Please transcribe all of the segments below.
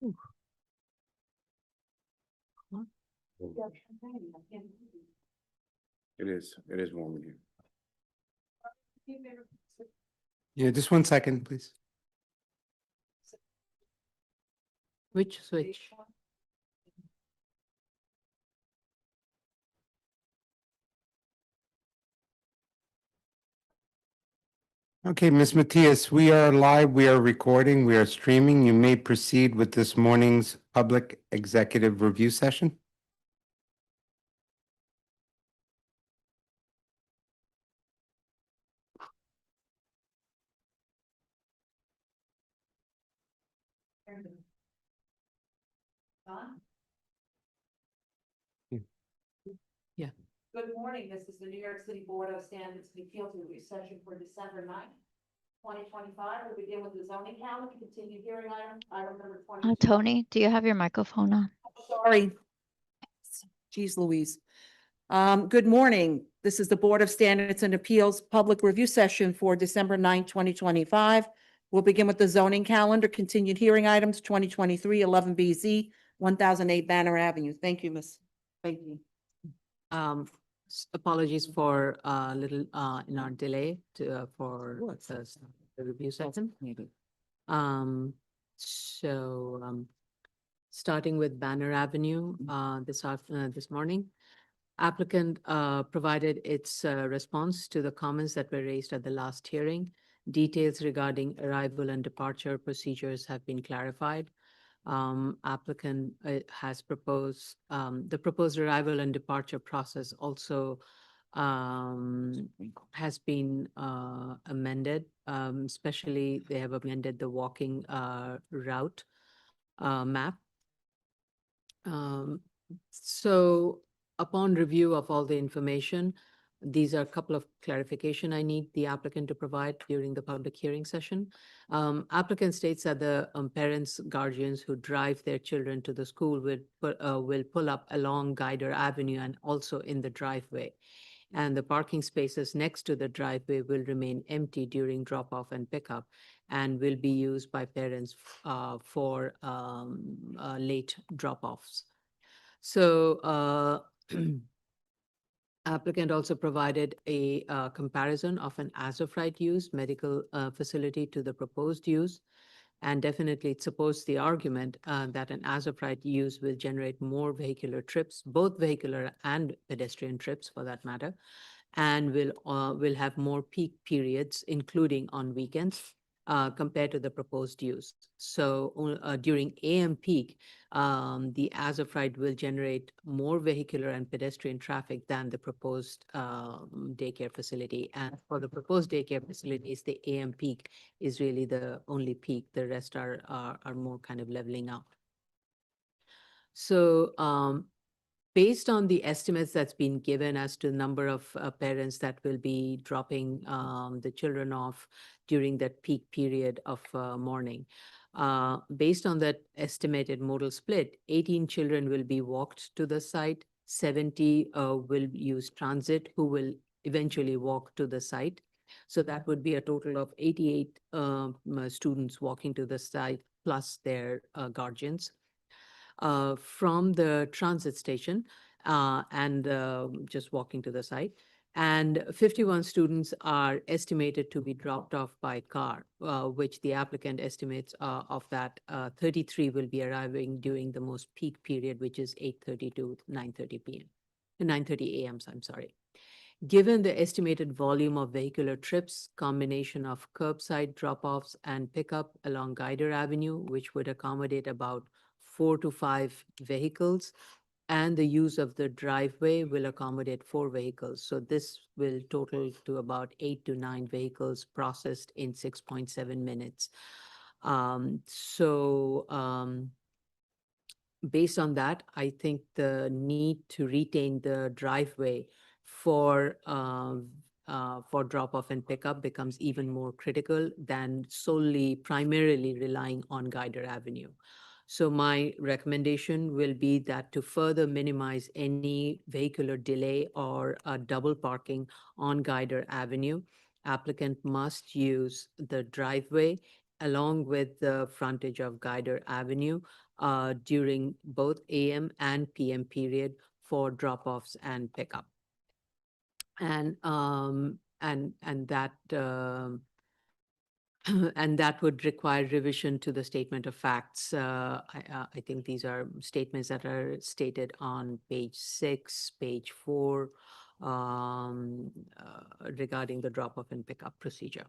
It is warm in here. Yeah, just 1 second, please. Which switch? Okay, Ms. Matias, we are live, we are recording, we are streaming. You may proceed with this morning's public executive review session. Yeah. Good morning. This is the New York City Board of Standards and Appeals review session for December 9th, 2025. We'll begin with the zoning calendar, continue hearing item number 22. Tony, do you have your microphone on? Sorry. Geez Louise. Good morning. This is the Board of Standards and Appeals public review session for December 9th, 2025. We'll begin with the zoning calendar, continued hearing items 2023 11BZ 1008 Banner Avenue. Thank you, Ms. Thank you. Apologies for little in our delay for the review session. Starting with Banner Avenue, this morning, applicant provided its response to the comments that were raised at the last hearing. Details regarding arrival and departure procedures have been clarified. Applicant has proposed the proposed arrival and departure process also has been amended. Especially they have amended the walking route map. So upon review of all the information, these are a couple of clarification I need the applicant to provide during the public hearing session. Applicant states that the parents, guardians who drive their children to the school will pull up along Guider Avenue and also in the driveway. And the parking spaces next to the driveway will remain empty during drop-off and pickup and will be used by parents for late drop-offs. So applicant also provided a comparison of an as-of-right use medical facility to the proposed use. And definitely it supports the argument that an as-of-right use will generate more vehicular trips, both vehicular and pedestrian trips for that matter, and will have more peak periods, including on weekends, compared to the proposed use. So during AM peak, the as-of-right will generate more vehicular and pedestrian traffic than the proposed daycare facility. And for the proposed daycare facilities, the AM peak is really the only peak. The rest are more kind of leveling out. So based on the estimates that's been given as to the number of parents that will be dropping the children off during that peak period of morning, based on that estimated modal split, 18 children will be walked to the site, 70 will use transit who will eventually walk to the site. So that would be a total of 88 students walking to the site plus their guardians. From the transit station and just walking to the site. And 51 students are estimated to be dropped off by car, which the applicant estimates of that 33 will be arriving during the most peak period, which is 8:30 to 9:30 p.m. 9:30 a.m. I'm sorry. Given the estimated volume of vehicular trips, combination of curbside drop-offs and pickup along Guider Avenue, which would accommodate about 4 to 5 vehicles, and the use of the driveway will accommodate 4 vehicles. So this will total to about 8 to 9 vehicles processed in 6.7 minutes. Based on that, I think the need to retain the driveway for drop-off and pickup becomes even more critical than solely primarily relying on Guider Avenue. So my recommendation will be that to further minimize any vehicular delay or double parking on Guider Avenue, applicant must use the driveway along with the frontage of Guider Avenue during both AM and PM period for drop-offs and pickup. And that and that would require revision to the statement of facts. I think these are statements that are stated on page 6, page 4, regarding the drop-off and pickup procedure.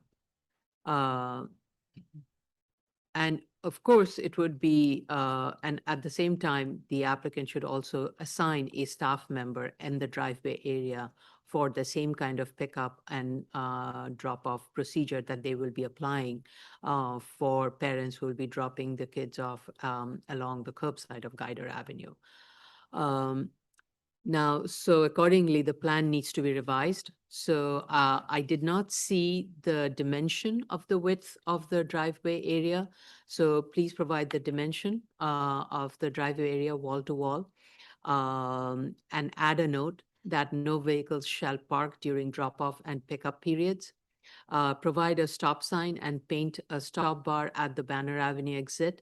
And of course, it would be, and at the same time, the applicant should also assign a staff member in the driveway area for the same kind of pickup and drop-off procedure that they will be applying for parents who will be dropping the kids off along the curbside of Guider Avenue. Now, so accordingly, the plan needs to be revised. So I did not see the dimension of the width of the driveway area. So please provide the dimension of the driveway area wall to wall, and add a note that no vehicles shall park during drop-off and pickup periods. Provide a stop sign and paint a stop bar at the Banner Avenue exit.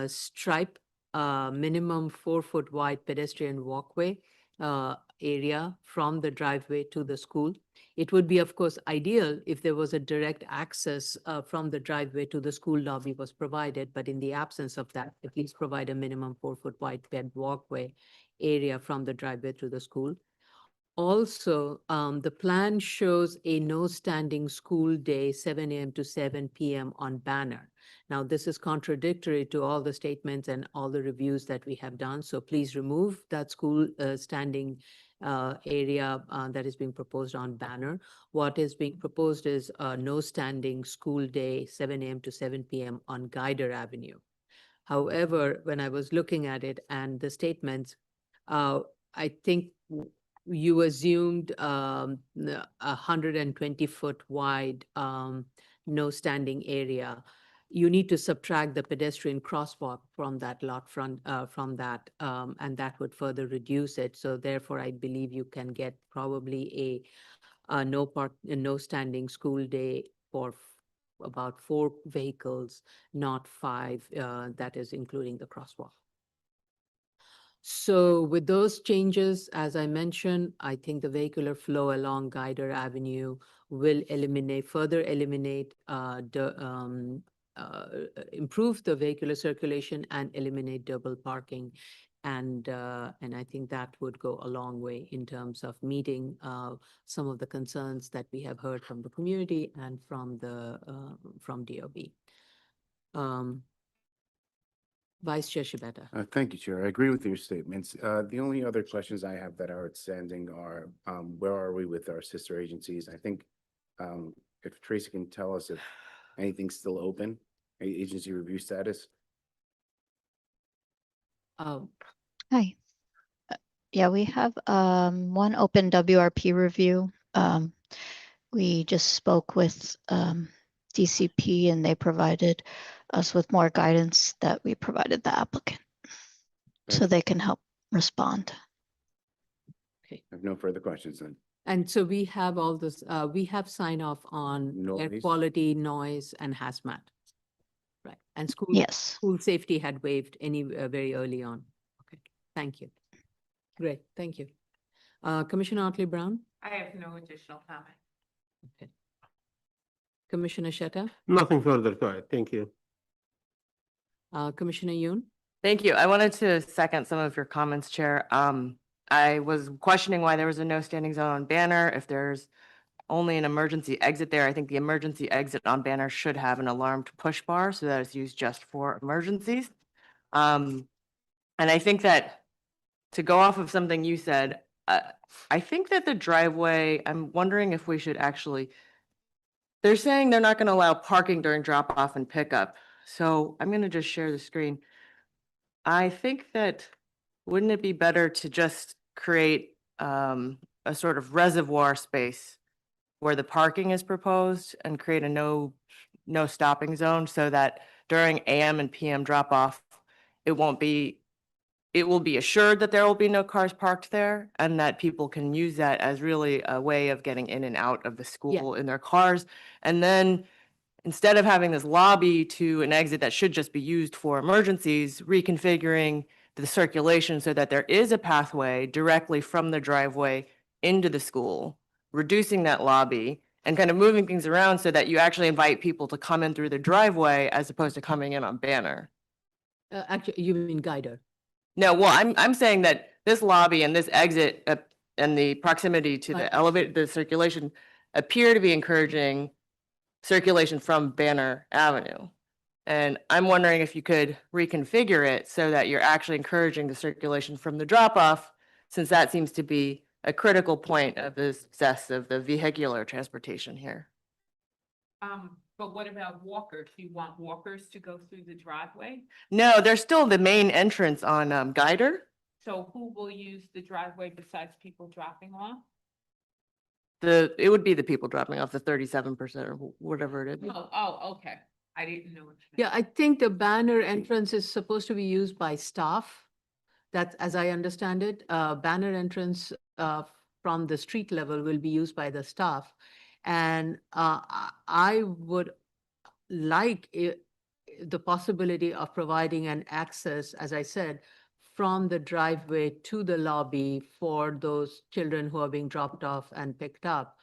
Stripe minimum 4-foot wide pedestrian walkway area from the driveway to the school. It would be, of course, ideal if there was a direct access from the driveway to the school lobby was provided, but in the absence of that, at least provide a minimum 4-foot wide ped walkway area from the driveway to the school. Also, the plan shows a no standing school day, 7 a.m. to 7 p.m. on Banner. Now, this is contradictory to all the statements and all the reviews that we have done. So please remove that school standing area that is being proposed on Banner. What is being proposed is no standing school day, 7 a.m. to 7 p.m. on Guider Avenue. However, when I was looking at it and the statements, I think you assumed a 120-foot wide no standing area. You need to subtract the pedestrian crosswalk from that lot front from that, and that would further reduce it. So therefore, I believe you can get probably a no standing school day for about 4 vehicles, not 5. That is including the crosswalk. So with those changes, as I mentioned, I think the vehicular flow along Guider Avenue will further eliminate, improve the vehicular circulation and eliminate double parking. And I think that would go a long way in terms of meeting some of the concerns that we have heard from the community and from DOB. Vice Chair Shibata. Thank you, Chair. I agree with your statements. The only other questions I have that are outstanding are, where are we with our sister agencies? I think if Tracy can tell us if anything's still open, agency review status. Hi. Yeah, we have one open WRP review. We just spoke with DCP and they provided us with more guidance that we provided the applicant. So they can help respond. I have no further questions then. And so we have all this, we have sign off on air Noise. quality, noise, and hazmat. Right, and Yes. school safety had waived very early on. Okay, thank you. Great, thank you. Commissioner Otley Brown? I have no additional comment. Okay. Commissioner Shetta? Nothing further to add. Thank you. Commissioner Yoon? Thank you. I wanted to second some of your comments, Chair. I was questioning why there was a no standing zone on Banner. If there's only an emergency exit there, I think the emergency exit on Banner should have an alarmed push bar so that it's used just for emergencies. And I think that to go off of something you said, I think that the driveway, I'm wondering if we should actually, they're saying they're not going to allow parking during drop off and pickup. So I'm going to just share the screen. I think that wouldn't it be better to just create a sort of reservoir space where the parking is proposed and create a no stopping zone so that during AM and PM drop off, it will be assured that there will be no cars parked there and that people can use that as really a way of getting in and out of the school in their cars. And then instead of having this lobby to an exit that should just be used for emergencies, reconfiguring the circulation so that there is a pathway directly from the driveway into the school, reducing that lobby and kind of moving things around so that you actually invite people to come in through the driveway as opposed to coming in on Banner. Actually, you mean Guider? No, well, I'm saying that this lobby and this exit and the proximity to the the circulation appear to be encouraging circulation from Banner Avenue. And I'm wondering if you could reconfigure it so that you're actually encouraging the circulation from the drop-off, since that seems to be a critical point of the success of the vehicular transportation here. But what about walkers? Do you want walkers to go through the driveway? No, there's still the main entrance on Guider. So who will use the driveway besides people dropping off? It would be the people dropping off the 37% or whatever it is. Oh, okay. I didn't know. what you Yeah, meant. I think the Banner entrance is supposed to be used by staff. That's, as I understand it, Banner entrance from the street level will be used by the staff. And I would like the possibility of providing an access, as I said, from the driveway to the lobby for those children who are being dropped off and picked up,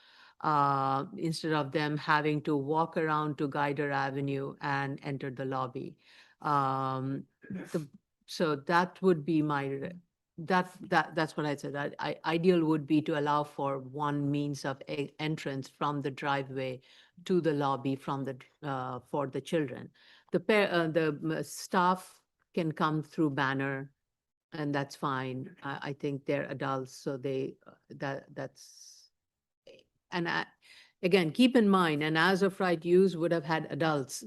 instead of them having to walk around to Guider Avenue and enter the lobby. So that would be that's what I said. Ideal would be to allow for one means of entrance from the driveway to the lobby from the for the children. The staff can come through Banner, and that's fine. I think they're adults, so that's. And again, keep in mind, an as of right use would have had adults,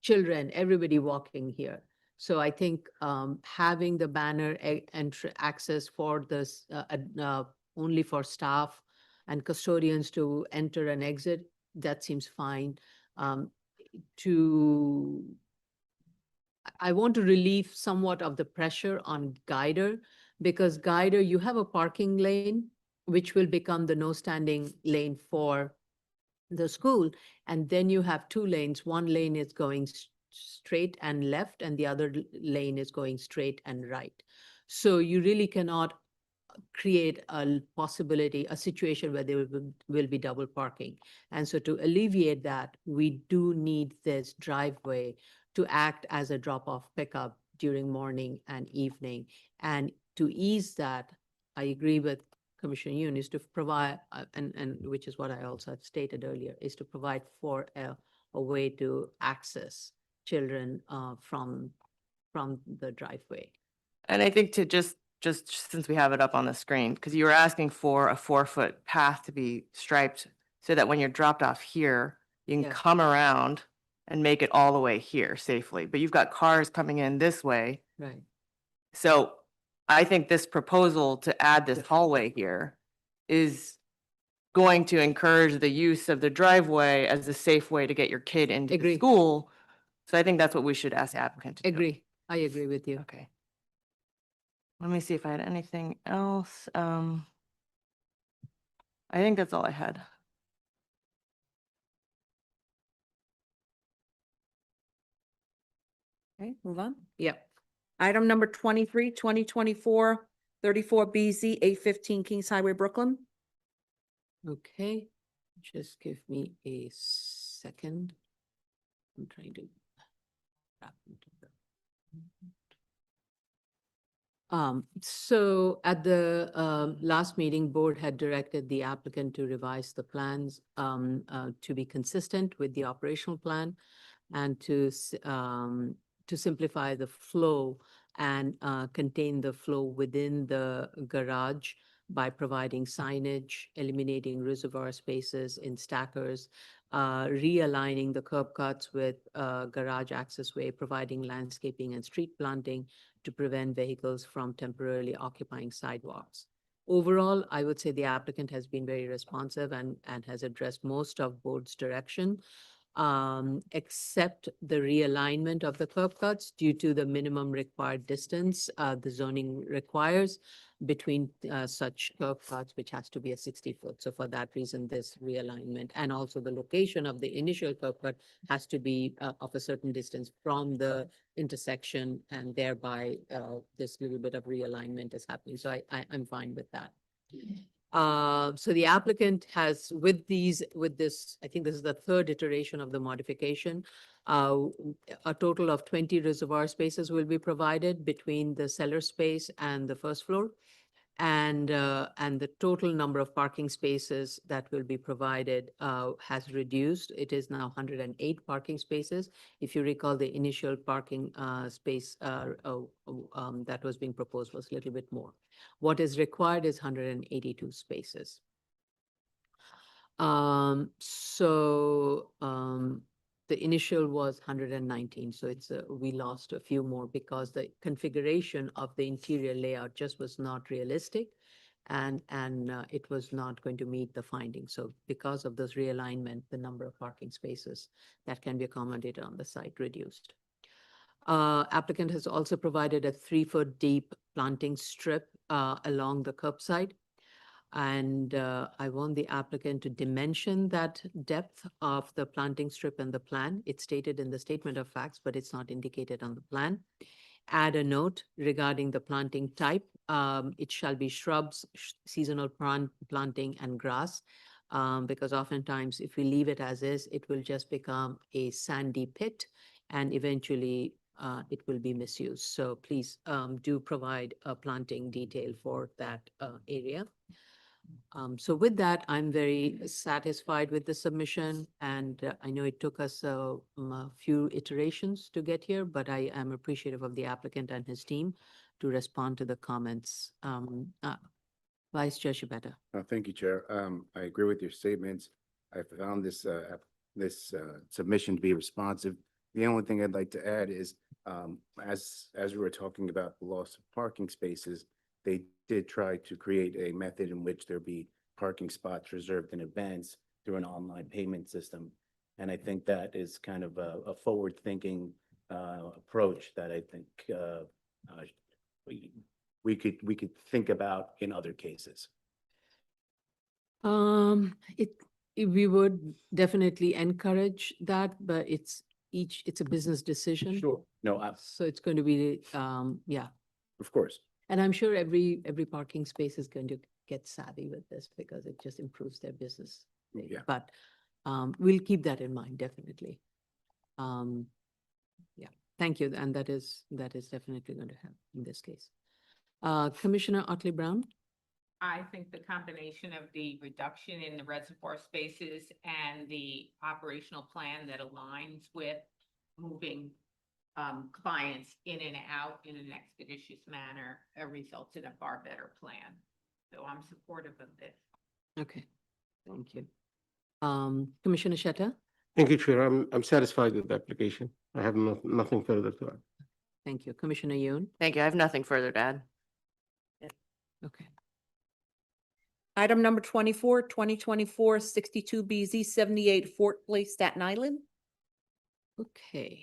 children, everybody walking here. So I think having the Banner access for this only for staff and custodians to enter and exit, that seems fine. I want to relieve somewhat of the pressure on Guider, because Guider, you have a parking lane, which will become the no standing lane for the school. And then you have two lanes. One lane is going straight and left, and the other lane is going straight and right. So you really cannot create a possibility, a situation where there will be double parking. And so to alleviate that, we do need this driveway to act as a drop-off pickup during morning and evening. And to ease that, I agree with Commissioner Yoon, is to provide, and which is what I also have stated earlier, is to provide for a way to access children from the driveway. And I think to just since we have it up on the screen, because you were asking for a 4-foot path to be striped so that when you're dropped off here, you can Yeah. come around and make it all the way here safely. But you've got cars coming in this way. Right. So I think this proposal to add this hallway here is going to encourage the use of the driveway as a safe way to get your kid into the Agree. school. So I think that's what we should ask the applicant to do. Agree. I agree with you. Okay. Let me see if I had anything else. I think that's all I had. Okay, move on. Yep. Item number 23, 2024, 34BZ, 815 Kings Highway, Brooklyn. Okay, just give me a second. I'm trying to. wrap into the- So at the last meeting, board had directed the applicant to revise the plans to be consistent with the operational plan and to simplify the flow and contain the flow within the garage by providing signage, eliminating reservoir spaces in stackers, realigning the curb cuts with garage access way, providing landscaping and street planting to prevent vehicles from temporarily occupying sidewalks. Overall, I would say the applicant has been very responsive and has addressed most of board's direction. except the realignment of the curb cuts due to the minimum required distance the zoning requires between such curb cuts, which has to be a 60-foot. So for that reason, this realignment, and also the location of the initial curb cut has to be of a certain distance from the intersection, and thereby this little bit of realignment is happening. So I'm fine with that. So the applicant has, with this, I think this is the third iteration of the modification. A total of 20 reservoir spaces will be provided between the cellar space and the first floor. And the total number of parking spaces that will be provided has reduced. It is now 108 parking spaces. If you recall, the initial parking space that was being proposed was a little bit more. What is required is 182 spaces. The initial was 119, so it's we lost a few more because the configuration of the interior layout just was not realistic, and it was not going to meet the findings. So because of this realignment, the number of parking spaces that can be accommodated on the site reduced. Applicant has also provided a 3-foot deep planting strip along the curbside. And I want the applicant to dimension that depth of the planting strip in the plan. It's stated in the statement of facts, but it's not indicated on the plan. Add a note regarding the planting type. It shall be shrubs, seasonal planting, and grass. Because oftentimes if we leave it as is, it will just become a sandy pit, and eventually it will be misused. So please do provide a planting detail for that area. So with that, I'm very satisfied with the submission, and I know it took us a few iterations to get here, but I am appreciative of the applicant and his team to respond to the comments. Vice Chair Shibata. Thank you, Chair. I agree with your statements. I found this submission to be responsive. The only thing I'd like to add is, as we were talking about the loss of parking spaces, they did try to create a method in which there be parking spots reserved in advance through an online payment system. And I think that is kind of a forward-thinking approach that I think we could think about in other cases. We would definitely encourage that, but it's a business decision. Sure. No, So it's going to be, yeah. of course. And I'm sure every parking space is going to get savvy with this because it just improves their business. Yeah. But we'll keep that in mind, definitely. Yeah, thank you. And that is definitely going to happen in this case. Commissioner Otley Brown? I think the combination of the reduction in the reservoir spaces and the operational plan that aligns with moving clients in and out in an expeditious manner results in a far better plan. So I'm supportive of this. Okay, thank you. Commissioner Shetta? Thank you, Chair. I'm satisfied with the application. I have nothing further to add. Thank you. Commissioner Yoon? Thank you. I have nothing further to add. Okay. Item number 24, 2024-62BZ 78 Fort Place, Staten Island. Okay.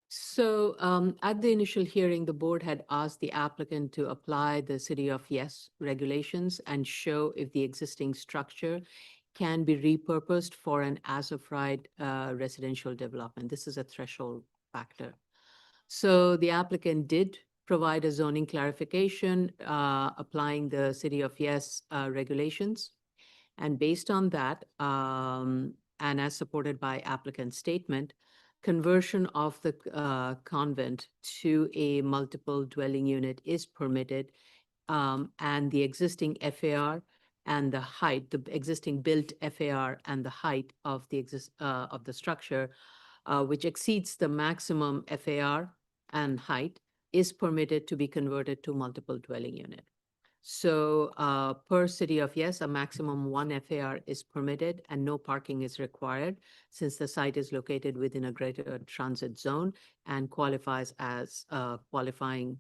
So at the initial hearing, the board had asked the applicant to apply the City of Yes regulations and show if the existing structure can be repurposed for an as-of-right residential development. This is a threshold factor. So the applicant did provide a zoning clarification applying the City of Yes regulations. And based on that, and as supported by applicant's statement, conversion of the convent to a multiple dwelling unit is permitted, and the existing FAR and the height, the existing built FAR and the height of the structure, which exceeds the maximum FAR and height, is permitted to be converted to multiple dwelling unit. So per City of Yes, a maximum 1 FAR is permitted and no parking is required since the site is located within a greater transit zone and qualifies as a qualifying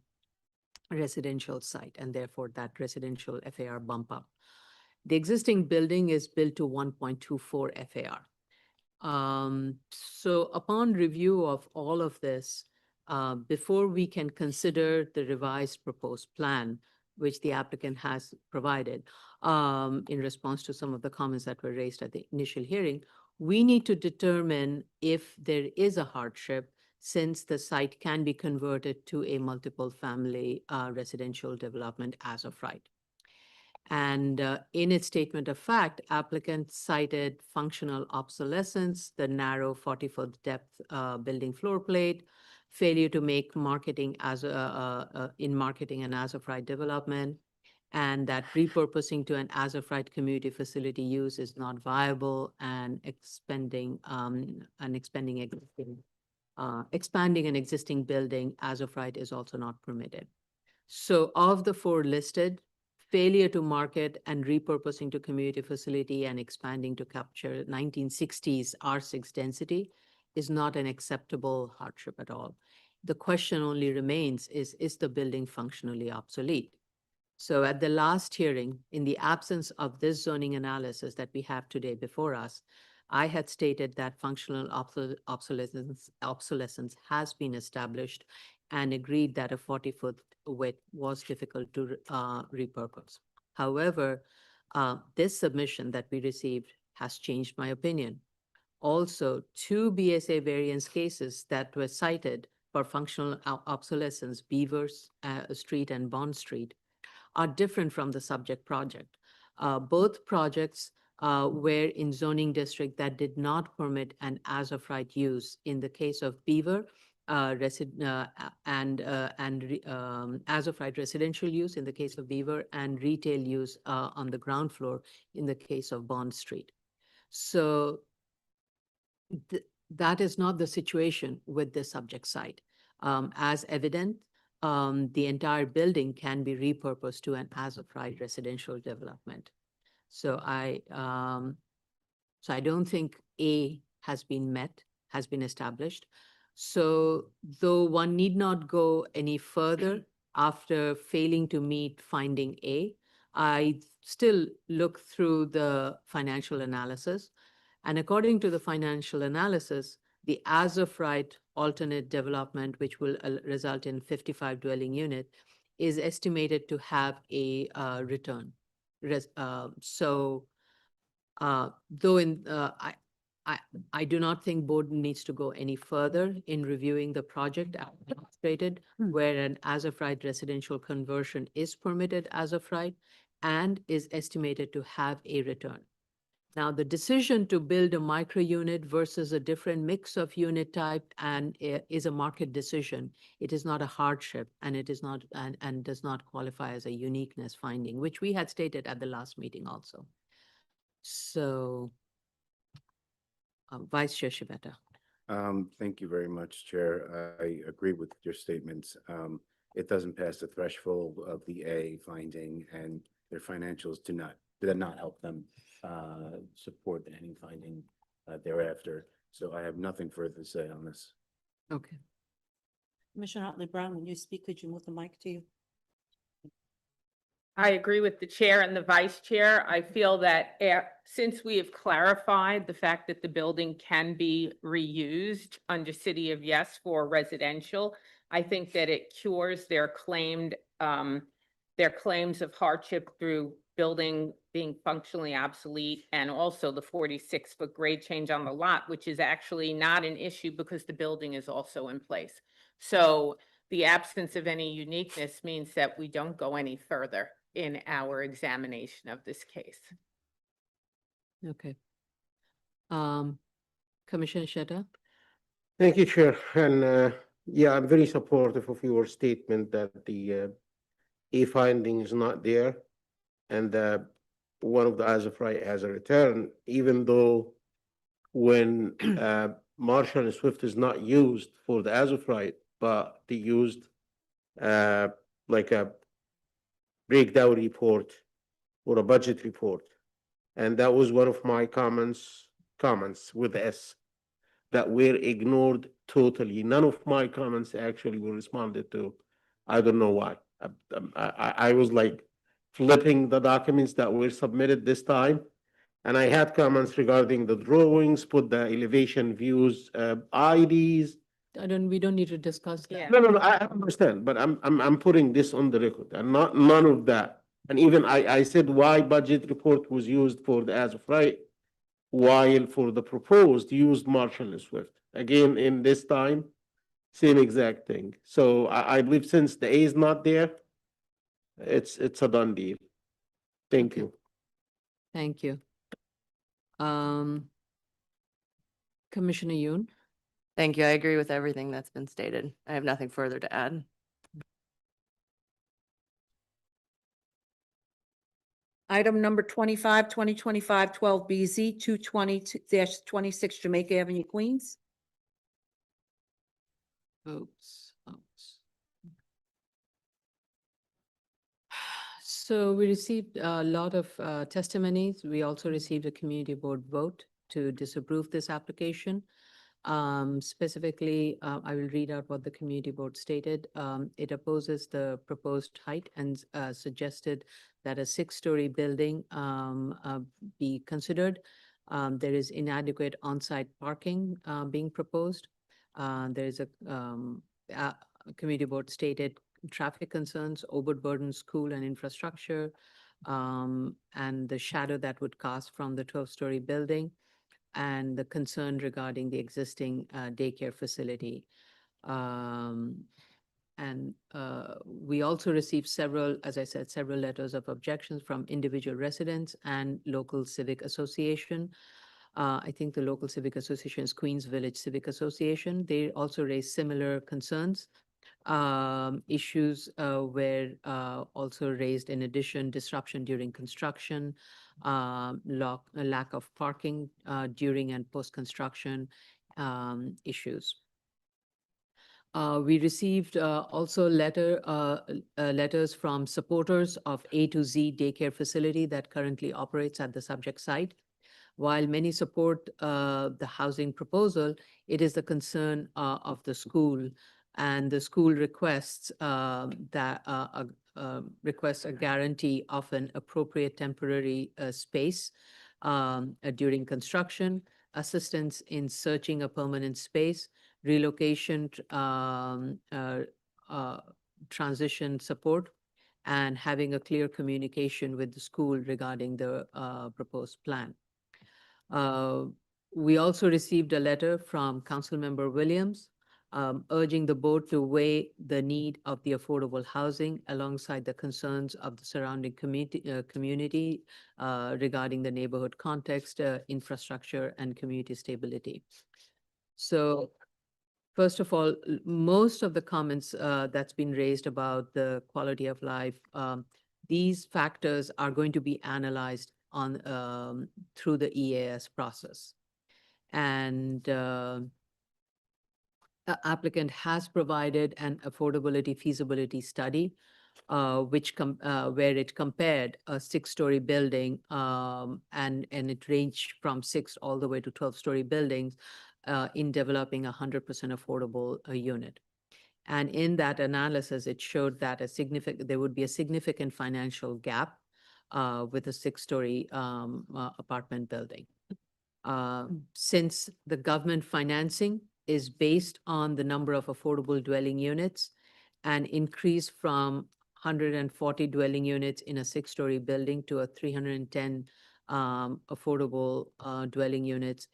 residential site, and therefore that residential FAR bump up. The existing building is built to 1.24 FAR. So upon review of all of this, before we can consider the revised proposed plan, which the applicant has provided, in response to some of the comments that were raised at the initial hearing, we need to determine if there is a hardship since the site can be converted to a multiple family residential development as of right. And in its statement of fact, applicant cited functional obsolescence, the narrow 40-foot depth building floor plate, failure to make marketing as in marketing an as-of-right development, and that repurposing to an as-of-right community facility use is not viable, and expanding an existing building as-of-right is also not permitted. So of the four listed, failure to market and repurposing to community facility and expanding to capture 1960s R6 density is not an acceptable hardship at all. The question only remains is the building functionally obsolete? So at the last hearing, in the absence of this zoning analysis that we have today before us, I had stated that functional obsolescence has been established and agreed that a 40-foot width was difficult to repurpose. However, this submission that we received has changed my opinion. Also, two BSA variance cases that were cited for functional obsolescence, Beavers Street and Bond Street, are different from the subject project. Both projects were in zoning district that did not permit an as-of-right use. In the case of Beaver, as-of-right residential use in the case of Beaver, and retail use on the ground floor in the case of Bond Street. So that is not the situation with the subject site. As evident, the entire building can be repurposed to an as-of-right residential development. So I don't think A has been met, has been established. So though one need not go any further after failing to meet finding A, I still look through the financial analysis. And according to the financial analysis, the as-of-right alternate development, which will result in 55 dwelling unit, is estimated to have a return. I do not think board needs to go any further in reviewing the project as demonstrated, where an as-of-right residential conversion is permitted as of right and is estimated to have a return. Now, the decision to build a micro unit versus a different mix of unit type is a market decision. It is not a hardship, and it is not and does not qualify as a uniqueness finding, which we had stated at the last meeting also. So, Vice Chair Shibata. Thank you very much, Chair. I agree with your statements. It doesn't pass the threshold of the A finding, and their financials did not help them support any finding thereafter. So I have nothing further to say on this. Okay. Commissioner Otley Brown, when you speak, could you move the mic to you? I agree with the chair and the vice chair. I feel that since we have clarified the fact that the building can be reused under City of Yes for residential, I think that it cures their claims of hardship through building being functionally obsolete, and also the 46-foot grade change on the lot, which is actually not an issue because the building is also in place. So the absence of any uniqueness means that we don't go any further in our examination of this case. Okay. Commissioner Sheta? Thank you, Chair. And yeah, I'm very supportive of your statement that the A finding is not there, and that one of the as-of-right has a return, even though when Marshall and Swift is not used for the as-of-right, but they used like a breakdown report or a budget report. And that was one of my comments with S that were ignored totally. None of my comments actually were responded to. I don't know why. I was like flipping the documents that were submitted this time. And I had comments regarding the drawings, put the elevation views, IDs. We don't need to discuss that. No, I understand, but I'm putting this on the record and none of that. And even I said why budget report was used for the as of right, while for the proposed used Marshall and Swift. Again, in this time, same exact thing. So I believe since the A is not there, it's a done deal. Thank Okay. you. Thank you. Commissioner Yoon? Thank you. I agree with everything that's been stated. I have nothing further to add. Item number 25, 2025 12BZ 220-26 Jamaica Avenue, Queens. Votes. So we received a lot of testimonies. We also received a community board vote to disapprove this application. Specifically, I will read out what the community board stated. It opposes the proposed height and suggested that a 6-story building be considered. There is inadequate on-site parking being proposed. There is a community board stated traffic concerns, overburdened school and infrastructure, and the shadow that would cast from the 12-story building, and the concern regarding the existing daycare facility. We also received several, as I said, several letters of objections from individual residents and local civic association. I think the local civic association is Queens Village Civic Association. They also raised similar concerns. Issues were also raised in addition: disruption during construction, lack of parking during and post-construction issues. We received also letters from supporters of A to Z daycare facility that currently operates at the subject site. While many support the housing proposal, it is the concern of the school, and the school requests requests a guarantee of an appropriate temporary space during construction, assistance in searching a permanent space, relocation, transition support, and having a clear communication with the school regarding the proposed plan. We also received a letter from Councilmember Williams urging the board to weigh the need of the affordable housing alongside the concerns of the surrounding community regarding the neighborhood context, infrastructure, and community stability. So first of all, most of the comments that's been raised about the quality of life, these factors are going to be analyzed on through the EAS process. And the applicant has provided an affordability feasibility study, where it compared a 6-story building and it ranged from 6 all the way to 12-story buildings in developing a 100% affordable unit. And in that analysis, it showed that there would be a significant financial gap with a 6-story apartment building. Since the government financing is based on the number of affordable dwelling units and increase from 140 dwelling units in a 6-story building to a 310 affordable dwelling units,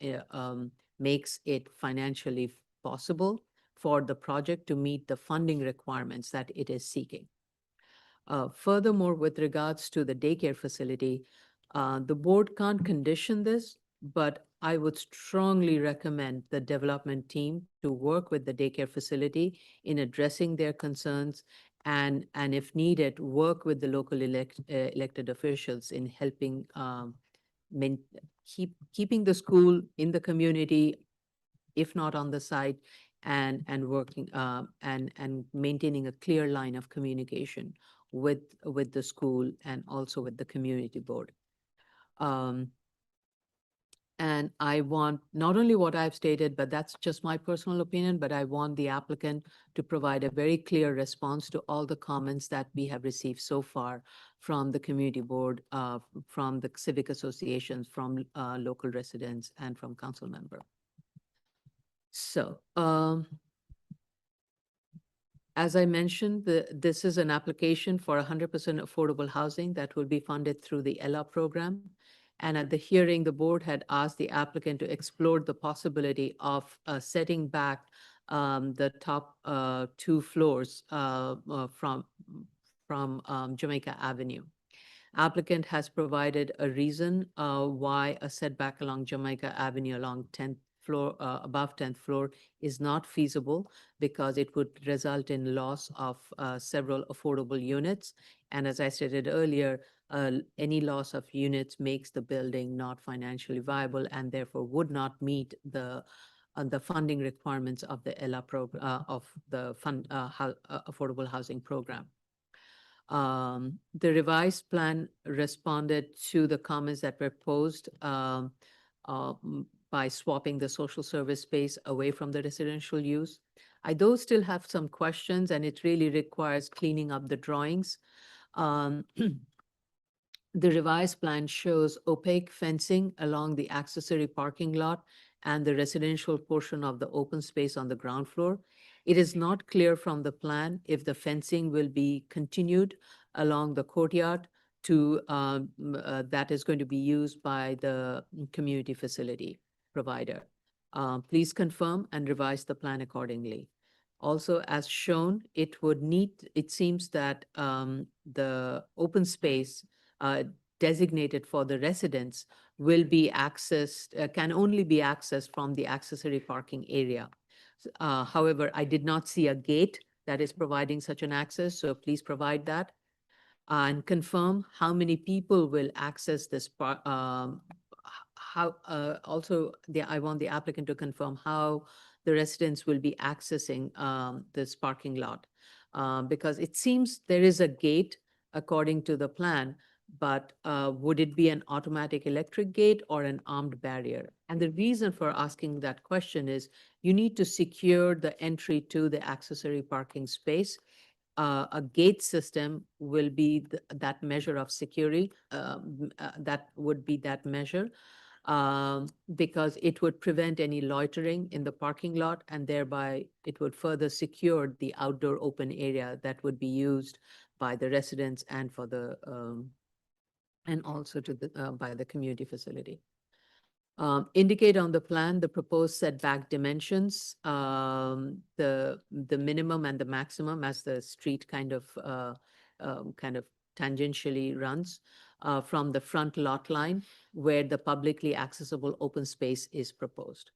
makes it financially possible for the project to meet the funding requirements that it is seeking. Furthermore, with regards to the daycare facility, the board can't condition this, but I would strongly recommend the development team to work with the daycare facility in addressing their concerns and if needed, work with the local elected officials in helping keeping the school in the community, if not on the site, and working and maintaining a clear line of communication with the school and also with the community board. And I want not only what I've stated, but that's just my personal opinion, but I want the applicant to provide a very clear response to all the comments that we have received so far from the community board, from the civic associations, from local residents, and from council member. So, as I mentioned, this is an application for 100% affordable housing that will be funded through the ELA program. And at the hearing, the board had asked the applicant to explore the possibility of setting back the top 2 floors from Jamaica Avenue. Applicant has provided a reason why a setback along Jamaica Avenue along 10th floor, above 10th floor is not feasible because it would result in loss of several affordable units. And as I stated earlier, any loss of units makes the building not financially viable and therefore would not meet the funding requirements of the ELA program of the affordable housing program. The revised plan responded to the comments that were posed by swapping the social service space away from the residential use. I do still have some questions, and it really requires cleaning up the drawings. The revised plan shows opaque fencing along the accessory parking lot and the residential portion of the open space on the ground floor. It is not clear from the plan if the fencing will be continued along the courtyard to that is going to be used by the community facility provider. Please confirm and revise the plan accordingly. Also, as shown, it seems that the open space designated for the residents will be accessed, can only be accessed from the accessory parking area. However, I did not see a gate that is providing such an access, so please provide that. And confirm how many people will access this I want the applicant to confirm how the residents will be accessing this parking lot. Because it seems there is a gate according to the plan, but would it be an automatic electric gate or an armed barrier? And the reason for asking that question is you need to secure the entry to the accessory parking space. A gate system will be that measure of security, that would be that measure, because it would prevent any loitering in the parking lot, and thereby it would further secure the outdoor open area that would be used by the residents and for the and also to the by the community facility. Indicate on the plan the proposed setback dimensions, the minimum and the maximum as the street kind of tangentially runs from the front lot line where the publicly accessible open space is proposed.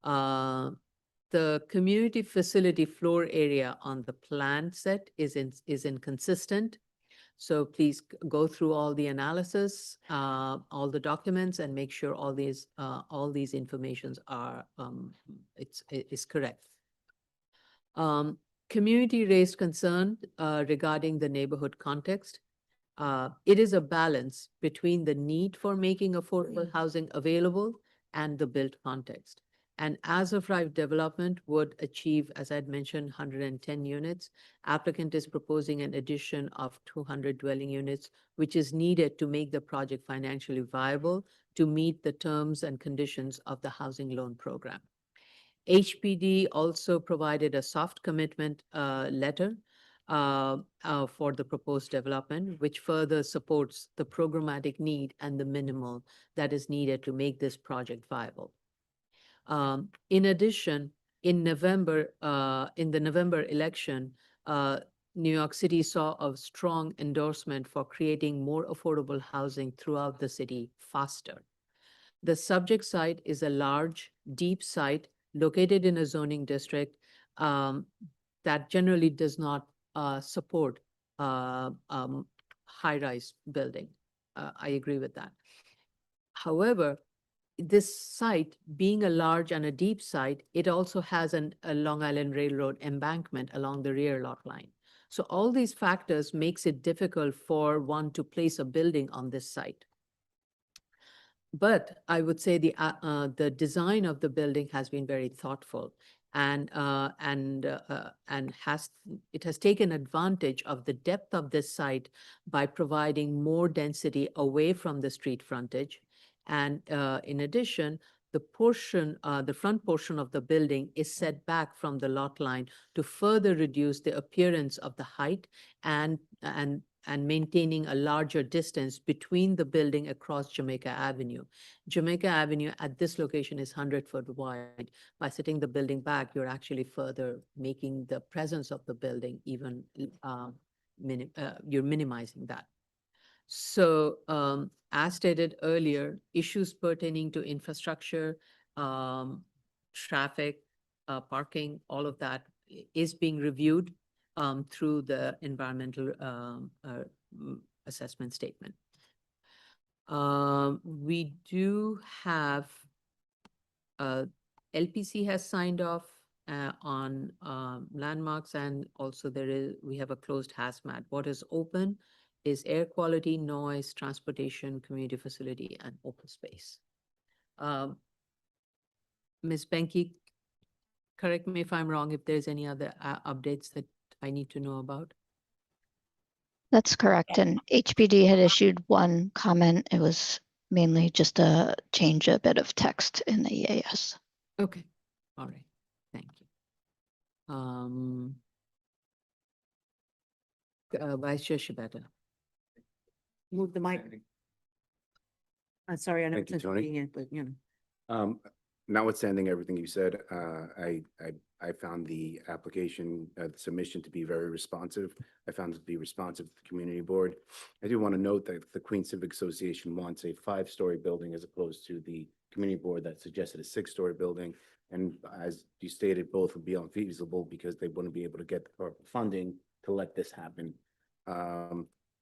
The community facility floor area on the plan set is inconsistent. So please go through all the analysis, all the documents, and make sure all these informations are is correct. Community raised concern regarding the neighborhood context. It is a balance between the need for making affordable housing available and the built context. And as of right development would achieve, as I'd mentioned, 110 units. Applicant is proposing an addition of 200 dwelling units, which is needed to make the project financially viable to meet the terms and conditions of the housing loan program. HPD also provided a soft commitment letter for the proposed development, which further supports the programmatic need and the minimal that is needed to make this project viable. In addition, in the November election, New York City saw a strong endorsement for creating more affordable housing throughout the city faster. The subject site is a large, deep site located in a zoning district that generally does not support high-rise building. I agree with that. However, this site, being a large and a deep site, it also has a Long Island Railroad embankment along the rear lot line. So all these factors makes it difficult for one to place a building on this site. But I would say the design of the building has been very thoughtful and it has taken advantage of the depth of this site by providing more density away from the street frontage. And in addition, the front portion of the building is set back from the lot line to further reduce the appearance of the height and maintaining a larger distance between the building across Jamaica Avenue. Jamaica Avenue at this location is 100-foot wide. By setting the building back, you're actually further making the presence of the building even, you're minimizing that. So as stated earlier, issues pertaining to infrastructure, traffic, parking, all of that is being reviewed through the environmental assessment statement. We do have, LPC has signed off on landmarks, and also we have a closed hazmat. What is open is air quality, noise, transportation, community facility, and open space. Ms. Benke, correct me if I'm wrong, if there's any other updates that I need to know about. That's correct. And HPD had issued one comment. It was mainly just a change a bit of text in the EAS. Okay, all right, thank you. Vice Chair Shibata. Move the mic. I'm sorry, I know Thank it's you, Tony. inconvenient, but you know. Notwithstanding everything you said, I found the application, the submission to be very responsive. I found it to be responsive to the community board. I do want to note that the Queens Civic Association wants a 5-story building as opposed to the community board that suggested a 6-story building. And as you stated, both would be unfeasible because they wouldn't be able to get the proper funding to let this happen.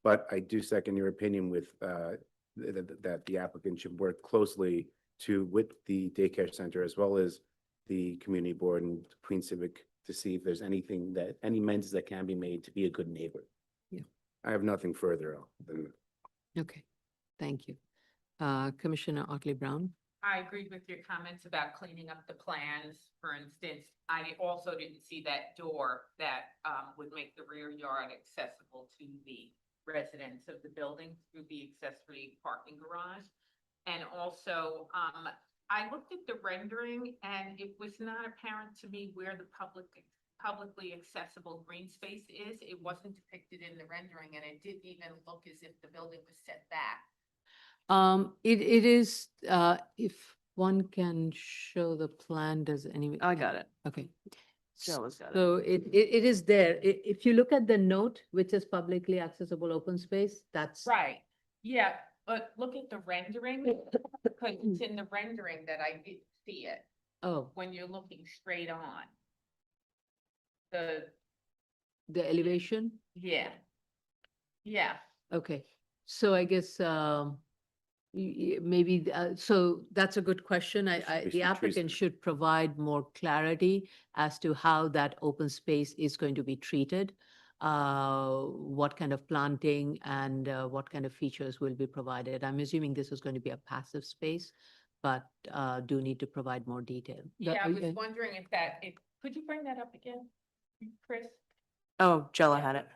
But I do second your opinion with that the applicant should work closely with the daycare center as well as the community board and Queen Civic to see if there's any amends that can be made to be a good neighbor. Yeah. I have nothing further than that. Okay, thank you. Commissioner Otley Brown. I agree with your comments about cleaning up the plans. For instance, I also didn't see that door that would make the rear yard accessible to the residents of the building through the accessory parking garage. And also, I looked at the rendering and it was not apparent to me where the publicly accessible green space is. It wasn't depicted in the rendering and it didn't even look as if the building was set back. It is, if one can show the plan, does any? I got it. Okay. Jella's got it. So it is there. If you look at the note, which is publicly accessible open space, that's. Right, yeah, but look at the rendering, because it's in the rendering that I didn't see it Oh, when you're looking straight on. The, the elevation? yeah. Yeah, Okay, so I guess, maybe, so that's a good question. Mr. The Teresa. applicant should provide more clarity as to how that open space is going to be treated. What kind of planting and what kind of features will be provided. I'm assuming this is going to be a passive space, but do need to provide more detail. yeah, I was wondering could you bring that up again, Chris? Oh, Jella had it.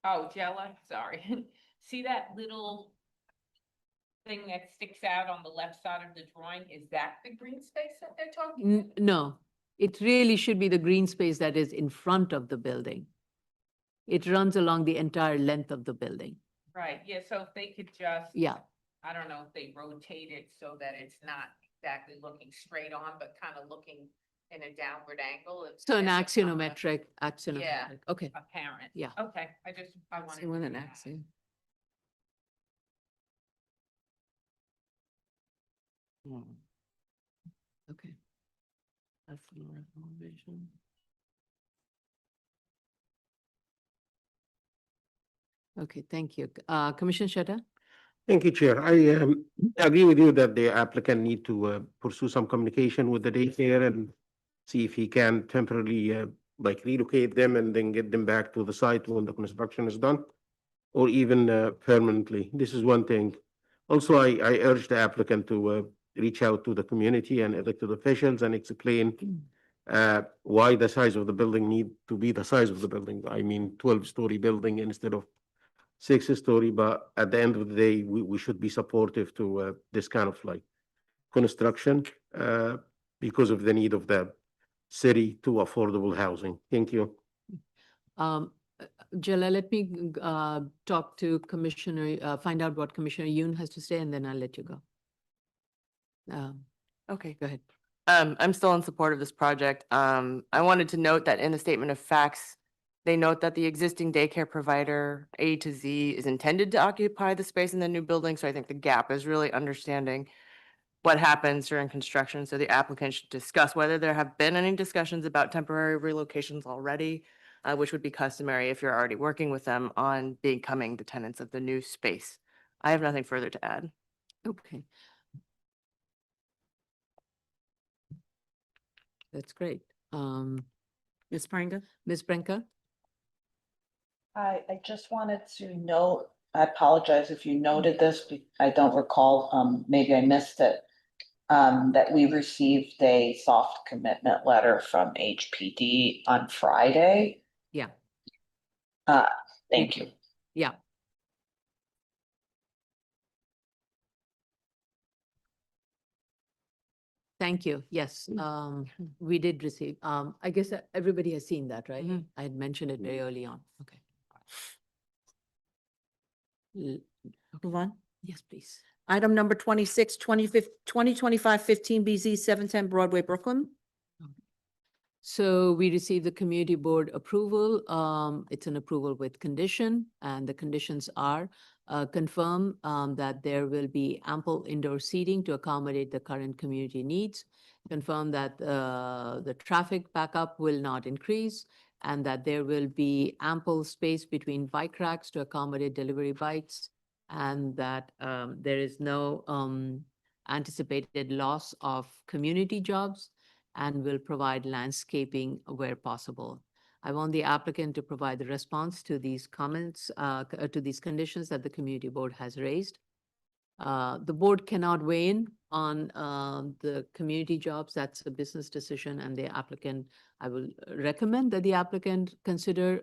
Oh, Jella, sorry. See that little thing that sticks out on the left side of the drawing? Is that the green space that they're talking about? No, it really should be the green space that is in front of the building. It runs along the entire length of the building. Right, yeah, so if they could just. Yeah. I don't know if they rotate it so that it's not exactly looking straight on, but kind of looking in a downward angle. So an instead of kinda axionometric, okay. Apparent. Yeah. Okay, I wanted. So with to an do that. axiom. Okay. That's the north elevation. Okay, thank you. Commissioner Shetta? Thank you, Chair. I agree with you that the applicant need to pursue some communication with the daycare and see if he can temporarily like relocate them and then get them back to the site when the construction is done, or even permanently. This is one thing. Also, I urge the applicant to reach out to the community and elected officials and explain why the size of the building need to be the size of the building. I mean, 12-story building instead of 6-story, but at the end of the day, we should be supportive to this kind of like construction because of the need of the city to affordable housing. Thank you. Jella, let me talk to Commissioner, find out what Commissioner Yoon has to say, and then I'll let you go. Okay. Go ahead. I'm still in support of this project. I wanted to note that in the statement of facts, they note that the existing daycare provider A to Z is intended to occupy the space in the new building. So I think the gap is really understanding what happens during construction. So the applicant should discuss whether there have been any discussions about temporary relocations already, which would be customary if you're already working with them on becoming the tenants of the new space. I have nothing further to add. Okay. That's great. Ms. Pringa? Ms. Branca? I just wanted to note, I apologize if you noted this, I don't recall, maybe I missed it. That we received a soft commitment letter from HPD on Friday. Yeah. Thank you. Yeah. Thank you. Yes, we did receive, I guess everybody has seen that, right? Mhm. I had mentioned it very early on. Okay. Move on. Yes, please. Item number 26, 2025-15 BZ, 710 Broadway, Brooklyn. So we received the community board approval. It's an approval with condition, and the conditions are confirm that there will be ample indoor seating to accommodate the current community needs. Confirm that the traffic backup will not increase, and that there will be ample space between bike racks to accommodate delivery bikes, and that there is no anticipated loss of community jobs, and will provide landscaping where possible. I want the applicant to provide the response to these comments, to these conditions that the community board has raised. The board cannot weigh in on the community jobs. That's a business decision, and the applicant, I will recommend that the applicant consider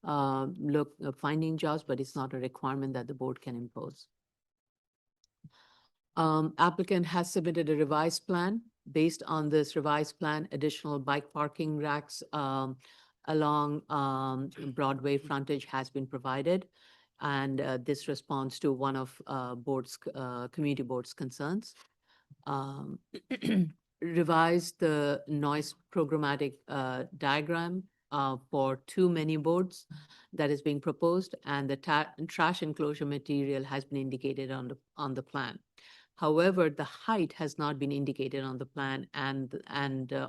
finding jobs, but it's not a requirement that the board can impose. Applicant has submitted a revised plan. Based on this revised plan, additional bike parking racks along Broadway frontage has been provided. And this responds to one of community board's concerns. Revise the noise programmatic diagram for 2 menu boards that is being proposed, and the trash enclosure material has been indicated on the plan. However, the height has not been indicated on the plan, and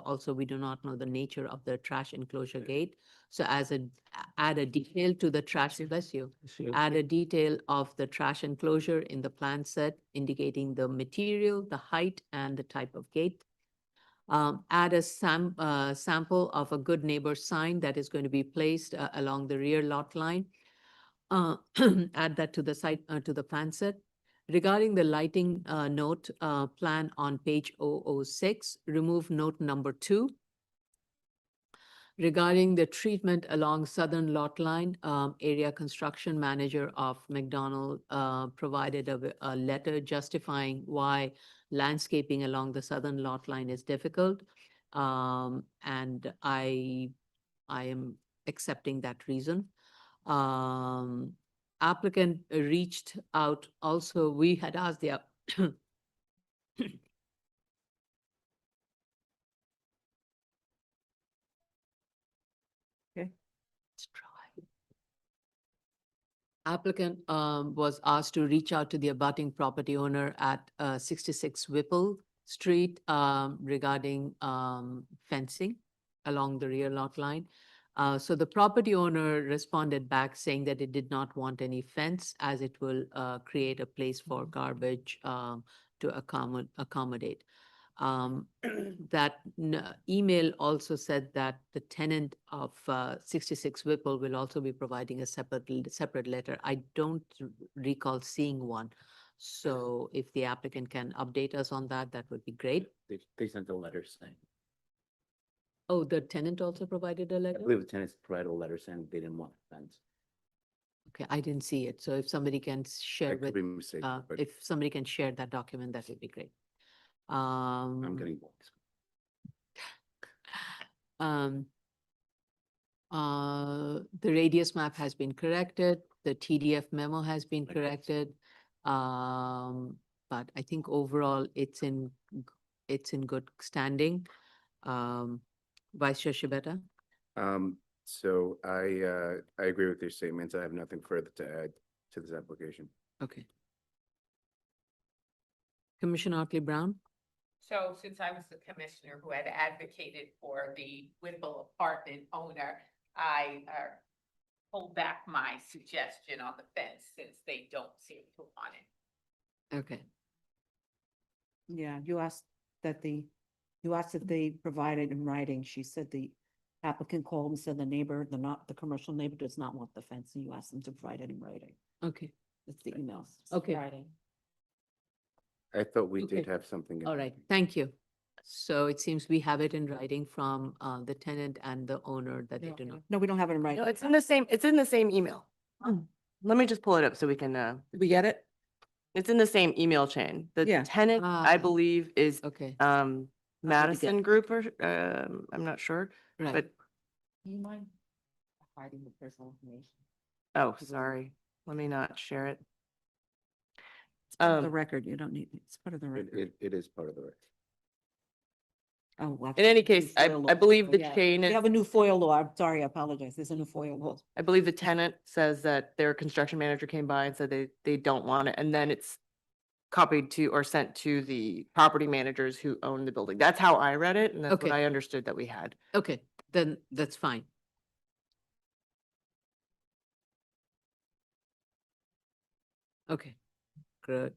also we do not know the nature of the trash enclosure gate. So add a detail to the trash, bless you, add a detail of the trash enclosure in the plan set indicating the material, the height, and the type of gate. Add a sample of a good neighbor sign that is going to be placed along the rear lot line. Add that to the site, to the plan set. Regarding the lighting note plan on page 006, remove note number 2. Regarding the treatment along southern lot line, area construction manager of McDonald provided a letter justifying why landscaping along the southern lot line is difficult. And I am accepting that reason. Applicant reached out also, we had asked the Okay. Let's try. Applicant was asked to reach out to the abutting property owner at 66 Whipple Street regarding fencing along the rear lot line. So the property owner responded back saying that it did not want any fence, as it will create a place for garbage to accommodate. That email also said that the tenant of 66 Whipple will also be providing a separate letter. I don't recall seeing one. So if the applicant can update us on that, that would be great. They sent a letter saying, Oh, the tenant also provided a I letter? believe the tenants provided a letter saying they didn't want the fence. Okay, I didn't see it. So if somebody can I share could with, be mistaken, but if somebody can share that document, that would be great. I'm getting. Um, the radius map has been corrected, the TDF memo has been Okay. corrected. But I think overall it's in good standing. Vice Chair Shibata? So I agree with your statements. I have nothing further to add to this application. Okay. Commissioner Otley Brown? So since I was the commissioner who had advocated for the Whipple apartment owner, I pulled back my suggestion on the fence since they don't seem to want it. Okay, Yeah, you asked if they provided in writing. She said the applicant called and said the neighbor, the commercial neighbor does not want the fence, and you asked them to provide it in writing. okay, It's the emails. Okay. Writing. I thought we did Okay. have something. in all right, writing. thank you. So it seems we have it in writing from the tenant and the owner that they do not. No, we don't have it in writing. No, it's in the same email. Oh. Let me just pull it up so we can, Did we get it? it's in the same email chain. The Yeah. tenant, I Ah. believe, is Okay, Madison Group or, I'm not sure, right. but, Do you mind hiding the personal information? oh, sorry. Let me not share it. It's part of the Um, record. You don't need, it's part of the record. It is part of the record. Oh, well, In any new case, FOIL law. I believe the Yeah. chain We is, have a new FOIL law. I'm sorry, I apologize. There's a new FOIL law. I believe the tenant says that their construction manager came by and said they don't want it, and then it's copied to or sent to the property managers who own the building. That's how I read it, and that's what Okay. I understood that we had. Okay, then that's fine. Okay, good.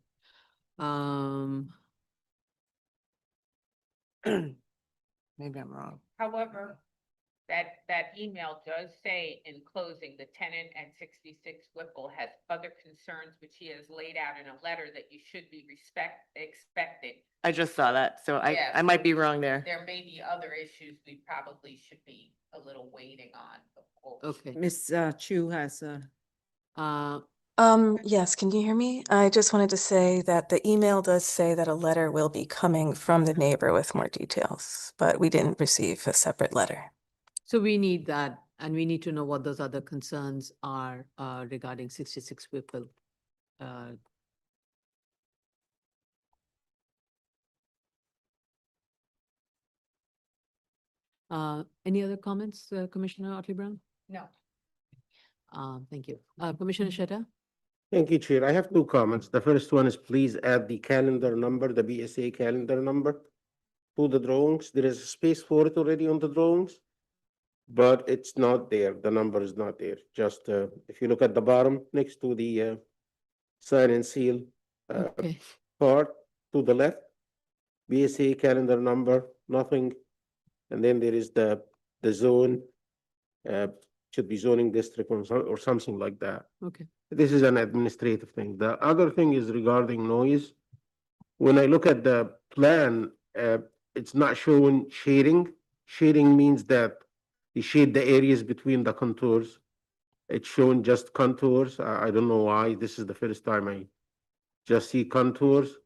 Maybe I'm wrong. However, that email does say in closing, the tenant at 66 Whipple has other concerns which he has laid out in a letter that you should be expecting. I just saw that, so Yeah, I might so be wrong there. There may be other issues we probably should be a little waiting on before. Okay. Miss Chu has, Uh, Yes, can you hear me? I just wanted to say that the email does say that a letter will be coming from the neighbor with more details, but we didn't receive a separate letter. So we need that, and we need to know what those other concerns are regarding 66 Whipple. Any other comments, Commissioner Otley Brown? No. Thank you. Commissioner Sheta? Thank you, Chair. I have two comments. The first one is please add the calendar number, the BSA calendar number to the drawings. There is a space for it already on the drawings, but it's not there. The number is not there. Just if you look at the bottom next to the sign and seal Okay, part to the left, BSA calendar number, nothing. And then there is the zone, should be zoning district or something like that. okay. This is an administrative thing. The other thing is regarding noise. When I look at the plan, it's not showing shading. Shading means that you shade the areas between the contours. It's showing just contours. I don't know why. This is the first time I just see contours.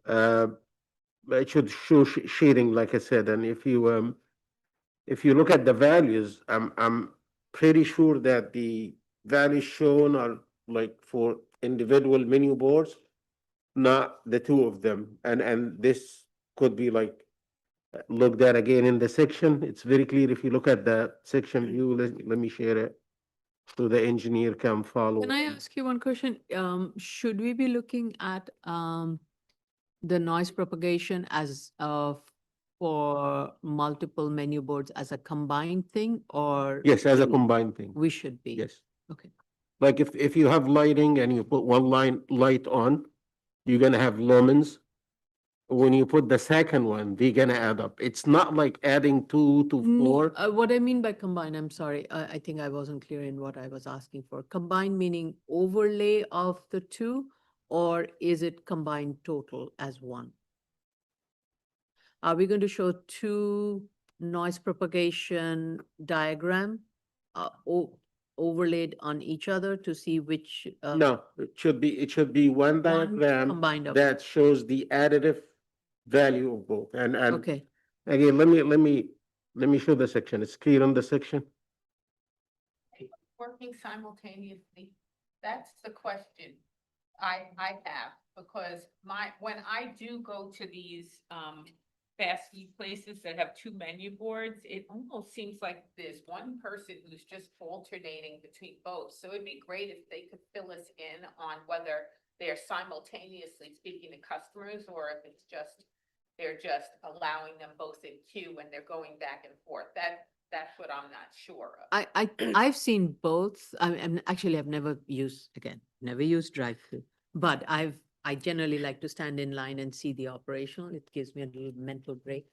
It should show shading, like I said. And if you look at the values, I'm pretty sure that the values shown are like for individual menu boards, not the two of them. And this could be like looked at again in the section. It's very clear if you look at the section view. Let me share it so the engineer can follow. Can I ask you one question? Should we be looking at the noise propagation as of for multiple menu boards as a combined thing, or? Yes, as a combined thing. We should be? Yes. Okay, Like if you have lighting and you put one light on, you're gonna have lumens. When you put the second one, they're gonna add up. It's not like adding 2 to No, 4. what I mean by combined, I'm sorry, I think I wasn't clear in what I was asking for. Combined meaning overlay of the two, or is it combined total as one? Are we going to show two noise propagation diagram overlaid on each other to see which? No, it should be one diagram combined of- that shows the additive value of both. And Okay, again, let me show the section. It's clear on the section. Working simultaneously, that's the question I have, because when I do go to these, fast food places that have two menu boards, it almost seems like there's one person who's just alternating between both. So it'd be great if they could fill us in on whether they're simultaneously speaking to customers or if it's just, they're just allowing them both in queue when they're going back and forth. That's what I'm not sure of. I've seen both. I've never used drive-through, but I generally like to stand in line and see the operational. It gives me a little mental break.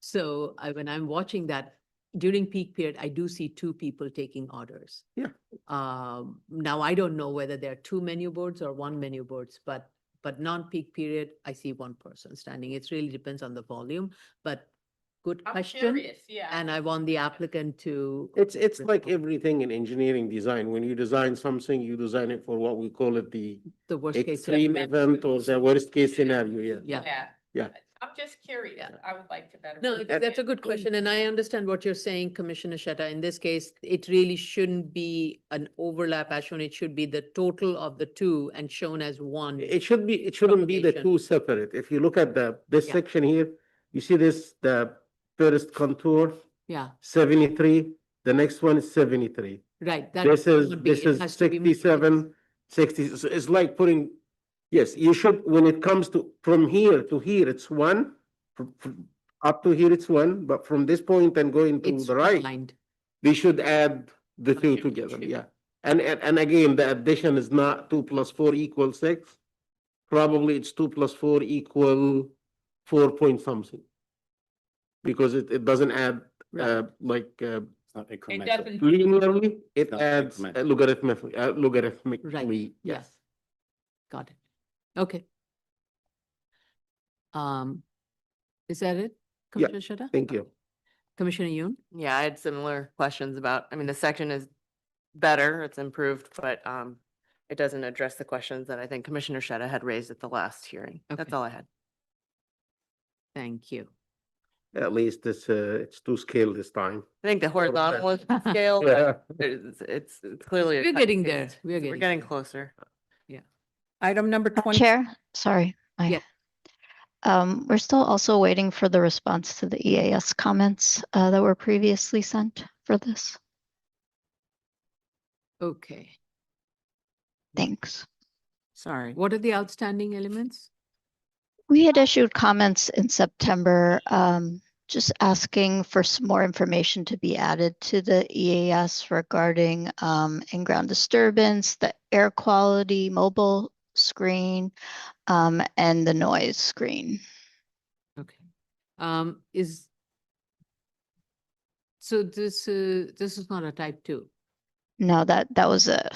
So when I'm watching that during peak period, I do see two people taking orders. Yeah. Now I don't know whether there are two menu boards or one menu boards, but non-peak period, I see one person standing. It really depends on the volume, but good I'm question. curious, yeah. And I want the applicant to. It's like everything in engineering design. When you design something, you design it for what we call it the The worst case. extreme scenario. event or the worst case scenario, yeah. Yeah. Yeah. I'm just curious. Yeah. I would like to better. No, understand. that's a good question, and I understand what you're saying, Commissioner Shetta. In this case, it really shouldn't be an overlap as shown. It should be the total of the two and shown as one. It shouldn't be the Propagation. two separate. If you look at this Yeah. section here, you see the first contour, Yeah, 73, the next one is 73. right. That This is, should be- this it is has to be- 67, 60, so it's like putting, yes, you should, when it comes to, from here to here, it's one, up to here, it's one, but from this point and going to It's the right, aligned. we should add the two should be together, two. yeah. And again, the addition is not 2 + 4 = 6. Probably it's 2 + 4 = 4 point something. Because it doesn't add, Right. It's not It incremental. doesn't. linearly, it Not adds incremental. logarithmically, yeah. yes. Got it. Okay. Is that it? Yeah. Commissioner Shetta? Thank you. Commissioner Yoon? Yeah, I had similar questions about, I mean, the section is better, it's improved, but it doesn't address the questions that I think Commissioner Shetta had raised at the last hearing. That's Okay. all I had. Thank you. At least it's to scale this time. I think the horizontal is scale, Yeah. but it's clearly. a We're cut getting and there. paste. We're We're getting getting there. closer. Item number 20. Chair, sorry. Yeah. We're still also waiting for the response to the EAS comments that were previously sent for this. Okay. Thanks. Sorry. What are the outstanding elements? We had issued comments in September, just asking for some more information to be added to the EAS regarding in-ground disturbance, the air quality, mobile screen, and the noise screen. Okay. So this is not a type 2. No, that was a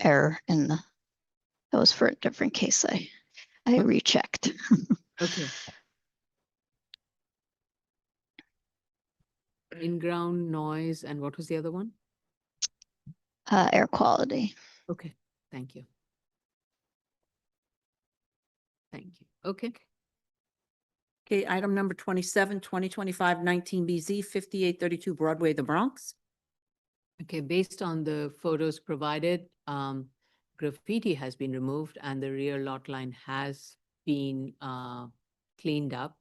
error that was for a different case. I rechecked. Okay. In-ground noise, and what was the other one? Air quality. Okay, thank you. Thank you. Okay. Okay, item number 27, 2025-19BZ, 5832 Broadway, the Bronx. Okay, based on the photos provided, graffiti has been removed and the rear lot line has been cleaned up.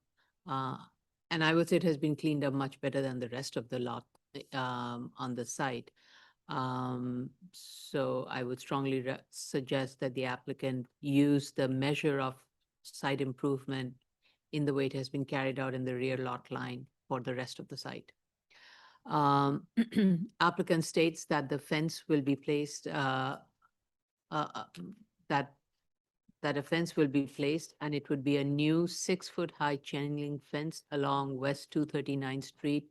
And I would say it has been cleaned up much better than the rest of the lot on the site. So I would strongly suggest that the applicant use the measure of site improvement in the way it has been carried out in the rear lot line for the rest of the site. Applicant states that the fence will be placed, that a fence will be placed and it would be a new 6-foot high chain link fence along West 239th Street.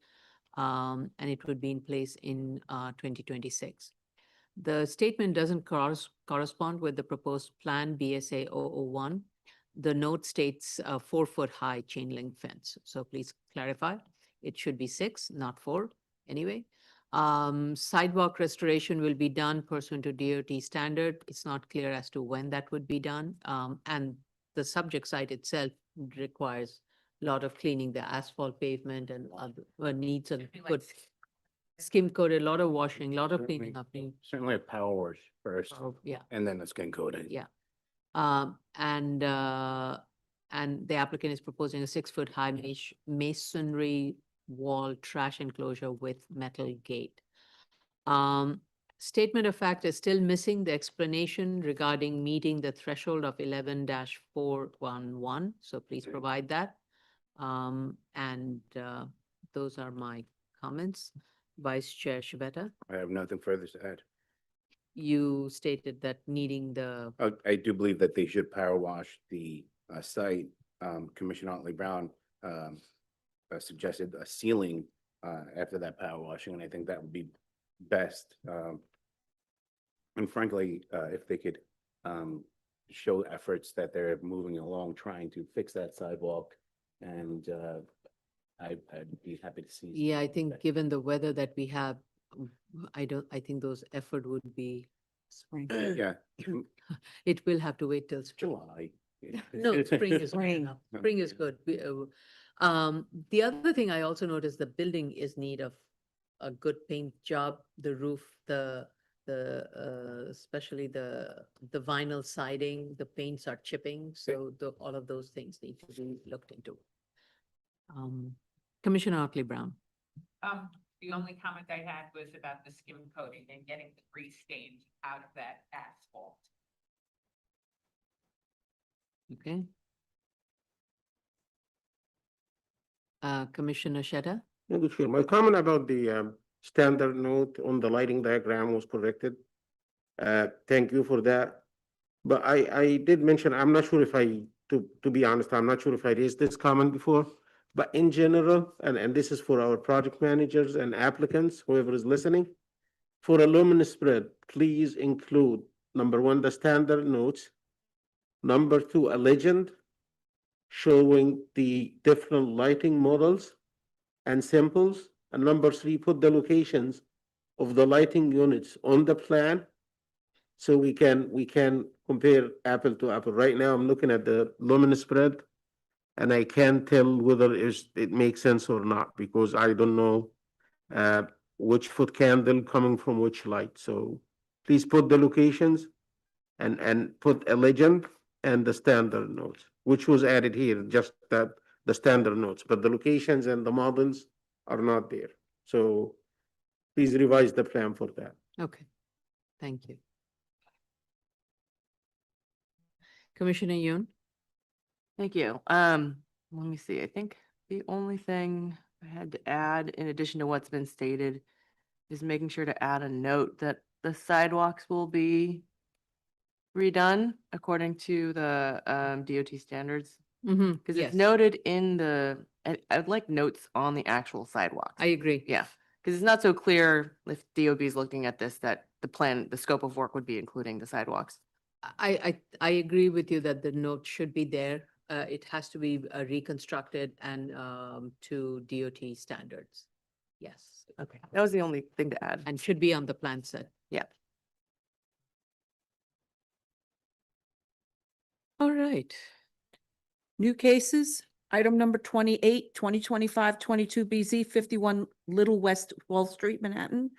And it would be in place in 2026. The statement doesn't correspond with the proposed plan BSA 001. The note states a 4-foot high chain link fence. So please clarify. It should be 6, not 4, anyway. Sidewalk restoration will be done pursuant to DOT standard. It's not clear as to when that would be done. And the subject site itself requires a lot of cleaning, the asphalt pavement and other needs a Should be like good skim coated, a lot of washing, a lot of cleaning Certainly. up. Certainly a power wash first, Yeah. and then the skin coating. Yeah. And the applicant is proposing a 6-foot high masonry wall trash enclosure with metal gate. Statement of fact is still missing the explanation regarding meeting the threshold of 11-411. So please provide that. Those are my comments. Vice Chair Shiveta, I have nothing further to add. you stated that needing the, I do believe that they should power wash the site. Commissioner Otley Brown suggested a ceiling after that power washing, and I think that would be best. And frankly, if they could show efforts that they're moving along, trying to fix that sidewalk, and I'd be happy to see. yeah, I think given the weather that we have, I think those effort would be, Spring. Yeah, it will have to wait till spring. July. No, spring is, Spring. spring is good. The other thing I also noticed, the building is need of a good paint job, the roof, especially the vinyl siding, the paints are chipping, so all of those things need to be looked into. Commissioner Otley Brown. The only comment I had was about the skim coating and getting the grease stains out of that asphalt. Okay. Commissioner Sheta? Yeah, good, Chair. My comment about the standard note on the lighting diagram was corrected. Thank you for that. But I did mention, I'm not sure if to be honest, I'm not sure if I raised this comment before. But in general, and this is for our project managers and applicants, whoever is listening, for a luminous spread, please include, number 1, the standard notes. Number 2, a legend showing the different lighting models and samples. And number 3, put the locations of the lighting units on the plan so we can compare apple to apple. Right now, I'm looking at the luminous spread, and I can't tell whether it makes sense or not, because I don't know which foot candle coming from which light. So please put the locations and put a legend and the standard notes, which was added here, just the standard notes, but the locations and the models are not there. So please revise the plan for that. Okay, thank you. Commissioner Yoon? Thank you. Let me see. I think the only thing I had to add, in addition to what's been stated, is making sure to add a note that the sidewalks will be redone according to the DOT standards. Because Yes, it's noted in I'd like notes on the actual sidewalks. I agree. Yeah, because it's not so clear if DOB is looking at this, that the scope of work would be including the sidewalks. I agree with you that the note should be there. It has to be reconstructed and to DOT standards. Yes. Okay, that was the only thing to add. And should be on the plan set. Yeah. All right. New cases, item number 28, 2025-22 BZ, 51 Little West Wall Street, Manhattan.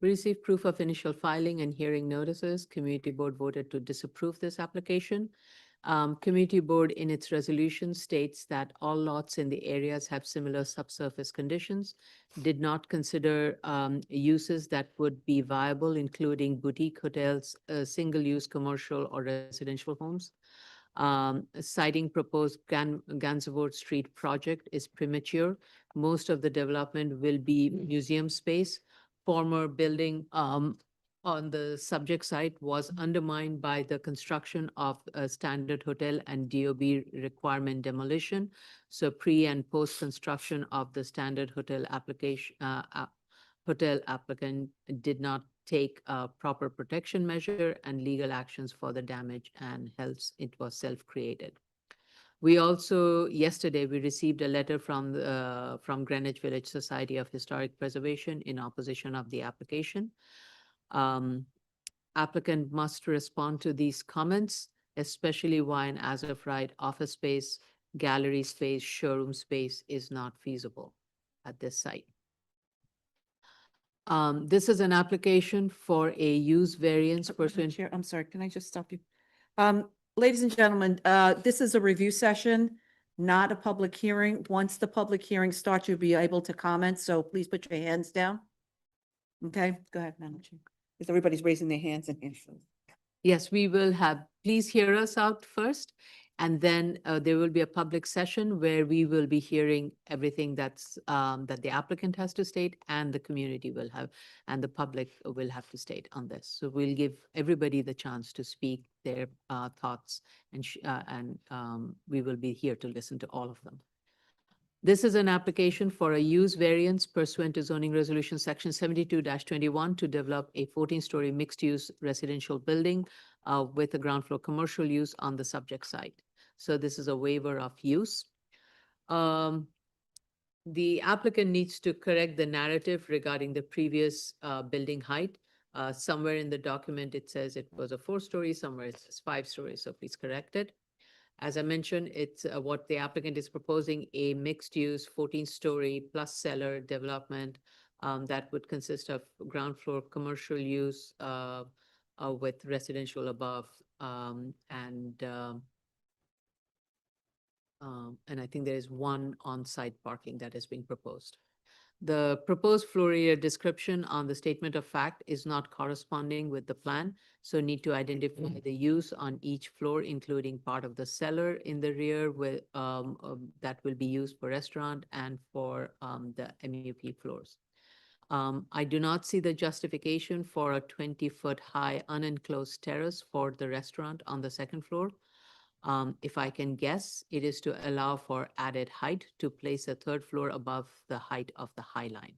We received proof of initial filing and hearing notices. Community Board voted to disapprove this application. Community Board in its resolution states that all lots in the areas have similar subsurface conditions, did not consider uses that would be viable, including boutique hotels, single-use commercial or residential homes. Citing proposed Gansevoort Street project is premature. Most of the development will be museum space. Former building on the subject site was undermined by the construction of a standard hotel and DOB requirement demolition. So pre and post construction of the standard hotel application, hotel applicant did not take a proper protection measure and legal actions for the damage and health it was self-created. We also, yesterday, we received a letter from Greenwich Village Society of Historic Preservation in opposition of the application. Applicant must respond to these comments, especially why an as-of-right office space, gallery space, showroom space is not feasible at this site. This is an application for a use variance pursuant. Chair, I'm sorry, can I just stop you? Ladies and gentlemen, this is a review session, not a public hearing. Once the public hearing starts, you'll be able to comment, so please put your hands down. Okay, go ahead, Madam Chair. Because everybody's raising their hands and hands. Yes, we will have, please hear us out first. And then there will be a public session where we will be hearing everything that's, that the applicant has to state and the community will have, and the public will have to state on this. So we'll give everybody the chance to speak their thoughts and we will be here to listen to all of them. This is an application for a use variance pursuant to zoning resolution section 72-21 to develop a 14-story mixed-use residential building with a ground floor commercial use on the subject site. So this is a waiver of use. The applicant needs to correct the narrative regarding the previous building height. Somewhere in the document, it says it was a 4-story, somewhere it says 5 stories, so please correct it. As I mentioned, it's what the applicant is proposing, a mixed-use 14-story plus cellar development that would consist of ground floor commercial use with residential above and I think there is one on-site parking that is being proposed. The proposed floor area description on the statement of fact is not corresponding with the plan, so need to identify the use on each floor, including part of the cellar in the rear with, that will be used for restaurant and for the MUP floors. I do not see the justification for a 20-foot high unenclosed terrace for the restaurant on the second floor. If I can guess, it is to allow for added height to place a third floor above the height of the High Line.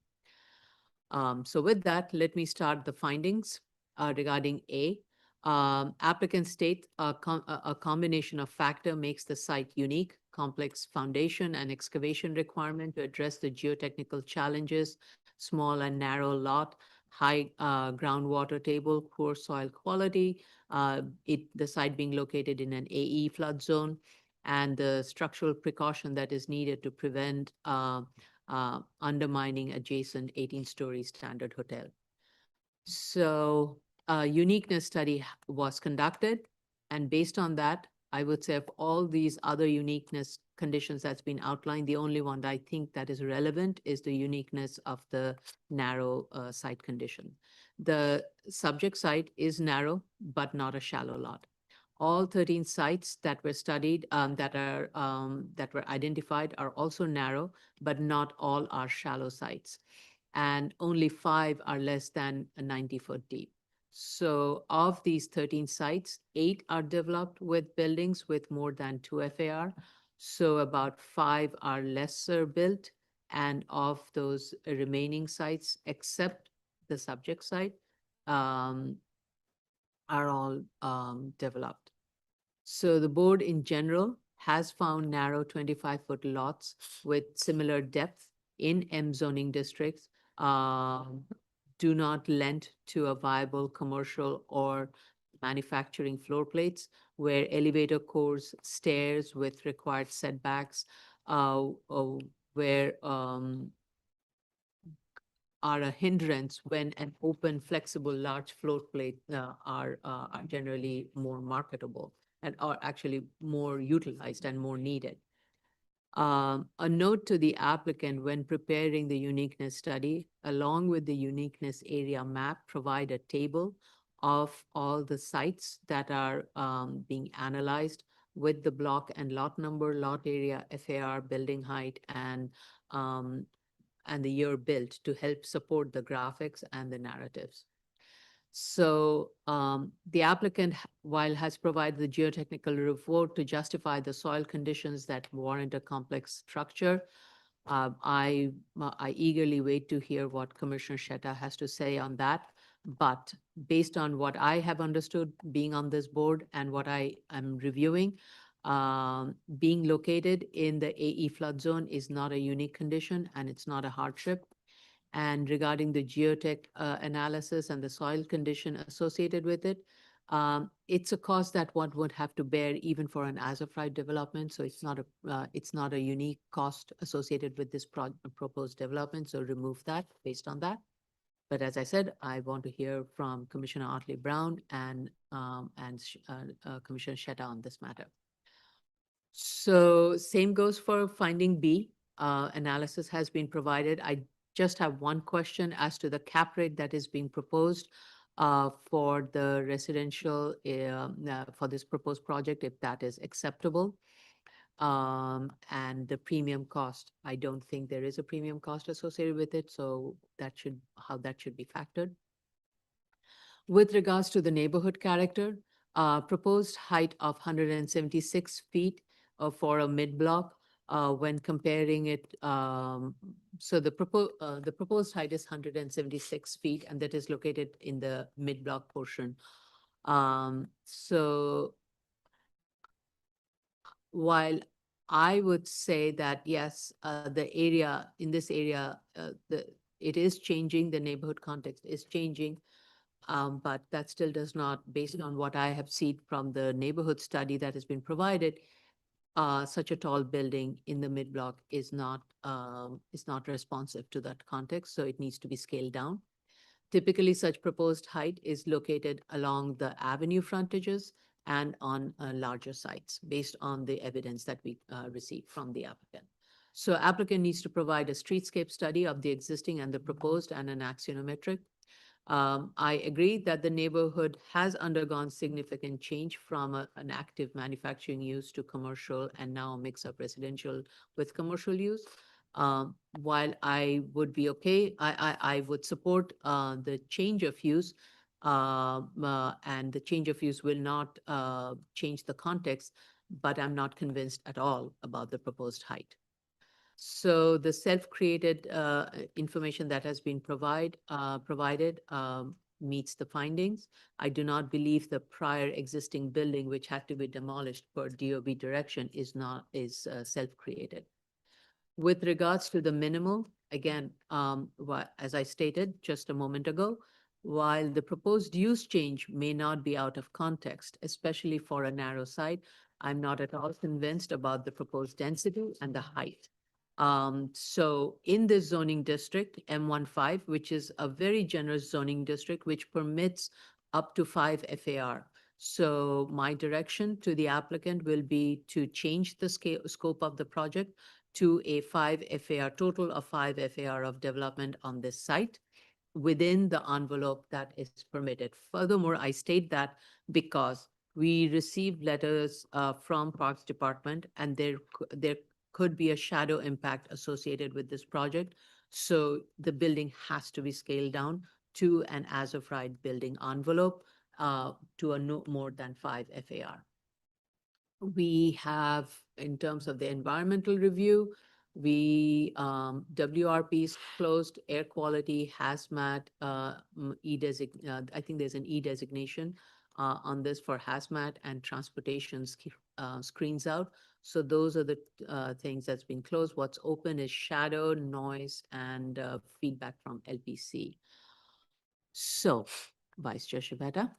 So with that, let me start the findings regarding A. Applicants state a combination of factor makes the site unique, complex foundation and excavation requirement to address the geotechnical challenges, small and narrow lot, high groundwater table, poor soil quality, the site being located in an AE flood zone, and the structural precaution that is needed to prevent undermining adjacent 18-story standard hotel. So a uniqueness study was conducted, and based on that, I would say of all these other uniqueness conditions that's been outlined, the only one that I think that is relevant is the uniqueness of the narrow site condition. The subject site is narrow, but not a shallow lot. All 13 sites that were studied, that were identified are also narrow, but not all are shallow sites. And only 5 are less than 90 foot deep. So of these 13 sites, 8 are developed with buildings with more than 2 FAR. So about 5 are lesser built. And of those remaining sites, except the subject site, are all developed. So the board in general has found narrow 25-foot lots with similar depth in M zoning districts do not lend to a viable commercial or manufacturing floor plates where elevator cores, stairs with required setbacks, where are a hindrance when an open, flexible, large floor plate are generally more marketable and are actually more utilized and more needed. A note to the applicant when preparing the uniqueness study, along with the uniqueness area map, provide a table of all the sites that are being analyzed with the block and lot number, lot area, FAR, building height, and the year built to help support the graphics and the narratives. So the applicant, while has provided the geotechnical report to justify the soil conditions that warrant a complex structure, I eagerly wait to hear what Commissioner Sheta has to say on that. But based on what I have understood being on this board and what I am reviewing, being located in the AE flood zone is not a unique condition and it's not a hardship. And regarding the geotech analysis and the soil condition associated with it, it's a cost that one would have to bear even for an as-of-right development. So it's not a unique cost associated with this proposed development. So remove that based on that. But as I said, I want to hear from Commissioner Otley Brown and Commissioner Sheta on this matter. So same goes for finding B. Analysis has been provided. I just have one question as to the cap rate that is being proposed for the residential for this proposed project, if that is acceptable. And the premium cost, I don't think there is a premium cost associated with it, so how that should be factored. With regards to the neighborhood character, proposed height of 176 feet for a mid-block, when comparing it, so the proposed height is 176 feet, and that is located in the mid-block portion. So while I would say that, yes, the area, in this area, it is changing, the neighborhood context is changing, but that still does not, based on what I have seen from the neighborhood study that has been provided, such a tall building in the mid-block is not responsive to that context, so it needs to be scaled down. Typically, such proposed height is located along the avenue frontages and on larger sites based on the evidence that we received from the applicant. So applicant needs to provide a streetscape study of the existing and the proposed and an axionometric. I agree that the neighborhood has undergone significant change from an active manufacturing use to commercial and now a mix of residential with commercial use. While I would be okay, I would support the change of use, and the change of use will not change the context, but I'm not convinced at all about the proposed height. So the self-created information that has been provided meets the findings. I do not believe the prior existing building, which had to be demolished per DOB direction, is self-created. With regards to the minimal, again, as I stated just a moment ago, while the proposed use change may not be out of context, especially for a narrow site, I'm not at all convinced about the proposed density and the height. So in this zoning district, M15, which is a very generous zoning district, which permits up to 5 FAR. So my direction to the applicant will be to change the scope of the project to a 5 FAR, total of 5 FAR of development on this site within the envelope that is permitted. Furthermore, I state that because we received letters from Parks Department, and there could be a shadow impact associated with this project. So the building has to be scaled down to an as-of-right building envelope to a no more than 5 FAR. We have, in terms of the environmental review, WRPs closed, air quality, hazmat, I think there's an E designation on this for hazmat, and transportation screens out. So those are the things that's been closed. What's open is shadow, noise, and feedback from LPC. So, Vice Chair Shibata.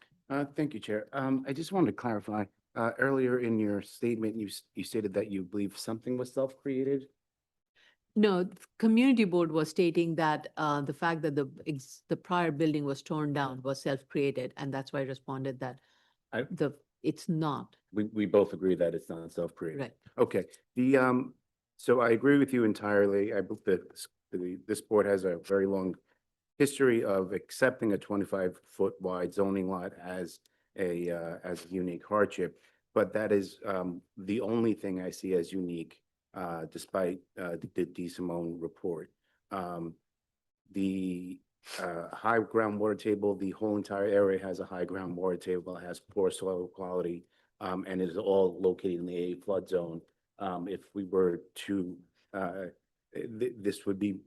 Thank you, Chair. I just wanted to clarify, earlier in your statement, you stated that you believe something was self-created. No, the community board was stating that the fact that the prior building was torn down was self-created, and that's why I responded that it's not. We both agree that it's not self-created. Right. Okay. So I agree with you entirely. I believe that this board has a very long history of accepting a 25-foot wide zoning lot as a unique hardship, but that is the only thing I see as unique, despite the DeSimone report. The high groundwater table, the whole entire area has a high groundwater table, it has poor soil quality, and it is all located in the A flood zone. If we were to, this would be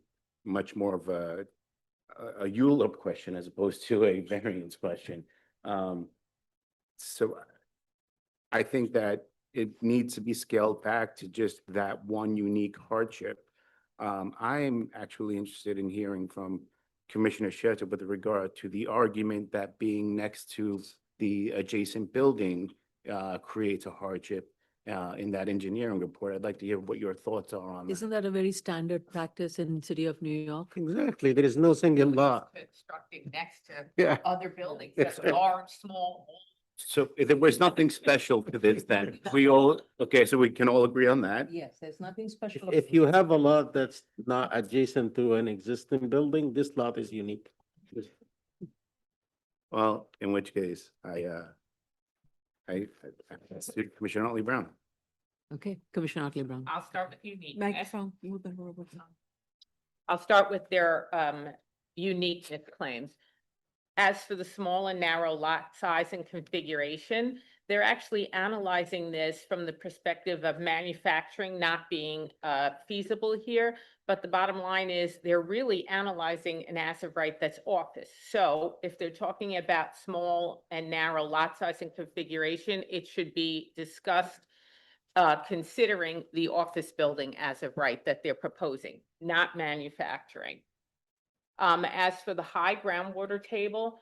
much more of a a ULURP question as opposed to a variance question. So I think that it needs to be scaled back to just that one unique hardship. I am actually interested in hearing from Commissioner Schertzer with regard to the argument that being next to the adjacent building creates a hardship in that engineering report. I'd like to hear what your thoughts are on that. Isn't that a very standard practice in city of New York? Exactly, there is no single law. Constructing next to Yeah. other buildings, Yes. that large, small. So if there was nothing special to this, then we all, okay, so we can all agree on that. Yes, there's nothing special. If you have a lot that's not adjacent to an existing building, this lot is unique. Well, in which case, Commissioner Otley Brown. Okay, Commissioner Otley Brown. I'll start with uniqueness. Microphone. Move the microphone. I'll start with their uniqueness claims. As for the small and narrow lot size and configuration, they're actually analyzing this from the perspective of manufacturing not being feasible here. But the bottom line is they're really analyzing an as of right that's office. So if they're talking about small and narrow lot size and configuration, it should be discussed considering the office building as of right that they're proposing, not manufacturing. As for the high groundwater table,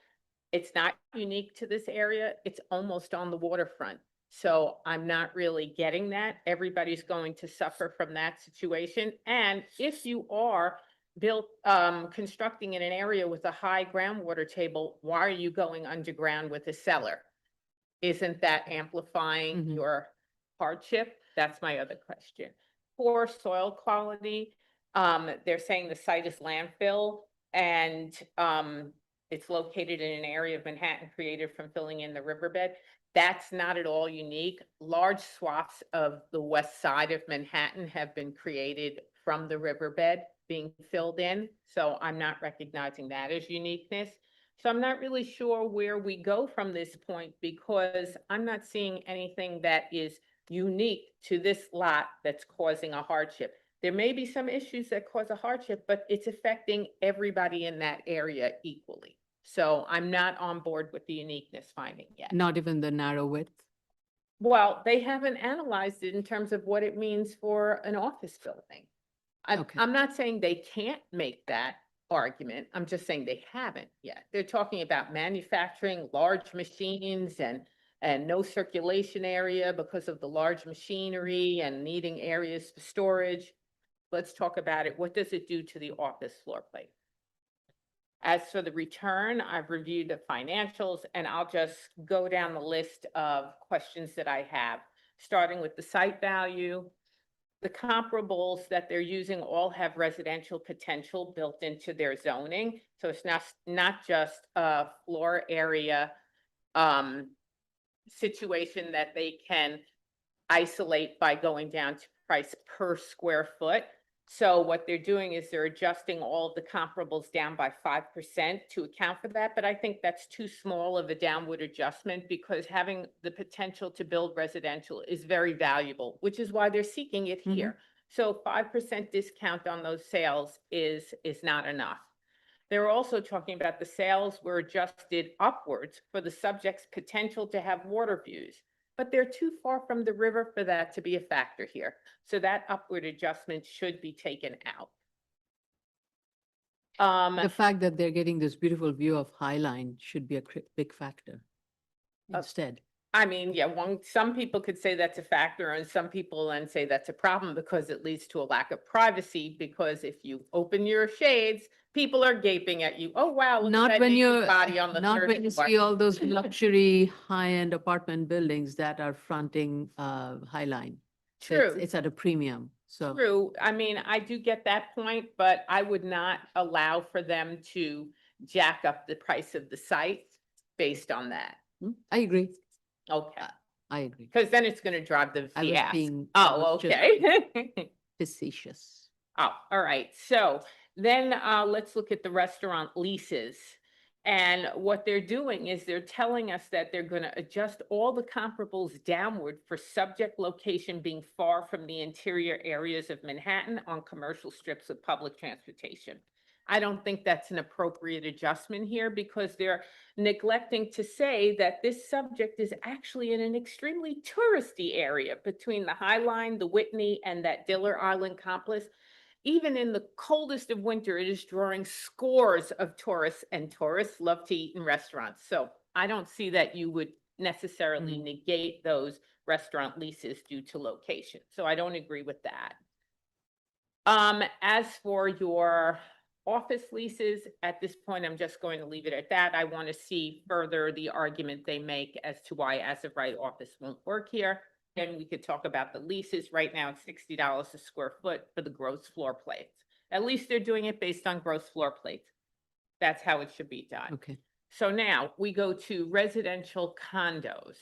it's not unique to this area. It's almost on the waterfront. So I'm not really getting that. Everybody's going to suffer from that situation. And if you are constructing in an area with a high groundwater table, why are you going underground with a cellar? Isn't that amplifying Mhm. your hardship? That's my other question. Poor soil quality, they're saying the site is landfill and it's located in an area of Manhattan created from filling in the riverbed. That's not at all unique. Large swaths of the west side of Manhattan have been created from the riverbed being filled in. So I'm not recognizing that as uniqueness. So I'm not really sure where we go from this point because I'm not seeing anything that is unique to this lot that's causing a hardship. There may be some issues that cause a hardship, but it's affecting everybody in that area equally. So I'm not on board with the uniqueness finding yet. Not even the narrow width. Well, they haven't analyzed it in terms of what it means for an office building. Okay. I'm not saying they can't make that argument. I'm just saying they haven't yet. They're talking about manufacturing large machines and no circulation area because of the large machinery and needing areas for storage. Let's talk about it. What does it do to the office floor plate? As for the return, I've reviewed the financials and I'll just go down the list of questions that I have, starting with the site value. The comparables that they're using all have residential potential built into their zoning. So it's not just a floor area situation that they can isolate by going down to price per square foot. So what they're doing is they're adjusting all of the comparables down by 5% to account for that. But I think that's too small of a downward adjustment because having the potential to build residential is very valuable, which is why they're seeking it here. So 5% discount on those sales is not enough. They're also talking about the sales were adjusted upwards for the subject's potential to have water views. But they're too far from the river for that to be a factor here. So that upward adjustment should be taken out. The fact that they're getting this beautiful view of High Line should be a big factor instead. I mean, yeah, some people could say that's a factor and some people then say that's a problem because it leads to a lack of privacy. Because if you open your shades, people are gaping at you. Oh, wow. look at Not that when naked you're, body on the not third when you floor. see all those luxury high-end apartment buildings that are fronting High Line. So True. It's at a premium, so. True. I mean, I do get that point, but I would not allow for them to jack up the price of the site based on that. I agree, Okay, I agree. because then it's going to drive the I fee was ask. being. Oh, just okay. Facetious. Oh, all right. So then let's look at the restaurant leases. And what they're doing is they're telling us that they're going to adjust all the comparables downward for subject location being far from the interior areas of Manhattan on commercial strips of public transportation. I don't think that's an appropriate adjustment here because they're neglecting to say that this subject is actually in an extremely touristy area between the High Line, the Whitney, and that Diller Island complex. Even in the coldest of winter, it is drawing scores of tourists, and tourists love to eat in restaurants. So I don't see that you would necessarily negate those restaurant leases due to location. So I don't agree with that. As for your office leases, at this point, I'm just going to leave it at that. I want to see further the argument they make as to why as of right office won't work here. And we could talk about the leases. Right now, it's $60 a square foot for the gross floor plates. At least they're doing it based on gross floor plates. That's how it should be done. Okay. So now we go to residential condos.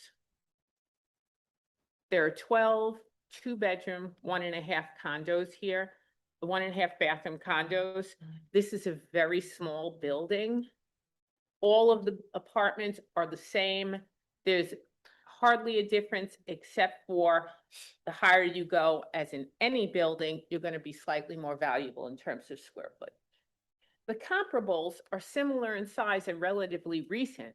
There are 12 two-bedroom, 1.5 condos here, the 1.5 bathroom condos. This is a very small building. All of the apartments are the same. There's hardly a difference except for the higher you go, as in any building, you're going to be slightly more valuable in terms of square foot. The comparables are similar in size and relatively recent,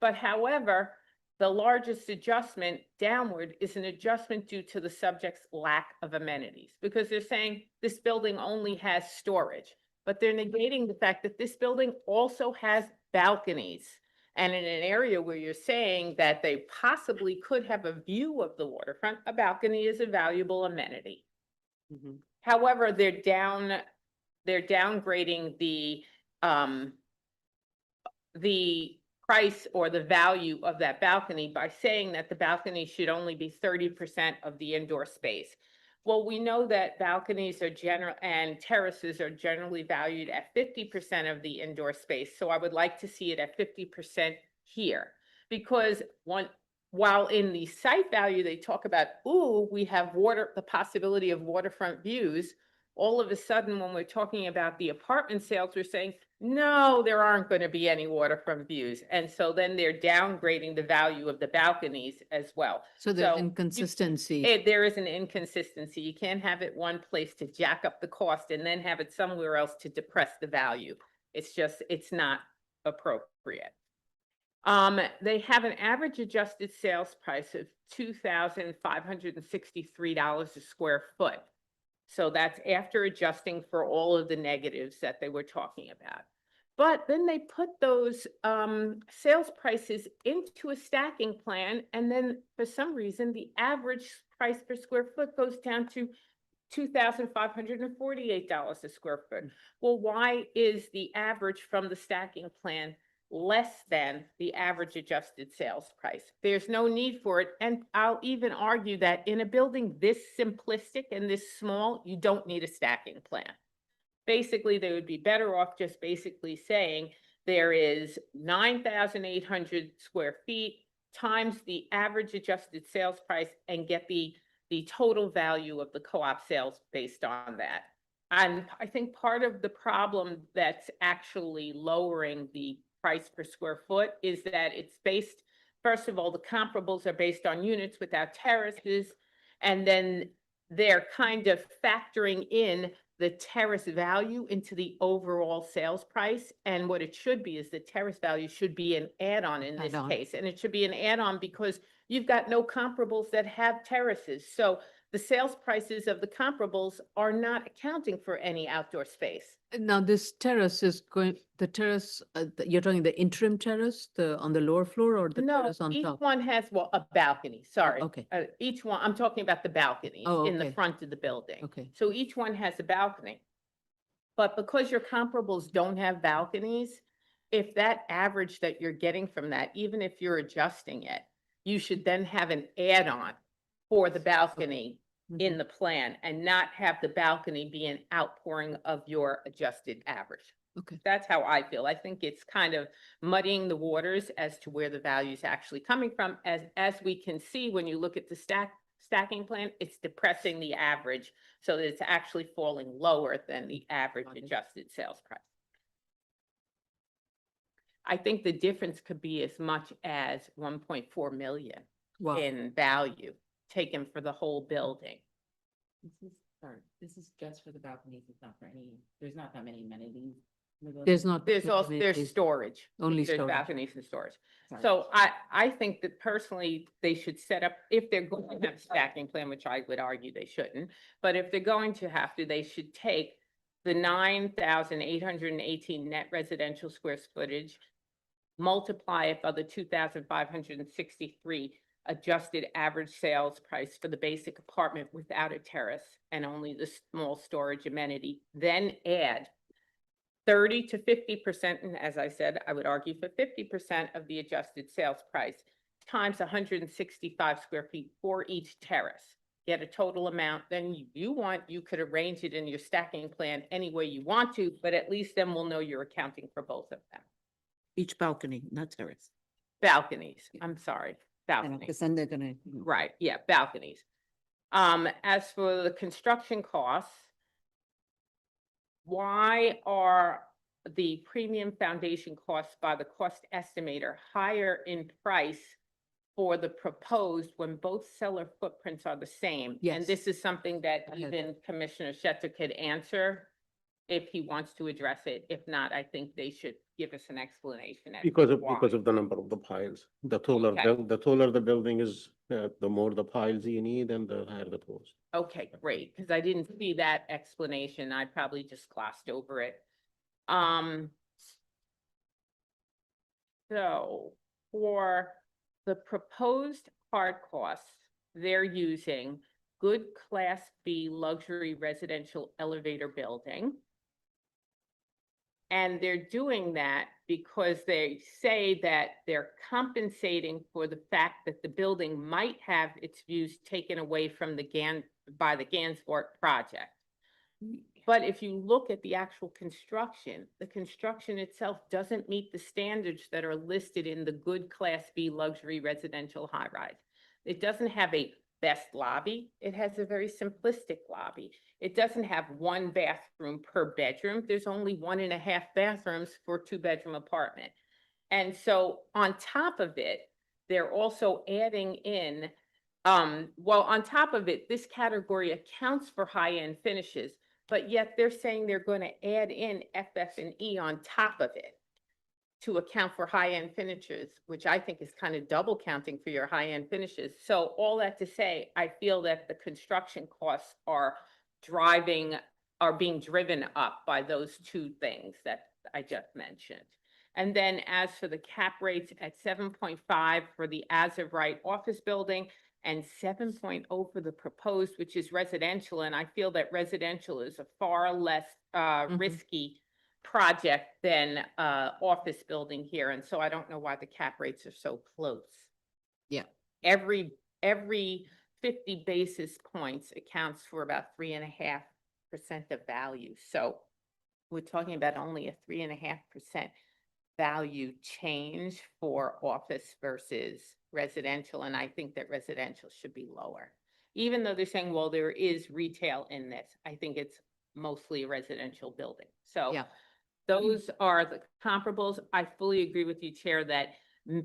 but however, the largest adjustment downward is an adjustment due to the subject's lack of amenities, because they're saying this building only has storage, but they're negating the fact that this building also has balconies. And in an area where you're saying that they possibly could have a view of the waterfront, a balcony is a valuable amenity. However, they're downgrading the price or the value of that balcony by saying that the balcony should only be 30% of the indoor space. Well, we know that balconies are and terraces are generally valued at 50% of the indoor space. So I would like to see it at 50% here, because while in the site value, they talk about, ooh, we have the possibility of waterfront views. All of a sudden, when we're talking about the apartment sales, we're saying, no, there aren't going to be any waterfront views. And so then they're downgrading the value of the balconies as well. So there's So inconsistency. there is an inconsistency. You can't have it one place to jack up the cost and then have it somewhere else to depress the value. It's not appropriate. They have an average adjusted sales price of $2,563 a square foot. So that's after adjusting for all of the negatives that they were talking about. But then they put those sales prices into a stacking plan, and then for some reason, the average price per square foot goes down to $2,548 a square foot. Well, why is the average from the stacking plan less than the average adjusted sales price? There's no need for it. And I'll even argue that in a building this simplistic and this small, you don't need a stacking plan. Basically, they would be better off just basically saying there is 9,800 square feet times the average adjusted sales price and get the total value of the co-op sales based on that. And I think part of the problem that's actually lowering the price per square foot is that it's based, first of all, the comparables are based on units without terraces, and then they're kind of factoring in the terrace value into the overall sales price. And what it should be is the terrace value should be an add-on in this case. And it should be an add-on because you've got no comparables that have terraces. So the sales prices of the comparables are not accounting for any outdoor space. Now, this terrace is you're talking the interim terrace, on the lower floor, or the No, terrace on each top? one has, a balcony, sorry. Okay. Each one, I'm talking about the balconies Oh, in the okay. front of the building. Okay. So each one has a balcony. But because your comparables don't have balconies, if that average that you're getting from that, even if you're adjusting it, you should then have an add-on for the balcony in the plan and not have the balcony be an outpouring of your adjusted average. Okay. That's how I feel. I think it's kind of muddying the waters as to where the value is actually coming from. As we can see, when you look at the stacking plan, it's depressing the average so that it's actually falling lower than the average adjusted sales price. I think the difference could be as much as 1.4 million Wow. in value taken for the whole building. This is just for the balconies. It's not for there's not that many amenities There's not. There's also, there's amenities. storage. Only There's storage. balconies and storage. Right. So I think that personally, they should set up, if they're going to have a stacking plan, which I would argue they shouldn't, but if they're going to have to, they should take the 9,818 net residential square footage, multiply it by the 2,563 adjusted average sales price for the basic apartment without a terrace and only the small storage amenity, then add 30 to 50%, and as I said, I would argue for 50% of the adjusted sales price, times 165 square feet for each terrace. Get a total amount, then you could arrange it in your stacking plan any way you want to, but at least then we'll know you're accounting for both of them. Each balcony, not terrace. Balconies, I'm sorry, balconies. Because then they're gonna. Right, yeah, balconies. As for the construction costs, why are the premium foundation costs by the cost estimator higher in price for the proposed when both seller footprints are the same? And Yes. this is something that Go ahead. even Commissioner Shetter could answer if he wants to address it. If not, I think they should give us an explanation. as to Because of why. the number of the piles. The taller, Okay. the taller the building is, the more the piles you need and the higher the cost. Okay, great, because I didn't see that explanation. I probably just glossed over it. So for the proposed hard costs, they're using good Class B luxury residential elevator building. And they're doing that because they say that they're compensating for the fact that the building might have its views taken away from the by the Gansevoort project. But if you look at the actual construction, the construction itself doesn't meet the standards that are listed in the good Class B luxury residential high rise. It doesn't have a best lobby. It has a very simplistic lobby. It doesn't have one bathroom per bedroom. There's only 1.5 bathrooms for a 2-bedroom apartment. And so on top of it, they're also adding in, well, on top of it, this category accounts for high-end finishes, but yet they're saying they're going to add in FF&E on top of it to account for high-end finishes, which I think is kind of double counting for your high-end finishes. So all that to say, I feel that the construction costs are being driven up by those two things that I just mentioned. And then as for the cap rates at 7.5 for the as of right office building and 7.0 for the proposed, which is residential, and I feel that residential is a far less risky project than office building here, and so I don't know why the cap rates are so close. Yeah. Every 50 basis points accounts for about 3.5% of value. So we're talking about only a 3.5% value change for office versus residential, and I think that residential should be lower. Even though they're saying, well, there is retail in this, I think it's mostly a residential building. So Yeah. those are the comparables. I fully agree with you, Chair, that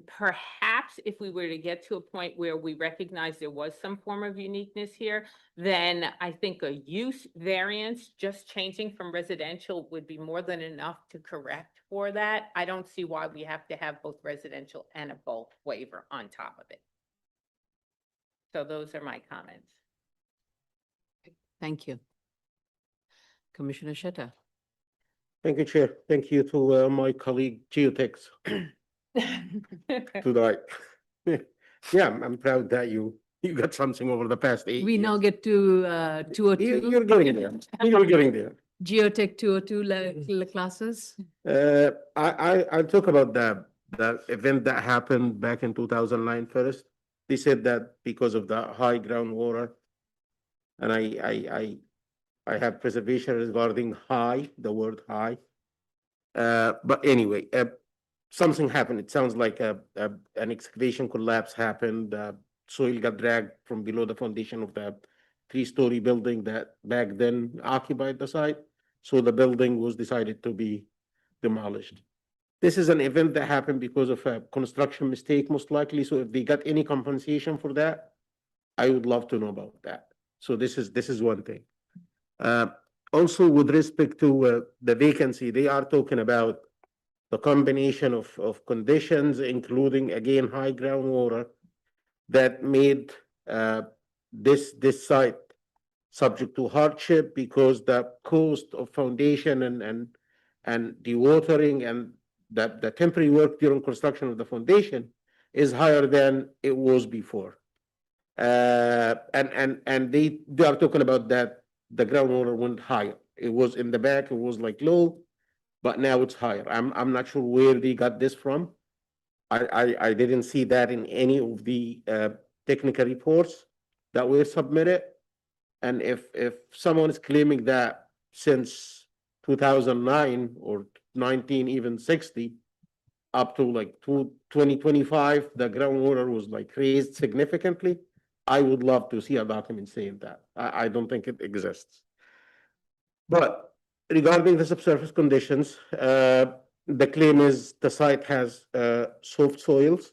perhaps if we were to get to a point where we recognize there was some form of uniqueness here, then I think a use variance, just changing from residential, would be more than enough to correct for that. I don't see why we have to have both residential and a bulk waiver on top of it. So those are my comments. Thank you. Commissioner Shetter. Thank you, Chair. Thank you to my colleague Geotex tonight. Yeah, I'm proud that you got something over the past 8 We years. now get to 202. You're getting there. You're getting there. Geotech 202 classes. I'll talk about the event that happened back in 2009 first. They said that because of the high groundwater, and I have preservation regarding high, the word high. But anyway, something happened. It sounds like an excavation collapse happened. Soil got dragged from below the foundation of the 3-story building that back then occupied the site. So the building was decided to be demolished. This is an event that happened because of a construction mistake, most likely. So if they got any compensation for that, I would love to know about that. So this is one thing. Also, with respect to the vacancy, they are talking about the combination of conditions, including again high groundwater, that made this site subject to hardship because the cost of foundation and dewatering and the temporary work during construction of the foundation is higher than it was before. And they are talking about that the groundwater went higher. It was in the back, it was like low, but now it's higher. I'm not sure where they got this from. I didn't see that in any of the technical reports that were submitted. And if someone is claiming that since 2009 or 1960 up to like 2025, the groundwater was like raised significantly, I would love to see a document saying that. I don't think it exists. But regarding the subsurface conditions, the claim is the site has soft soils,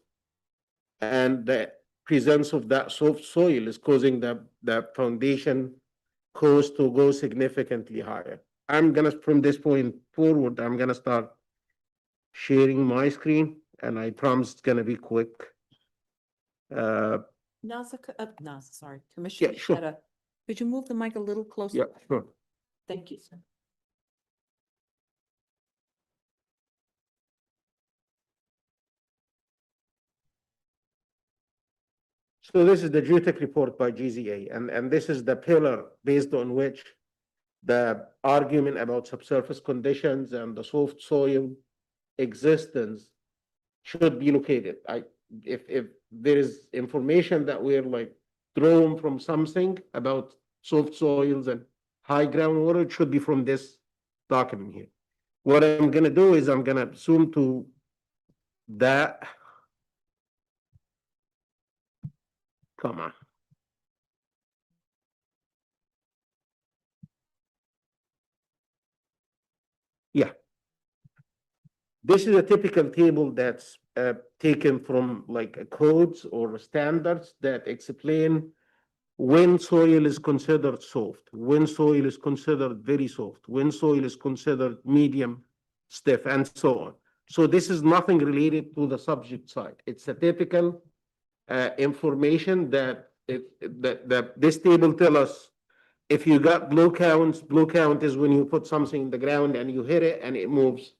and the presence of that soft soil is causing the foundation cost to go significantly higher. From this point forward, I'm gonna start sharing my screen, and I promise it's gonna be quick. Sorry, Commissioner sure. Sheta, could you move the mic a little closer? Yeah, sure. Thank you, sir. So this is the geotech report by GZA, and this is the pillar based on which the argument about subsurface conditions and the soft soil existence should be located. If there is information that we're like drawn from something about soft soils and high groundwater, it should be from this document here. What I'm gonna do is I'm gonna zoom to that. Come on. Yeah. This is a typical table that's taken from like codes or standards that explain when soil is considered soft, when soil is considered very soft, when soil is considered medium stiff, and so on. So this is nothing related to the subject side. It's a typical information that this table tells us if you got blow counts. Blow count is when you put something in the ground and you hit it and it moves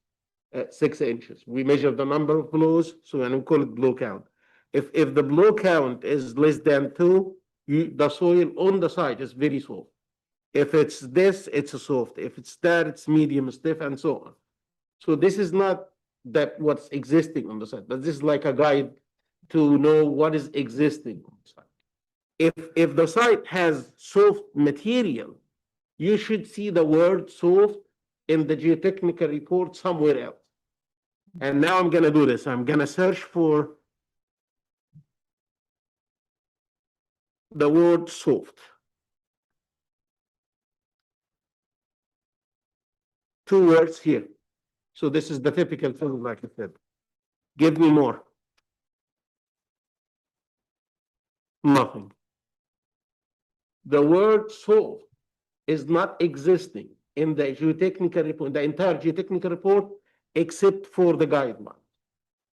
6 inches. We measure the number of blows, so we call it blow count. If the blow count is less than 2, the soil on the site is very soft. If it's this, it's a soft. If it's that, it's medium stiff, and so on. So this is not that what's existing on the site, but this is like a guide to know what is existing on the site. If the site has soft material, you should see the word soft in the geotechnical report somewhere else. And now I'm gonna do this. I'm gonna search for the word soft. 2 words here. So this is the typical thing, like I said. Give me more. Nothing. The word soft is not existing in the geotechnical report, the entire geotechnical report, except for the guideline.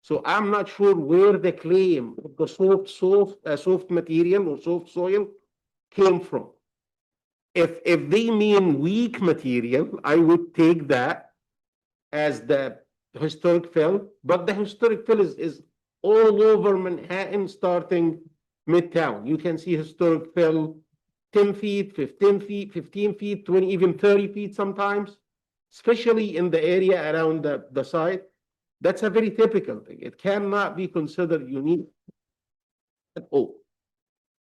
So I'm not sure where the claim of the soft material or soft soil came from. If they mean weak material, I would take that as the historic fill, but the historic fill is all over Manhattan, starting Midtown. You can see historic fill 10 feet, 15 feet, 15 feet, 20, even 30 feet sometimes, especially in the area around the site. That's a very typical thing. It cannot be considered unique at all.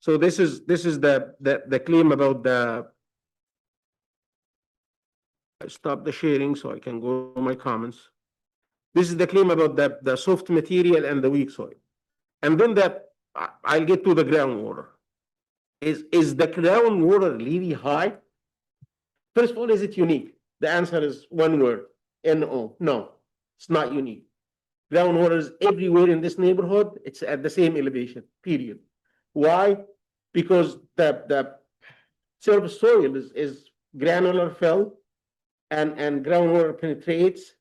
So this is the claim about the. Stop the sharing so I can go to my comments. This is the claim about the soft material and the weak soil. And then I'll get to the groundwater. Is the groundwater really high? First of all, is it unique? The answer is one word, NO. No, it's not unique. Groundwater is everywhere in this neighborhood. It's at the same elevation, period. Why? Because the surface soil is granular fill and groundwater penetrates,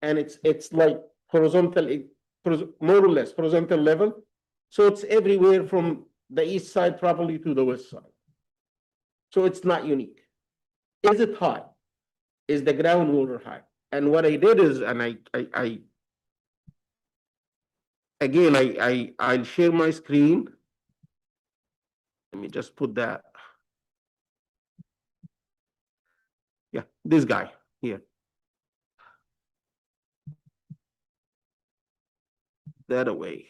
and it's like horizontal, more or less horizontal level. So it's everywhere from the east side probably to the west side. So it's not unique. Is it high? Is the groundwater high? And what I did is, and I'll share my screen. Let me just put that. Yeah, this guy here. That away.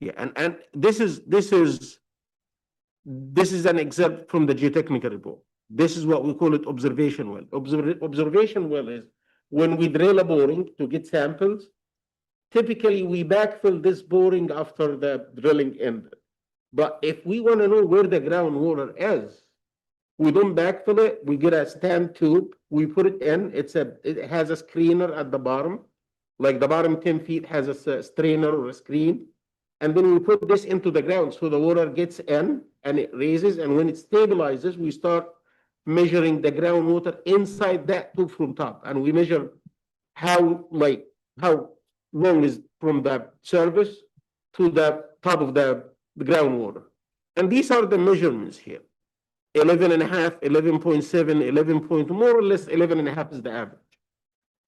Yeah, and this is an excerpt from the geotechnical report. This is what we call it observation well. Observation well is when we drill a boring to get samples, typically we backfill this boring after the drilling ended. But if we want to know where the groundwater is, we don't backfill it. We get a stand tube, we put it in. It has a screener at the bottom, like the bottom 10 feet has a strainer or a screen. And then we put this into the ground so the water gets in and it raises. And when it stabilizes, we start measuring the groundwater inside that tube from top. And we measure how long is from the surface to the top of the groundwater. And these are the measurements here. 11.5, 11.7, 11 more or less 11.5 is the average.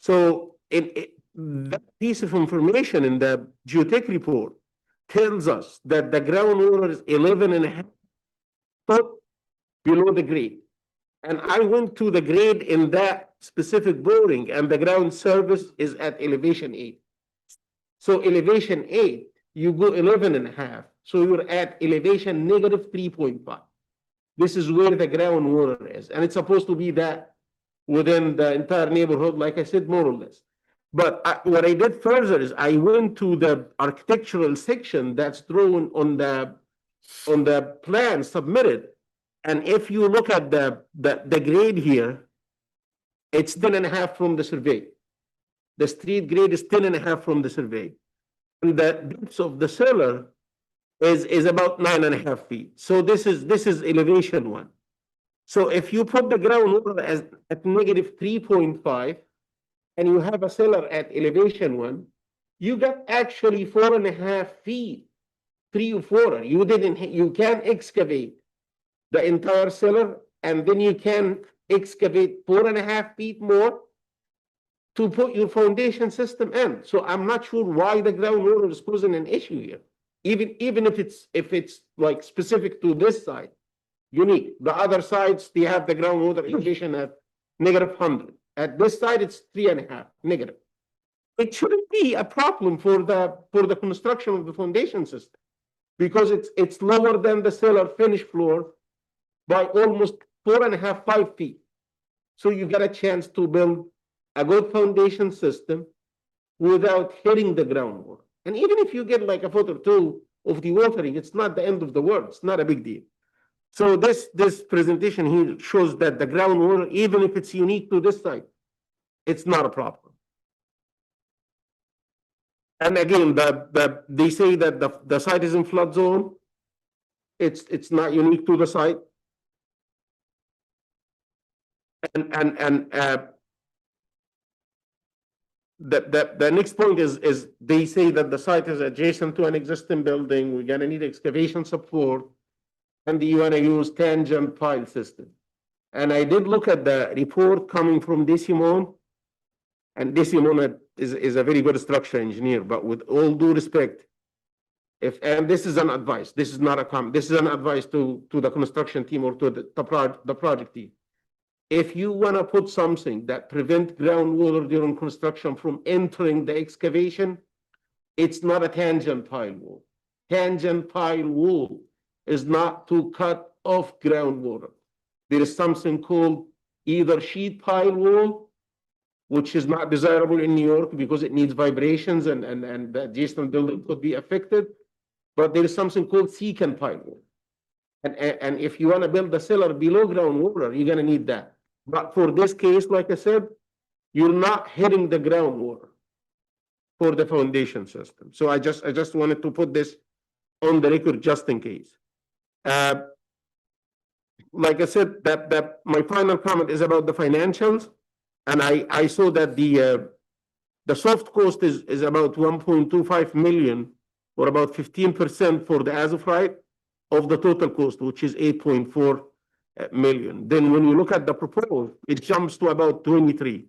So that piece of information in the geotech report tells us that the groundwater is 11.5 foot below the grade. And I went to the grade in that specific boring, and the ground surface is at elevation 8. So elevation 8, you go 11.5. So you're at elevation negative 3.5. This is where the groundwater is. And it's supposed to be that within the entire neighborhood, like I said, more or less. But what I did further is I went to the architectural section that's drawn on the plan submitted. And if you look at the grade here, it's 10.5 from the survey. The street grade is 10.5 from the survey. And the depth of the cellar is about 9.5 feet. So this is elevation 1. So if you put the groundwater at negative 3.5, and you have a cellar at elevation 1, you got actually 4.5 feet, 3 or 4. You can excavate the entire cellar, and then you can excavate 4.5 feet more to put your foundation system in. So I'm not sure why the groundwater is posing an issue here. Even if it's like specific to this side, unique. The other sides, they have the groundwater elevation at negative 100. At this side, it's 3.5 negative. It shouldn't be a problem for the construction of the foundation system, because it's lower than the cellar finished floor by almost 4.5, 5 feet. So you got a chance to build a good foundation system without hitting the groundwater. And even if you get like a foot or two of the watering, it's not the end of the world. It's not a big deal. So this presentation here shows that the groundwater, even if it's unique to this site, it's not a problem. And again, they say that the site is in flood zone. It's not unique to the site. And the next point is they say that the site is adjacent to an existing building. We're gonna need excavation support, and you wanna use tangent pile system. And I did look at the report coming from DeSimone, and DeSimone is a very good structural engineer, but with all due respect, and this is an advice, this is not a comment, this is an advice to the construction team or to the project team. If you want to put something that prevents groundwater during construction from entering the excavation, it's not a tangent pile wall. Tangent pile wall is not to cut off groundwater. There is something called either sheet pile wall, which is not desirable in New York because it needs vibrations and the adjacent building could be affected. But there is something called secant pile wall. And if you want to build the cellar below groundwater, you're going to need that. But for this case, like I said, you're not hitting the groundwater for the foundation system. So I just wanted to put this on the record just in case. like I said, that my final comment is about the financials. And I saw that the soft cost is about 1.25 million, or about 15% for the as of right of the total cost, which is 8.4 million. Then when you look at the proposal, it jumps to about 23,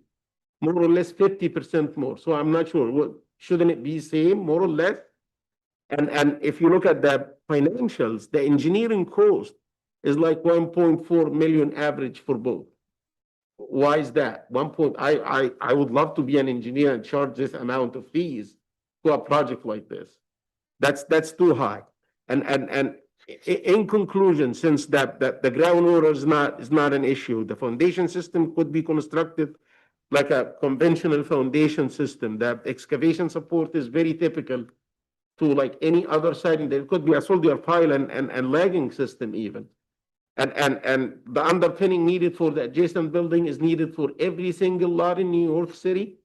more or less 50% more. So I'm not sure, what, shouldn't it be same, more or less? And if you look at the financials, the engineering cost is like 1.4 million average for both. Why is that? I would love to be an engineer and charge this amount of fees to a project like this. That's too high. And in conclusion, since that the groundwater is not an issue, the foundation system could be constructed like a conventional foundation system. That excavation support is very typical to like any other siding. There could be a soldier pile and lagging system even. And the underpinning needed for the adjacent building is needed for every single lot in New York City.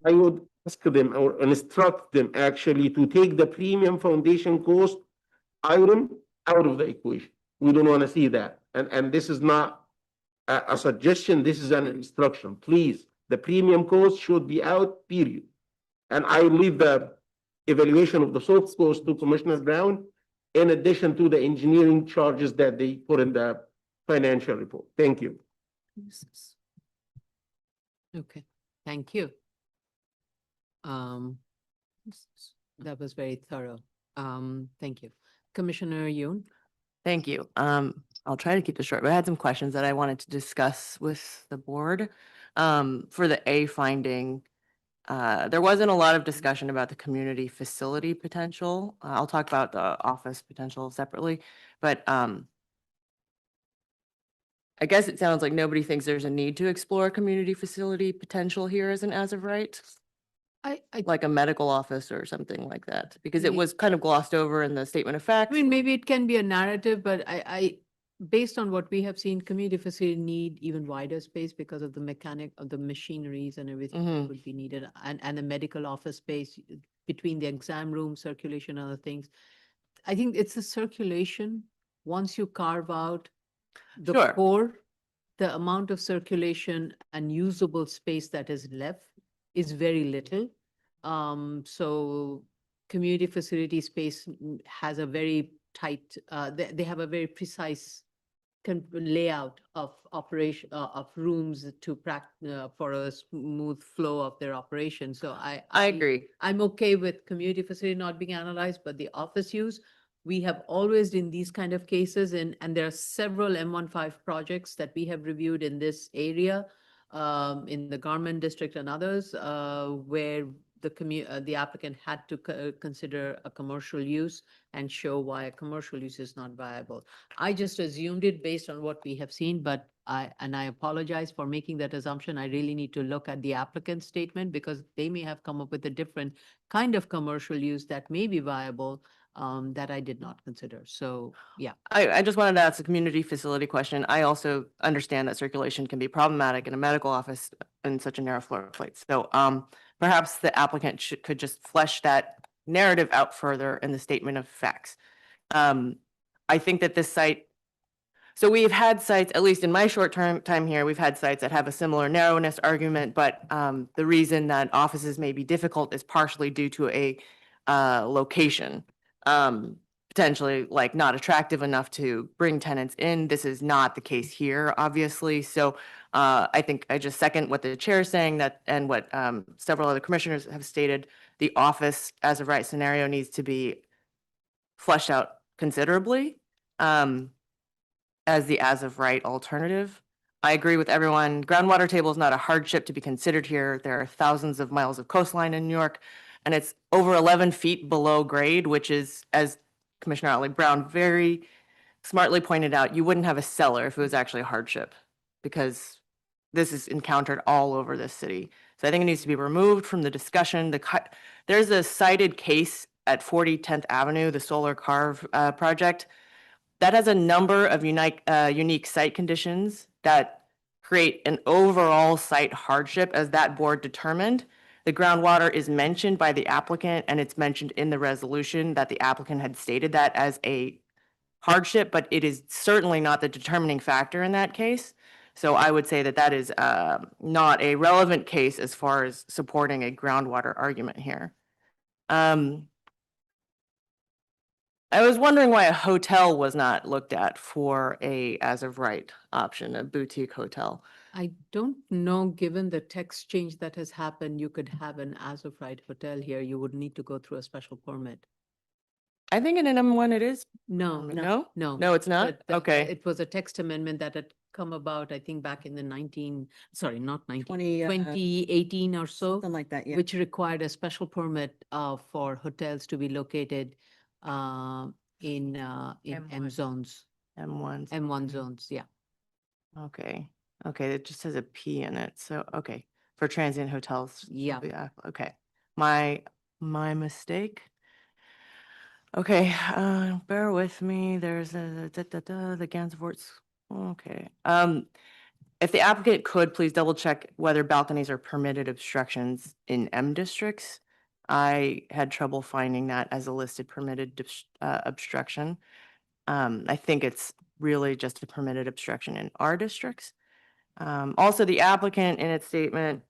I would ask them or instruct them actually to take the premium foundation cost item out of the equation. We don't want to see that. And this is not a suggestion, this is an instruction. Please, the premium cost should be out, period. And I leave the evaluation of the soft cost to Commissioner Brown, in addition to the engineering charges that they put in the financial report. Thank you. Okay, thank you. That was very thorough. Thank you. Commissioner Yoon? Thank you. I'll try to keep this short, but I had some questions that I wanted to discuss with the board. For the A finding, there wasn't a lot of discussion about the community facility potential. I'll talk about the office potential separately, but I guess it sounds like nobody thinks there's a need to explore community facility potential here as an as of right, I like a medical office or something like that, because it Ye- was kind of glossed over in the statement of facts. mean, maybe it can be a narrative, but based on what we have seen, community facility need even wider space because of the mechanic of the machineries and everything that Mhm. would be needed, and a medical office space between the exam room, circulation, other things. I think it's the circulation. Once you carve out the Sure. core, the amount of circulation and usable space that is left is very little. So community facility space has a very tight, they have a very precise layout of operation, of rooms to for a smooth flow of their operation. So I agree. I'm okay with community facility not being analyzed, but the office use, we have always in these kind of cases, and there are several M15 projects that we have reviewed in this area, in the Garment District and others, where the applicant had to consider a commercial use and show why a commercial use is not viable. I just assumed it based on what we have seen, but I apologize for making that assumption. I really need to look at the applicant's statement because they may have come up with a different kind of commercial use that may be viable, that I did not consider. So, yeah. I just wanted to ask a community facility question. I also understand that circulation can be problematic in a medical office in such a narrow floor plate. So perhaps the applicant could just flesh that narrative out further in the statement of facts. I think that this site, so we've had sites, at least in my short time here, we've had sites that have a similar narrowness argument, but the reason that offices may be difficult is partially due to a location. Potentially like not attractive enough to bring tenants in. This is not the case here, obviously. So I think I just second what the chair is saying, that and what several other commissioners have stated. The office as a right scenario needs to be fleshed out considerably as the as of right alternative. I agree with everyone. Groundwater table is not a hardship to be considered here. There are thousands of miles of coastline in New York, and it's over 11 feet below grade, which is, as Commissioner Otley Brown very smartly pointed out, you wouldn't have a cellar if it was actually a hardship, because this is encountered all over this city. So I think it needs to be removed from the discussion. There's a cited case at 40 10th Avenue, the Solar Carve project, that has a number of unique site conditions that create an overall site hardship as that board determined. The groundwater is mentioned by the applicant, and it's mentioned in the resolution that the applicant had stated that as a hardship, but it is certainly not the determining factor in that case. So I would say that that is not a relevant case as far as supporting a groundwater argument here. I was wondering why a hotel was not looked at for a as of right option, a boutique hotel. I don't know, given the text change that has happened, you could have an as of right hotel here. You would need to go through a special permit. I think in an M1 it is. No, No? no. No, it's not? But the- Okay. It was a text amendment that had come about, I think, back in the not 20, 2018 or so, Something like that, yeah. which required a special permit for hotels to be located in M M1. zones, M1. M1 zones, yeah. Okay. Okay, it just has a P in it. So, okay. For transient hotels. Yeah. Okay. My mistake. Okay, bear with me. There's the Gansevoorts. Okay. If the applicant could please double check whether balconies are permitted obstructions in M districts. I had trouble finding that as a listed permitted obstruction. I think it's really just a permitted obstruction in R districts. Also, the applicant in its statement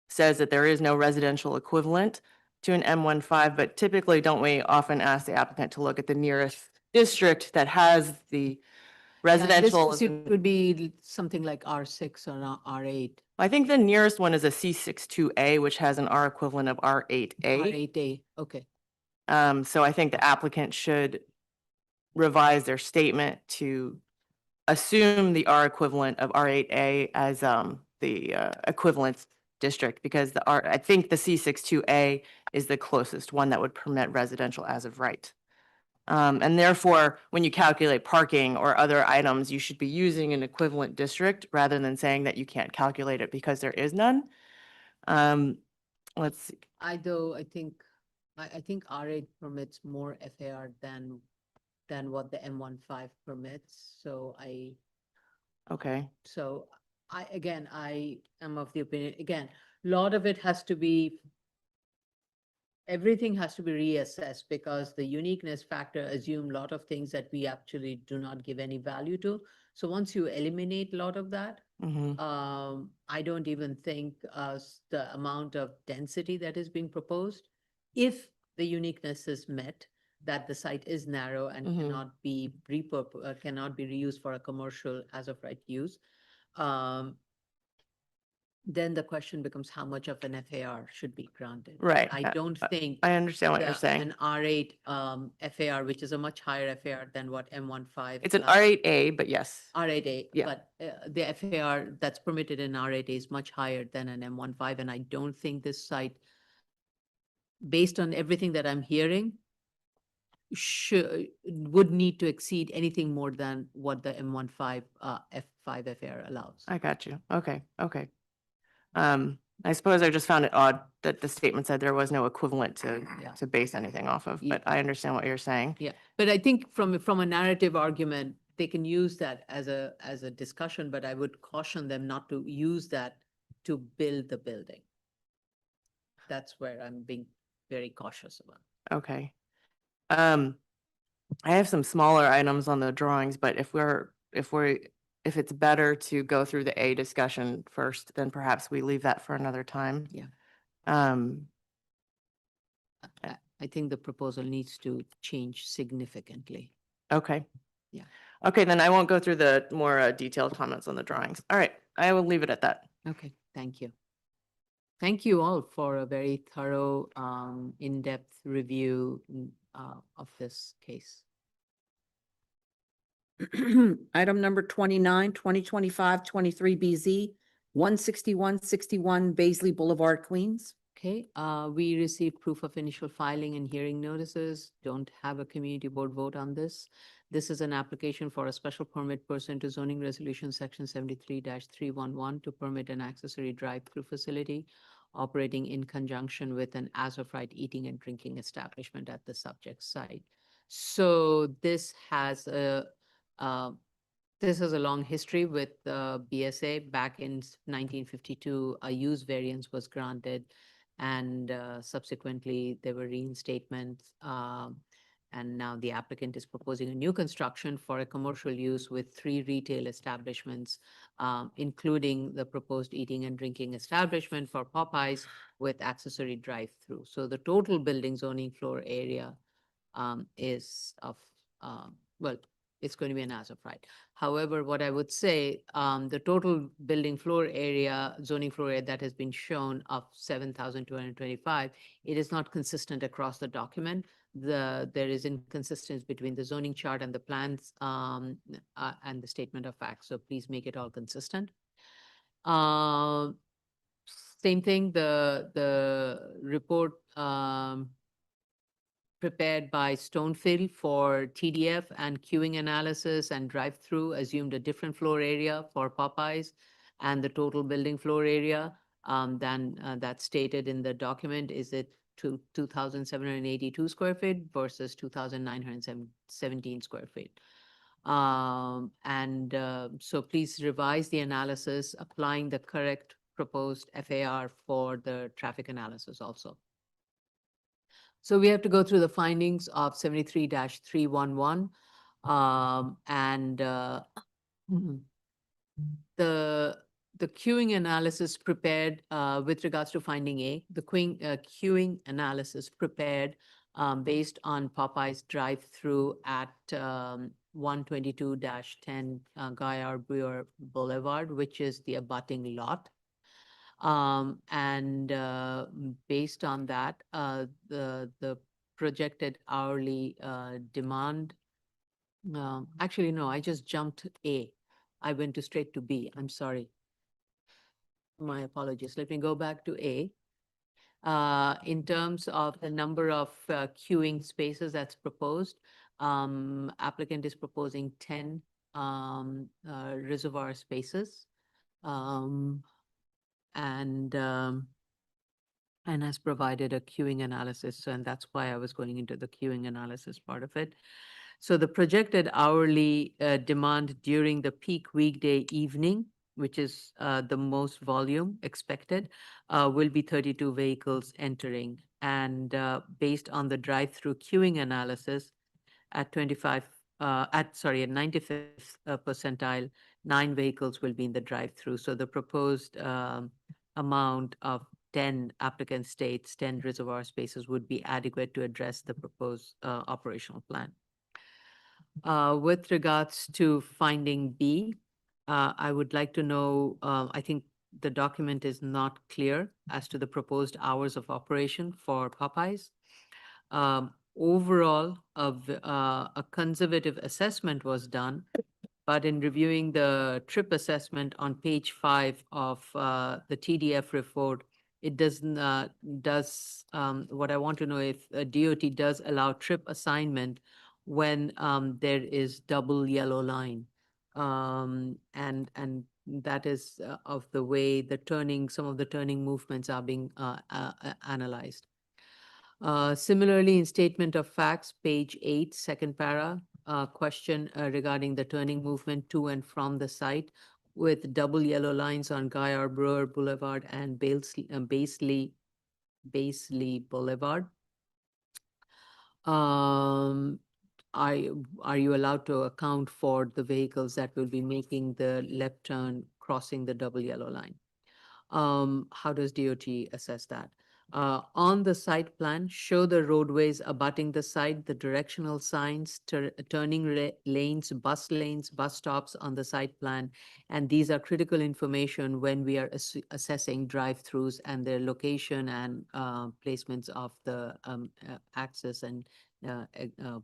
says that there is no residential equivalent to an M15, but typically don't we often ask the applicant to look at the nearest district that has the residential? This would be something like R6 or R8. I think the nearest one is a C62A, which has an R equivalent of R8A. R8A, okay. So I think the applicant should revise their statement to assume the R equivalent of R8A as the equivalent district, because I think the C62A is the closest one that would permit residential as of right. And therefore, when you calculate parking or other items, you should be using an equivalent district rather than saying that you can't calculate it because there is none. Let's see. I think R8 permits more FAR than what the M15 permits. So Okay. I am of the opinion, again, a lot of it has to be, everything has to be reassessed because the uniqueness factor assume a lot of things that we actually do not give any value to. So once you eliminate a lot of that, I don't even think the amount of density that is being proposed, if the uniqueness is met, that the site is narrow and cannot be reused for a commercial as of right use. Then the question becomes how much of an FAR should be granted. Right. I don't think. I understand what you're saying. An R8 FAR, which is a much higher FAR than what M15. It's an R8A, but yes. R8A, Yeah. but the FAR that's permitted in R8A is much higher than an M15, and I don't think this site, based on everything that I'm hearing, would need to exceed anything more than what the M15 F5 FAR allows. I got you. Okay. Okay. I suppose I just found it odd that the statement said there was no equivalent Yeah. to base anything off of, Yeah. but I understand what you're saying. Yeah, but I think from a narrative argument, they can use that as a discussion, but I would caution them not to use that to build the building. That's where I'm being very cautious about. Okay. I have some smaller items on the drawings, but if it's better to go through the A discussion first, then perhaps we leave that for another time. Yeah. Um, I think the proposal needs to change significantly. okay. Yeah. Okay, then I won't go through the more detailed comments on the drawings. All right, I will leave it at that. Okay, thank you. Thank you all for a very thorough, in-depth review of this case. Item number 29, 2025-23BZ, 16161 Baisley Boulevard, Queens. Okay, we received proof of initial filing and hearing notices. Don't have a community board vote on this. This is an application for a special permit pursuant to zoning resolution section 73-311 to permit an accessory drive-through facility operating in conjunction with an as-of-right eating and drinking establishment at the subject site. So this has a long history with BSA. Back in 1952, a use variance was granted, and subsequently there were reinstatements. And now the applicant is proposing a new construction for a commercial use with 3 retail establishments, including the proposed eating and drinking establishment for Popeyes with accessory drive-through. So the total building zoning floor area is of, well, it's going to be an as of right. However, what I would say, the total building floor area, zoning floor area that has been shown of 7,225, it is not consistent across the document. There is inconsistency between the zoning chart and the plans and the statement of facts. So please make it all consistent. Same thing, the report prepared by Stonefield for TDF and queuing analysis and drive-through assumed a different floor area for Popeyes and the total building floor area than that's stated in the document. Is it 2,782 square feet versus 2,917 square feet? So please revise the analysis, applying the correct proposed FAR for the traffic analysis also. So we have to go through the findings of 73-311. The queuing analysis prepared with regards to finding A, the queuing analysis prepared based on Popeye's drive-through at 122-10 Guy R. Brewer Boulevard, which is the abutting lot. Based on that, the projected hourly demand, actually, no, I just jumped A. I went straight to B. I'm sorry. My apologies. Let me go back to A. In terms of the number of queuing spaces that's proposed, applicant is proposing 10 reservoir spaces. And has provided a queuing analysis. And that's why I was going into the queuing analysis part of it. So the projected hourly demand during the peak weekday evening, which is the most volume expected, will be 32 vehicles entering. And based on the drive-through queuing analysis at 95th percentile, 9 vehicles will be in the drive-through. So the proposed amount of 10 applicant states, 10 reservoir spaces would be adequate to address the proposed operational plan. With regards to finding B, I would like to know, I think the document is not clear as to the proposed hours of operation for Popeyes. Overall, a conservative assessment was done, but in reviewing the trip assessment on page 5 of the TDF report, it what I want to know if DOT does allow trip assignment when there is double yellow line. And that is of the way some of the turning movements are being analyzed. Similarly, in statement of facts, page 8, second para, question regarding the turning movement to and from the site with double yellow lines on Guy R. Brewer Boulevard and Baseley Boulevard. Are you allowed to account for the vehicles that will be making the left turn crossing the double yellow line? How does DOT assess that? On the site plan, show the roadways abutting the site, the directional signs, turning lanes, bus stops on the site plan. And these are critical information when we are assessing drive-throughs and their location and placements of the access and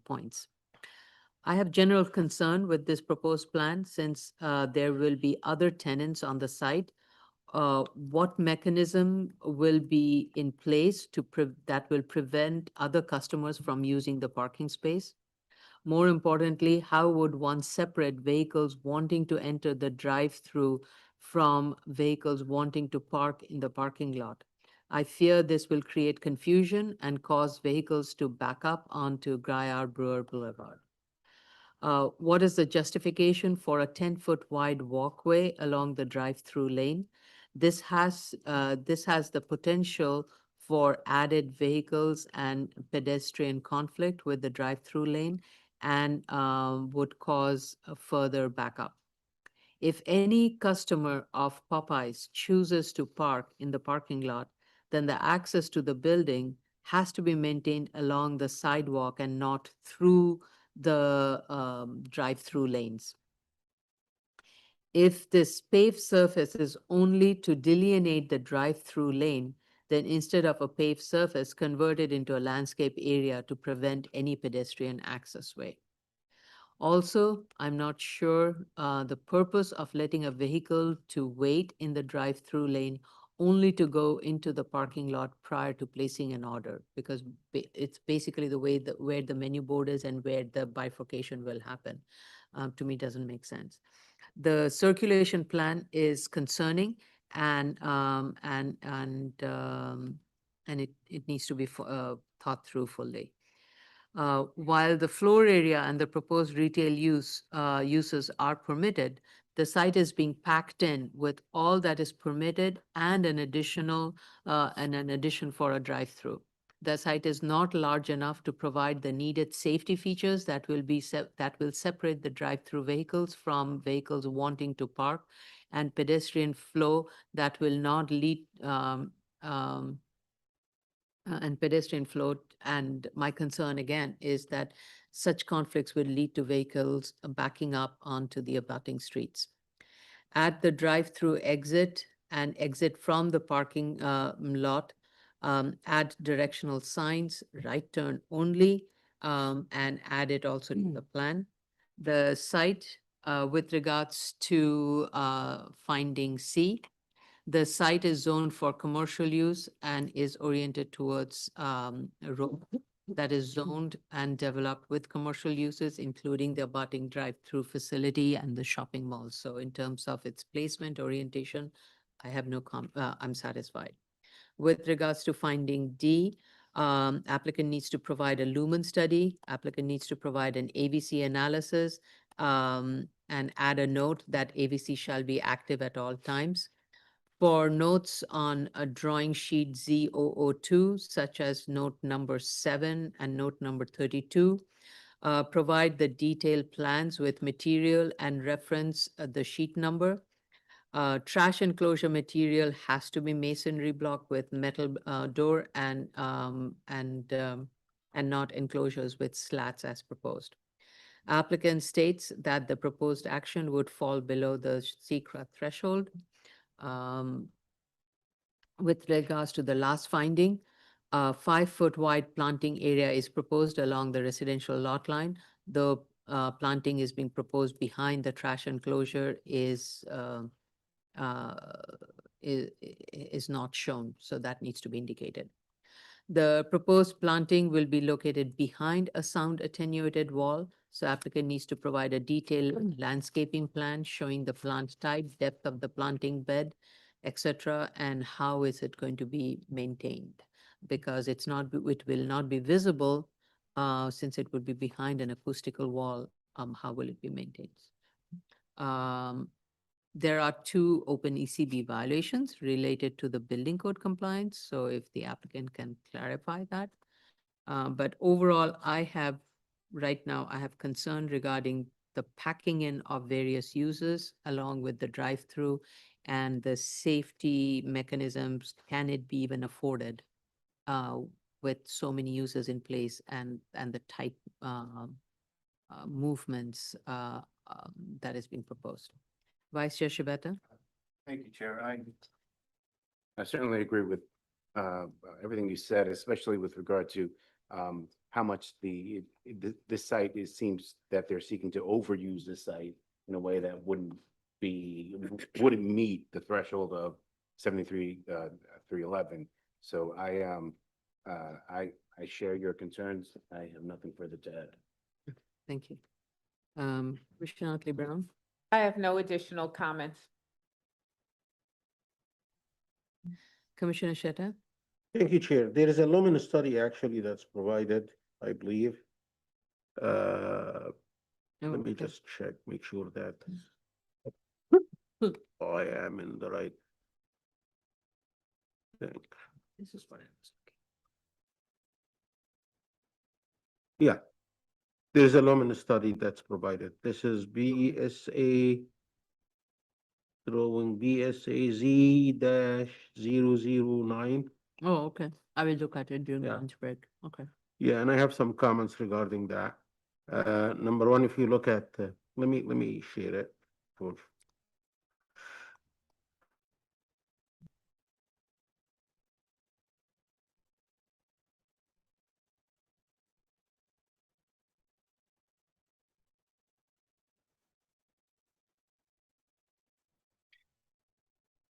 points. I have general concern with this proposed plan since there will be other tenants on the site. What mechanism will be in place that will prevent other customers from using the parking space? More importantly, how would one separate vehicles wanting to enter the drive-through from vehicles wanting to park in the parking lot? I fear this will create confusion and cause vehicles to back up onto Guy R. Brewer Boulevard. What is the justification for a 10-foot wide walkway along the drive-through lane? This has the potential for added vehicles and pedestrian conflict with the drive-through lane and would cause a further backup. If any customer of Popeyes chooses to park in the parking lot, then the access to the building has to be maintained along the sidewalk and not through the drive-through lanes. If this paved surface is only to delineate the drive-through lane, then instead of a paved surface, convert it into a landscape area to prevent any pedestrian access way. Also, I'm not sure the purpose of letting a vehicle to wait in the drive-through lane only to go into the parking lot prior to placing an order, because it's basically the way that where the menu board is and where the bifurcation will happen. To me, doesn't make sense. The circulation plan is concerning and it needs to be thought through fully. While the floor area and the proposed retail uses are permitted, the site is being packed in with all that is permitted and an additional and an addition for a drive-through. The site is not large enough to provide the needed safety features that will separate the drive-through vehicles from vehicles wanting to park, and pedestrian flow that will not lead and pedestrian flow. And my concern again is that such conflicts will lead to vehicles backing up onto the abutting streets. At the drive-through exit and exit from the parking lot, add directional signs, right turn only, and add it also to the plan. The site with regards to finding C, the site is zoned for commercial use and is oriented towards a road that is zoned and developed with commercial uses, including the abutting drive-through facility and the shopping mall. So in terms of its placement orientation, I have no I'm satisfied. With regards to finding D, applicant needs to provide a lumen study, applicant needs to provide an AVC analysis, and add a note that AVC shall be active at all times. For notes on a drawing sheet Z002, such as note number 7 and note number 32, provide the detailed plans with material and reference the sheet number. Trash enclosure material has to be masonry block with metal door and not enclosures with slats as proposed. Applicant states that the proposed action would fall below the SECRA threshold. With regards to the last finding, 5-foot wide planting area is proposed along the residential lot line. The planting is being proposed behind the trash enclosure is not shown, so that needs to be indicated. The proposed planting will be located behind a sound attenuated wall, so applicant needs to provide a detailed landscaping plan showing the plant type, depth of the planting bed, etc., and how is it going to be maintained, because it will not be visible since it would be behind an acoustical wall. How will it be maintained? There are 2 open ECB violations related to the building code compliance, so if the applicant can clarify that. But overall, right now, I have concern regarding the packing in of various users along with the drive-through and the safety mechanisms. Can it be even afforded with so many users in place and the tight movements that is being proposed? Vice Chair Shibata? Thank you, Chair. I certainly agree with everything you said, especially with regard to how much this site seems that they're seeking to overuse the site in a way that wouldn't meet the threshold of 73-311. So I share your concerns. I have nothing further to add. Thank you. Commissioner Otley Brown? I have no additional comments. Commissioner Sheta? Thank you, Chair. There is a lumen study actually that's provided, I believe. Let me okay. just check, make sure that I am in the right thing. This is what I was Yeah. There's a lumen study that's provided. This is BSA drawing BSA Z-009. Oh, okay. I will look at it during Yeah. lunch break. Okay. Yeah, and I have some comments regarding that. Number one, if you look at, let me share it. for-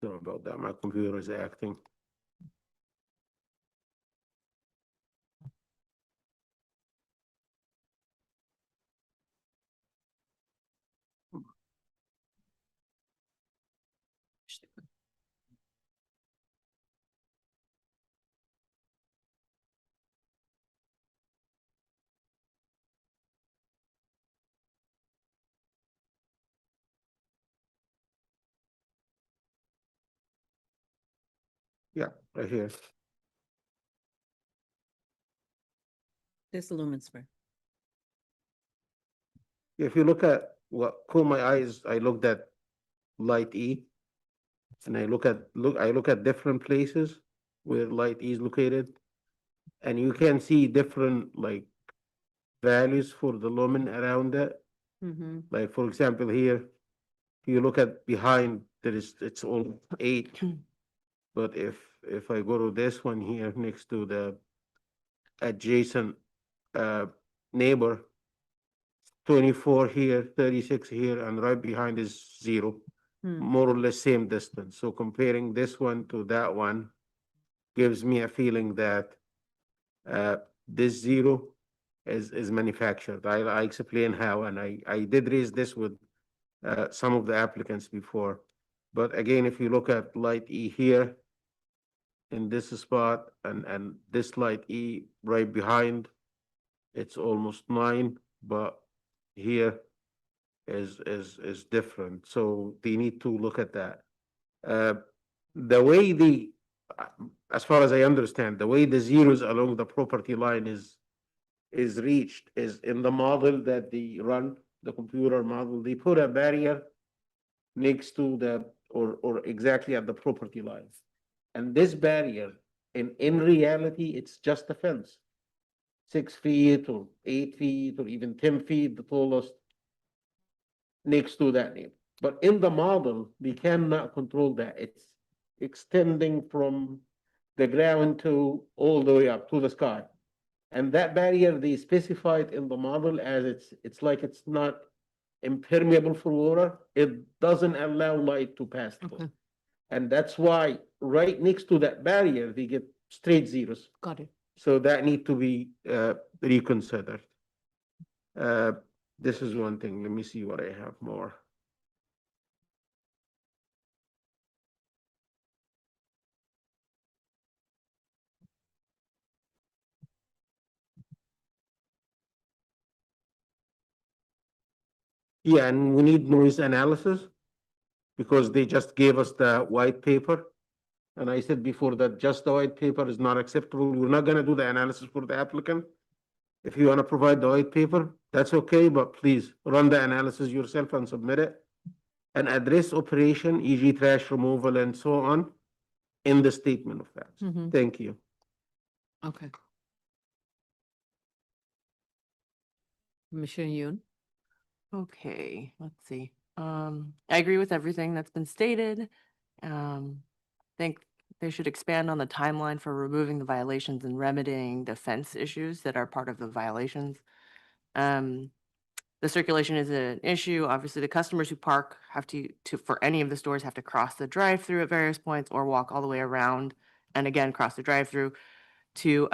Sorry about that, my computer is acting. Yeah, right here. This lumen spray. If you look at what caught my eyes, I looked at light E. And I look at different places where light E is located. And you can see different like values for the lumen around it. Mm-hmm. Like for example, here, if you look at behind, it's all 8. But if I go to this one here next to the adjacent neighbor, 24 here, 36 here, and right behind is 0. More or less same distance. So comparing this one to that one gives me a feeling that this 0 is manufactured. I explain how, and I did raise this with some of the applicants before. But again, if you look at light E here in this spot and this light E right behind, it's almost 9, but here is different. So they need to look at that. The way as far as I understand, the way the zeros along the property line is reached is in the model that they run, the computer model, they put a barrier next to or exactly at the property line. And this barrier, in reality, it's just a fence. 6 feet or 8 feet or even 10 feet, the tallest next to that neighbor. But in the model, we cannot control that. It's extending from the ground to all the way up to the sky. And that barrier, they specified in the model as it's like it's not impermeable for water. It doesn't allow light to pass through. Okay. And that's why right next to that barrier, they get straight zeros. Got it. So that need to be reconsidered. This is one thing. Let me see what I have more. Yeah, and we need noise analysis because they just gave us the white paper. And I said before that just the white paper is not acceptable. We're not gonna do the analysis for the applicant. If you wanna provide the white paper, that's okay, but please run the analysis yourself and submit it. And address operation, e.g. trash removal and so on, in the statement of facts. Mhm. Thank you. Okay. Commissioner Yoon? Okay, let's see. I agree with everything that's been stated. Think they should expand on the timeline for removing the violations and remedying the fence issues that are part of the violations. The circulation is an issue. Obviously, the customers who park have to for any of the stores have to cross the drive-through at various points or walk all the way around and again cross the drive-through to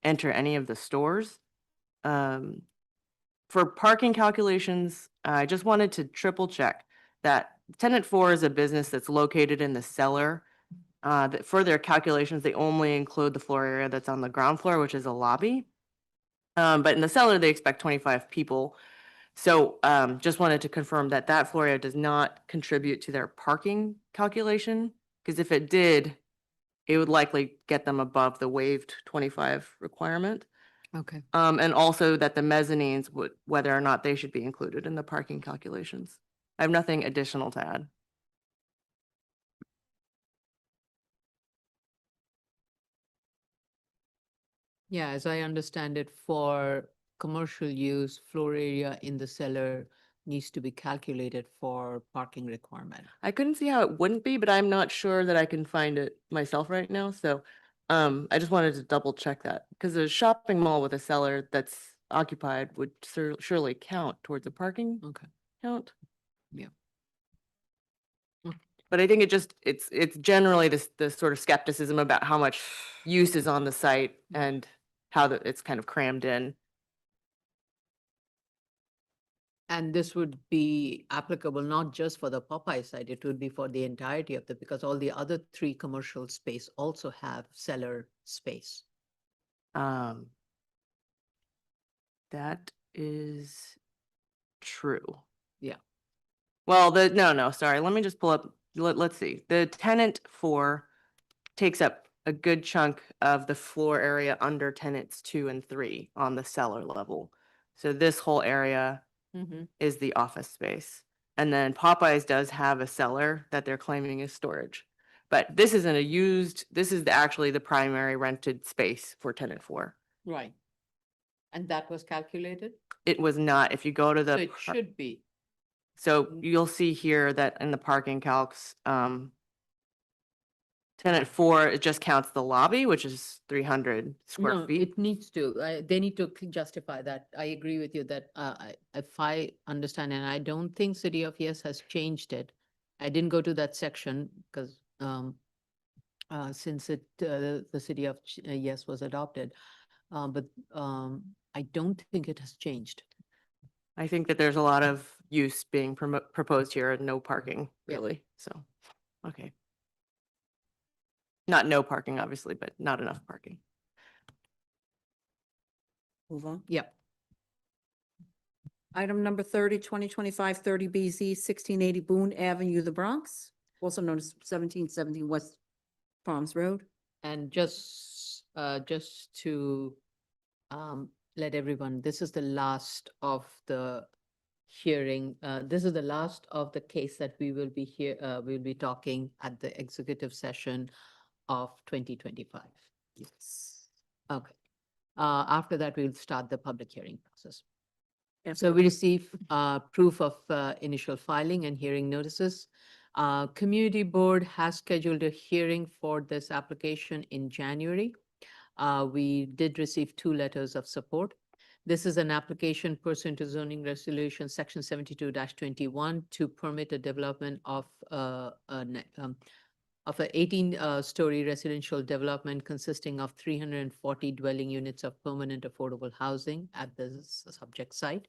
enter any of the stores. For parking calculations, I just wanted to triple check that tenant 4 is a business that's located in the cellar. That for their calculations, they only include the floor area that's on the ground floor, which is a lobby. But in the cellar, they expect 25 people. So just wanted to confirm that that floor area does not contribute to their parking calculation, because if it did, it would likely get them above the waived 25 requirement. Okay. And also that the mezzanines would, whether or not they should be included in the parking calculations. I have nothing additional to add. Yeah, as I understand it, for commercial use, floor area in the cellar needs to be calculated for parking requirement. I couldn't see how it wouldn't be, but I'm not sure that I can find it myself right now. So I just wanted to double check that because a shopping mall with a cellar that's occupied would surely count towards a parking Okay. count. Yeah. But I think it's generally the sort of skepticism about how much use is on the site and how it's kind of crammed in. And this would be applicable not just for the Popeye site, it would be for the entirety of because all the other 3 commercial space also have cellar space. That is true. Yeah. Well, no, sorry. Let me just pull up. Let's see. The tenant 4 takes up a good chunk of the floor area under tenants 2 and 3 on the cellar level. So this whole area is the office space. And then Popeyes does have a cellar that they're claiming is storage. But this isn't this is actually the primary rented space for tenant 4. Right. And that was calculated? It was not. If you go to So the it should be. So you'll see here that in the parking calcs, tenant 4, it just counts the lobby, which is 300 square No, feet. it needs to, they need to justify that. I agree with you that if I understand, and I don't think City of Yes has changed it. I didn't go to that section because since the City of Yes was adopted. But I don't think it has changed. I think that there's a lot of use being proposed here and no parking, Yeah. really. So, okay. Not no parking, obviously, but not enough parking. Move on. Yep. Item number 30, 2025 30BZ, 1680 Boone Avenue, the Bronx, also known as 1770 West Farms Road. And just to let everyone, this is the last of the hearing. This is the last of the case that we will be here, we'll be talking at the executive session of 2025. Yes. Okay. After that, we'll start the public hearing process. So we receive proof of initial filing and hearing notices. Community Board has scheduled a hearing for this application in January. We did receive 2 letters of support. This is an application pursuant to zoning resolution section 72-21 to permit a development of an 18-story residential development consisting of 340 dwelling units of permanent affordable housing at the subject site.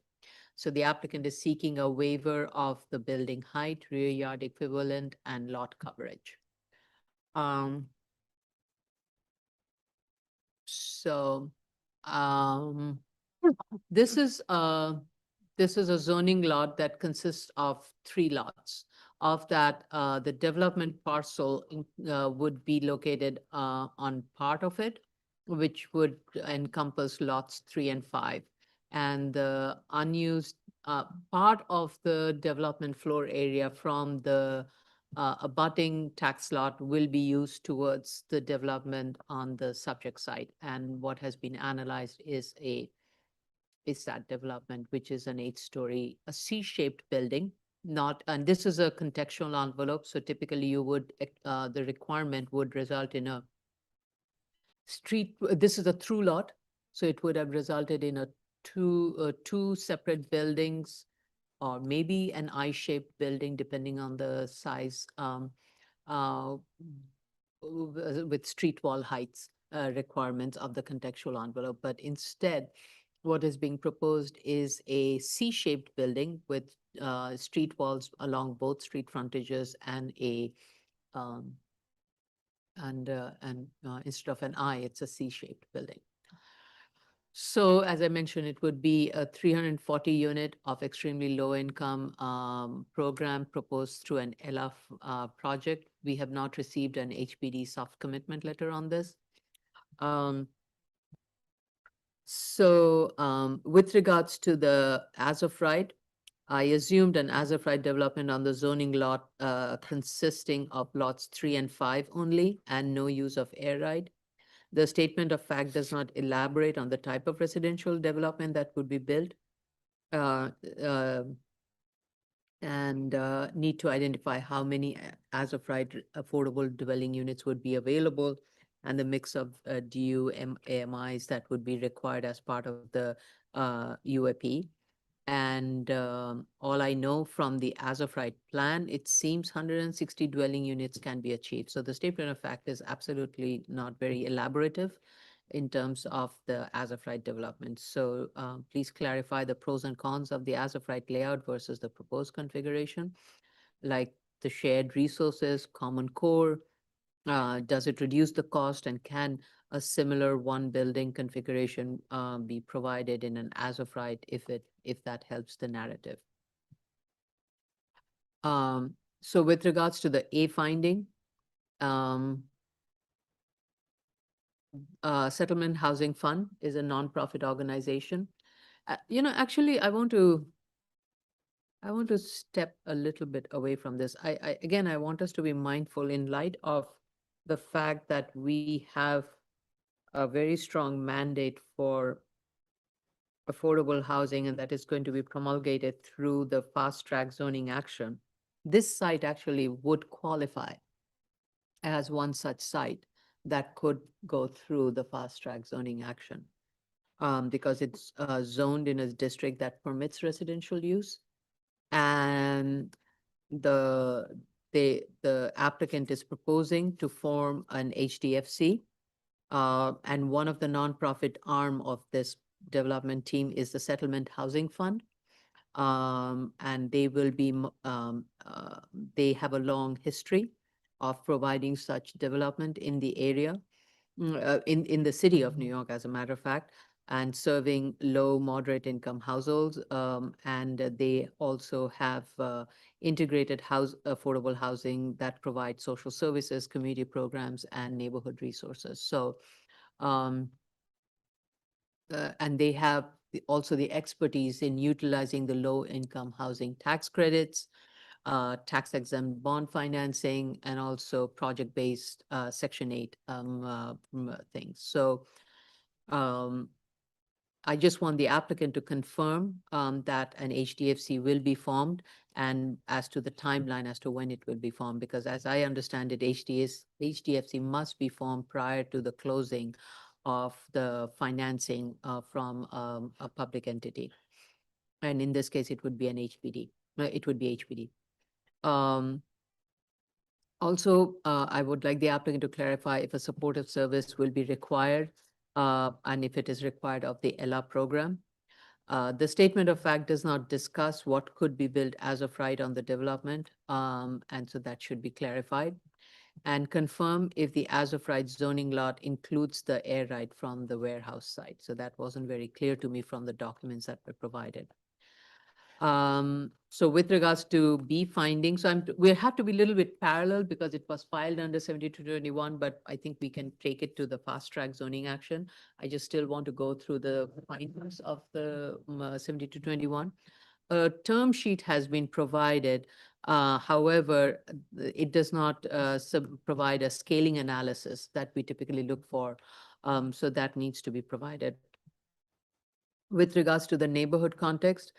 So the applicant is seeking a waiver of the building height, rear yard equivalent, and lot coverage. This is a zoning lot that consists of 3 lots. Of that, the development parcel would be located on part of it, which would encompass lots 3 and 5. And the unused part of the development floor area from the abutting tax lot will be used towards the development on the subject site. And what has been analyzed is that development, which is an 8-story, a C-shaped building, and this is a contextual envelope. So typically you would, the requirement would result in a street, this is a through lot. So it would have resulted in two separate buildings, or maybe an I-shaped building, depending on the size, with street wall heights requirements of the contextual envelope. But instead, what is being proposed is a C-shaped building with street walls along both street frontages and instead of an I, it's a C-shaped building. So as I mentioned, it would be a 340 unit of extremely low income program proposed through an ELAF project. We have not received an HPD soft commitment letter on this. With regards to the as of right, I assumed an as of right development on the zoning lot consisting of lots 3 and 5 only and no use of air ride. The statement of fact does not elaborate on the type of residential development that would be built. And need to identify how many as of right affordable dwelling units would be available and the mix of DU AMIs that would be required as part of the UAP. And all I know from the as of right plan, it seems 160 dwelling units can be achieved. So the statement of fact is absolutely not very elaborative in terms of the as of right development. So please clarify the pros and cons of the as of right layout versus the proposed configuration, like the shared resources, common core. Does it reduce the cost, and can a similar one building configuration be provided in an as of right if that helps the narrative? So with regards to the A finding, Settlement Housing Fund is a nonprofit organization. Actually, I want to step a little bit away from this. Again, I want us to be mindful in light of the fact that we have a very strong mandate for affordable housing, and that is going to be promulgated through the fast track zoning action. This site actually would qualify as one such site that could go through the fast track zoning action because it's zoned in a district that permits residential use. And the applicant is proposing to form an HDFC. And one of the nonprofit arm of this development team is the Settlement Housing Fund. And they will be, they have a long history of providing such development in the area, in the city of New York, as a matter of fact, and serving low, moderate income households. And they also have integrated affordable housing that provides social services, community programs, and neighborhood resources. So, and they have also the expertise in utilizing the low income housing tax credits, tax exempt bond financing, and also project-based Section 8 things. So I just want the applicant to confirm that an HDFC will be formed, and as to the timeline as to when it will be formed, because as I understand it, HDFC must be formed prior to the closing of the financing from a public entity. And in this case, it would be an HPD. It would be HPD. Also, I would like the applicant to clarify if a supportive service will be required and if it is required of the ELA program. The statement of fact does not discuss what could be built as of right on the development, and so that should be clarified. And confirm if the as of right zoning lot includes the air right from the warehouse site. So that wasn't very clear to me from the documents that were provided. So with regards to B findings, so we have to be a little bit parallel because it was filed under 7221, but I think we can take it to the fast track zoning action. I just still want to go through the findings of the 7221. A term sheet has been provided. However, it does not provide a scaling analysis that we typically look for. So that needs to be provided. With regards to the neighborhood context,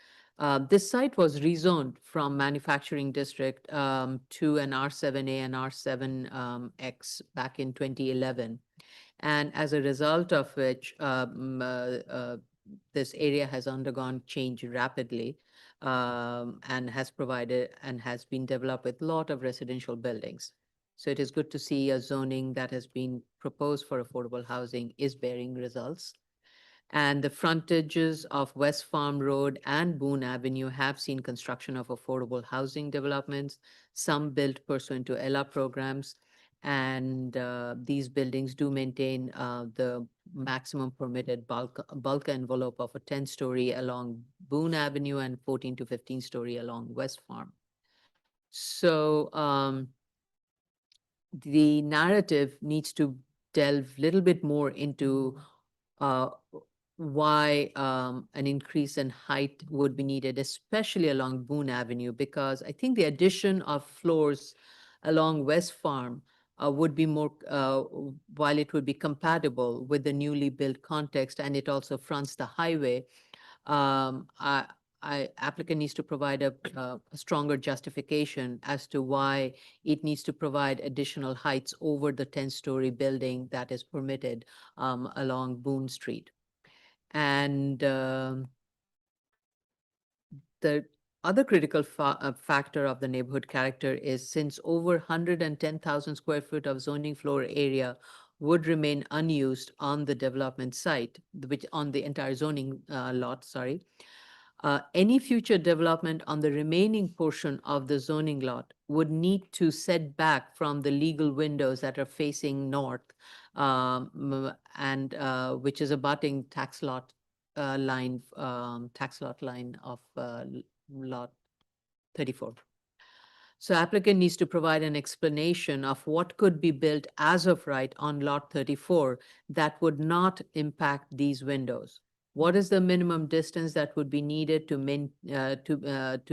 this site was rezoned from manufacturing district to an R7A and R7X back in 2011. And as a result of which, this area has undergone change rapidly and has been developed with a lot of residential buildings. So it is good to see a zoning that has been proposed for affordable housing is bearing results. And the frontages of West Farm Road and Boone Avenue have seen construction of affordable housing developments, some built pursuant to ELA programs, And these buildings do maintain the maximum permitted bulk envelope of a 10-story along Boone Avenue and 14 to 15-story along West Farm. So the narrative needs to delve a little bit more into why an increase in height would be needed, especially along Boone Avenue, because I think the addition of floors along West Farm would be more, while it would be compatible with the newly built context, and it also fronts the highway, applicant needs to provide a stronger justification as to why it needs to provide additional heights over the 10-story building that is permitted along Boone Street. And the other critical factor of the neighborhood character is, since over 110,000 square foot of zoning floor area would remain unused on the development site, which on the entire zoning lot, sorry, any future development on the remaining portion of the zoning lot would need to set back from the legal windows that are facing north, and which is abutting tax lot line of lot 34. So applicant needs to provide an explanation of what could be built as of right on lot 34 that would not impact these windows. What is the minimum distance that would be needed to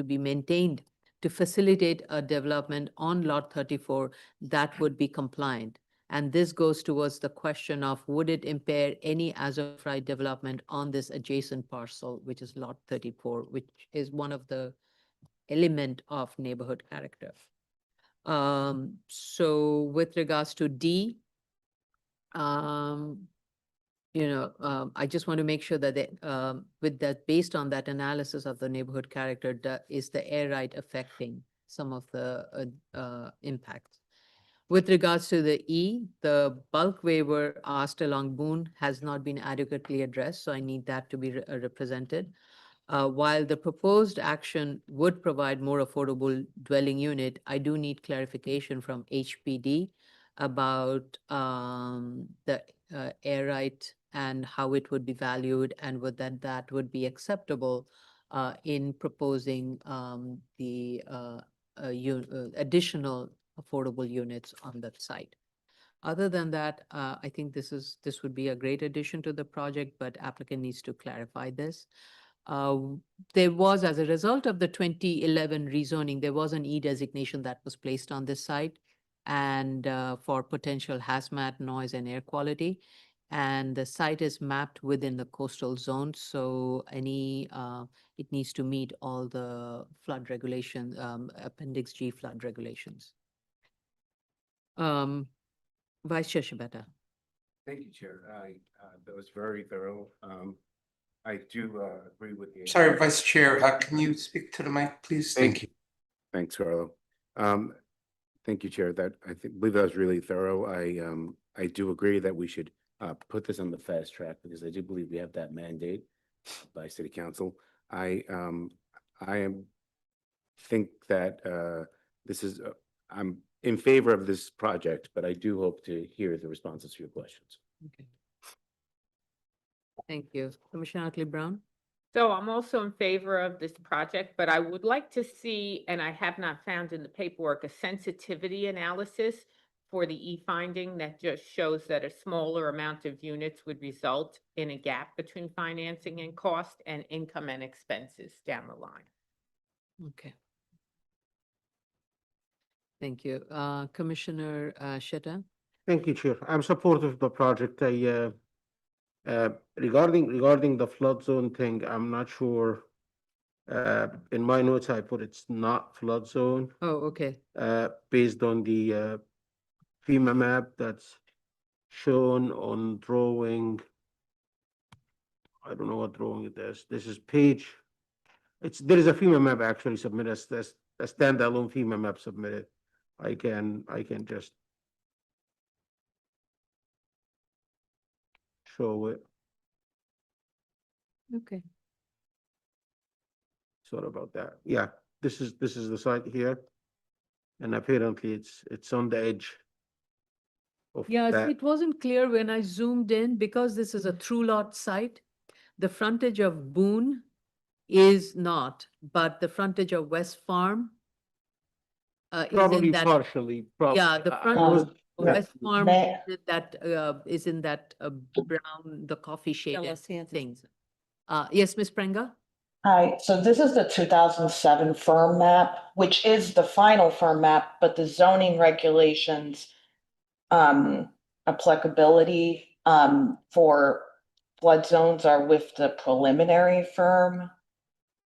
be maintained to facilitate a development on lot 34 that would be compliant? And this goes towards the question of, would it impair any as of right development on this adjacent parcel, which is lot 34, which is one of the element of neighborhood character. So with regards to D, I just want to make sure that with that, based on that analysis of the neighborhood character, is the air right affecting some of the impacts? With regards to the E, the bulk waiver asked along Boone has not been adequately addressed, so I need that to be represented. While the proposed action would provide more affordable dwelling unit, I do need clarification from HPD about the air right and how it would be valued, and would that would be acceptable in proposing the additional affordable units on that site. Other than that, I think this would be a great addition to the project, but applicant needs to clarify this. There was, as a result of the 2011 rezoning, there was an E designation that was placed on this site, and for potential hazmat, noise, and air quality. And the site is mapped within the coastal zone, so it needs to meet all the flood regulations, Appendix G flood regulations. Vice Chair Shibata. Thank you, Chair. That was very thorough. I do agree with you. Sorry, Vice Chair, can you speak to the mic, please? Thank you. Thanks, Carlo. Thank you, Chair. Believe that was really thorough. I do agree that we should put this on the fast track, because I do believe we have that mandate by City Council. I think that this is I'm in favor of this project, but I do hope to hear the responses to your questions. Okay. Thank you. Commissioner Otley Brown? So I'm also in favor of this project, but I would like to see, and I have not found in the paperwork, a sensitivity analysis for the E-finding that just shows that a smaller amount of units would result in a gap between financing and cost and income and expenses down the line. Okay. Thank you. Commissioner Sheta? Thank you, Chair. I'm supportive of the project. Regarding the flood zone thing, I'm not sure. In my notes, I put it's not flood zone, Oh, okay. based on the FEMA map that's shown on drawing. I don't know what drawing it is. This is page. There is a FEMA map actually submitted, as a standalone FEMA map submitted. I can just show it. Okay. Sorry about that. Yeah, this is the site here, and apparently it's on the edge of Yes, that. it wasn't clear when I zoomed in because this is a through lot site. The frontage of Boone is not, but the frontage of West Farm is in Probably that, partially, yeah, the I front was- of yeah. West Farm May- is in that brown, the coffee shaded Ellis Hanson. things. Yes, Ms. Prenga? Hi, so this is the 2007 firm map, which is the final firm map, but the zoning regulations applicability for flood zones are with the preliminary firm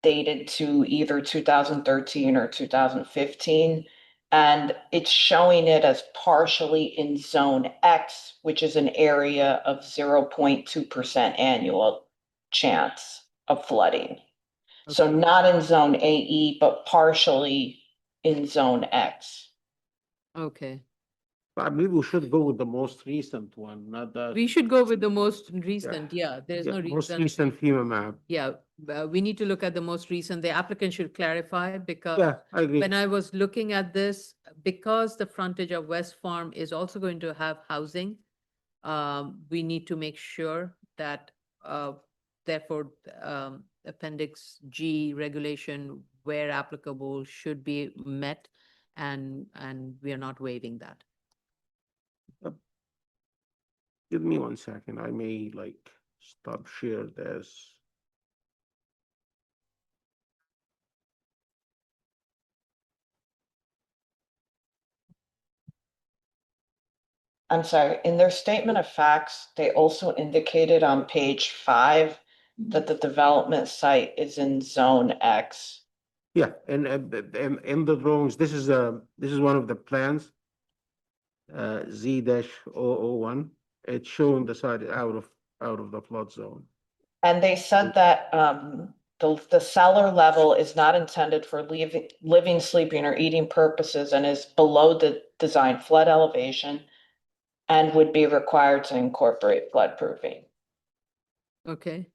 dated to either 2013 or 2015. And it's showing it as partially in zone X, which is an area of 0.2% annual chance of flooding. So not in zone AE, but partially in zone X. Okay. I believe we should go with the most recent one, not that. We should go with the most recent, yeah, there's no Most reason. recent FEMA map. Yeah, we need to look at the most recent. The applicant should clarify because Yeah, I agree. when I was looking at this, because the frontage of West Farm is also going to have housing, we need to make sure that, therefore, Appendix G regulation where applicable should be met, and we are not waiving that. Give me 1 second. I may like stop share this. I'm sorry, in their statement of facts, they also indicated on page 5 that the development site is in zone X. Yeah, and in the drawings, this is one of the plans. Z-001, it's showing the site out of the flood zone. And they said that the cellar level is not intended for living, sleeping, or eating purposes and is below the design flood elevation and would be required to incorporate flood proofing. Okay,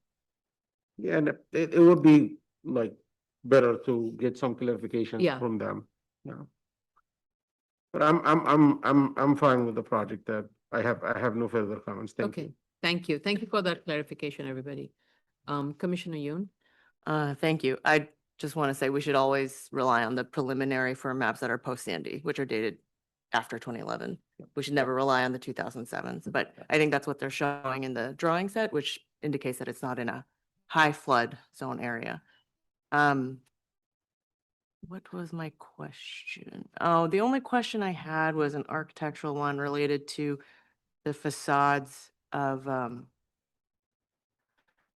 Yeah, and it would be like better to get some clarification Yeah. from them, yeah. But I'm fine with the project. That I have no further comments. Thank okay, you. thank you. Thank you for that clarification, everybody. Commissioner Yoon? Thank you. I just want to say we should always rely on the preliminary firm maps that are post-Sandy, which are dated after 2011. We should never rely on the 2007s, but I think that's what they're showing in the drawing set, which indicates that it's not in a high flood zone area. What was my question? Oh, the only question I had was an architectural one related to the facades of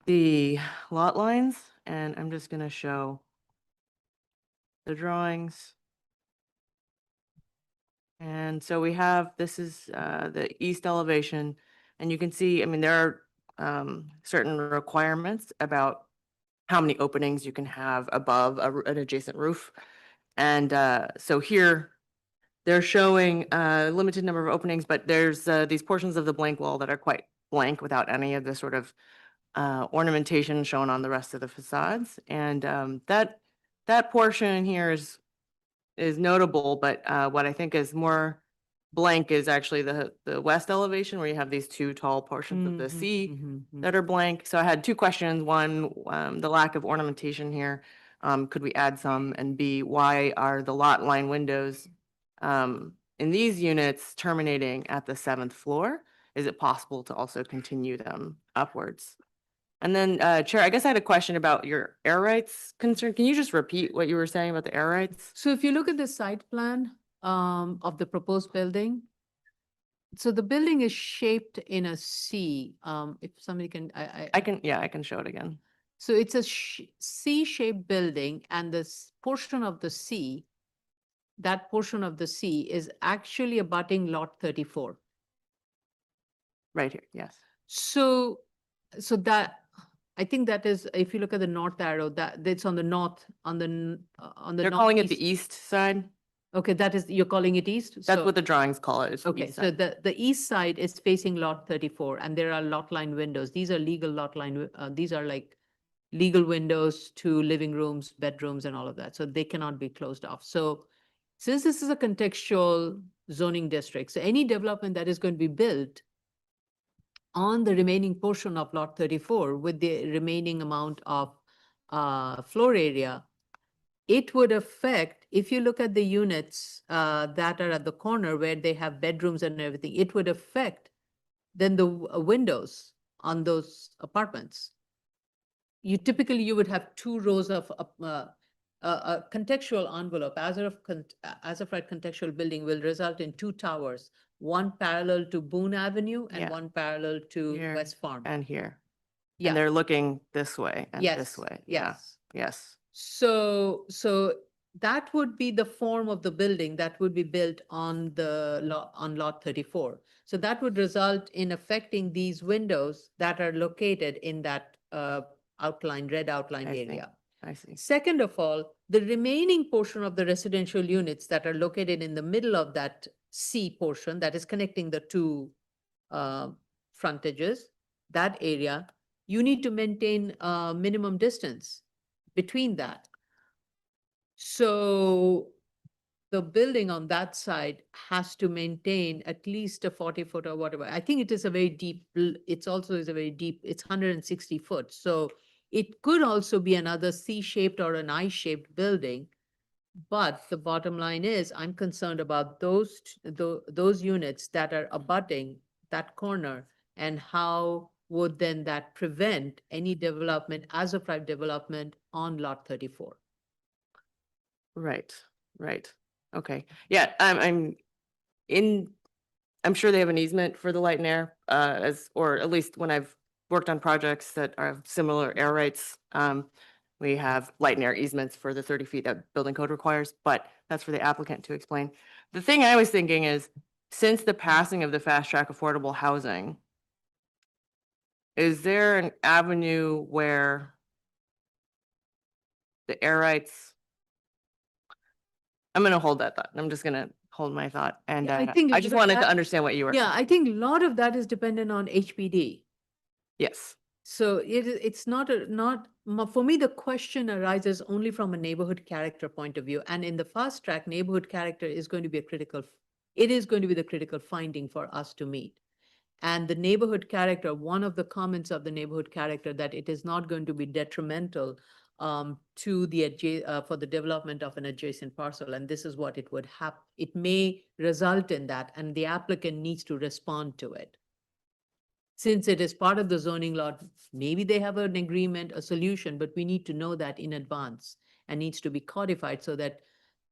the lot lines, and I'm just gonna show the drawings. And so we have, this is the east elevation, and you can see, I mean, there are certain requirements about how many openings you can have above an adjacent roof. And so here, they're showing a limited number of openings, but there's these portions of the blank wall that are quite blank without any of the sort of ornamentation shown on the rest of the facades. And that portion here is notable, but what I think is more blank is actually the west elevation where you have these two tall portions of the sea that are blank. So I had two questions. One, the lack of ornamentation here. Could we add some? And B, why are the lot line windows in these units terminating at the 7th floor? Is it possible to also continue them upwards? And then, Chair, I guess I had a question about your air rights concern. Can you just repeat what you were saying about the air rights? So if you look at the site plan of the proposed building, so the building is shaped in a C. If somebody can, I can show it again. So it's a C-shaped building, and this portion of the C, that portion of the C is actually abutting lot 34. Right here, yes. So that, I think that is, if you look at the north arrow, that's on the north, on the They're calling it northeast. the east side. Okay, that is, you're calling it east? That's So- what the drawings call it. is the Okay, east so side. the east side is facing lot 34, and there are lot line windows. These are legal lot line, these are like legal windows to living rooms, bedrooms, and all of that. So they cannot be closed off. So since this is a contextual zoning district. So any development that is going to be built on the remaining portion of lot 34 with the remaining amount of floor area, it would affect, if you look at the units that are at the corner where they have bedrooms and everything, it would affect then the windows on those apartments. You would have 2 rows of a contextual envelope as of right contextual building will result in 2 towers, one parallel to Boone Avenue and Yeah. one parallel to Here West Farm. And here. Yeah. And they're looking this way and Yes, this way. Yeah. yes. Yes. So that would be the form of the building that would be built on the lot, on lot 34. So that would result in affecting these windows that are located in that red outlined I see. area. I see. Second of all, the remaining portion of the residential units that are located in the middle of that C portion that is connecting the 2 frontages, that area, you need to maintain a minimum distance between that. So the building on that side has to maintain at least a 40-foot or whatever. I think it is a very deep, it's also is a very deep, it's 160 foot. So it could also be another C-shaped or an I-shaped building. But the bottom line is, I'm concerned about those units that are abutting that corner, and how would then that prevent any development as a private development on lot 34? Right. Right. Okay. Yeah, I'm sure they have an easement for the light and air, or at least when I've worked on projects that are similar air rights, we have light and air easements for the 30 feet that building code requires, but that's for the applicant to explain. The thing I was thinking is, since the passing of the fast track affordable housing, is there an avenue where the air rights? I'm gonna hold that thought. I'm just gonna hold my thought, and Yeah, I think I just that- wanted to understand what you were. Yeah, I think a lot of that is dependent on HPD. Yes. So it's not, for me, the question arises only from a neighborhood character point of view. And in the fast track, neighborhood character is going to be it is going to be the critical finding for us to meet. And the neighborhood character, one of the comments of the neighborhood character, that it is not going to be detrimental to the for the development of an adjacent parcel. And this is what it would have. It may result in that, and the applicant needs to respond to it. Since it is part of the zoning law, maybe they have an agreement, a solution, but we need to know that in advance and needs to be codified so that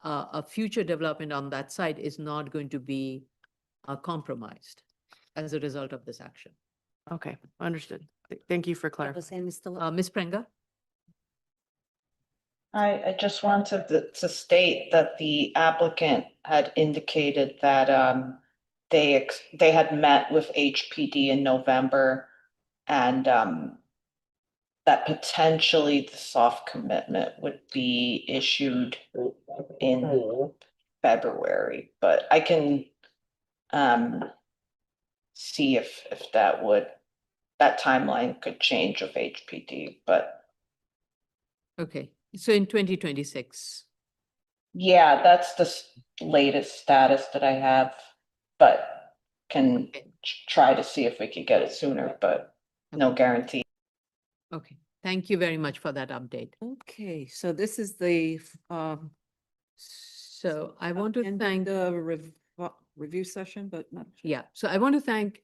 a future development on that site is not going to be compromised as a result of this action. Okay, understood. Thank you for clarifying. Ms. Prenga? I just wanted to state that the applicant had indicated that they had met with HPD in November, and that potentially the soft commitment would be issued in February, but I can see if that timeline could change with HPD, but Okay, so in 2026. yeah, that's the latest status that I have, but can Okay. try to see if we could get it sooner, but no guarantee. Okay, thank you very much for that update. Okay, so this is the So I want to end thank. the review session, but not. Yeah, so I want to thank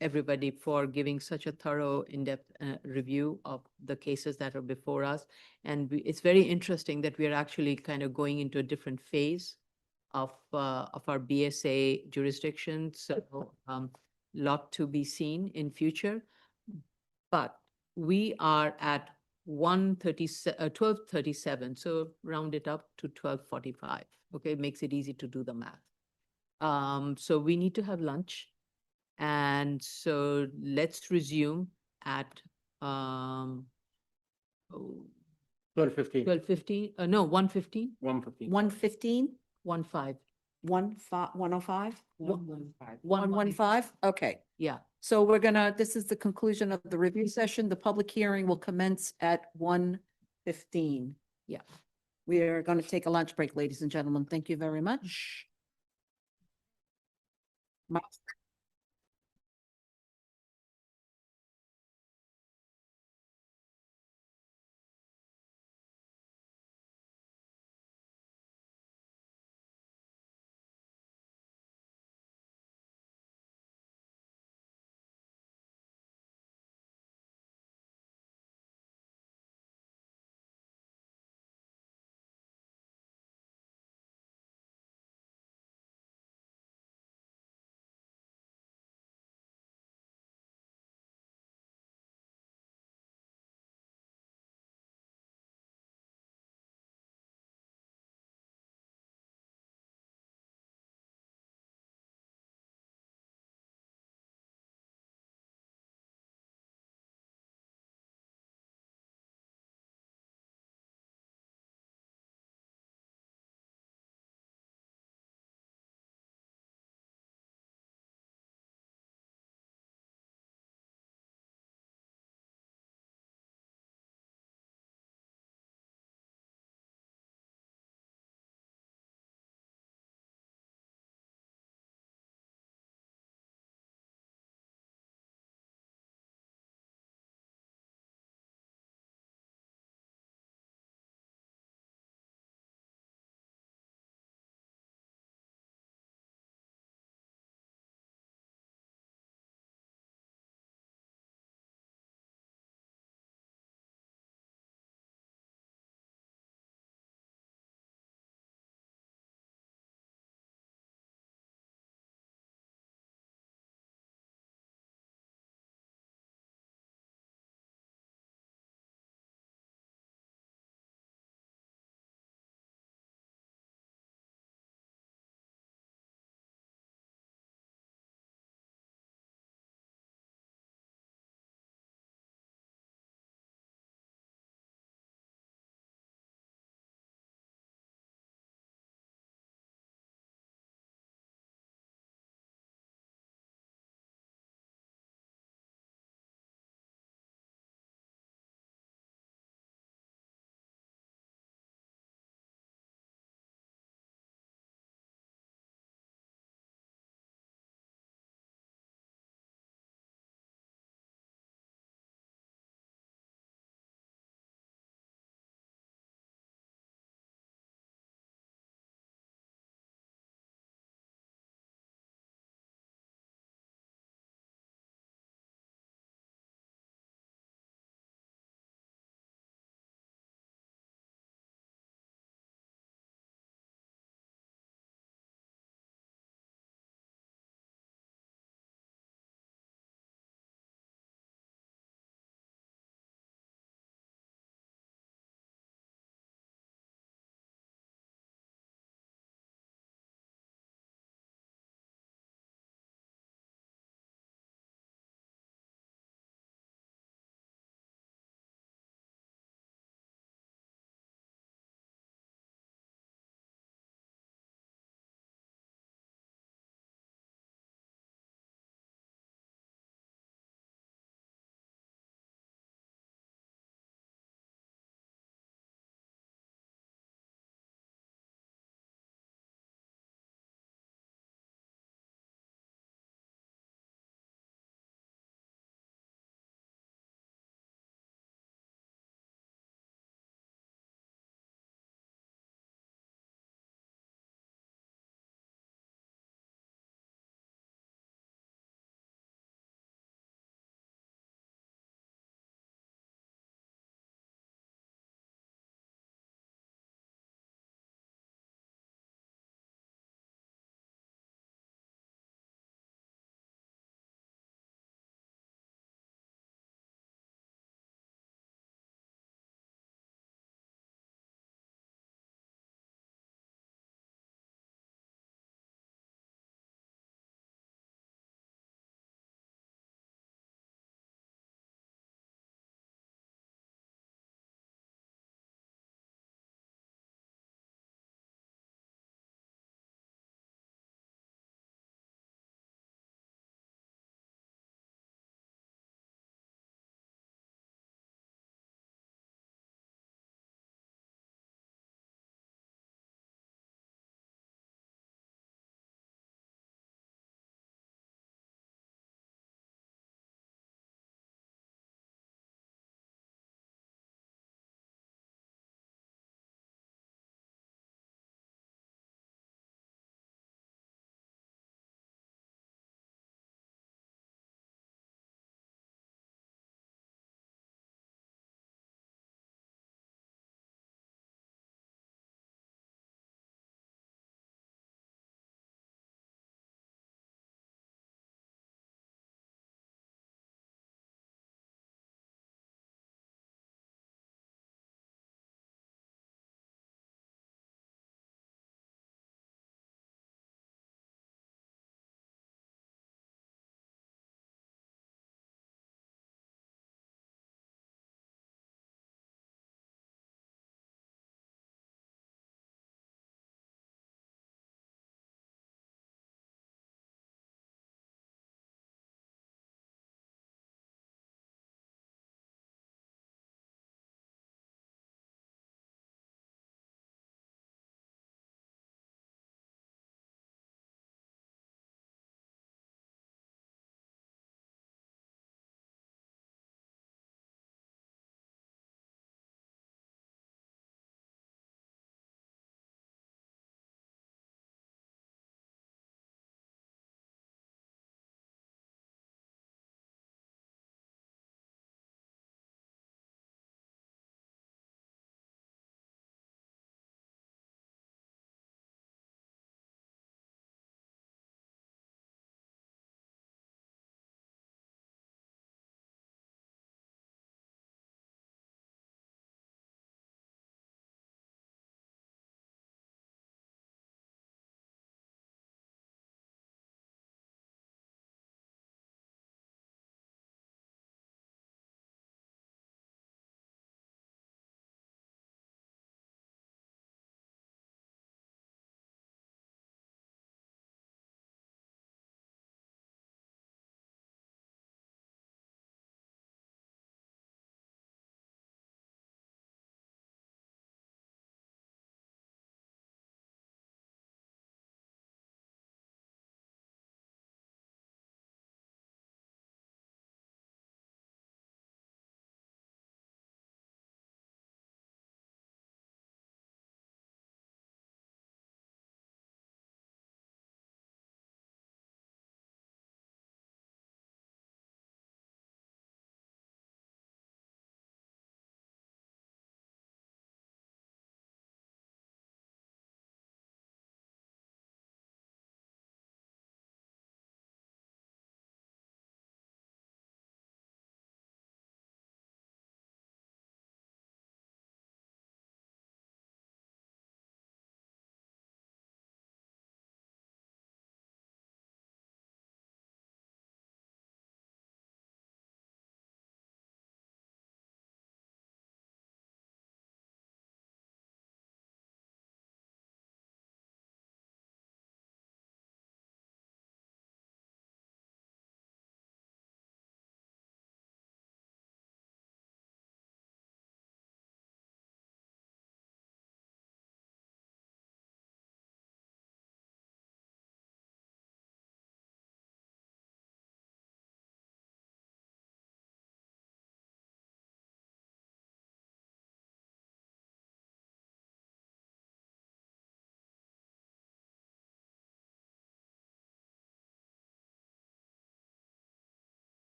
everybody for giving such a thorough, in-depth review of the cases that are before us. And it's very interesting that we are actually kind of going into a different phase of our BSA jurisdiction. So lot to be seen in future. But we are at 12:37, so round it up to 12:45. Okay, it makes it easy to do the math. So we need to have lunch. And so let's resume at 12:15. 12:15, no, 1:15, 1:15. 1:15, 1:05. 1:05? 1:15. 1:15? Okay. Yeah, So this is the conclusion of the review session. The public hearing will commence at 1:15. yeah. We are going to take a lunch break, ladies and gentlemen. Thank you very much. My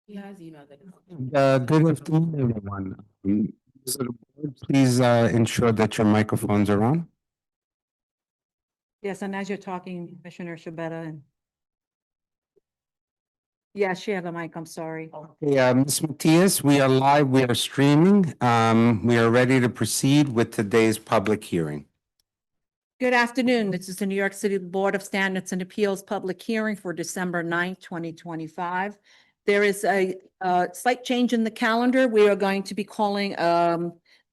He has emailed it. Good afternoon, everyone. Members of the board, please ensure that your microphones are on. Yes, and as you're talking, Commissioner Shabeta and. Yeah, share the mic, I'm sorry. Yeah, Ms. Matias, we are live, we are streaming. We are ready to proceed with today's public hearing. Good afternoon. This is the New York City Board of Standards and Appeals public hearing for December 9th, 2025. There is a slight change in the calendar. We are going to be calling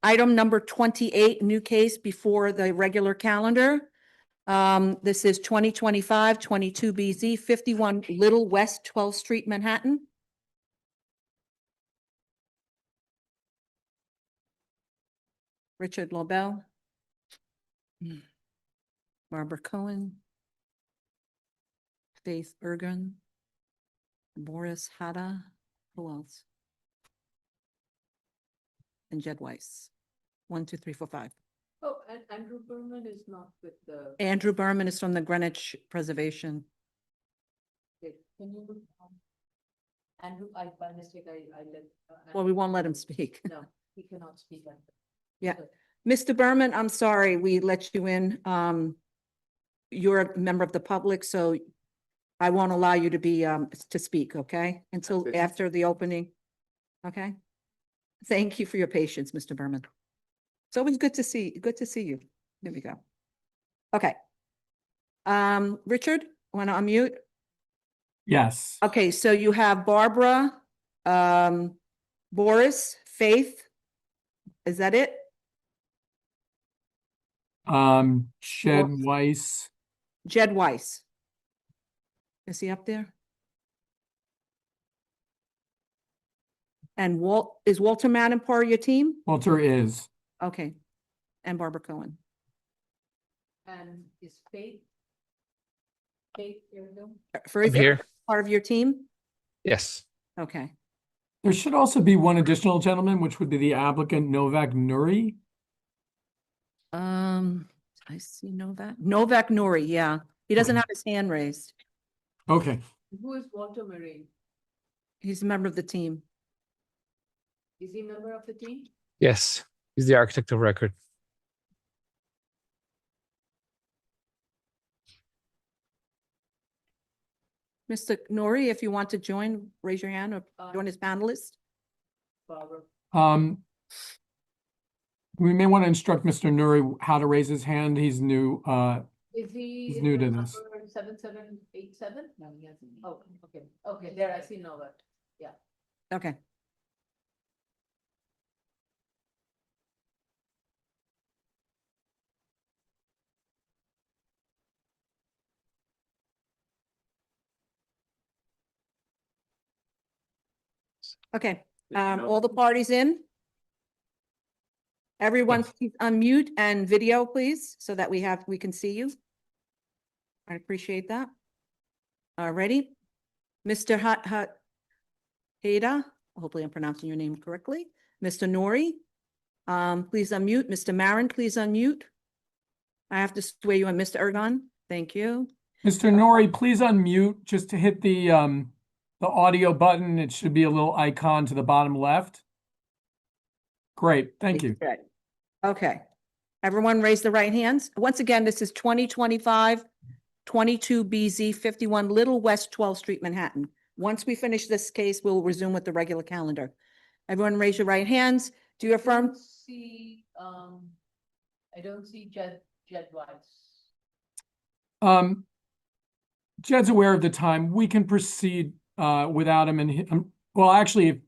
item number 28, new case before the regular calendar. This is 2025 22BZ 51 Little West 12th Street, Manhattan. Richard Lobel. Barbara Cohen. Faith Ergun. Boris Hatta. Who else? And Jed Weiss. 1, 2, 3, 4, 5. Oh, and Andrew Berman is not with the. Andrew Berman is from the Greenwich Preservation. Okay, can you, Andrew, by mistake, I let. Well, we won't let him speak. No, he cannot speak like that. Yeah. So, Mr. Berman, I'm sorry, we let you in. You're a member of the public, so I won't allow you to be, to speak, okay? Until Okay. after the opening. Okay? Thank you for your patience, Mr. Berman. It's always good to see you. There we go. Okay. Richard, want to unmute? Yes. Okay, so you have Barbara, Boris, Faith. Is that it? Shed Weiss. Jed Weiss. Is he up there? And is Walter Madden part of your team? Walter is. Okay. And Barbara Cohen. And is Faith? Faith, here we go. Is it part of your team? Yes. Okay. There should also be one additional gentleman, which would be the applicant Novak Nuri. I see Novak Nuri, yeah. He doesn't have his hand raised. Okay. Who is Walter Murray? He's a member of the team. Is he a member of the team? Yes. He's the architect of record. Mr. Nuri, if you want to join, raise your hand or join as panelist. Barbara. We may want to instruct Mr. Nuri how to raise his hand. He's new. Is he? He's in new the to this. number 7787? No, he hasn't. Oh, okay, there I see Novak. Yeah. Okay. Okay, all the parties in? Everyone please unmute and video, please, so that we can see you. I appreciate that. Ready? Mr. Hada, hopefully I'm pronouncing your name correctly. Mr. Nuri, please unmute. Mr. Marin, please unmute. I have to swear you in, Mr. Ergon. Thank you. Mr. Nuri, please unmute just to hit the audio button. It should be a little icon to the bottom left. Great, thank you. Good. Okay. Everyone raise the right hands. Once again, this is 2025 22BZ 51 Little West 12th Street, Manhattan. Once we finish this case, we'll resume with the regular calendar. Everyone raise your right hands. Do you affirm? I don't see Jed Weiss. Jed's aware of the time. We can proceed without him. And well, actually,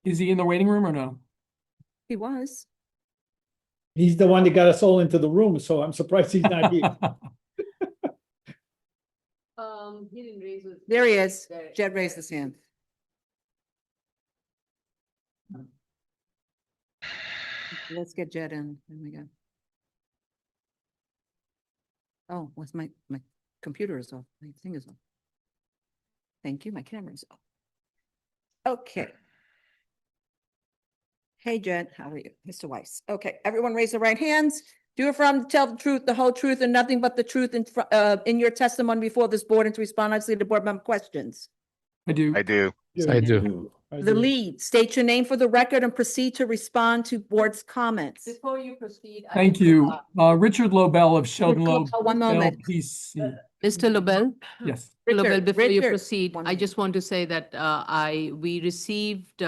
is he in the waiting room or no? He was. He's the one that got us all into the room, so I'm surprised he's not here. He didn't raise his. There he is. There. Jed raised his hand. Let's get Jed in. There we go. Oh, what's my computer is off. My thing is off. Thank you. My camera's off. Okay. Hey, Jed, how are you? Mr. Weiss. Okay, everyone raise their right hands. Do you affirm to tell the truth, the whole truth, and nothing but the truth in your testimony before this board and to respond honestly to board member questions? I do. I do. Yeah, I do. The lead, state your name for the record and proceed to respond to board's comments. Before you proceed. Thank you. Richard Lobel of Sheldon Loeb One moment. LPC. Mr. Lobel? Yes. Lobel, Richard, before you Richard, proceed, one I just want to say that we received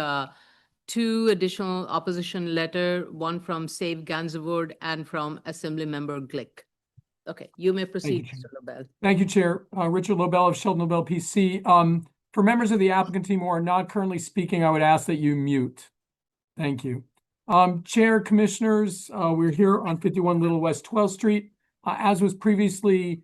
two additional opposition letter, one from Save Gansevoort and from Assemblymember Glick. Okay, you may proceed, Chair. Mr. Lobel. Thank you, Chair. Richard Lobel of Sheldon Lobel PC. For members of the applicant team who are not currently speaking, I would ask that you mute. Thank you. Chair, Commissioners, we're here on 51 Little West 12th Street. As was previously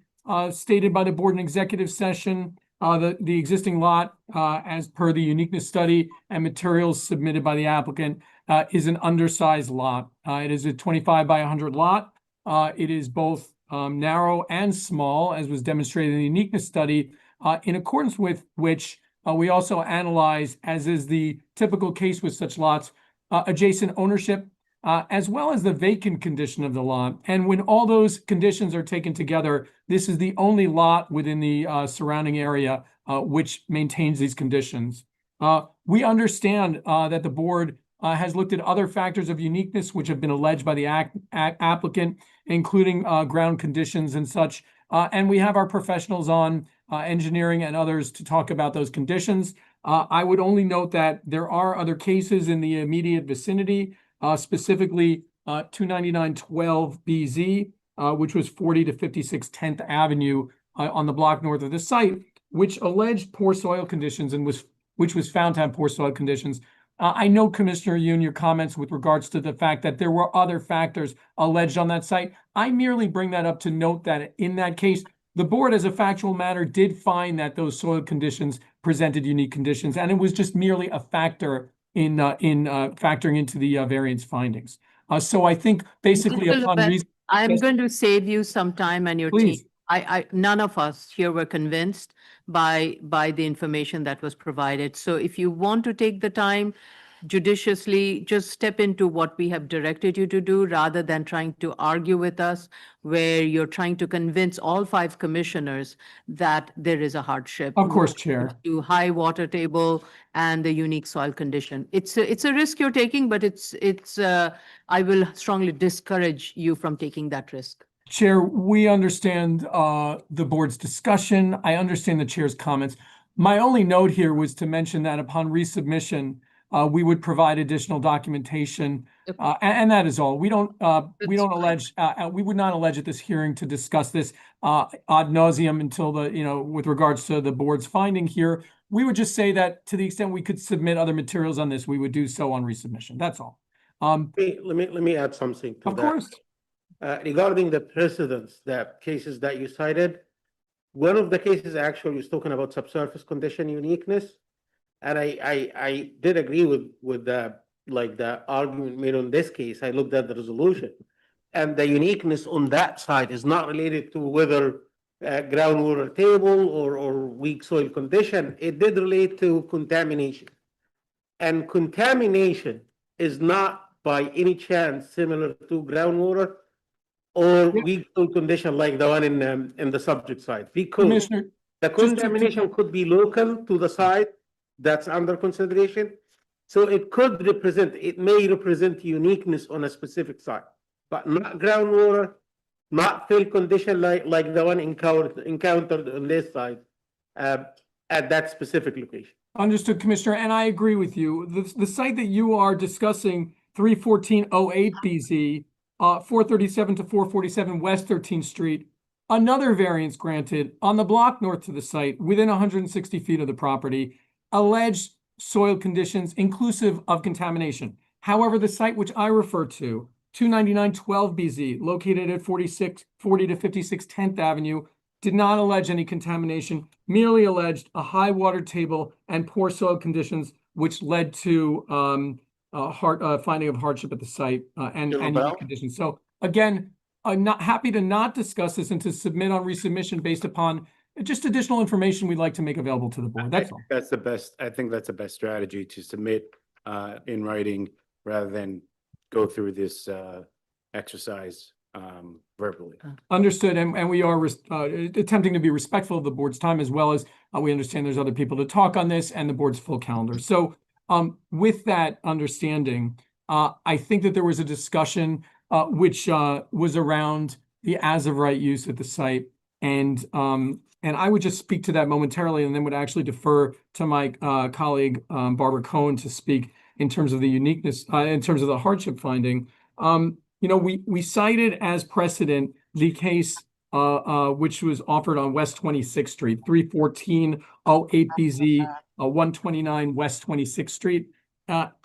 stated by the board in executive session, the existing lot, as per the uniqueness study and materials submitted by the applicant, is an undersized lot. It is a 25 by 100 lot. It is both narrow and small, as was demonstrated in the uniqueness study, in accordance with which we also analyze, as is the typical case with such lots, adjacent ownership, as well as the vacant condition of the lot. And when all those conditions are taken together, this is the only lot within the surrounding area which maintains these conditions. We understand that the board has looked at other factors of uniqueness which have been alleged by the applicant, including ground conditions and such. And we have our professionals on engineering and others to talk about those conditions. I would only note that there are other cases in the immediate vicinity, specifically 29912BZ, which was 40 to 56 10th Avenue on the block north of the site, which alleged poor soil conditions and which was found to have poor soil conditions. I know, Commissioner Yoon, your comments with regards to the fact that there were other factors alleged on that site. I merely bring that up to note that in that case, the board, as a factual matter, did find that those soil conditions presented unique conditions, and it was just merely a factor in factoring into the variance findings. So I think basically Mr. upon Lopez, reason. I'm Yes. going to save you some time and your team. Please. None of us here were convinced by the information that was provided. So if you want to take the time judiciously, just step into what we have directed you to do rather than trying to argue with us where you're trying to convince all 5 commissioners that there is a hardship. Of course, Chair. To high water table and the unique soil condition. It's a risk you're taking, but I will strongly discourage you from taking that risk. Chair, we understand the board's discussion. I understand the chair's comments. My only note here was to mention that upon resubmission, we would provide additional documentation, and that is all. We don't allege. We would not allege at this hearing to discuss this ad nauseum until with regards to the board's finding here. We would just say that to the extent we could submit other materials on this, we would do so on resubmission. That's all. Let me add something to Of that. course. Regarding the precedents, the cases that you cited, one of the cases actually was talking about subsurface condition uniqueness. And I did agree with the argument made on this case. I looked at the resolution, and the uniqueness on that side is not related to whether groundwater table or weak soil condition. It did relate to contamination, and contamination is not by any chance similar to groundwater or weak soil condition like the one in the subject site, because Commissioner, the contamination could be local to the site that's under consideration. So it may represent uniqueness on a specific site, but not groundwater, not fill condition like the one encountered on this site at that specific location. Understood, Commissioner, and I agree with you. The site that you are discussing, 31408 BZ, 437 to 447 West 13th Street, another variance granted on the block north to the site within 160 feet of the property, alleged soil conditions inclusive of contamination. However, the site which I refer to, 29912 BZ, located at 40 to 56 10th Avenue, did not allege any contamination, merely alleged a high water table and poor soil conditions, which led to finding of hardship at the site and unique conditions. So again, I'm not happy to not discuss this and to submit on resubmission based upon just additional information we'd like to make available to the board. That's all. That's the best. I think that's the best strategy, to submit in writing rather than go through this exercise verbally. Understood, and we are attempting to be respectful of the board's time, as well as we understand there's other people to talk on this and the board's full calendar. So With that understanding, I think that there was a discussion which was around the as of right use at the site. And I would just speak to that momentarily and then would actually defer to my colleague Barbara Cohen to speak in terms of the uniqueness, in terms of the hardship finding. We cited as precedent the case which was offered on West 26th Street, 31408BZ, 129 West 26th Street.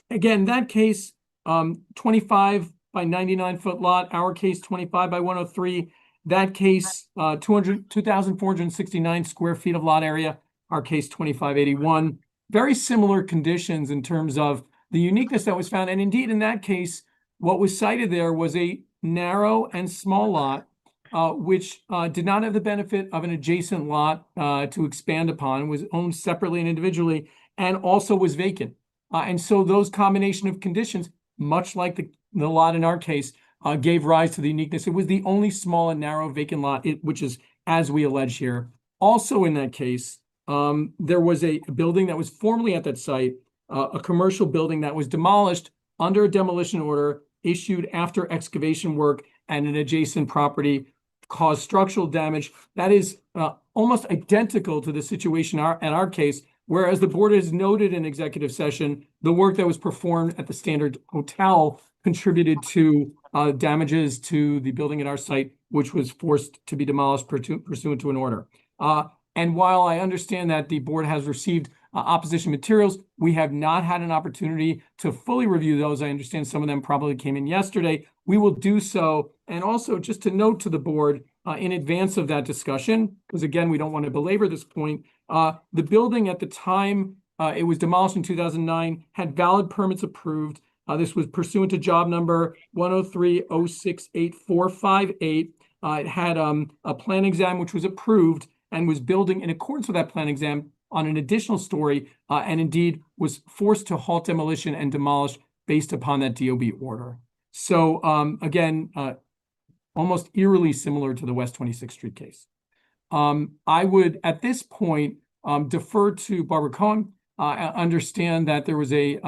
Again, that case, 25 by 99-foot lot, our case 25 by 103. That case, 2,469 square feet of lot area, our case 2581. Very similar conditions in terms of the uniqueness that was found. And indeed, in that case, what was cited there was a narrow and small lot, which did not have the benefit of an adjacent lot to expand upon, was owned separately and individually, and also was vacant. And so those combination of conditions, much like the lot in our case, gave rise to the uniqueness. It was the only small and narrow vacant lot, which is as we allege here. Also in that case, there was a building that was formerly at that site, a commercial building that was demolished under a demolition order issued after excavation work, and an adjacent property caused structural damage. That is almost identical to the situation at our case, whereas the board has noted in executive session, the work that was performed at the Standard Hotel contributed to damages to the building at our site, which was forced to be demolished pursuant to an order. And while I understand that the board has received opposition materials, we have not had an opportunity to fully review those. I understand some of them probably came in yesterday. We will do so. And also just to note to the board in advance of that discussion, because again, we don't want to belabor this point, the building at the time it was demolished in 2009 had valid permits approved. This was pursuant to job number 103068458. It had a plan exam which was approved and was building in accordance with that plan exam on an additional story, and indeed was forced to halt demolition and demolish based upon that DOB order. So again, almost eerily similar to the West 26th Street case. I would, at this point, defer to Barbara Cohen. I understand that there was a,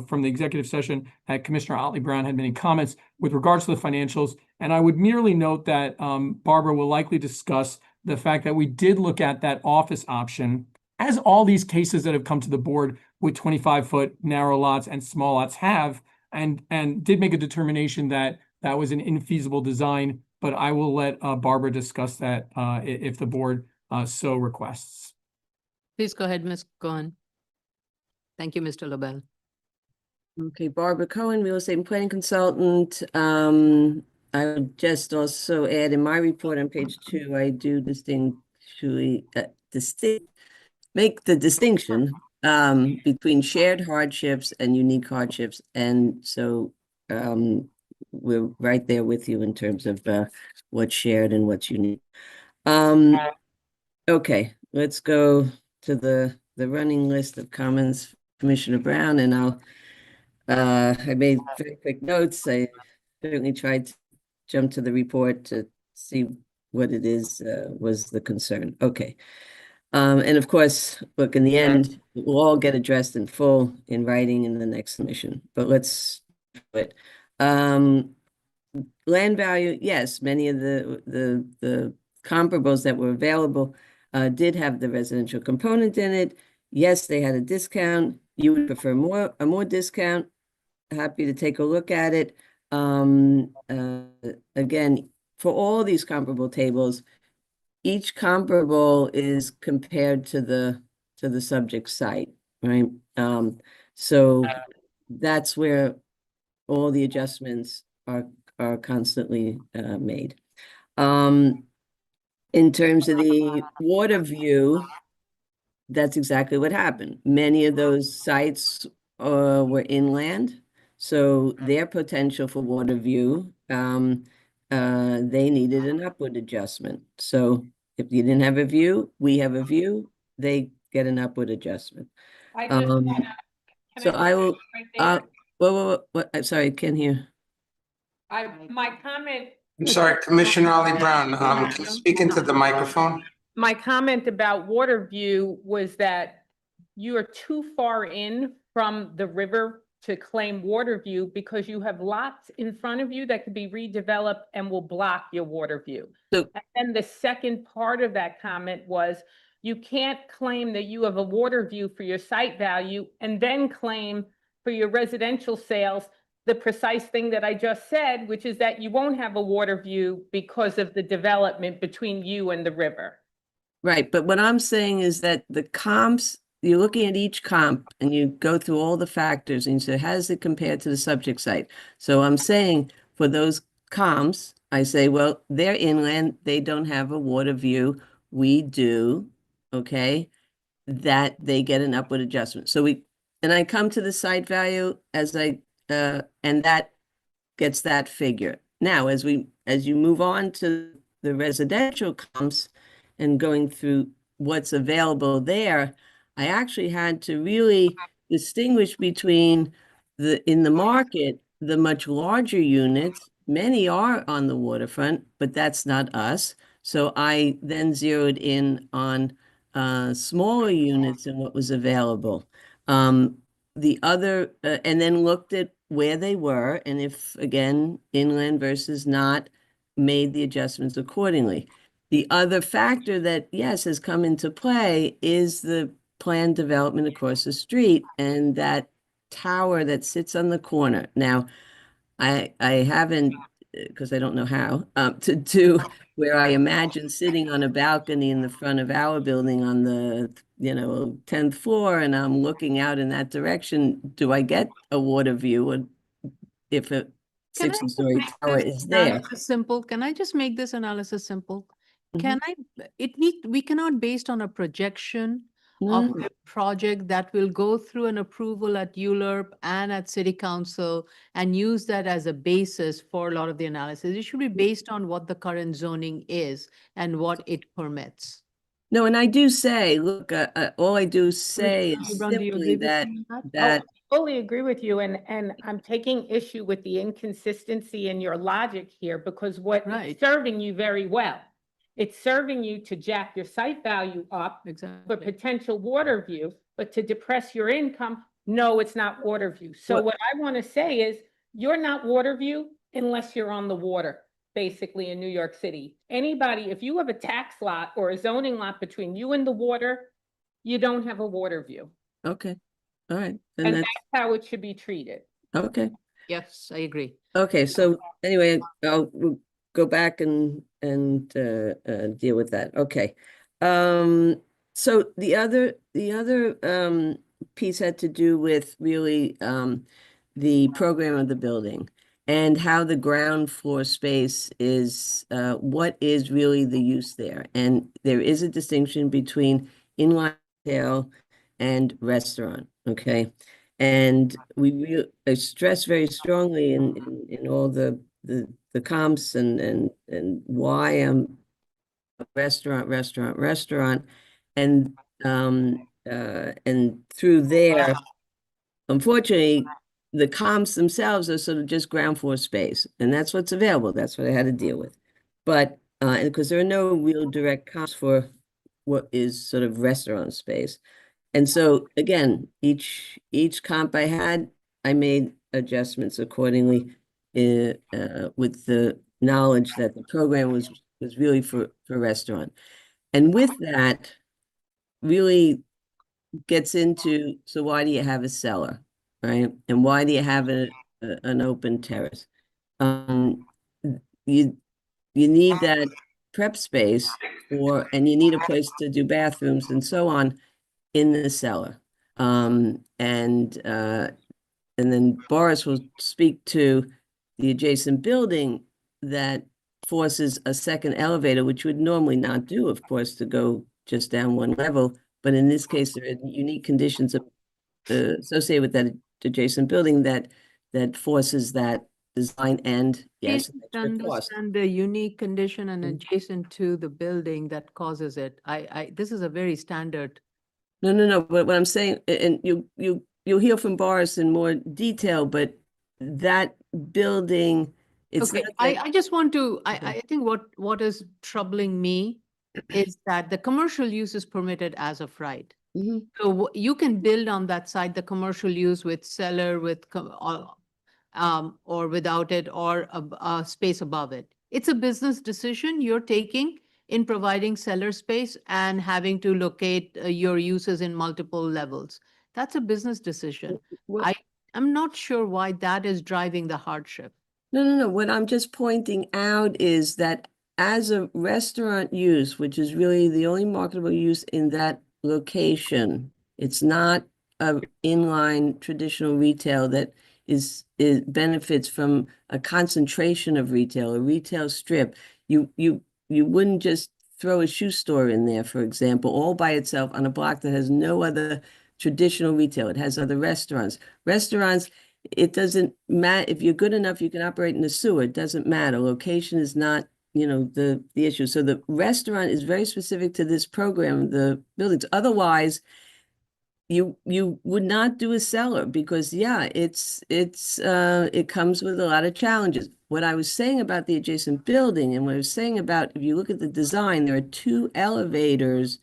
from the executive session that Commissioner Otley Brown had many comments with regards to the financials. And I would merely note that Barbara will likely discuss the fact that we did look at that office option, as all these cases that have come to the board with 25-foot narrow lots and small lots have, and did make a determination that that was an infeasible design. But I will let Barbara discuss that if the board so requests. Please go ahead, Ms. Cohen. Thank you, Mr. Lobel. Okay, Barbara Cohen, real estate and planning consultant. I would just also add in my report on page 2, I do make the distinction between shared hardships and unique hardships. And so we're right there with you in terms of what's shared and what's unique. Okay, let's go to the running list of comments, Commissioner Brown, and I made very quick notes. I certainly tried to jump to the report to see what it is was the concern. Okay. And of course, look, in the end, it will all get addressed in full in writing in the next submission, but let's do it. Land value, yes, many of the comparables that were available did have the residential component in it. Yes, they had a discount. You would prefer a more discount. Happy to take a look at it. Again, for all these comparable tables, each comparable is compared to the subject site, right? So that's where all the adjustments are constantly made. In terms of the water view, that's exactly what happened. Many of those sites were inland, so their potential for water view, they needed an upward adjustment. So if you didn't have a view, we have a view, they get an upward adjustment. So I will, I'm sorry, I can't hear. My comment. I'm sorry, Commissioner Otley Brown, can you speak into the microphone? My comment about water view was that you are too far in from the river to claim water view because you have lots in front of you that could be redeveloped and will block your water view. So- And then the second part of that comment was, you can't claim that you have a water view for your site value and then claim for your residential sales the precise thing that I just said, which is that you won't have a water view because of the development between you and the river. Right, but what I'm saying is that the comps, you're looking at each comp and you go through all the factors and you say, how does it compare to the subject site? So I'm saying for those comps, I say, well, they're inland, they don't have a water view. We do, okay? That they get an upward adjustment. So and I come to the site value as and that gets that figure. Now, as you move on to the residential comps and going through what's available there, I actually had to really distinguish between in the market, the much larger units. Many are on the waterfront, but that's not us. So I then zeroed in on smaller units and what was available. The other, and then looked at where they were, and if, again, inland versus not, made the adjustments accordingly. The other factor that, yes, has come into play is the planned development across the street and that tower that sits on the corner. Now, I haven't, because I don't know how, to do where I imagine sitting on a balcony in the front of our building on the, 10th floor, and I'm looking out in that direction. Do I get a water view if a Can I just 60-story make tower this is there? analysis simple? Can I just make this analysis simple? We cannot, based on a projection of No, a project that will go through an approval at ULURP and at City Council and use that as a basis for a lot of the analysis. It should be based on what the current zoning is and what it permits. no, and I do say, look, all I do say is Gibran, do you agree simply with that me on that I fully agree with you, and I'm taking issue with the inconsistency in your logic here, because what Right. it's serving you very well. It's serving you to jack your site value up for Exactly. potential water view, but to depress your income, no, it's not water view. So What- what I want to say is, you're not water view unless you're on the water, basically, in New York City. Anybody, if you have a tax lot or a zoning lot between you and the water, you don't have a water view. okay, all right, then And that's that's how it should be treated. okay. Yes, I agree. Okay, so anyway, we'll go back and deal with that. Okay. So the other piece had to do with really the program of the building and how the ground floor space is what is really the use there. And there is a distinction between inline retail and restaurant, okay? And I stress very strongly in all the comps and why I'm a restaurant, and through there, unfortunately, the comps themselves are sort of just ground floor space, and that's what's available. That's what I had to deal with. But because there are no real direct comps for what is sort of restaurant space. And so again, each comp I had, I made adjustments accordingly with the knowledge that the program was really for restaurant. And with that, really gets into, so why do you have a cellar, right? And why do you have an open terrace? You need that prep space and you need a place to do bathrooms and so on in the cellar. And then Boris will speak to the adjacent building that forces a second elevator, which would normally not do, of course, to go just down one level. But in this case, there are unique conditions associated with that adjacent building that forces that design and, yes, Please extra cost. understand the unique condition and Mm. adjacent to the building that causes it. This is a very standard. No, but what I'm saying, and you'll hear from Boris in more detail, but that building, it's Okay, not that- I just want to, Okay. I think what is troubling me is that the commercial use is permitted as of right. Mhm. So you can build on that site, the commercial use with cellar, with, or without it, or a space above it. It's a business decision you're taking in providing cellar space and having to locate your uses in multiple levels. That's a business decision. Well- I'm not sure why that is driving the hardship. No. What I'm just pointing out is that as a restaurant use, which is really the only marketable use in that location, it's not a inline traditional retail that is benefits from a concentration of retail, a retail strip. You wouldn't just throw a shoe store in there, for example, all by itself on a block that has no other traditional retail. It has other restaurants. Restaurants, it doesn't matter if you're good enough, you can operate in the sewer. It doesn't matter. Location is not, the issue. So the restaurant is very specific to this program, the buildings. Otherwise, you would not do a cellar because it comes with a lot of challenges. What I was saying about the adjacent building and what I was saying about, if you look at the design, there are 2 elevators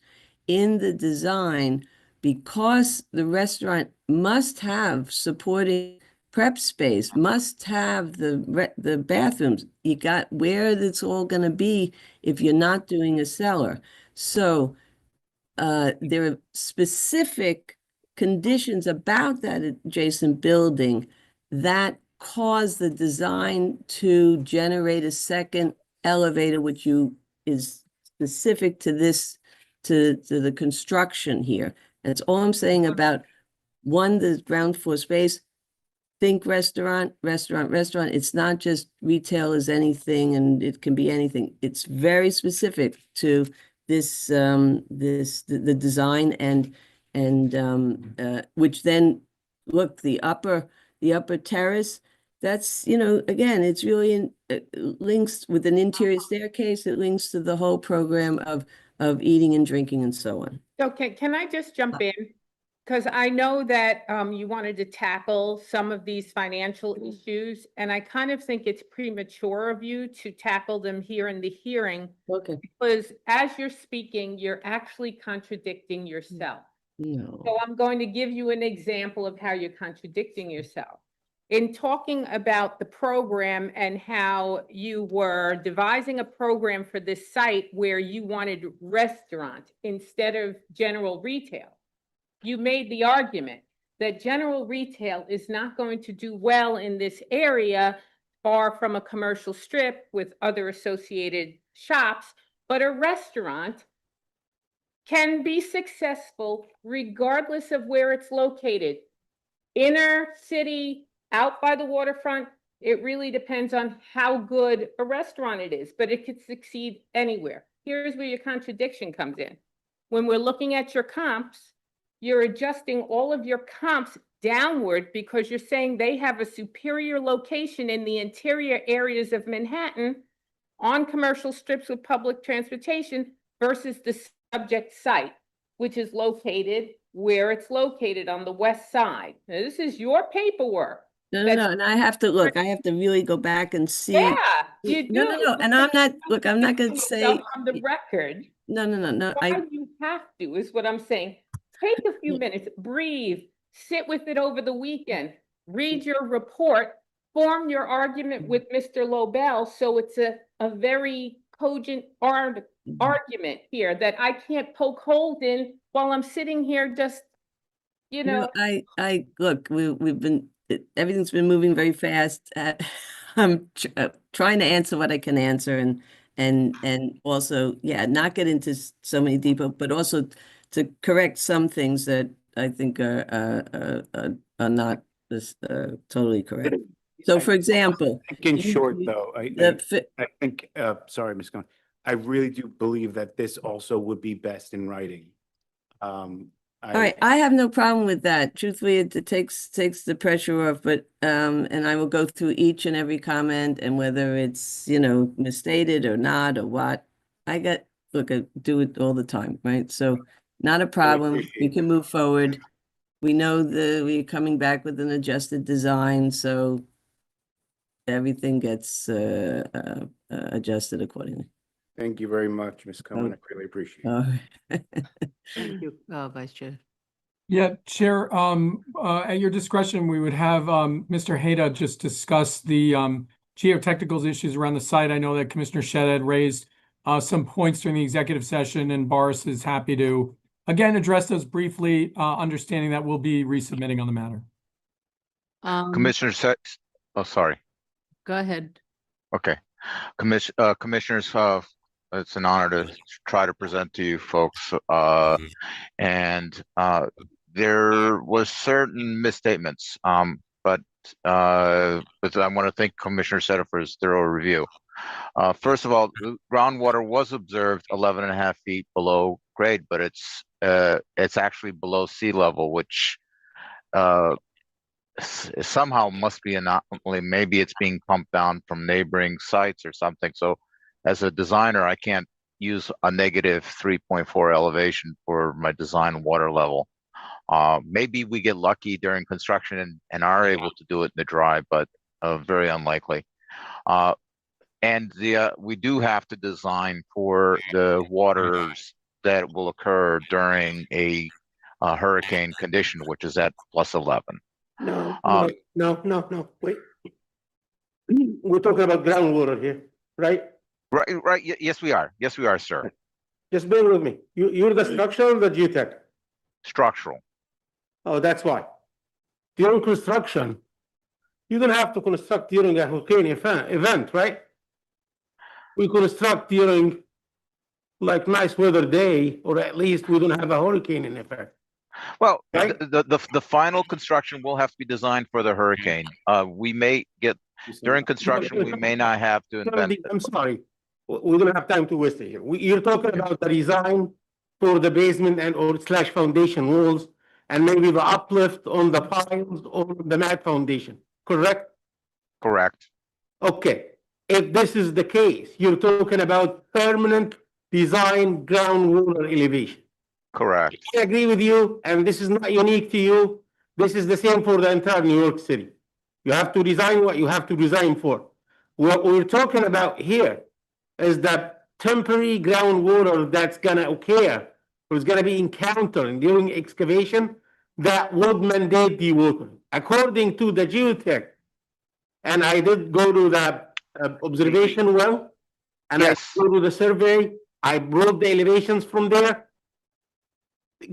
in the design because the restaurant must have supporting prep space, must have the bathrooms. You got where it's all going to be if you're not doing a cellar. So there are specific conditions about that adjacent building that cause the design to generate a second elevator, which is specific to this, to the construction here. That's all I'm saying about the ground floor space. Think restaurant. It's not just retail as anything, and it can be anything. It's very specific to this, the design and which then, look, the upper terrace, that's, again, it's really links with an interior staircase. It links to the whole program of eating and drinking and so on. Okay, can I just jump in? Because I know that you wanted to tackle some of these financial issues, and I kind of think it's premature of you to tackle them here in the hearing. Okay. Because as you're speaking, you're actually contradicting yourself. No. So I'm going to give you an example of how you're contradicting yourself. In talking about the program and how you were devising a program for this site where you wanted restaurant instead of general retail, you made the argument that general retail is not going to do well in this area far from a commercial strip with other associated shops, but a restaurant can be successful regardless of where it's located. Inner city, out by the waterfront, it really depends on how good a restaurant it is, but it could succeed anywhere. Here's where your contradiction comes in. When we're looking at your comps, you're adjusting all of your comps downward because you're saying they have a superior location in the interior areas of Manhattan on commercial strips with public transportation versus the subject site, which is located where it's located on the west side. Now, this is your paperwork. No, That's- and I have to really go back and see. Yeah, you do. No, and I'm not going to say. On the record. No. Why you have to is what I'm saying. Take a few minutes, breathe, sit with it over the weekend, read your report, form your argument with Mr. Lobel. So it's a very cogent argument here that I can't poke holes in while I'm sitting here just, I look, we've been, everything's been moving very fast. I'm trying to answer what I can answer and also, not get into so many details, but also to correct some things that I think are not totally correct. So, for example, In short, though, I think, sorry, Ms. Cohen, I really do believe that this also would be best in writing. All right, I have no problem with that. Truthfully, it takes the pressure off, but and I will go through each and every comment and whether it's, misstated or not or what. I do it all the time, right? So not a problem. We can move forward. We know we're coming back with an adjusted design, so everything gets adjusted accordingly. Thank you very much, Ms. Cohen. I really appreciate it. Thank you, Vice Chair. Yeah, Chair, at your discretion, we would have Mr. Hayda just discuss the geotechnical issues around the site. I know that Commissioner Shedd had raised some points during the executive session, and Boris is happy to, again, address those briefly, understanding that we'll be resubmitting on the matter. Commissioner oh, sorry. Go ahead. Okay. Commissioners, it's an honor to try to present to you folks. And there was certain misstatements, but I want to thank Commissioner Seta for his thorough review. First of all, groundwater was observed 11.5 feet below grade, but it's actually below sea level, which somehow must be an anomaly. Maybe it's being pumped down from neighboring sites or something. So as a designer, I can't use a negative 3.4 elevation for my design water level. Maybe we get lucky during construction and are able to do it in the dry, but very unlikely. And we do have to design for the waters that will occur during a hurricane condition, which is at +11. No, wait. We're talking about groundwater here, right? Right. Yes, we are. Yes, we are, sir. Just bear with me. You're the structural or the geotech? Structural. Oh, that's why. During construction, you don't have to construct during a hurricane event, right? We construct during like nice weather day, or at least we don't have a hurricane in effect. Well, Right? the final construction will have to be designed for the hurricane. We may get during construction, we may not have to invent. I'm sorry, we don't have time to waste it here. You're talking about the design for the basement and or / foundation walls, and maybe the uplift on the piles or the mat foundation, correct? Correct. Okay, if this is the case, you're talking about permanent design groundwater elevation. Correct. I agree with you, and this is not unique to you. This is the same for the entire New York City. You have to design what you have to design for. What we're talking about here is that temporary groundwater that's gonna occur, or is gonna be encountered during excavation, that would mandate dewatering. According to the geotech, and I did go to the observation well, and Yes. I go to the survey, I brought the elevations from there.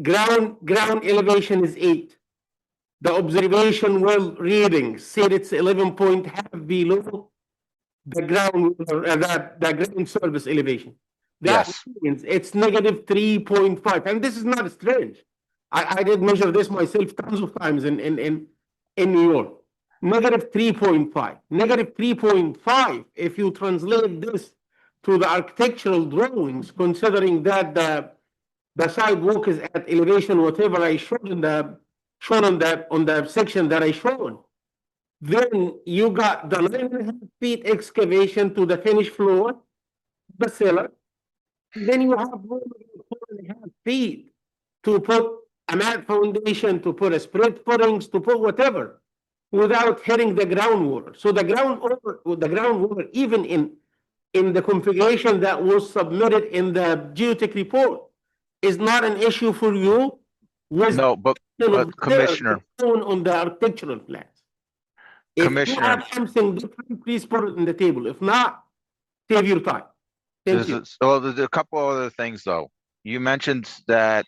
Ground elevation is 8. The observation well reading said it's 11.5 below the ground the ground surface elevation. That Yes. means it's negative 3.5, and this is not strange. I did measure this myself tons of times in New York. Negative 3.5. Negative 3.5. If you translate this to the architectural drawings, considering that the sidewalk is at elevation, whatever I showed on the section that I showed, then you got the 9.5 feet excavation to the finished floor, the cellar. Then you have 4.5 feet to put a mat foundation, to put a spread footings, to put whatever, without hitting the groundwater. So the groundwater, even in the configuration that was submitted in the geotech report, is not an issue for you. No, but Commissioner. Shown on the architectural plans. If you Commissioner. have something different, please put it in the table. If not, save your time. Thank you. There's a couple other things though. You mentioned that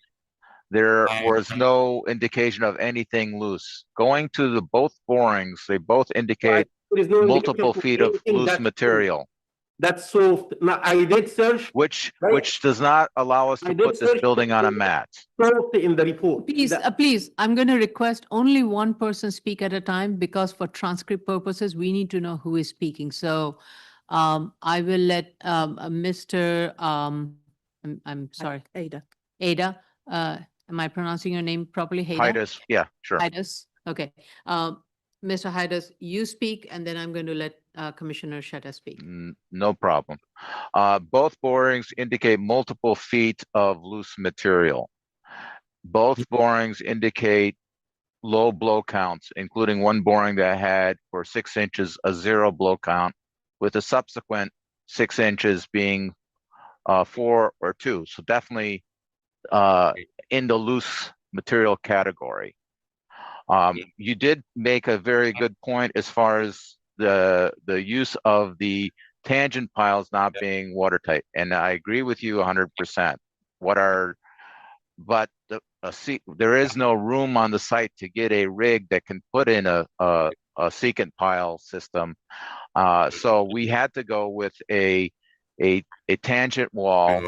there was no indication of anything loose. Going to the both borings, they both indicate There is no multiple indication feet of anything loose that's- material, That's soft. Now, I did search which Right. does not allow us I to did put this search building on a for- mat. soft in the report. Please, please, I'm going to request only one person speak at a time because for transcript purposes, we need to know who is speaking. So I will let Mr. I'm sorry, Ada. Ada, am I pronouncing your name properly? Hydus, yeah, sure. Hydus, okay. Mr. Hydus, you speak, and then I'm going to let Commissioner Shetta speak. No problem. Both borings indicate multiple feet of loose material. Both borings indicate low blow counts, including one boring that had for 6 inches a 0 blow count, with a subsequent 6 inches being 4 or 2. So definitely in the loose material category. You did make a very good point as far as the use of the tangent piles not being watertight, and I agree with you 100%. But there is no room on the site to get a rig that can put in a secant pile system. So we had to go with a tangent wall,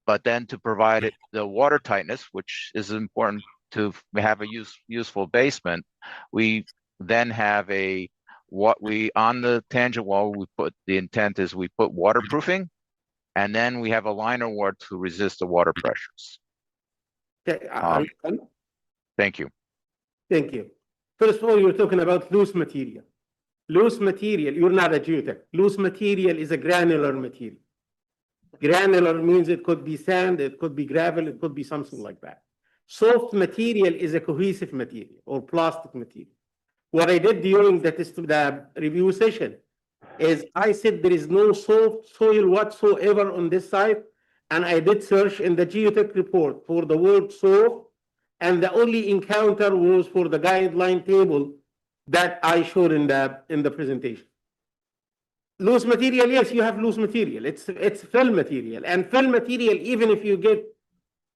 but then to provide it the water tightness, which is important to have a useful basement, we then have on the tangent wall, the intent is we put waterproofing, and then we have a liner wall to resist the water pressures. Okay, are you done? Thank you. Thank you. First of all, you're talking about loose material. Loose material, you're not a geotech. Loose material is a granular material. Granular means it could be sand, it could be gravel, it could be something like that. Soft material is a cohesive material or plastic material. What I did during the review session is I said there is no soft soil whatsoever on this site, and I did search in the geotech report for the word soft, and the only encounter was for the guideline table that I showed in the presentation. Loose material, yes, you have loose material. It's fill material, and fill material, even if you get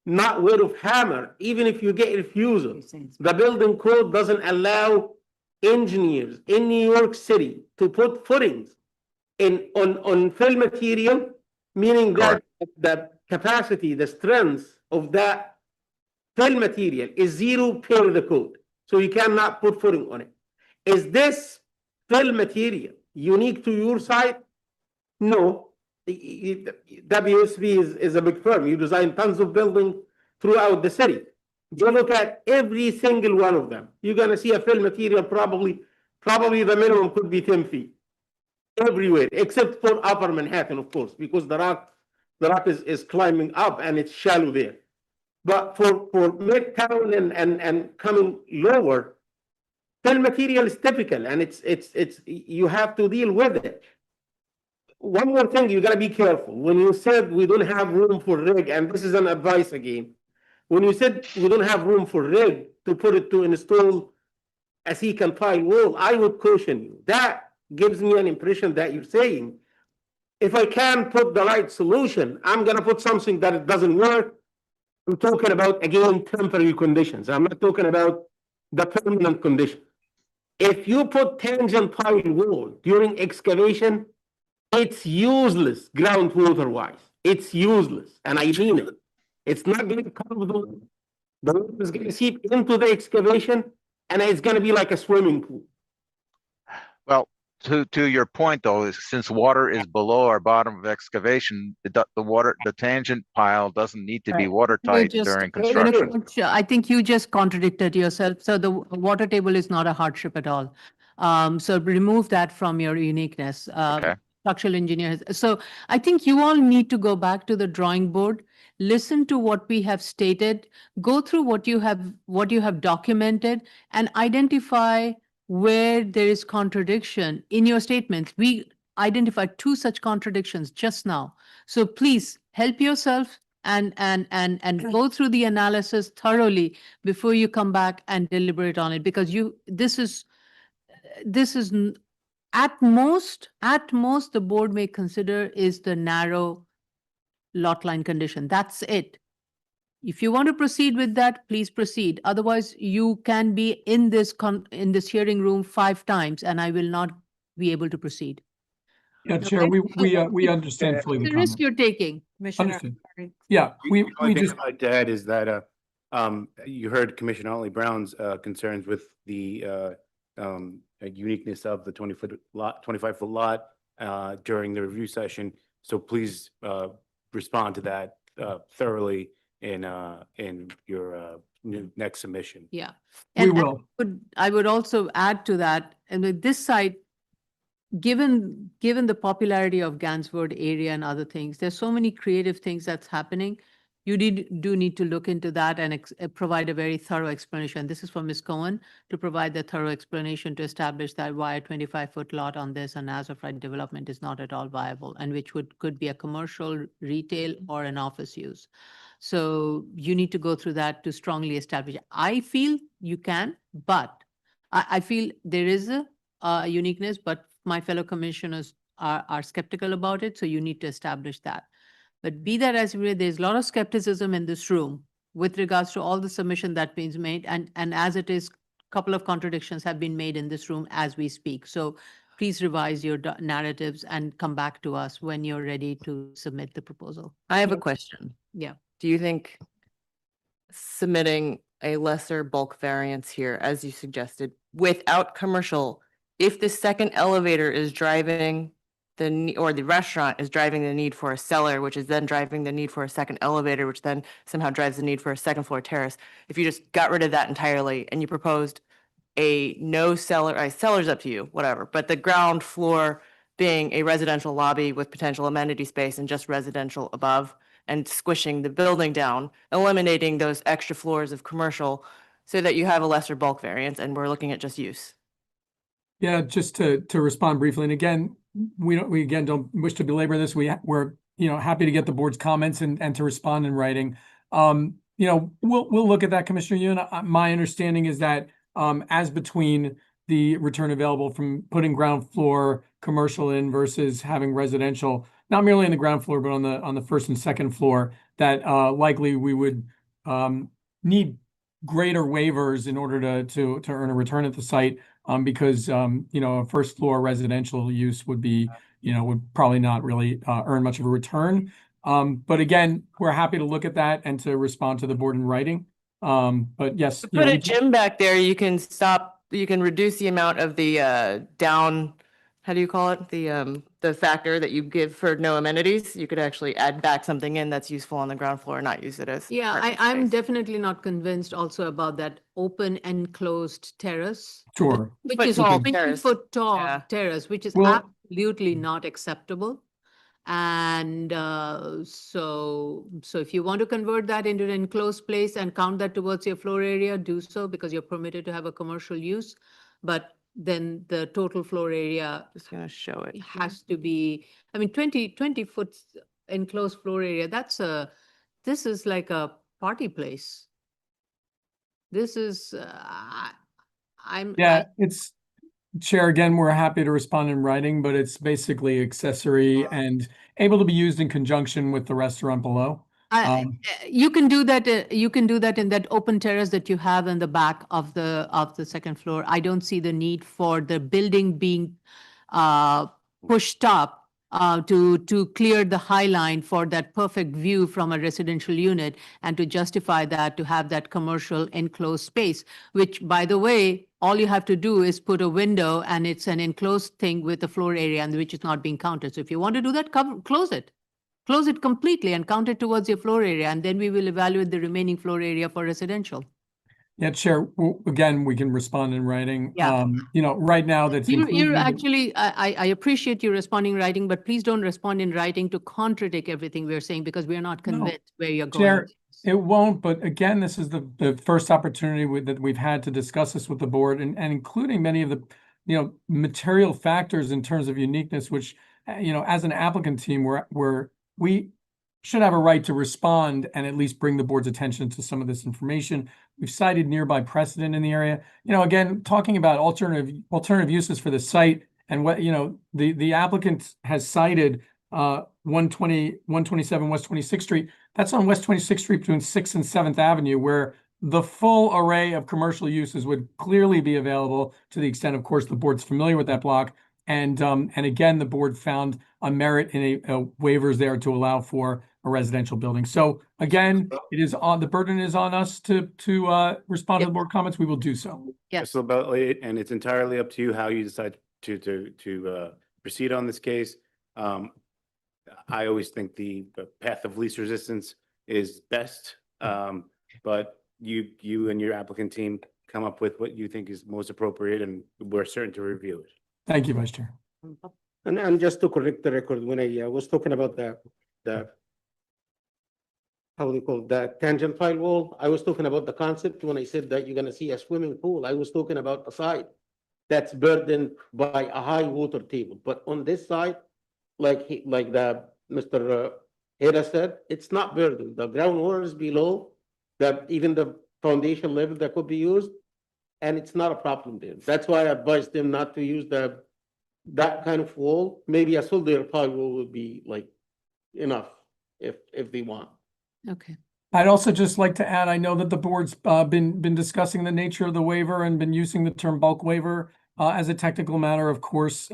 not weight of hammer, even if you get refusal, the building code doesn't allow engineers in New York City to put footings on fill material, meaning that the capacity, the strength of that fill material is 0 per the code. So you cannot put footing on it. Is this fill material unique to your site? No. WSP is a big firm. You design tons of buildings throughout the city. You look at every single one of them. You're going to see a fill material, probably the minimum could be 10 feet. Everywhere, except for Upper Manhattan, of course, because the rock is climbing up and it's shallow there. But for Midtown and coming lower, fill material is typical, and it's you have to deal with it. One more thing, you gotta be careful. When you said we don't have room for rig, and this is an advice again, when you said we don't have room for rig to install a secant pile wall, I would caution you. That gives me an impression that you're saying, if I can put the right solution, I'm gonna put something that it doesn't work. I'm talking about, again, temporary conditions. I'm not talking about the permanent condition. If you put tangent pile wall during excavation, it's useless groundwater wise. It's useless. And I mean it. It's not going to cover the water is going to seep into the excavation, and it's going to be like a swimming pool. Well, to your point though, is since water is below our bottom of excavation, the tangent pile doesn't need to be watertight during construction. I think you just contradicted yourself. So the water table is not a hardship at all. So remove that from your uniqueness. Okay. Structural engineer has. So I think you all need to go back to the drawing board, listen to what we have stated, go through what you have documented, and identify where there is contradiction in your statements. We identified 2 such contradictions just now. So please help yourself and go through the analysis thoroughly before you come back and deliberate on it, because this is at most the board may consider is the narrow lot line condition. That's it. If you want to proceed with that, please proceed. Otherwise, you can be in this hearing room 5 times, and I will not be able to proceed. Yeah, Chair, we understand fully the The risk comment. you're taking. Commissioner. Understood. Yeah, we The only thing just, I'd like to add is that you heard Commissioner Otley Brown's concerns with the uniqueness of the 25-foot lot during the review session. So please respond to that thoroughly in your next submission. Yeah. We And will. I would also add to that, and with this site, given the popularity of Gansevoort area and other things, there's so many creative things that's happening. You do need to look into that and provide a very thorough explanation. This is for Ms. Cohen to provide the thorough explanation to establish that why a 25-foot lot on this and as of right development is not at all viable, and which could be a commercial, retail, or an office use. So you need to go through that to strongly establish. I feel you can, but I feel there is a uniqueness, but my fellow commissioners are skeptical about it. So you need to establish that. But be that as it may, there's a lot of skepticism in this room with regards to all the submission that being made. And as it is, a couple of contradictions have been made in this room as we speak. So please revise your narratives and come back to us when you're ready to submit the proposal. I have a question. Yeah. Do you think submitting a lesser bulk variance here, as you suggested, without commercial, if the second elevator is driving or the restaurant is driving the need for a cellar, which is then driving the need for a second elevator, which then somehow drives the need for a second floor terrace, if you just got rid of that entirely and you proposed a no cellar, cellar's up to you, whatever, but the ground floor being a residential lobby with potential amenity space and just residential above, and squishing the building down, eliminating those extra floors of commercial so that you have a lesser bulk variance and we're looking at just use. Yeah, just to respond briefly, and again, we again don't wish to belabor this. We're happy to get the board's comments and to respond in writing. We'll look at that, Commissioner Yoon. My understanding is that as between the return available from putting ground floor commercial in versus having residential, not merely on the ground floor, but on the first and second floor, that likely we would need greater waivers in order to earn a return at the site. Because a first floor residential use would be, would probably not really earn much of a return. But again, we're happy to look at that and to respond to the board in writing. But yes. Put a gym back there, you can reduce the amount of the down, how do you call it? The factor that you give for no amenities. You could actually add back something in that's useful on the ground floor and not use it as. Yeah, parking I'm space. definitely not convinced also about that open enclosed terrace. Sure. Which But is tall 20 terrace. foot tall Yeah. terrace, which is Well- absolutely not acceptable. And so if you want to convert that into an enclosed place and count that towards your floor area, do so because you're permitted to have a commercial use. But then the total floor area Just gonna show it. has to be, 20 foot enclosed floor area, this is like a party place. This is, Yeah, it's Chair, again, we're happy to respond in writing, but it's basically accessory and able to be used in conjunction with the restaurant below. You can do that. You can do that in that open terrace that you have in the back of the second floor. I don't see the need for the building being pushed up to clear the high line for that perfect view from a residential unit, and to justify that, to have that commercial enclosed space, which, by the way, all you have to do is put a window and it's an enclosed thing with a floor area and which is not being counted. So if you want to do that, close it. Close it completely and count it towards your floor area, and then we will evaluate the remaining floor area for residential. Yeah, Chair, again, we can respond in writing. Yeah. Right now that's. You're included- actually, I appreciate you responding in writing, but please don't respond in writing to contradict everything we're saying because we're not convinced where you're going. Chair, it won't, but again, this is the first opportunity that we've had to discuss this with the board and including many of the, material factors in terms of uniqueness, which, as an applicant team, we should have a right to respond and at least bring the board's attention to some of this information. We've cited nearby precedent in the area. Again, talking about alternative uses for the site and what, the applicant has cited 127 West 26th Street. That's on West 26th Street between 6th and 7th Avenue, where the full array of commercial uses would clearly be available to the extent, of course, the board's familiar with that block. And again, the board found a merit in a waivers there to allow for a residential building. So again, the burden is on us to respond to the board comments. We will do so. Yes. So about it, and it's entirely up to you how you decide to proceed on this case. I always think the path of least resistance is best, but you and your applicant team come up with what you think is most appropriate, and we're certain to review it. Thank you, Vice Chair. And just to correct the record, when I was talking about the how do you call that, tangent tile wall. I was talking about the concept when I said that you're gonna see a swimming pool. I was talking about a side that's burdened by a high water table, but on this side, like the Mr. Hera said, it's not burdened. The groundwater is below, that even the foundation level that could be used, and it's not a problem there. That's why I advised them not to use that kind of wall. Maybe a soldier pile wall would be like enough if they want. Okay. I'd also just like to add, I know that the board's been discussing the nature of the waiver and been using the term bulk waiver. As a technical matter, of course,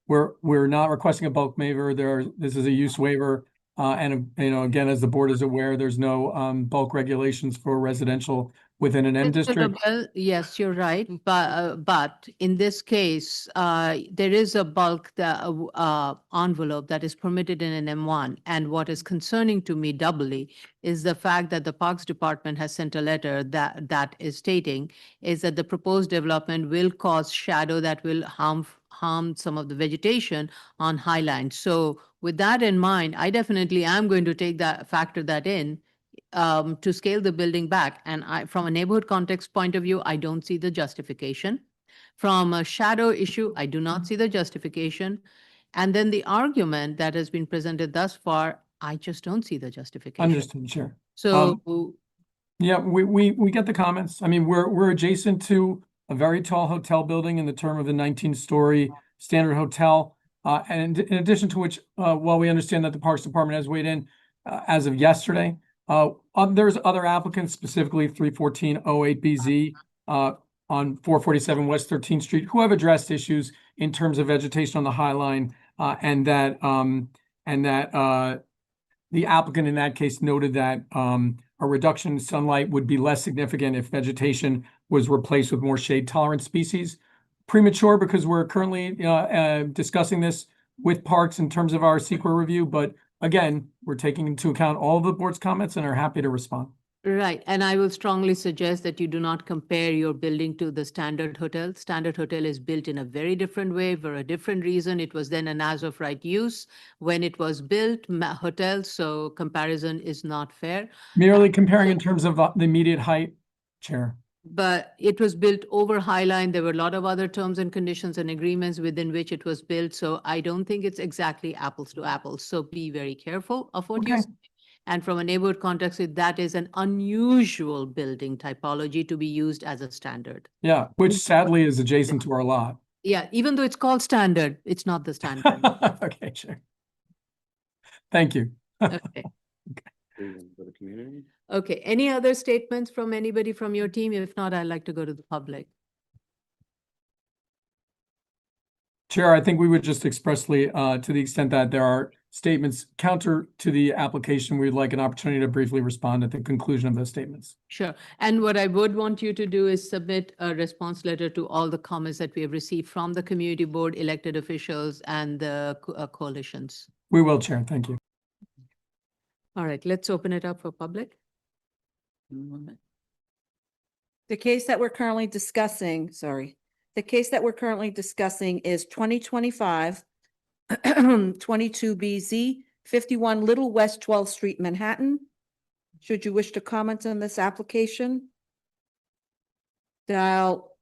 we're not requesting a bulk waiver. This is a use waiver. And you know, again, as the board is aware, there's no bulk regulations for residential within an M Mr. district. Lobel, yes, you're right, but in this case, there is a bulk envelope that is permitted in an M1. And what is concerning to me doubly is the fact that the Parks Department has sent a letter that is stating is that the proposed development will cause shadow that will harm some of the vegetation on Highline. So with that in mind, I definitely am going to factor that in to scale the building back. And from a neighborhood context point of view, I don't see the justification. From a shadow issue, I do not see the justification. And then the argument that has been presented thus far, I just don't see the justification. Understood, Chair. So Yeah, we get the comments. I mean, we're adjacent to a very tall hotel building in the term of the 19-story standard hotel. And in addition to which, while we understand that the Parks Department has weighed in as of yesterday, there's other applicants, specifically 31408BZ on 447 West 13th Street, who have addressed issues in terms of vegetation on the High Line, and that the applicant in that case noted that a reduction in sunlight would be less significant if vegetation was replaced with more shade-tolerant species. Premature because we're currently discussing this with Parks in terms of our CEQA review, but again, we're taking into account all of the board's comments and are happy to respond. right, and I will strongly suggest that you do not compare your building to the Standard Hotel. Standard Hotel is built in a very different way for a different reason. It was then an as of right use when it was built, hotel, so comparison is not fair. Merely comparing in terms of the immediate height, Chair. But it was built over Highline. There were a lot of other terms and conditions and agreements within which it was built. So I don't think it's exactly apples to apples. So be very careful of what you Okay. say. And from a neighborhood context, that is an unusual building typology to be used as a standard. Yeah, which sadly is adjacent to our lot. Yeah, even though it's called standard, it's not the standard. Okay, sure. Thank you. Okay. For the community? Okay, any other statements from anybody from your team? If not, I'd like to go to the public. Chair, I think we would just expressly, to the extent that there are statements counter to the application, we'd like an opportunity to briefly respond at the conclusion of those statements. Sure. And what I would want you to do is submit a response letter to all the comments that we have received from the community board, elected officials, and the coalitions. We will, Chair. Thank you. All right, let's open it up for public. The case that we're currently discussing, the case that we're currently discussing is 2025 22BZ 51 Little West 12th Street, Manhattan. Should you wish to comment on this application, dial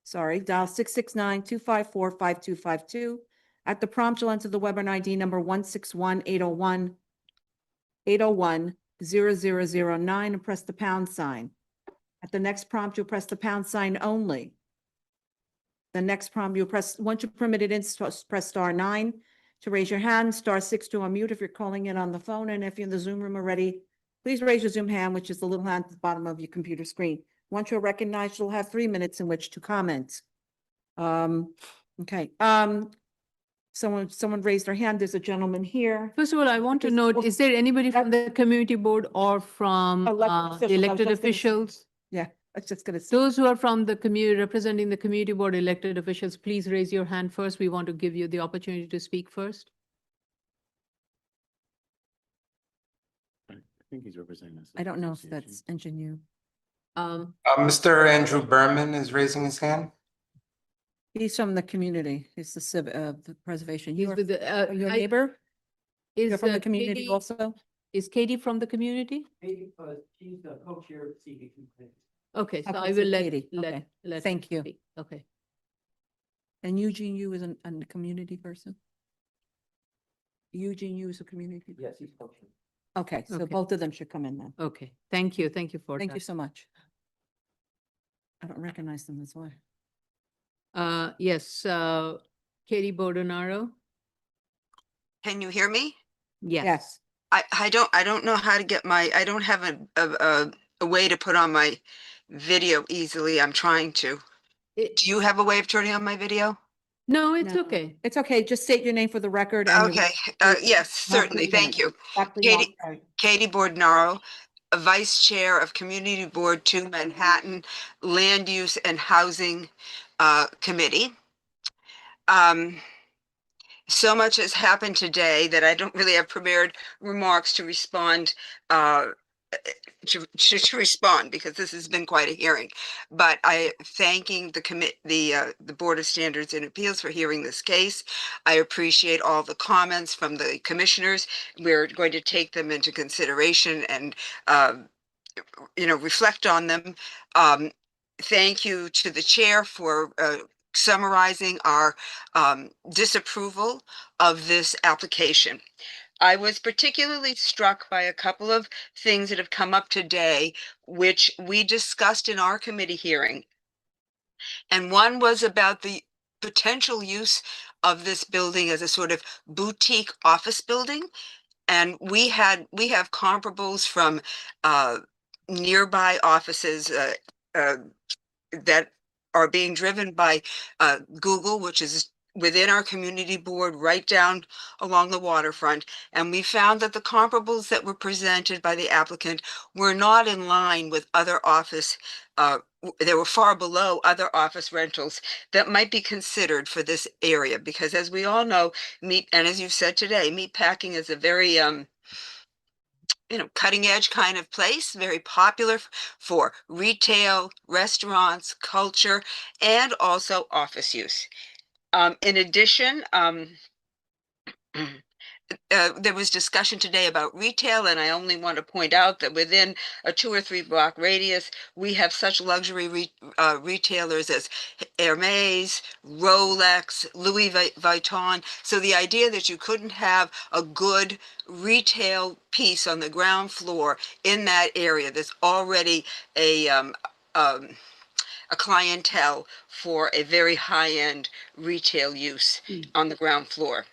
669-254-5252. At the prompt, you'll enter the webinar ID number 161-801-0009 and press the pound sign. At the next prompt, you'll press the pound sign only. The next prompt, once you're permitted in, press star 9 to raise your hand, star 6 to unmute if you're calling in on the phone, and if you're in the Zoom room already, please raise your Zoom hand, which is the little hand at the bottom of your computer screen. Once you're recognized, you'll have 3 minutes in which to comment. Okay. Someone raised their hand. There's a gentleman here. First of all, I want to note, is there anybody from the community board or from the elected officials? Yeah, I was just gonna say. Those who are from the community, representing the community board elected officials, please raise your hand first. We want to give you the opportunity to speak first. I think he's representing us. I don't know if that's engineer. Mr. Andrew Berman is raising his hand. He's from the community. He's the preservation. He's You're with the, your neighbor? Is You're from the community Katie- also? Is Katie from the community? She's the co-chair of CB. Okay, so Okay, I so will let, Katie, let, okay. let. Thank her you. speak. Okay. And Eugene, you is a community person? Eugene, you is a community? Yes, he's co-chair. Okay, so Okay. both of them should come in then. Okay, thank you for Thank you that. so much. I don't recognize them, that's why. Yes, Katie Bordonaro? Can you hear me? Yes. I don't know how to get I don't have a way to put on my video easily. I'm trying to. Do you have a way of turning on my video? No, it's No. okay. It's okay, just state your name for the record and. your- Okay, yes, certainly. Thank you. Dr. Katie, Young, Katie Bordonaro, a Vice Chair of Community Board 2 Manhattan Land Use and Housing Committee. So much has happened today that I don't really have prepared remarks to respond to respond, because this has been quite a hearing. But I thanking the Board of Standards and Appeals for hearing this case. I appreciate all the comments from the commissioners. We're going to take them into consideration and reflect on them. Thank you to the chair for summarizing our disapproval of this application. I was particularly struck by a couple of things that have come up today, which we discussed in our committee hearing. And one was about the potential use of this building as a sort of boutique office building. And we have comparables from nearby offices that are being driven by Google, which is within our community board right down along the waterfront. And we found that the comparables that were presented by the applicant were not in line with other office, they were far below other office rentals that might be considered for this area. Because as we all know, and as you've said today, meatpacking is a very cutting edge kind of place, very popular for retail, restaurants, culture, and also office use. In addition, there was discussion today about retail, and I only want to point out that within a 2 or 3 block radius, we have such luxury retailers as Hermes, Rolex, Louis Vuitton. So the idea that you couldn't have a good retail piece on the ground floor in that area, there's already a clientele for a very high-end retail use on the ground floor.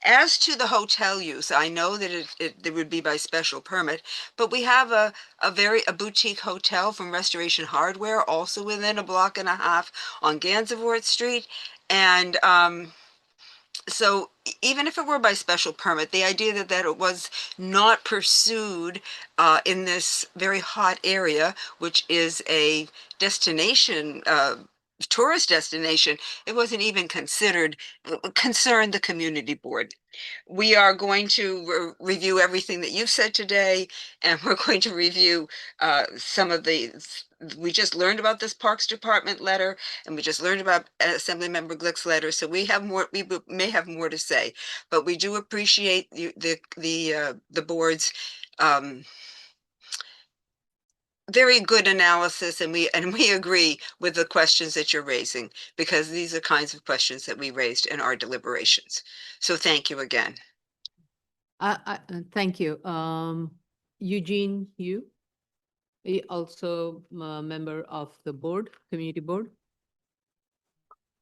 As to the hotel use, I know that it would be by special permit, but we have a boutique hotel from Restoration Hardware, also within a block and a half on Gansevoort Street. And so even if it were by special permit, the idea that it was not pursued in this very hot area, which is a destination, tourist destination, it wasn't even considered, concerned the community board. We are going to review everything that you've said today, and we're going to review some of we just learned about this Parks Department letter, and we just learned about Assemblymember Glick's letter, so we may have more to say, but we do appreciate the board's very good analysis, and we agree with the questions that you're raising, because these are kinds of questions that we raised in our deliberations. So thank you again. Thank you. Eugene, you also a member of the board, community board?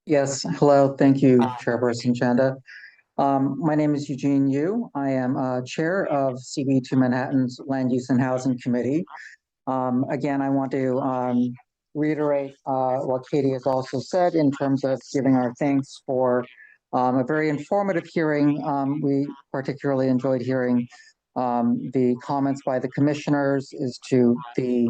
Yes, hello, thank you, Chairperson Chanda. My name is Eugene Yu. I am Chair of CB2 Manhattan's Land Use and Housing Committee. Again, I want to reiterate what Katie has also said in terms of giving our thanks for a very informative hearing. We particularly enjoyed hearing the comments by the commissioners as to the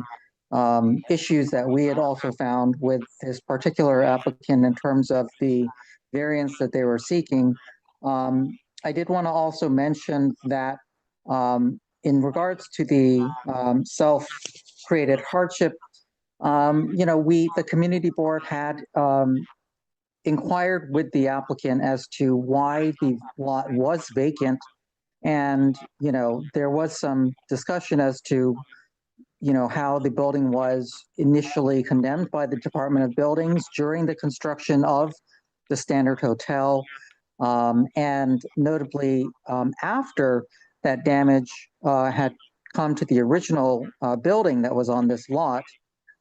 issues that we had also found with this particular applicant in terms of the variance that they were seeking. I did want to also mention that in regards to the self-created hardship, the community board had inquired with the applicant as to why the lot was vacant, And, there was some discussion as to, how the building was initially condemned by the Department of Buildings during the construction of the Standard Hotel. And notably, after that damage had come to the original building that was on this lot,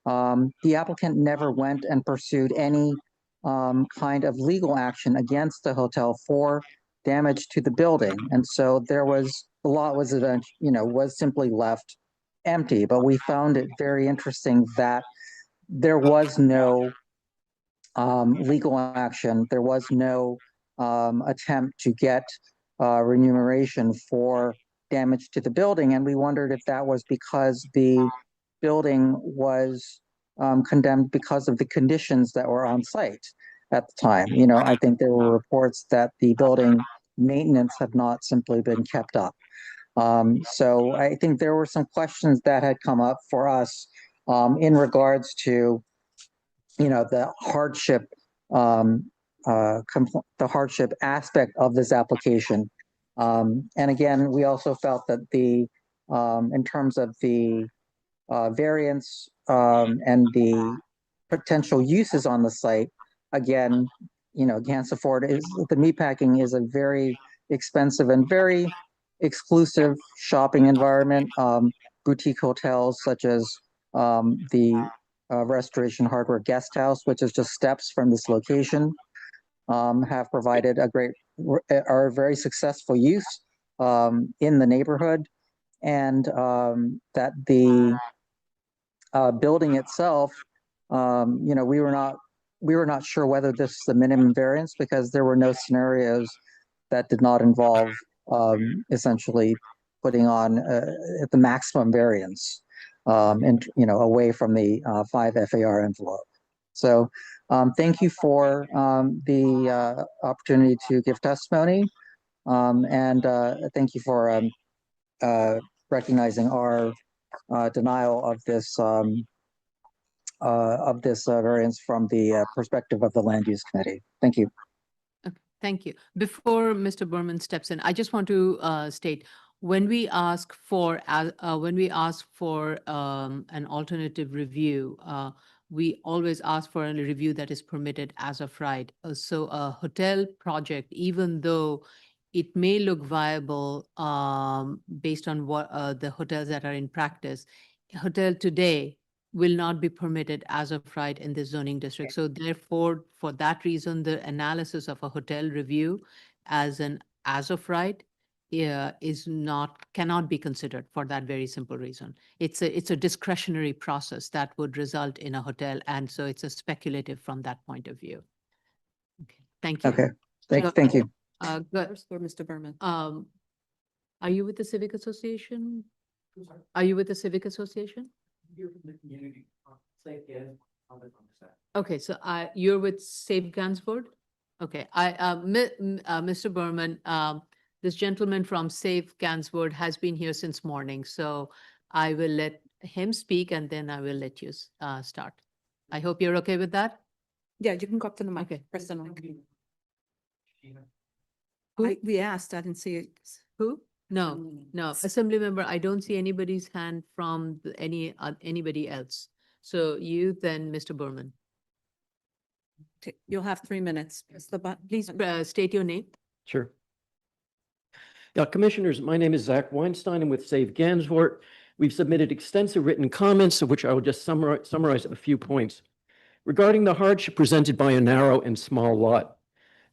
the applicant never went and pursued any kind of legal action against the hotel for damage to the building. And so the lot was was simply left empty. But we found it very interesting that there was no legal action. There was no attempt to get remuneration for damage to the building. And we wondered if that was because the building was condemned because of the conditions that were on site at the time. I think there were reports that the building maintenance had not simply been kept up. So I think there were some questions that had come up for us in regards to, the hardship, the hardship aspect of this application. And again, we also felt that in terms of the variance and the potential uses on the site, again, Gansevoort the meatpacking is a very expensive and very exclusive shopping environment. Boutique hotels such as the Restoration Hardware Guest House, which is just steps from this location, have provided are a very successful use in the neighborhood, and that the building itself, we were not sure whether this is the minimum variance because there were no scenarios that did not involve essentially putting on the maximum variance and away from the 5 FAR envelope. So thank you for the opportunity to give testimony, and thank you for recognizing our denial of this variance from the perspective of the Land Use Committee. Thank you. Okay, thank you. Before Mr. Berman steps in, I just want to state, when we ask for an alternative review, we always ask for a review that is permitted as of right. So a hotel project, even though it may look viable based on what the hotels that are in practice, a hotel today will not be permitted as of right in the zoning district. So therefore, for that reason, the analysis of a hotel review as of right cannot be considered for that very simple reason. It's a discretionary process that would result in a hotel, and so it's a speculative from that point of view. Okay, thank you. Okay, thank you. Good. For Mr. Berman. Are you with the Civic Association? Are you with the Civic Association? Okay, so you're with Safe Gansevoort? Okay, Mr. Berman, this gentleman from Safe Gansevoort has been here since morning, so I will let him speak and then I will let you start. I hope you're okay with that? Yeah, you can go up to the mic. Okay. Press the mic. Who? We asked, I didn't see it. Who? No, no. Assembly member, I don't see anybody's hand from anybody else. So you then, Mr. Berman. You'll have 3 minutes. Press the button. Please state your name. Sure. Yeah, Commissioners, my name is Zach Weinstein. I'm with Save Gansevoort. We've submitted extensive written comments, of which I will just summarize a few points. Regarding the hardship presented by a narrow and small lot,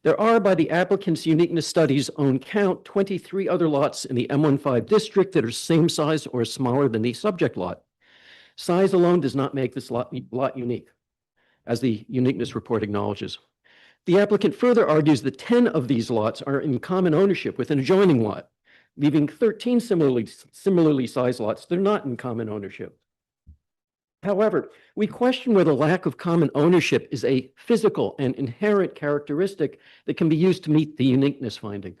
there are, by the applicant's uniqueness study's own count, 23 other lots in the M15 district that are same size or smaller than the subject lot. Size alone does not make this lot unique, as the uniqueness report acknowledges. The applicant further argues that 10 of these lots are in common ownership with an adjoining lot, leaving 13 similarly sized lots that are not in common ownership. However, we question whether lack of common ownership is a physical and inherent characteristic that can be used to meet the uniqueness finding.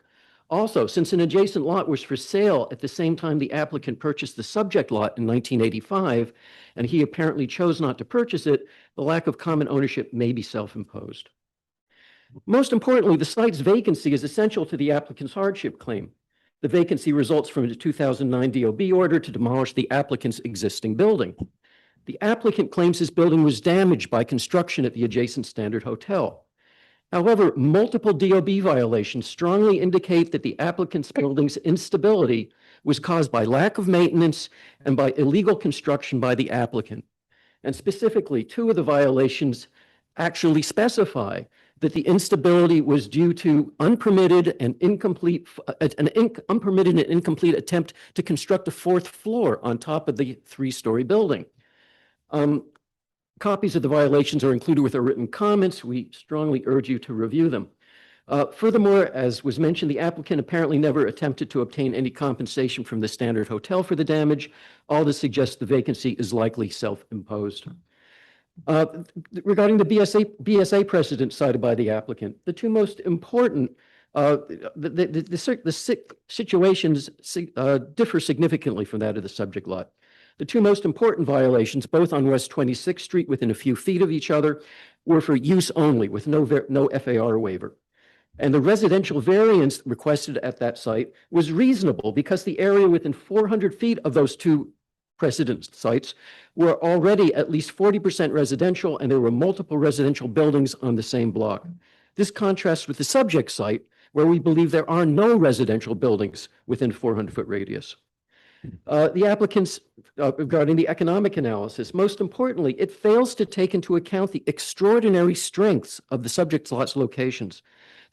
Also, since an adjacent lot was for sale at the same time the applicant purchased the subject lot in 1985, and he apparently chose not to purchase it, the lack of common ownership may be self-imposed. Most importantly, the site's vacancy is essential to the applicant's hardship claim. The vacancy results from a 2009 DOB order to demolish the applicant's existing building. The applicant claims his building was damaged by construction at the adjacent Standard Hotel. However, multiple DOB violations strongly indicate that the applicant's building's instability was caused by lack of maintenance and by illegal construction by the applicant. And specifically, 2 of the violations actually specify that the instability was due to unpermitted and incomplete attempt to construct a 4th floor on top of the 3-story building. Copies of the violations are included with our written comments. We strongly urge you to review them. Furthermore, as was mentioned, the applicant apparently never attempted to obtain any compensation from the Standard Hotel for the damage. All this suggests the vacancy is likely self-imposed. Regarding the BSA precedent cited by the applicant, the 2 most important situations differ significantly from that of the subject lot. The 2 most important violations, both on West 26th Street within a few feet of each other, were for use only with no FAR waiver. And the residential variance requested at that site was reasonable because the area within 400 feet of those 2 precedent sites were already at least 40% residential, and there were multiple residential buildings on the same block. This contrasts with the subject site, where we believe there are no residential buildings within 400-foot radius. The applicants, regarding the economic analysis, most importantly, it fails to take into account the extraordinary strengths of the subject lot's locations.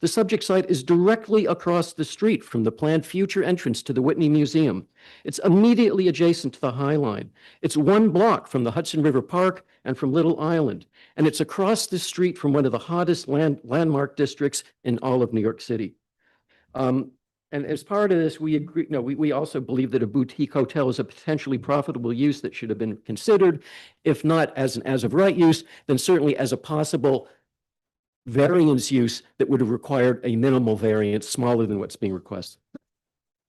The subject site is directly across the street from the planned future entrance to the Whitney Museum. It's immediately adjacent to the High Line. It's 1 block from the Hudson River Park and from Little Island. And it's across the street from one of the hottest landmark districts in all of New York City. And as part of this, we agree. No, we also believe that a boutique hotel is a potentially profitable use that should have been considered, if not as an as-of-right use, then certainly as a possible variance use that would have required a minimal variance smaller than what's being requested.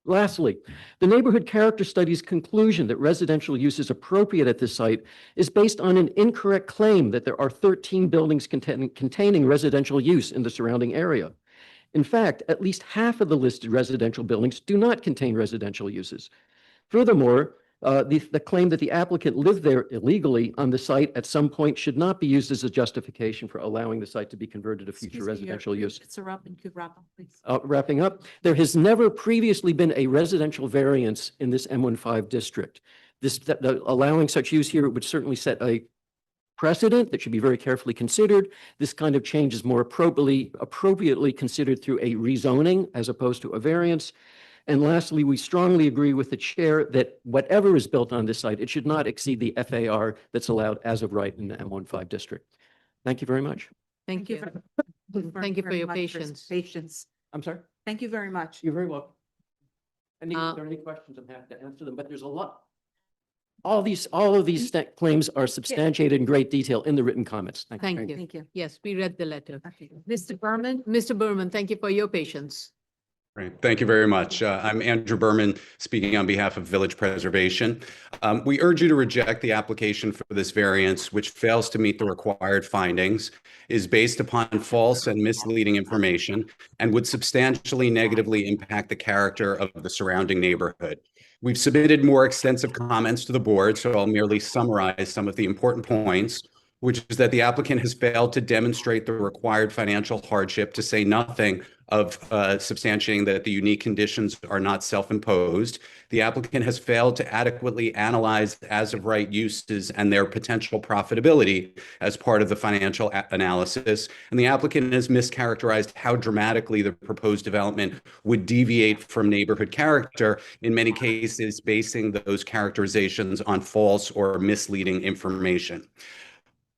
Lastly, the neighborhood character study's conclusion that residential use is appropriate at this site is based on an incorrect claim that there are 13 buildings containing residential use in the surrounding area. In fact, at least half of the listed residential buildings do not contain residential uses. Furthermore, the claim that the applicant lived there illegally on the site at some point should not be used as a justification for allowing the site to be converted to future residential use. It's a wrap, and could wrap up, please. Wrapping up, there has never previously been a residential variance in this M15 district. Allowing such use here would certainly set a precedent that should be very carefully considered. This kind of change is more appropriately considered through a rezoning as opposed to a variance. And lastly, we strongly agree with the chair that whatever is built on this site, it should not exceed the FAR that's allowed as of right in the M15 district. Thank you very much. Thank you. Thank you for your patience. Patience. I'm sorry? Thank you very much. You're very welcome. If there are any questions, I'm happy to answer them, but there's a lot. All of these claims are substantiated in great detail in the written comments. Thank you. Thank you. Yes, we read the letter. Okay. Mr. Berman? Mr. Berman, thank you for your patience. Great. Thank you very much. I'm Andrew Berman, speaking on behalf of Village Preservation. We urge you to reject the application for this variance, which fails to meet the required findings, is based upon false and misleading information, and would substantially negatively impact the character of the surrounding neighborhood. We've submitted more extensive comments to the board, so I'll merely summarize some of the important points, which is that the applicant has failed to demonstrate the required financial hardship, to say nothing of substantiating that the unique conditions are not self-imposed. The applicant has failed to adequately analyze as-of-right uses and their potential profitability as part of the financial analysis. And the applicant has mischaracterized how dramatically the proposed development would deviate from neighborhood character, in many cases basing those characterizations on false or misleading information.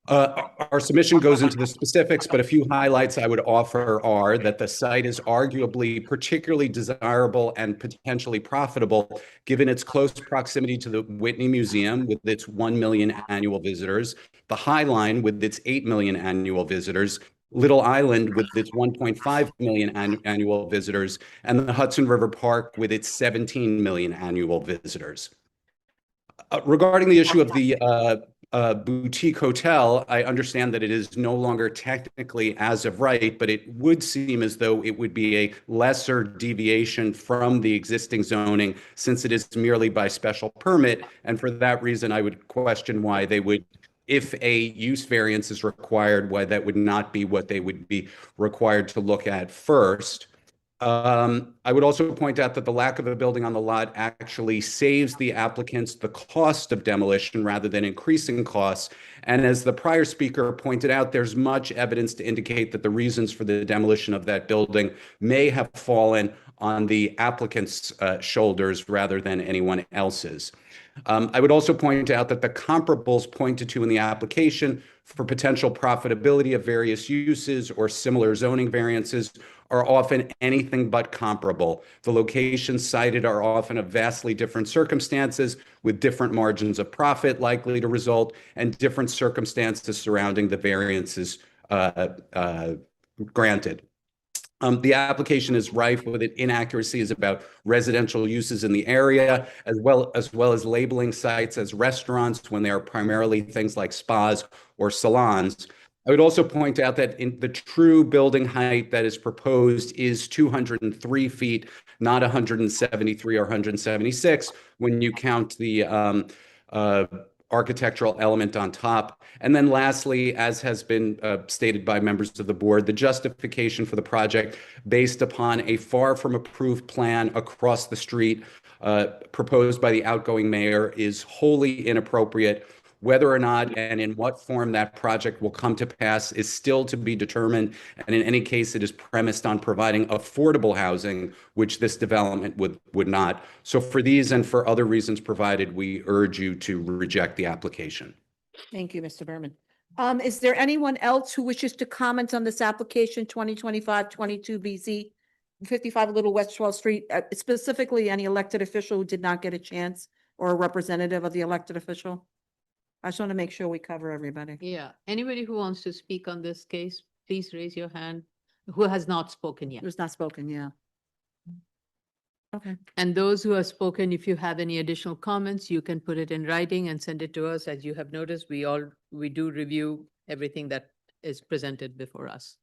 Our submission goes into the specifics, but a few highlights I would offer are that the site is arguably particularly desirable and potentially profitable, given its close proximity to the Whitney Museum with its 1 million annual visitors, the High Line with its 8 million annual visitors, Little Island with its 1.5 million annual visitors, and the Hudson River Park with its 17 million annual visitors. Regarding the issue of the boutique hotel, I understand that it is no longer technically as of right, but it would seem as though it would be a lesser deviation from the existing zoning since it is merely by special permit. And for that reason, I would question why they would, if a use variance is required, why that would not be what they would be required to look at first. I would also point out that the lack of a building on the lot actually saves the applicants the cost of demolition rather than increasing costs. And as the prior speaker pointed out, there's much evidence to indicate that the reasons for the demolition of that building may have fallen on the applicant's shoulders rather than anyone else's. I would also point out that the comparables pointed to in the application for potential profitability of various uses or similar zoning variances are often anything but comparable. The locations cited are often of vastly different circumstances with different margins of profit likely to result and different circumstances surrounding the variances granted. The application is rife with inaccuracies about residential uses in the area, as well as labeling sites as restaurants when they are primarily things like spas or salons. I would also point out that in the true building height that is proposed is 203 feet, not 173 or 176 when you count the architectural element on top. And then lastly, as has been stated by members of the board, the justification for the project based upon a far from approved plan across the street proposed by the outgoing mayor is wholly inappropriate. Whether or not and in what form that project will come to pass is still to be determined. And in any case, it is premised on providing affordable housing, which this development would not. So for these and for other reasons provided, we urge you to reject the application. Thank you, Mr. Berman. Is there anyone else who wishes to comment on this application 2025-22 BZ 55 Little West 12th Street, specifically any elected official who did not get a chance or a representative of the elected official? I just want to make sure we cover everybody. Yeah, anybody who wants to speak on this case, please raise your hand, who has not spoken yet. Who's not spoken, yeah. Okay. And those who have spoken, if you have any additional comments, you can put it in writing and send it to us. As you have noticed, we do review everything that is presented before us.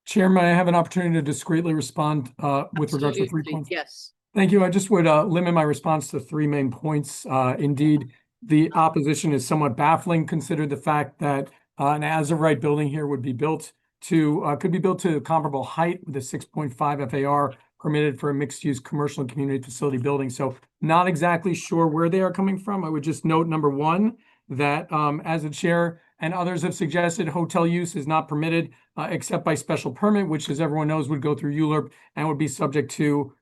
Chairman, I have an opportunity to discreetly respond with regards to 3 Absolutely, points. yes. Thank you. I just would limit my response to 3 main points. Indeed, the opposition is somewhat baffling, consider the fact that an as-of-right building here would be built to, could be built to comparable height with a 6.5 FAR permitted for a mixed-use commercial and community facility building. So not exactly sure where they are coming from. I would just note, number one, that as the chair and others have suggested, hotel use is not permitted except by special permit, which, as everyone knows, would go through ULURP and would be subject to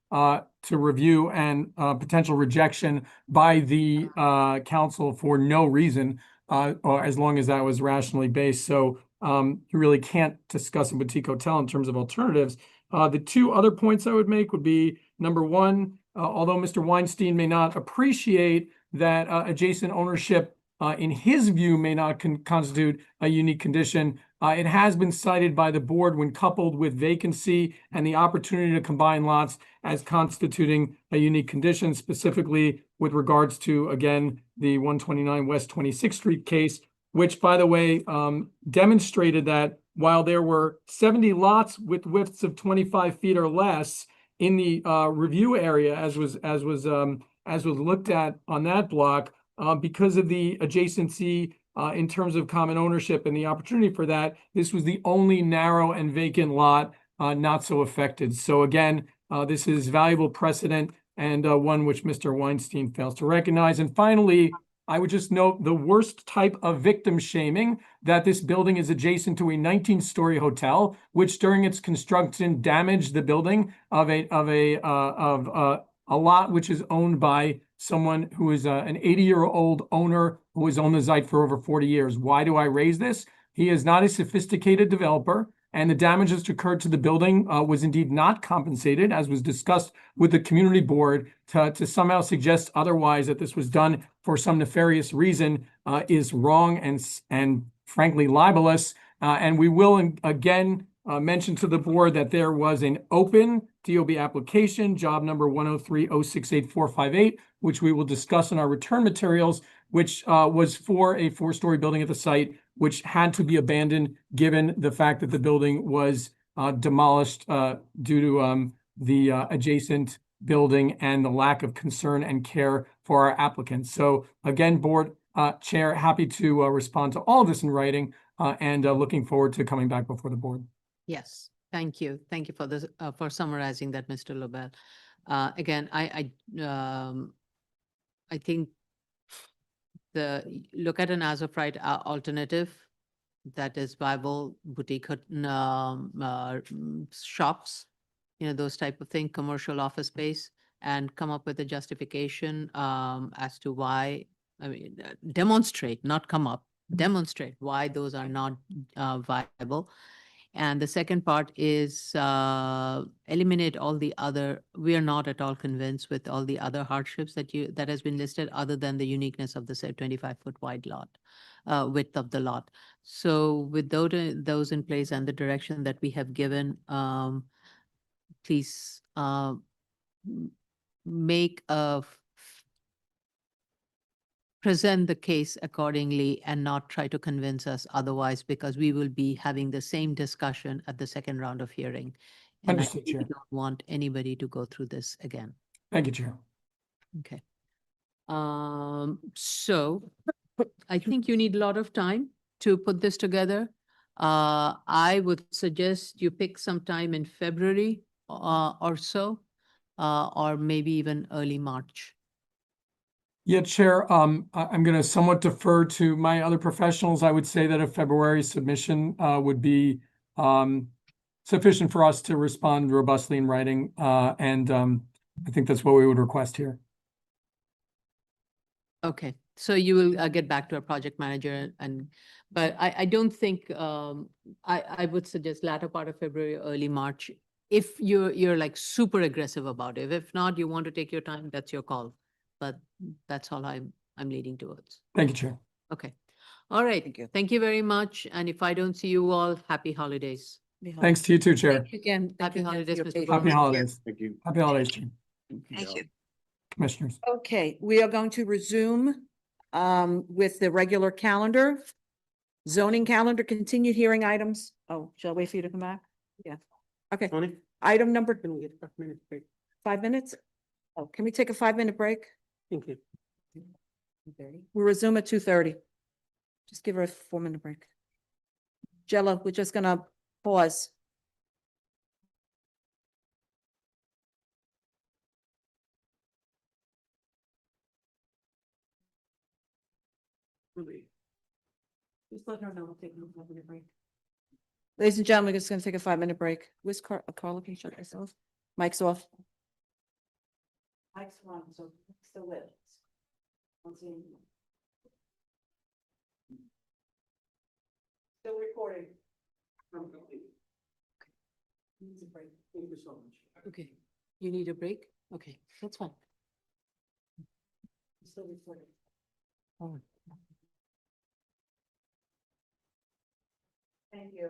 review and potential rejection by the council for no reason, or as long as that was rationally based. So you really can't discuss a boutique hotel in terms of alternatives. The 2 other points I would make would be, number one, although Mr. Weinstein may not appreciate that adjacent ownership in his view may not constitute a unique condition, it has been cited by the board when coupled with vacancy and the opportunity to combine lots as constituting a unique condition, specifically with regards to, again, the 129 West 26th Street case, which, by the way, demonstrated that while there were 70 lots with widths of 25 feet or less in the review area, as was looked at on that block, because of the adjacency in terms of common ownership and the opportunity for that, this was the only narrow and vacant lot not so affected. So again, this is valuable precedent and one which Mr. Weinstein fails to recognize. And finally, I would just note the worst type of victim shaming, that this building is adjacent to a 19-story hotel, which during its construction damaged the building of a lot which is owned by someone who is an 80-year-old owner who has owned the site for over 40 years. Why do I raise this? He is not a sophisticated developer, and the damage that occurred to the building was indeed not compensated, as was discussed with the community board. To somehow suggest otherwise, that this was done for some nefarious reason, is wrong and frankly libelous. And we will again mention to the board that there was an open DOB application, job number 103068458, which we will discuss in our return materials, which was for a 4-story building at the site, which had to be abandoned given the fact that the building was demolished due to the adjacent building and the lack of concern and care for our applicants. So again, Board Chair, happy to respond to all of this in writing and looking forward to coming back before the board. Yes, thank you. Thank you for this, for summarizing that, Mr. Lobel. Again, I think look at an as of right alternative that is viable, boutique shops, those type of thing, commercial office space, and come up with a justification as to why, demonstrate, not come up, demonstrate why those are not viable. And the second part is eliminate all the other, we are not at all convinced with all the other hardships that has been listed other than the uniqueness of the 25-foot wide lot, width of the lot. So with those in place and the direction that we have given, please present the case accordingly and not try to convince us otherwise, because we will be having the same discussion at the second round of hearing. And I Understood, Chair. don't want anybody to go through this again. Thank you, Chair. Okay. So I think you need a lot of time to put this together. I would suggest you pick some time in February or so, or maybe even early March. Yeah, Chair, I'm going to somewhat defer to my other professionals. I would say that a February submission would be sufficient for us to respond robustly in writing. And I think that's what we would request here. Okay, so you will get back to our project manager, but I don't think, I would suggest latter part of February, early March, if you're like super aggressive about it. If not, you want to take your time, that's your call. But that's all I'm leading towards. Thank you, Chair. Okay. All right. Thank you very much. And if I don't see you all, happy holidays. Thanks to you too, Chair. Thank you again. Thank Happy you again for holidays, your Mr. patience. Happy holidays. Thank you. Happy holidays, Chair. Thank you. Commissioners. Okay, we are going to resume with the regular calendar. Zoning calendar, continued hearing items. Oh, shall I wait for you to come back? Yeah. Okay. Item number. 5 minutes? Oh, can we take a 5-minute break? Thank you. We'll resume at 2:30. Just give her a 4-minute break. Jella, we're just gonna pause. Just let her know we'll take a 5-minute break. Ladies and gentlemen, we're just gonna take a 5-minute break. Where's Carla? Can you shut this off? Mic's off. Mic's on, so still lit. Still recording. Thank you so much. Okay. You need a break? Okay, that's fine. Still recording. All right. Thank you.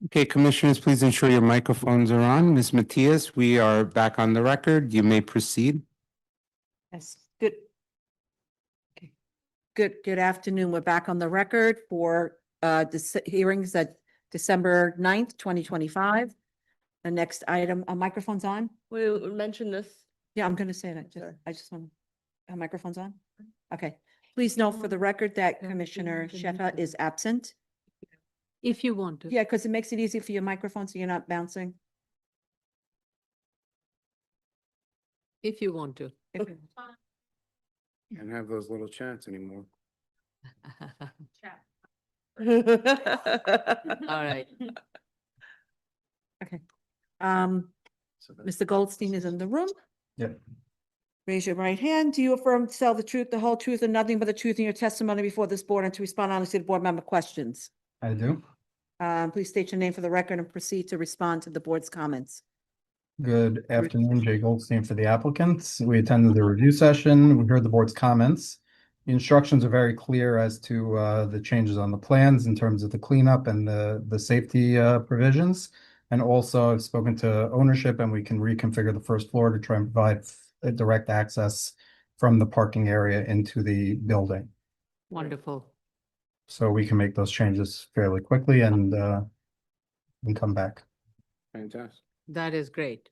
Okay, commissioners, please ensure your microphones are on. Ms. Matias, we are back on the record. You may proceed. Yes, good. Okay. Good afternoon. We're back on the record for this hearings at December 9th, 2025. The next item, microphone's on? We mentioned this. Yeah, I'm gonna say that. I just want, microphone's on? Okay. Please note for the record that Commissioner Sheffa is absent. If you want to. Yeah, because it makes it easy for your microphone so you're not bouncing. If you want to. Can't have those little chats anymore. All right. Okay. Mr. Goldstein is in the room. Yep. Raise your right hand. Do you affirm to tell the truth, the whole truth, and nothing but the truth in your testimony before this board and to respond honestly to board member questions? I do. Please state your name for the record and proceed to respond to the board's comments. Good afternoon, Jay Goldstein for the applicants. We attended the review session. We heard the board's comments. The instructions are very clear as to the changes on the plans in terms of the cleanup and the safety provisions. And also I've spoken to ownership and we can reconfigure the first floor to try and provide direct access from the parking area into the building. Wonderful. So we can make those changes fairly quickly and come back. Fantastic. That is great.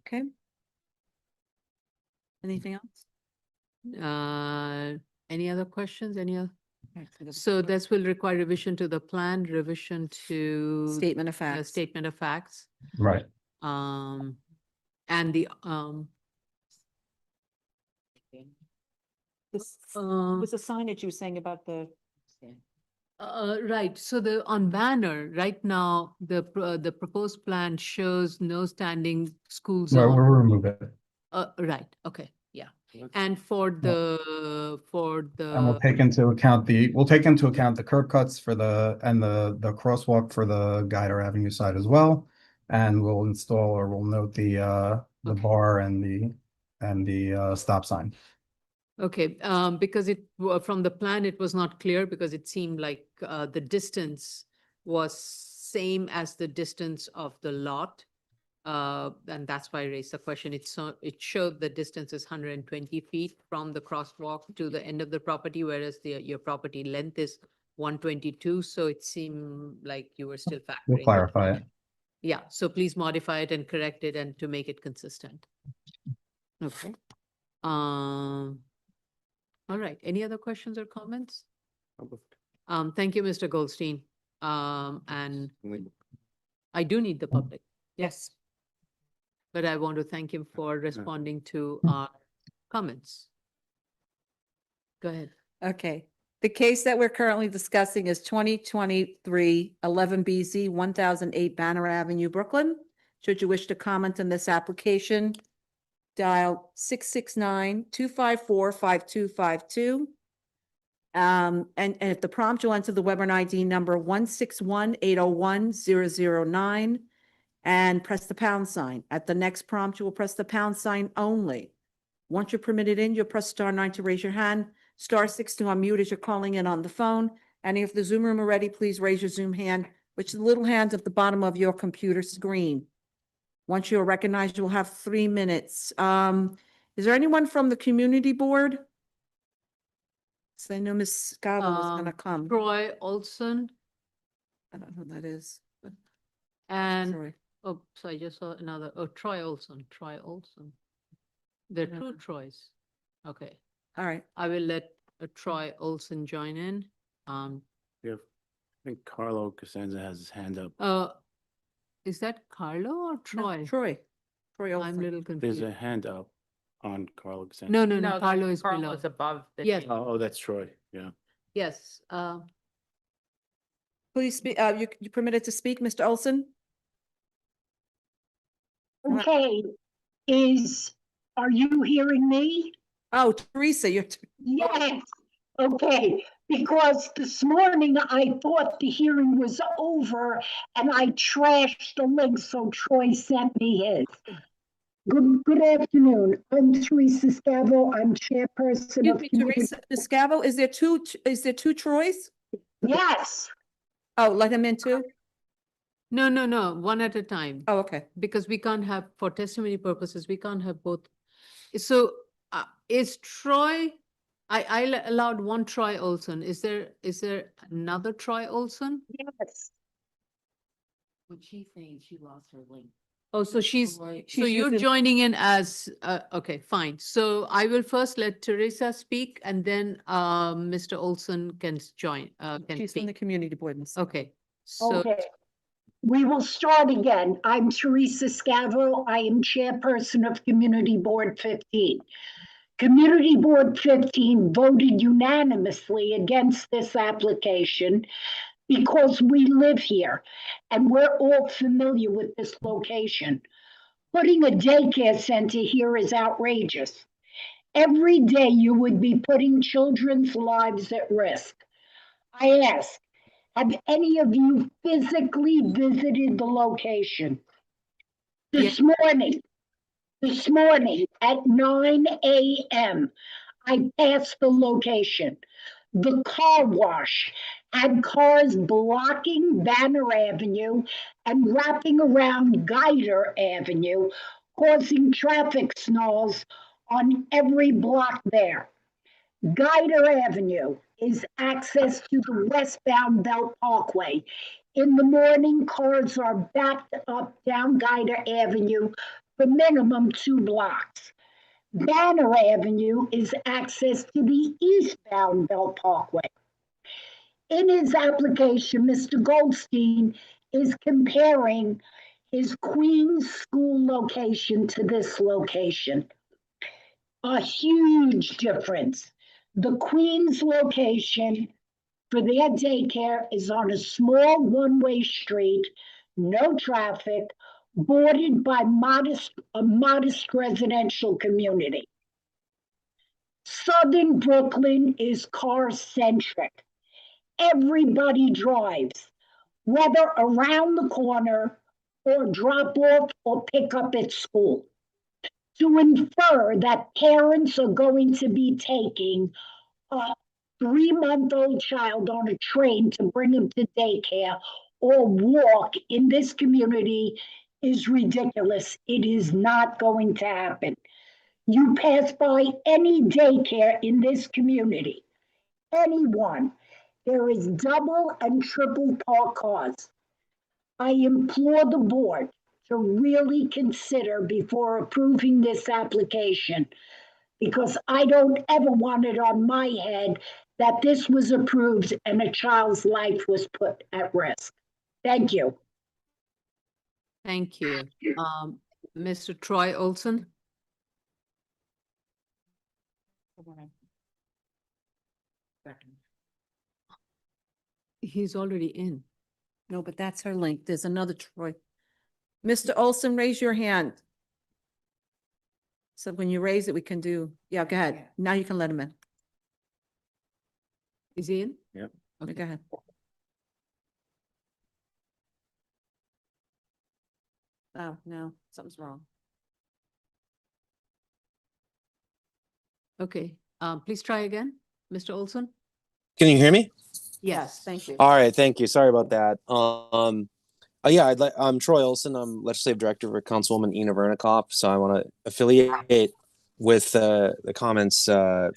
Okay. Anything else? Any other questions? Any other? So this will require revision to the plan, revision to Statement of facts. statement of facts. Right. And the This was a signage you were saying about the. right. So on banner right now, the proposed plan shows no standing school No, zone. we'll remove it. Right. Okay. Yeah. Let's- And for Yeah. the And we'll take into account the curb cuts for the crosswalk for the Guider Avenue side as well. And we'll install or we'll note the Okay. bar and the stop sign. Okay, because from the plan, it was not clear because it seemed like the distance was same as the distance of the lot. And that's why I raised the question. It showed the distance is 120 feet from the crosswalk to the end of the property, whereas your property length is 122. So it seemed like you were still factoring. We'll clarify it. Yeah, so please modify it and correct it and to make it consistent. Okay. All right, any other questions or comments? Thank you, Mr. Goldstein. And I do need the public, Yes. but I want to thank him for responding to our comments. Go ahead. Okay. The case that we're currently discussing is 2023 11BZ 1008 Banner Avenue, Brooklyn. Should you wish to comment on this application, dial 669-254-5252. And if the prompt, you'll enter the Weber ID number 161-801-009 and press the pound sign. At the next prompt, you will press the pound sign only. Once you're permitted in, you'll press *9 to raise your hand, *6 to unmute as you're calling in on the phone. And if the Zoom room are ready, please raise your Zoom hand, which is the little hand at the bottom of your computer screen. Once you're recognized, you'll have 3 minutes. Is there anyone from the community board? So I know Ms. Scavo was gonna come. Troy Olson I don't know who that is. but- and, Sorry. oh, so I just saw another, Troy Olson. There are two Troys. Okay, All right. I will let Troy Olson join in. Yeah, I think Carlo Cosenza has his hand up. Is that Carlo or No, Troy? Troy. Troy I'm a Olson. little There's confused. a hand up on Carlo Cosenza. No, Carlo is Carl below. is above the. Yes. name. Oh, that's Troy, yeah. Yes, Please speak, you permitted to speak, Mr. Olson? Okay, are you hearing me? Oh, Teresa, you're, Yes, okay, because this morning I thought the hearing was over and I trashed the link, so Troy sent me his. Good afternoon, I'm Teresa Scavo, I'm chairperson excuse of. me, Teresa, Ms. Scavo, is there two Troys? Yes, Oh, let him in too? No, no, no, one at a time. Oh, okay. Because we can't have, for testimony purposes, we can't have both. So is Troy, I allowed one Troy Olson. Is there another Troy Olson? Yes. What she's saying, she lost her link. Oh, so she's, Troy- so you're joining in as, okay, fine. So I will first let Teresa speak and then Mr. Olson can join, can She's from the speak. community board. Ms. Okay, so. Okay. We will start again. I'm Teresa Scavo. I am chairperson of Community Board 15. Community Board 15 voted unanimously against this application because we live here and we're all familiar with this location. Putting a daycare center here is outrageous. Every day you would be putting children's lives at risk. I ask, have any of you physically visited the location? This morning at 9 a.m., I passed the location. The car wash had cars blocking Banner Avenue and wrapping around Guider Avenue, causing traffic snarls on every block there. Guider Avenue is access to the westbound Belt Parkway. In the morning, cars are backed up down Guider Avenue for minimum 2 blocks. Banner Avenue is access to the eastbound Belt Parkway. In his application, Mr. Goldstein is comparing his Queens school location to this location. A huge difference. The Queens location for their daycare is on a small one-way street, no traffic, bordered by a modest residential community. Southern Brooklyn is car-centric. Everybody drives, whether around the corner or drop off or pick up at school. To infer that parents are going to be taking a 3-month-old child on a train to bring him to daycare or walk in this community is ridiculous. It is not going to happen. You pass by any daycare in this community, anyone, there is double and triple parked cars. I implore the board to really consider before approving this application, because I don't ever want it on my head that this was approved and a child's life was put at risk. Thank you. Thank you. Mr. Troy Olson? He's already in. No, but that's her link. There's another Troy. Mr. Olson, raise your hand. So when you raise it, we can do, yeah, go ahead. Now you can let him in. Is he in? Yep. Okay, go ahead. Oh, no, something's wrong. Okay, please try again, Mr. Olson? Can you hear me? Yes, thank you. All right, thank you. Sorry about that. Yeah, I'm Troy Olson. I'm legislative director for Councilwoman Ina Vernikov. So I want to affiliate with the comments Chair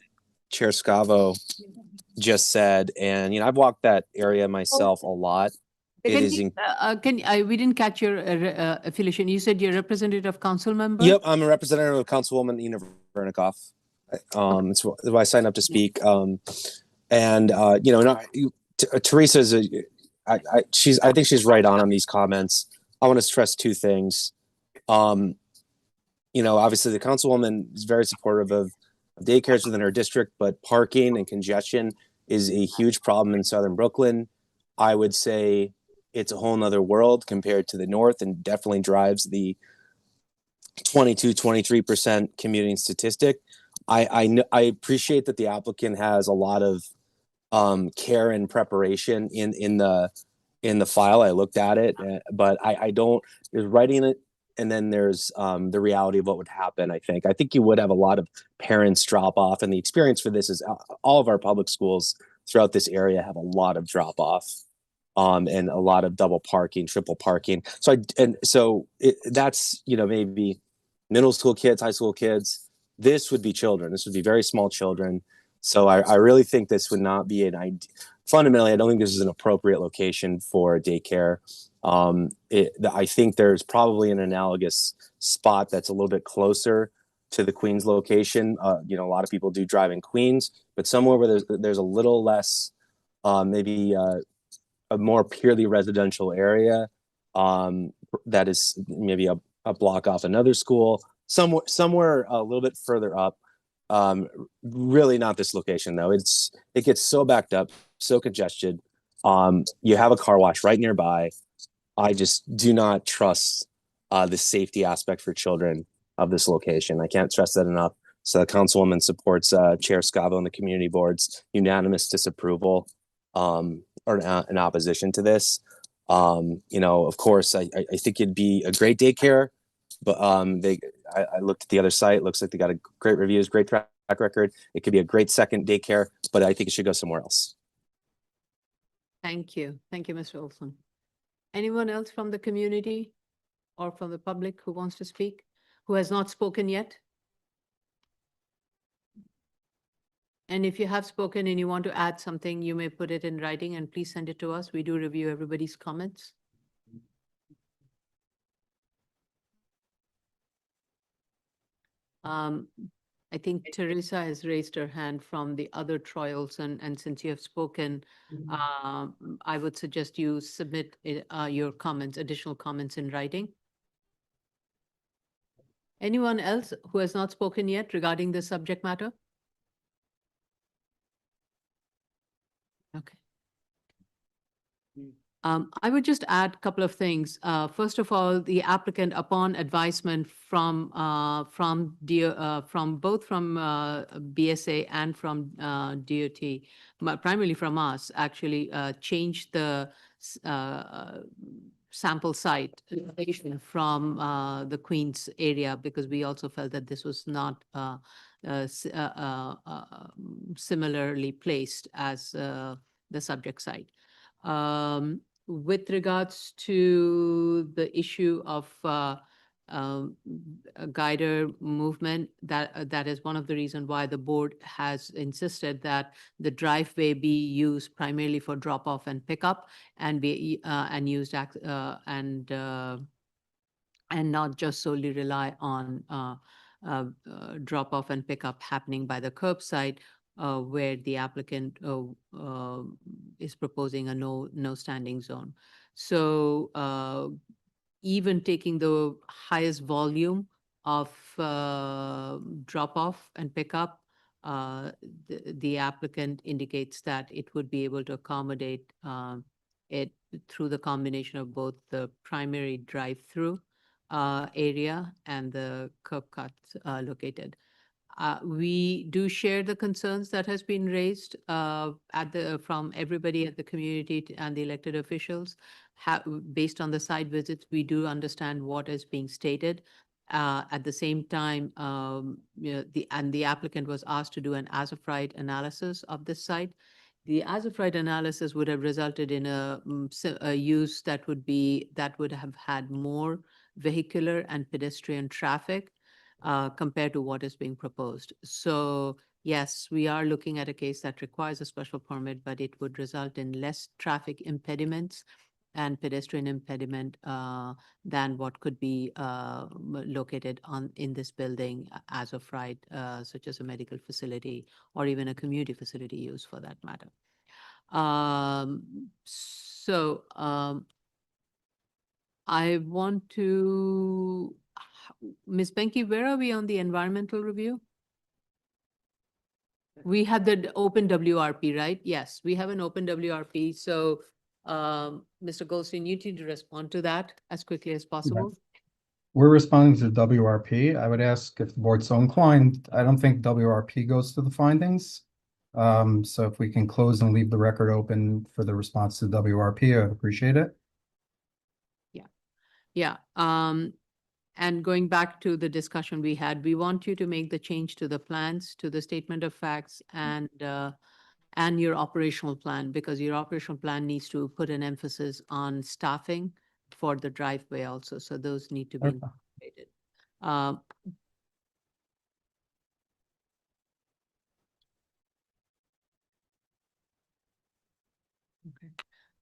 Scavo just said. And I've walked that area myself a lot. It is. We didn't catch your affiliation. You said you're a representative council member? Yep, I'm a representative of Councilwoman Ina Vernikov. It's why I signed up to speak. Teresa's I think she's right on these comments. I want to stress 2 things. Obviously the councilwoman is very supportive of daycares within her district, but parking and congestion is a huge problem in Southern Brooklyn. I would say it's a whole nother world compared to the north, and definitely drives the 22-23% commuting statistic. I appreciate that the applicant has a lot of care and preparation in the file. I looked at it, but I don't. There's writing it, and then there's the reality of what would happen. I think you would have a lot of parents drop off, and the experience for this is all of our public schools throughout this area have a lot of drop off. and a lot of double parking, triple parking. That's, you know, maybe middle school kids, high school kids. This would be children. This would be very small children. So I really think this would not be fundamentally, I don't think this is an appropriate location for daycare. I think there's probably an analogous spot that's a little bit closer to the Queens location. You know, a lot of people do drive in Queens, but somewhere where there's a little less, maybe a more purely residential area, that is maybe a block off another school, somewhere a little bit further up. Really not this location though. It gets so backed up, so congested. You have a car wash right nearby. I just do not trust the safety aspect for children of this location. I can't stress that enough. So the councilwoman supports Chair Scavo and the community board's unanimous disapproval or an opposition to this. You know, of course, I think it'd be a great daycare, but I looked at the other site. Looks like they got a great reviews, great track record. It could be a great second daycare, but I think it should go somewhere else. Thank you. Thank you, Mr. Olson. Anyone else from the community or from the public who wants to speak, who has not spoken yet? And if you have spoken and you want to add something, you may put it in writing and please send it to us. We do review everybody's comments. I think Teresa has raised her hand from the other Troy Olson, and since you have spoken, I would suggest you submit your comments, additional comments in writing. Anyone else who has not spoken yet regarding this subject matter? Okay. I would just add a couple of things. First of all, the applicant, upon advisement from both from BSA and from DOT, but primarily from us, actually changed the sample site location from the Queens area, because we also felt that this was not similarly placed as the subject site. With regards to the issue of guider movement, that is one of the reasons why the board has insisted that the driveway be used primarily for drop off and pickup, and be and used and not just solely rely on drop off and pickup happening by the curbside, where the applicant is proposing a no standing zone. So even taking the highest volume of drop off and pickup, the applicant indicates that it would be able to accommodate it through the combination of both the primary drive-through area and the curb cuts located. We do share the concerns that has been raised from everybody at the community and the elected officials. Based on the site visits, we do understand what is being stated. At the same time, the applicant was asked to do an as-of-right analysis of this site. The as-of-right analysis would have resulted in a use that would have had more vehicular and pedestrian traffic compared to what is being proposed. So yes, we are looking at a case that requires a special permit, but it would result in less traffic impediments and pedestrian impediment than what could be located in this building as of right, such as a medical facility or even a community facility use for that matter. I want to, Ms. Benke, where are we on the environmental review? We have the open WRP, right? Yes, we have an open WRP. So Mr. Goldstein, you need to respond to that as quickly as possible. We're responding to WRP. I would ask if the board's so inclined. I don't think WRP goes to the findings. So if we can close and leave the record open for the response to WRP, I'd appreciate it. Yeah. And going back to the discussion we had, we want you to make the change to the plans, to the statement of facts, and and your operational plan, because your operational plan needs to put an emphasis on staffing for the driveway also. So those need to be Okay. incorporated. Um, Okay.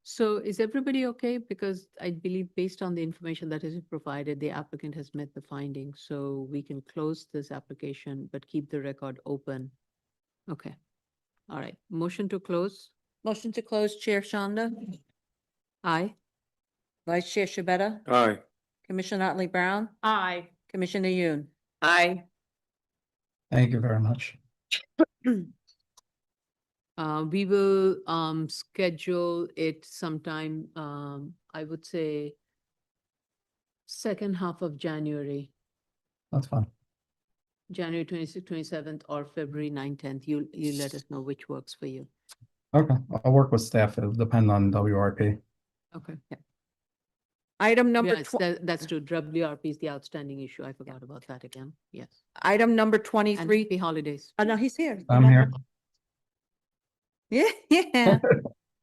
So is everybody okay? Because I believe based on the information that is provided, the applicant has met the findings. So we can close this application, but keep the record open. Okay. All right. Motion to close. Motion to close, Chair Shanda, Aye. Vice Chair Shabeta, Aye. Commissioner Otley Brown, Aye. Commissioner Yoon. Aye. Thank you very much. We will schedule it sometime, I would say second half of January, That's fine. January 26th, 27th, or February 9th, 10th. You let us know which works for you. Okay, I'll work with staff. It'll depend on WRP. Okay. Item number Yes, that's true. WRP is the outstanding issue. I forgot about that again. Yes. item number And 23. happy holidays. Oh, no, he's here. I'm here. Yeah, yeah.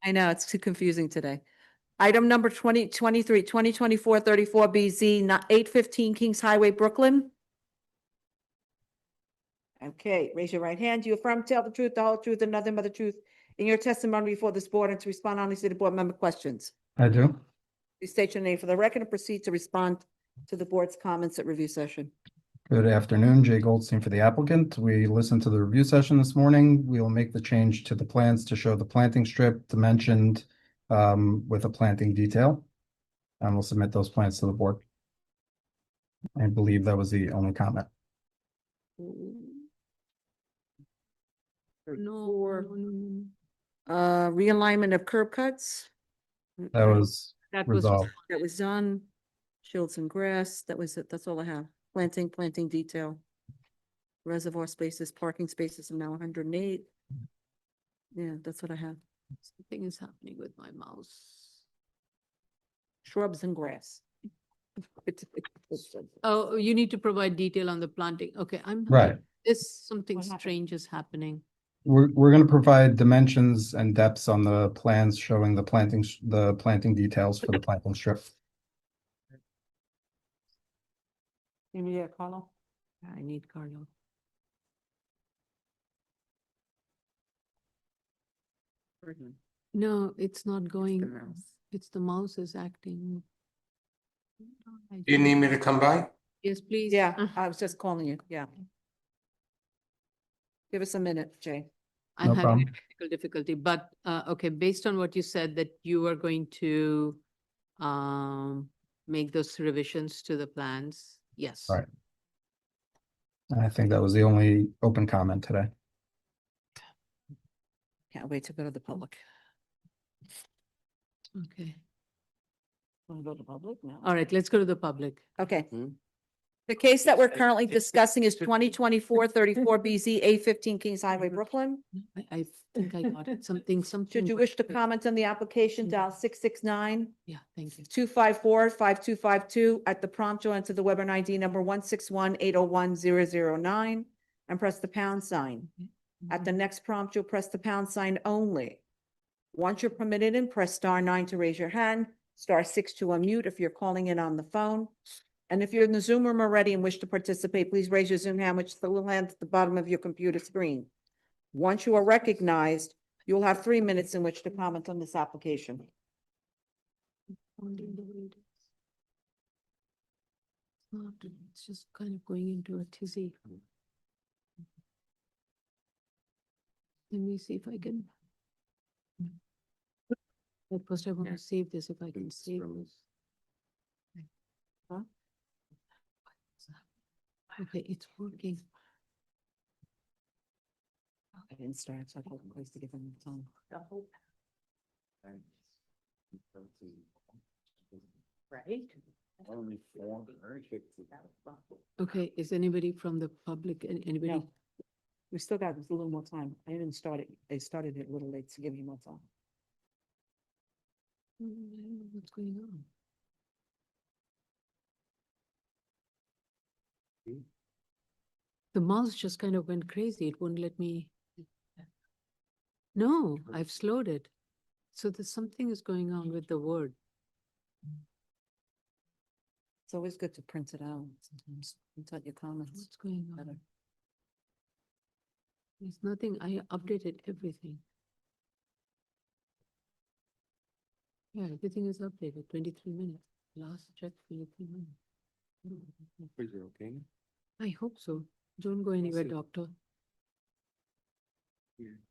I know, it's too confusing today. Item number 2024-34BZ, not 815 Kings Highway, Brooklyn. Okay, raise your right hand. Do you affirm to tell the truth, the whole truth, and nothing but the truth in your testimony before this board and to respond honestly to the board member questions? I do. Please state your name for the record and proceed to respond to the board's comments at review session. Good afternoon, Jay Goldstein for the applicant. We listened to the review session this morning. We will make the change to the plans to show the planting strip dimensioned with a planting detail. And we'll submit those plans to the board. I believe that was the only comment. Realignment of curb cuts. That was That was resolved. That was done. Shields and grass, that was it. That's all I have. Planting detail. Reservoir spaces, parking spaces, and now 108. Yeah, that's what I have. Something is happening with my mouse. Shrubs and grass. Oh, you need to provide detail on the planting. Okay, Right. Something What happened? strange is happening. We're going to provide dimensions and depths on the plans showing the planting details for the planting strip. You need a Carlo? I need Carlo. No, it's not going. It's the mouse is acting. You need me to come by? Yes, please. Yeah, I was just calling you, yeah. Give us a minute, Jay. I'm No having a problem. technical difficulty, but okay, based on what you said that you are going to make those revisions to the plans, yes. Right. I think that was the only open comment today. Can't wait to go to the public. Okay, Want to go to the public now? all right, let's go to the public. Okay. Hmm? The case that we're currently discussing is 2024-34BZ, 815 Kings Highway, Brooklyn. I think I got it. Something. Should you wish to comment on the application, dial 669 Yeah, thank you. 254-5252 at the prompt or enter the Weber ID number 161-801-009 and press the pound sign. At the next prompt, you'll press the pound sign only. Once you're permitted in, press *9 to raise your hand, *6 to unmute if you're calling in on the phone. And if you're in the Zoom room already and wish to participate, please raise your Zoom hand, which is the little hand at the bottom of your computer screen. Once you are recognized, you'll have 3 minutes in which to comment on this application. It's just kind of going into a tizzy. Let me see if I can. First, I want to save this if I can save this. Huh? Okay, it's working. I didn't start, so I got a place to give them time. Right? Okay, is anybody from the public, anybody? No. We still got a little more time. I didn't start it. I started it a little late to give you more time. I don't know what's going on. The mouse just kind of went crazy. It wouldn't let me. No, I've slowed it. So there's something is going on with the word. It's always good to print it out sometimes. Print out your comments. What's going Better. on? There's nothing, I updated everything. Yeah, everything is updated, 23 minutes. Last check, 23 minutes. Is it okay? I hope so. Don't go anywhere, see. doctor.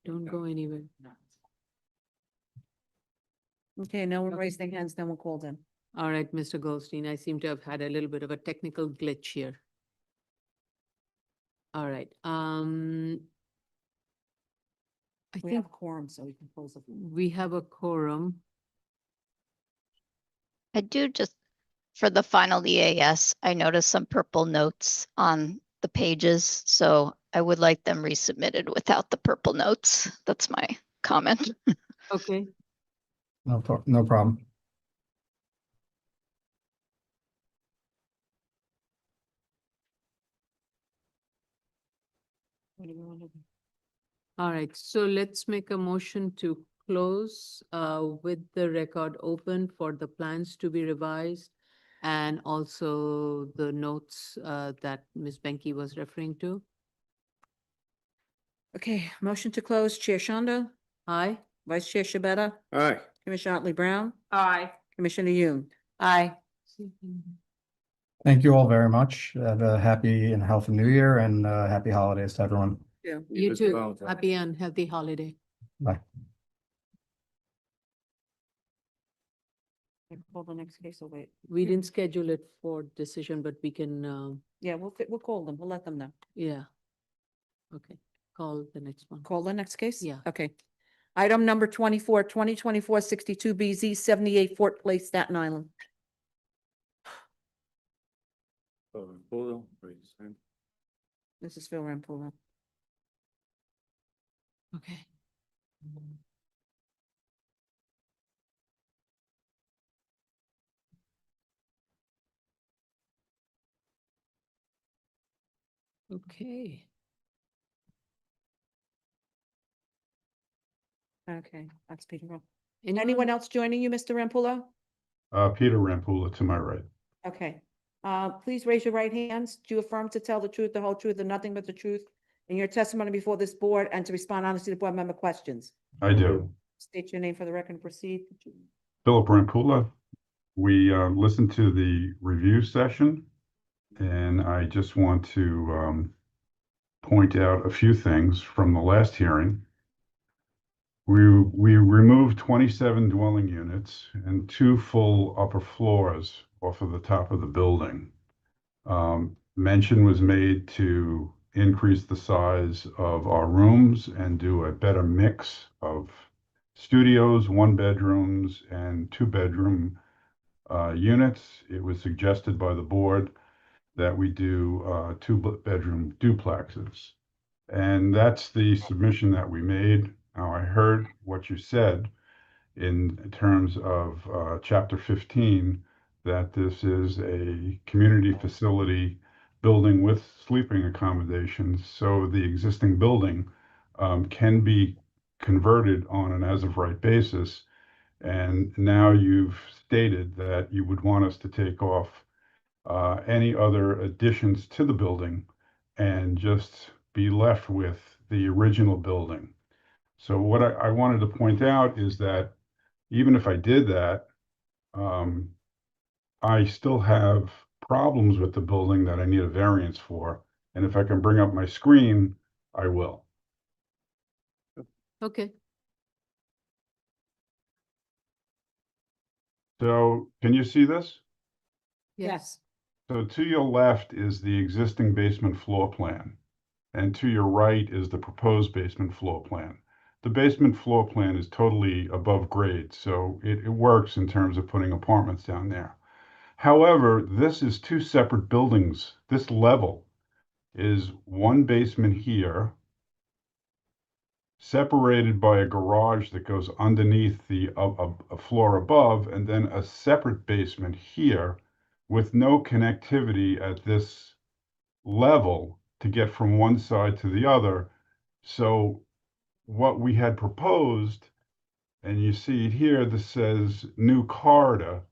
Don't go anywhere. Okay, no one raised their hands, no one called in. All right, Mr. Goldstein, I seem to have had a little bit of a technical glitch here. All right, I We have think a quorum, so we can close it. we have a quorum. I do just, for the final EAS, I noticed some purple notes on the pages, so I would like them resubmitted without the purple notes. That's my comment. Okay, No problem. What do you want to do? all right, so let's make a motion to close with the record open for the plans to be revised and also the notes that Ms. Benke was referring to. Okay, motion to close, Chair Shanda, Aye? Vice Chair Shabeta, Aye. Commissioner Otley Brown, Aye. Commissioner Yoon. Aye. Thank you all very much. Have a happy and healthy new year and happy holidays to everyone. Yeah. You as too. well. Happy and healthy holiday. Bye. Call the next case, or wait. We didn't schedule it for decision, but we can, Yeah, we'll call them. We'll let them know. yeah. Okay, call the next one. Call the next case? Yeah. Okay. Item number 24, 2024-62 BZ, 78 Fort Place, Staten Island. Hold on, please. This is Phil Rampulo. Okay. Okay. Okay, that's Peter. Anyone else joining you, Mr. Rampulo? Peter Rampula to my right. Okay. Please raise your right hands. Do you affirm to tell the truth, the whole truth, and nothing but the truth in your testimony before this board and to respond honestly to board member questions? I do. State your name for the record and proceed. Philip Rampula. We listened to the review session, and I just want to point out a few things from the last hearing. We removed 27 dwelling units and 2 full upper floors off of the top of the building. Mention was made to increase the size of our rooms and do a better mix of studios, 1-bedrooms, and 2-bedroom units. It was suggested by the board that we do 2-bedroom duplexes. And that's the submission that we made. Now, I heard what you said in terms of Chapter 15, that this is a community facility building with sleeping accommodations. So the existing building can be converted on an as-of-right basis. And now you've stated that you would want us to take off any other additions to the building and just be left with the original building. So what I wanted to point out is that even if I did that, I still have problems with the building that I need a variance for. And if I can bring up my screen, I will. Okay, So can you see this? yes. So to your left is the existing basement floor plan, and to your right is the proposed basement floor plan. The basement floor plan is totally above grade, so it works in terms of putting apartments down there. However, this is 2 separate buildings. This level is 1 basement here, separated by a garage that goes underneath the a floor above, and then a separate basement here with no connectivity at this level to get from one side to the other. So what we had proposed, and you see it here, this says new corridor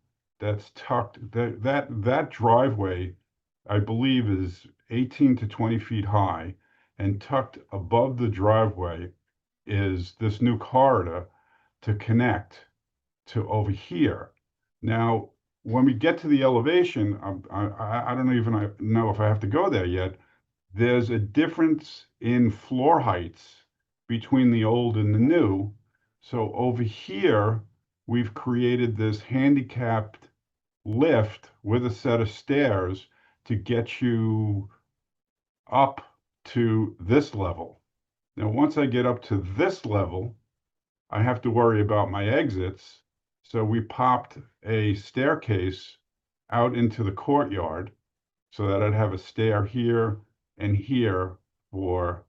that's tucked, that driveway, I believe, is 18 to 20 feet high, and tucked above the driveway is this new corridor to connect to over here. Now, when we get to the elevation, I don't even know if I have to go there yet. There's a difference in floor heights between the old and the new. So over here, we've created this handicapped lift with a set of stairs to get you up to this level. Now, once I get up to this level, I have to worry about my exits. So we popped a staircase out into the courtyard so that I'd have a stair here and here for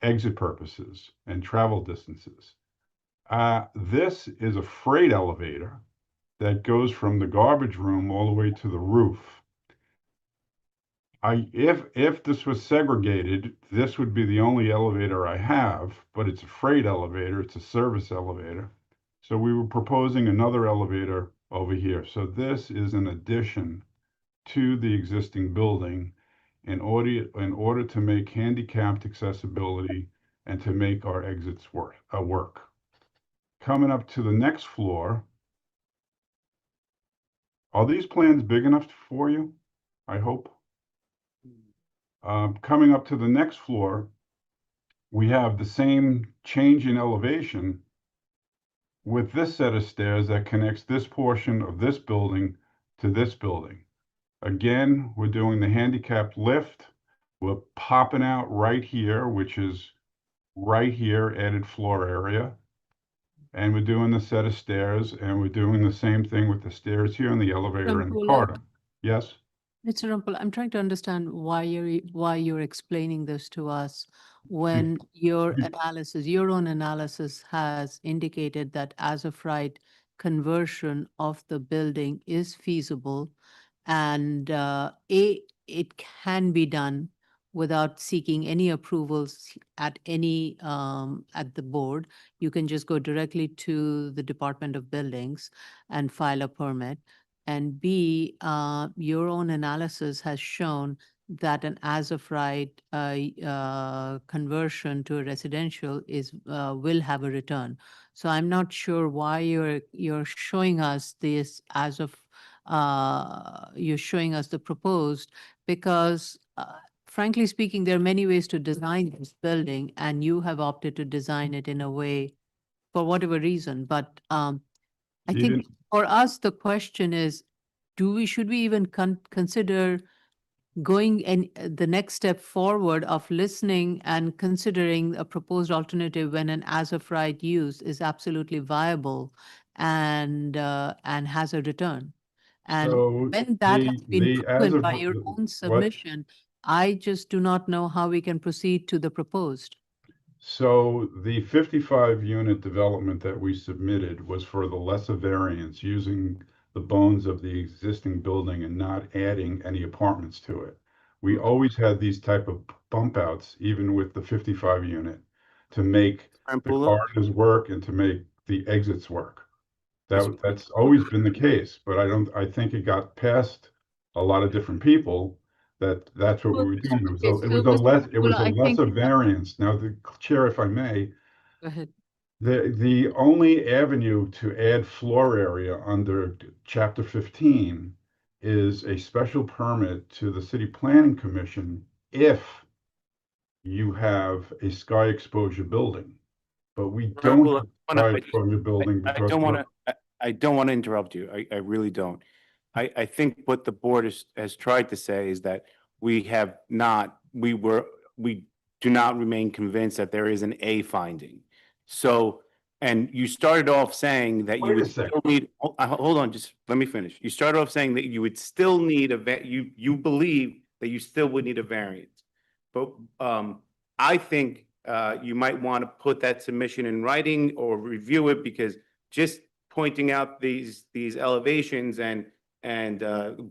exit purposes and travel distances. This is a freight elevator that goes from the garbage room all the way to the roof. If this was segregated, this would be the only elevator I have, but it's a freight elevator, it's a service elevator. So we were proposing another elevator over here. So this is an addition to the existing building in order to make handicapped accessibility and to make our exits work. Coming up to the next floor. Are these plans big enough for you? I hope. Coming up to the next floor, we have the same change in elevation with this set of stairs that connects this portion of this building to this building. Again, we're doing the handicapped lift. We're popping out right here, which is right here, added floor area. And we're doing the set of stairs, and we're doing the same thing with the stairs here and the elevator and the corridor. Yes? Mr. Rumpel, I'm trying to understand why you're explaining this to us when your own analysis has indicated that as of right, conversion of the building is feasible and it can be done without seeking any approvals at the board. You can just go directly to the Department of Buildings and file a permit. And B, your own analysis has shown that an as-of-right conversion to a residential will have a return. So I'm not sure why you're showing us this you're showing us the proposed, because frankly speaking, there are many ways to design this building, and you have opted to design it in a way for whatever reason. But I think for us, the question is, should we even consider going the next step forward of listening and considering a proposed alternative when an as-of-right use is absolutely viable and has a return? And when that has been proven by your own submission, I just do not know how we can proceed to the proposed. So the 55-unit development that we submitted was for the lesser variance, using the bones of the existing building and not adding any apartments to it. We always had these type of bump outs, even with the 55-unit, to make the corridors work and to make the exits work. That's always been the case, but I think it got past a lot of different people that's what we were doing. It was a lesser variance. Now, the chair, if I may, go ahead. The only avenue to add floor area under Chapter 15 is a special permit to the City Planning Commission if you have a sky exposure building. But we don't have a sky exposure building because I don't want to interrupt you. I really don't. I think what the board has tried to say is that we do not remain convinced that there is an A finding. So, and you started off saying that you would still need, hold on, just let me finish. You started off saying that you would still need you believe that you still would need a variance. But I think you might want to put that submission in writing or review it, because just pointing out these elevations and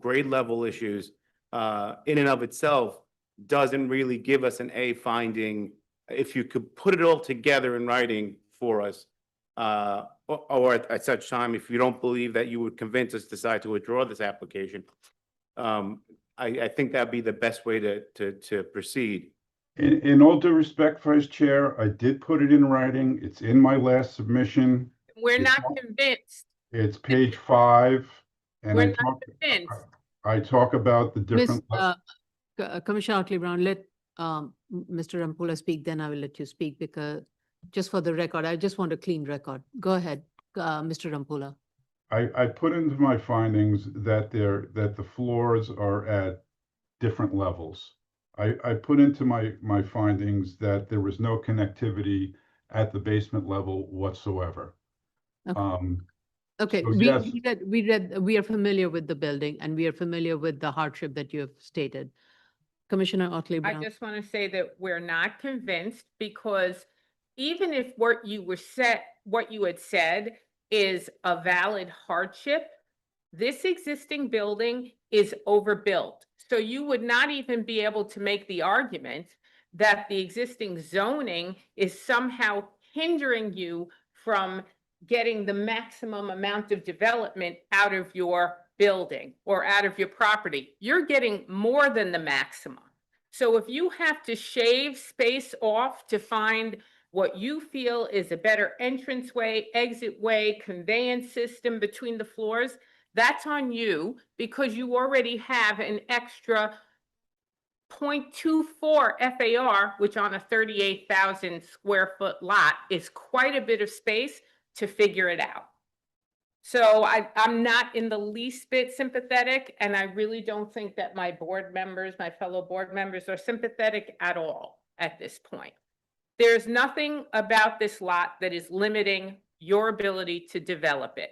grade level issues in and of itself doesn't really give us an A finding if you could put it all together in writing for us, or at such time, if you don't believe that you would convince us, decide to withdraw this application, I think that'd be the best way to proceed. In all due respect, Vice Chair, I did put it in writing. It's in my last submission. We're It's not on- convinced. It's page 5, and We're not convinced. I talk about the different. Commissioner Otley Brown, let Mr. Rampolla speak, then I will let you speak, because just for the record, I just want a clean record. Go ahead, Mr. Rampolla. I put into my findings that the floors are at different levels. I put into my findings that there was no connectivity at the basement level whatsoever. Okay. Okay, So yes. we are familiar with the building, and we are familiar with the hardship that you have stated. Commissioner Otley I Brown. just want to say that we're not convinced, because even if what you had said is a valid hardship, this existing building is overbuilt. So you would not even be able to make the argument that the existing zoning is somehow hindering you from getting the maximum amount of development out of your building or out of your property. You're getting more than the maximum. So if you have to shave space off to find what you feel is a better entranceway, exit way, conveyance system between the floors, that's on you, because you already have an extra 0.24 FAR, which on a 38,000 square foot lot is quite a bit of space to figure it out. So I'm not in the least bit sympathetic, and I really don't think that my fellow board members are sympathetic at all at this point. There's nothing about this lot that is limiting your ability to develop it.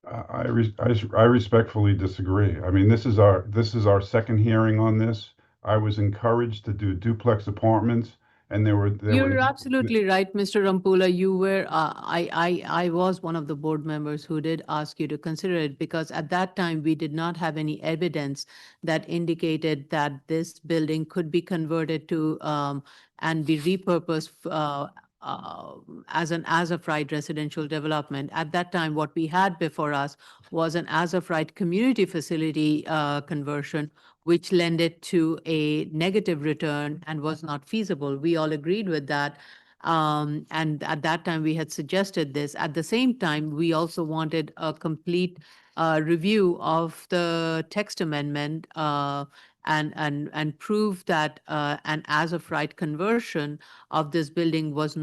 I respectfully disagree. I mean, this is our second hearing on this. I was encouraged to do duplex apartments, and You're absolutely right, Mr. Rampolla. You were, I was one of the board members who did ask you to consider it, because at that time, we did not have any evidence that indicated that this building could be converted to, and be repurposed as an as-of-right residential development. At that time, what we had before us was an as-of-right community facility conversion, which lended to a negative return and was not feasible. We all agreed with that. And at that time, we had suggested this. At the same time, we also wanted a complete review of the text amendment and prove that an as-of-right conversion of this building was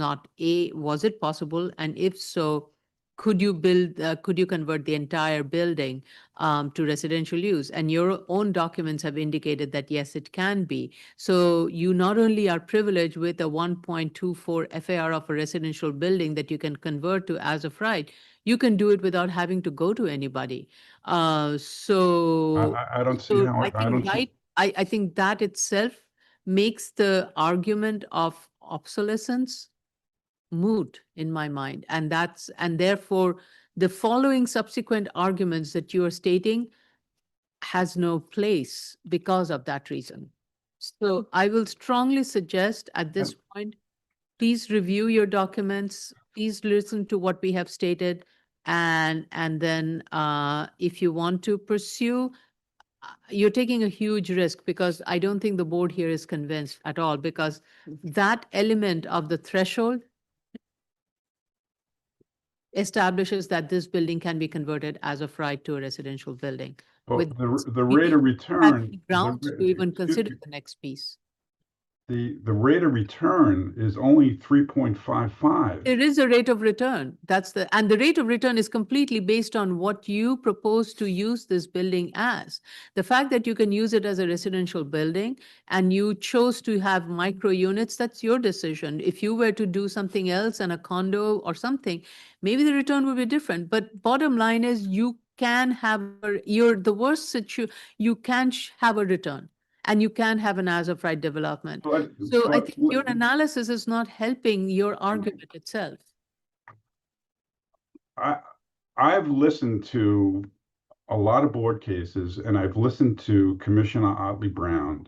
it possible? And if so, could you convert the entire building to residential use? And your own documents have indicated that yes, it can be. So you not only are privileged with a 1.24 FAR of a residential building that you can convert to as of right, you can do it without having to go to anybody. I don't see how I think that itself makes the argument of obsolescence moot in my mind. And therefore the following subsequent arguments that you are stating has no place because of that reason. So I will strongly suggest at this point, please review your documents, please listen to what we have stated, and then if you want to pursue, you're taking a huge risk, because I don't think the board here is convinced at all, because that element of the threshold establishes that this building can be converted as of right to a residential building. Well, With the rate of return. ground to even consider the next piece. The rate of return is only 3.55. There is a rate of return. And the rate of return is completely based on what you propose to use this building as. The fact that you can use it as a residential building and you chose to have micro units, that's your decision. If you were to do something else and a condo or something, maybe the return would be different. But bottom line is you can have, you can have a return. And you can have an as-of-right development. So I think your analysis is not helping your argument itself. I've listened to a lot of board cases, and I've listened to Commissioner Otley Brown.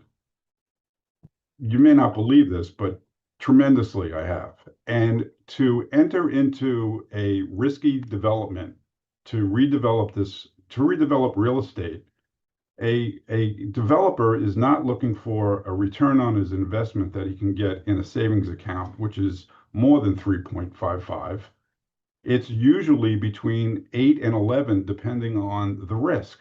you may not believe this, but tremendously I have. And to enter into a risky development, to redevelop real estate, a developer is not looking for a return on his investment that he can get in a savings account, which is more than 3.55. It's usually between 8 and 11, depending on the risk.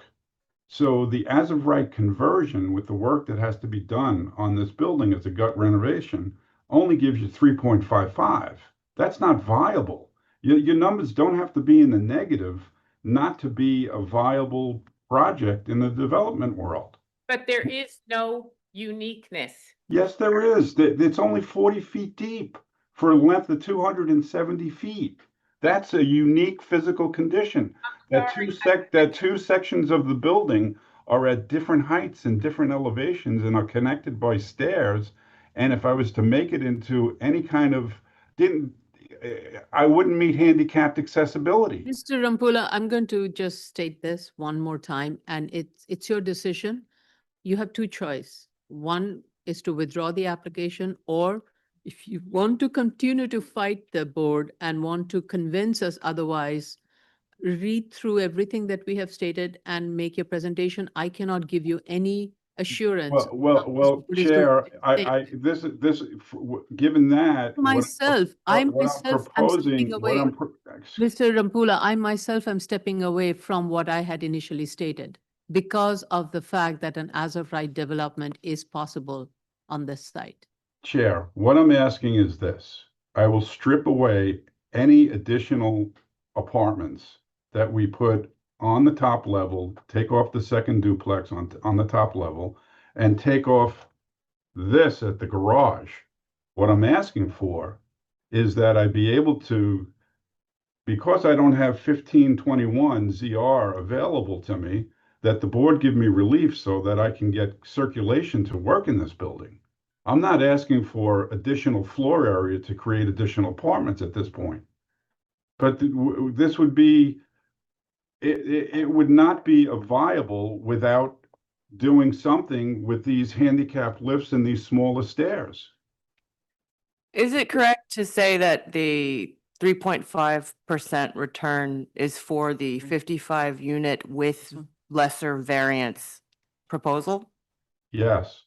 So the as of right conversion with the work that has to be done on this building as a gut renovation only gives you 3.55. That's not viable. Your numbers don't have to be in the negative not to be a viable project in the development world. But there is no uniqueness. Yes, there is. It's only 40 feet deep for a length of 270 feet. That's a unique physical condition. That two sections of the building are at different heights and different elevations and are connected by stairs. And if I was to make it into any kind of, I wouldn't meet handicapped accessibility. Mr. Rampula, I'm going to just state this one more time, and it's your decision. You have two choices. One is to withdraw the application, or if you want to continue to fight the board and want to convince us otherwise, read through everything that we have stated and make your presentation. I cannot give you any assurance. Well, Chair, given that. Myself, I what I'm myself am stepping proposing, away. Mr. Rampula, I myself am stepping away from what I had initially stated because of the fact that an as-of-right development is possible on this site. Chair, what I'm asking is this. I will strip away any additional apartments that we put on the top level, take off the second duplex on the top level, and take off this at the garage. What I'm asking for is that I be able to, because I don't have 1521 ZR available to me, that the board give me relief so that I can get circulation to work in this building. I'm not asking for additional floor area to create additional apartments at this point. But this would be, it would not be viable without doing something with these handicap lifts and these smaller stairs. Is it correct to say that the 3.5% return is for the 55 unit with lesser variance proposal? Yes.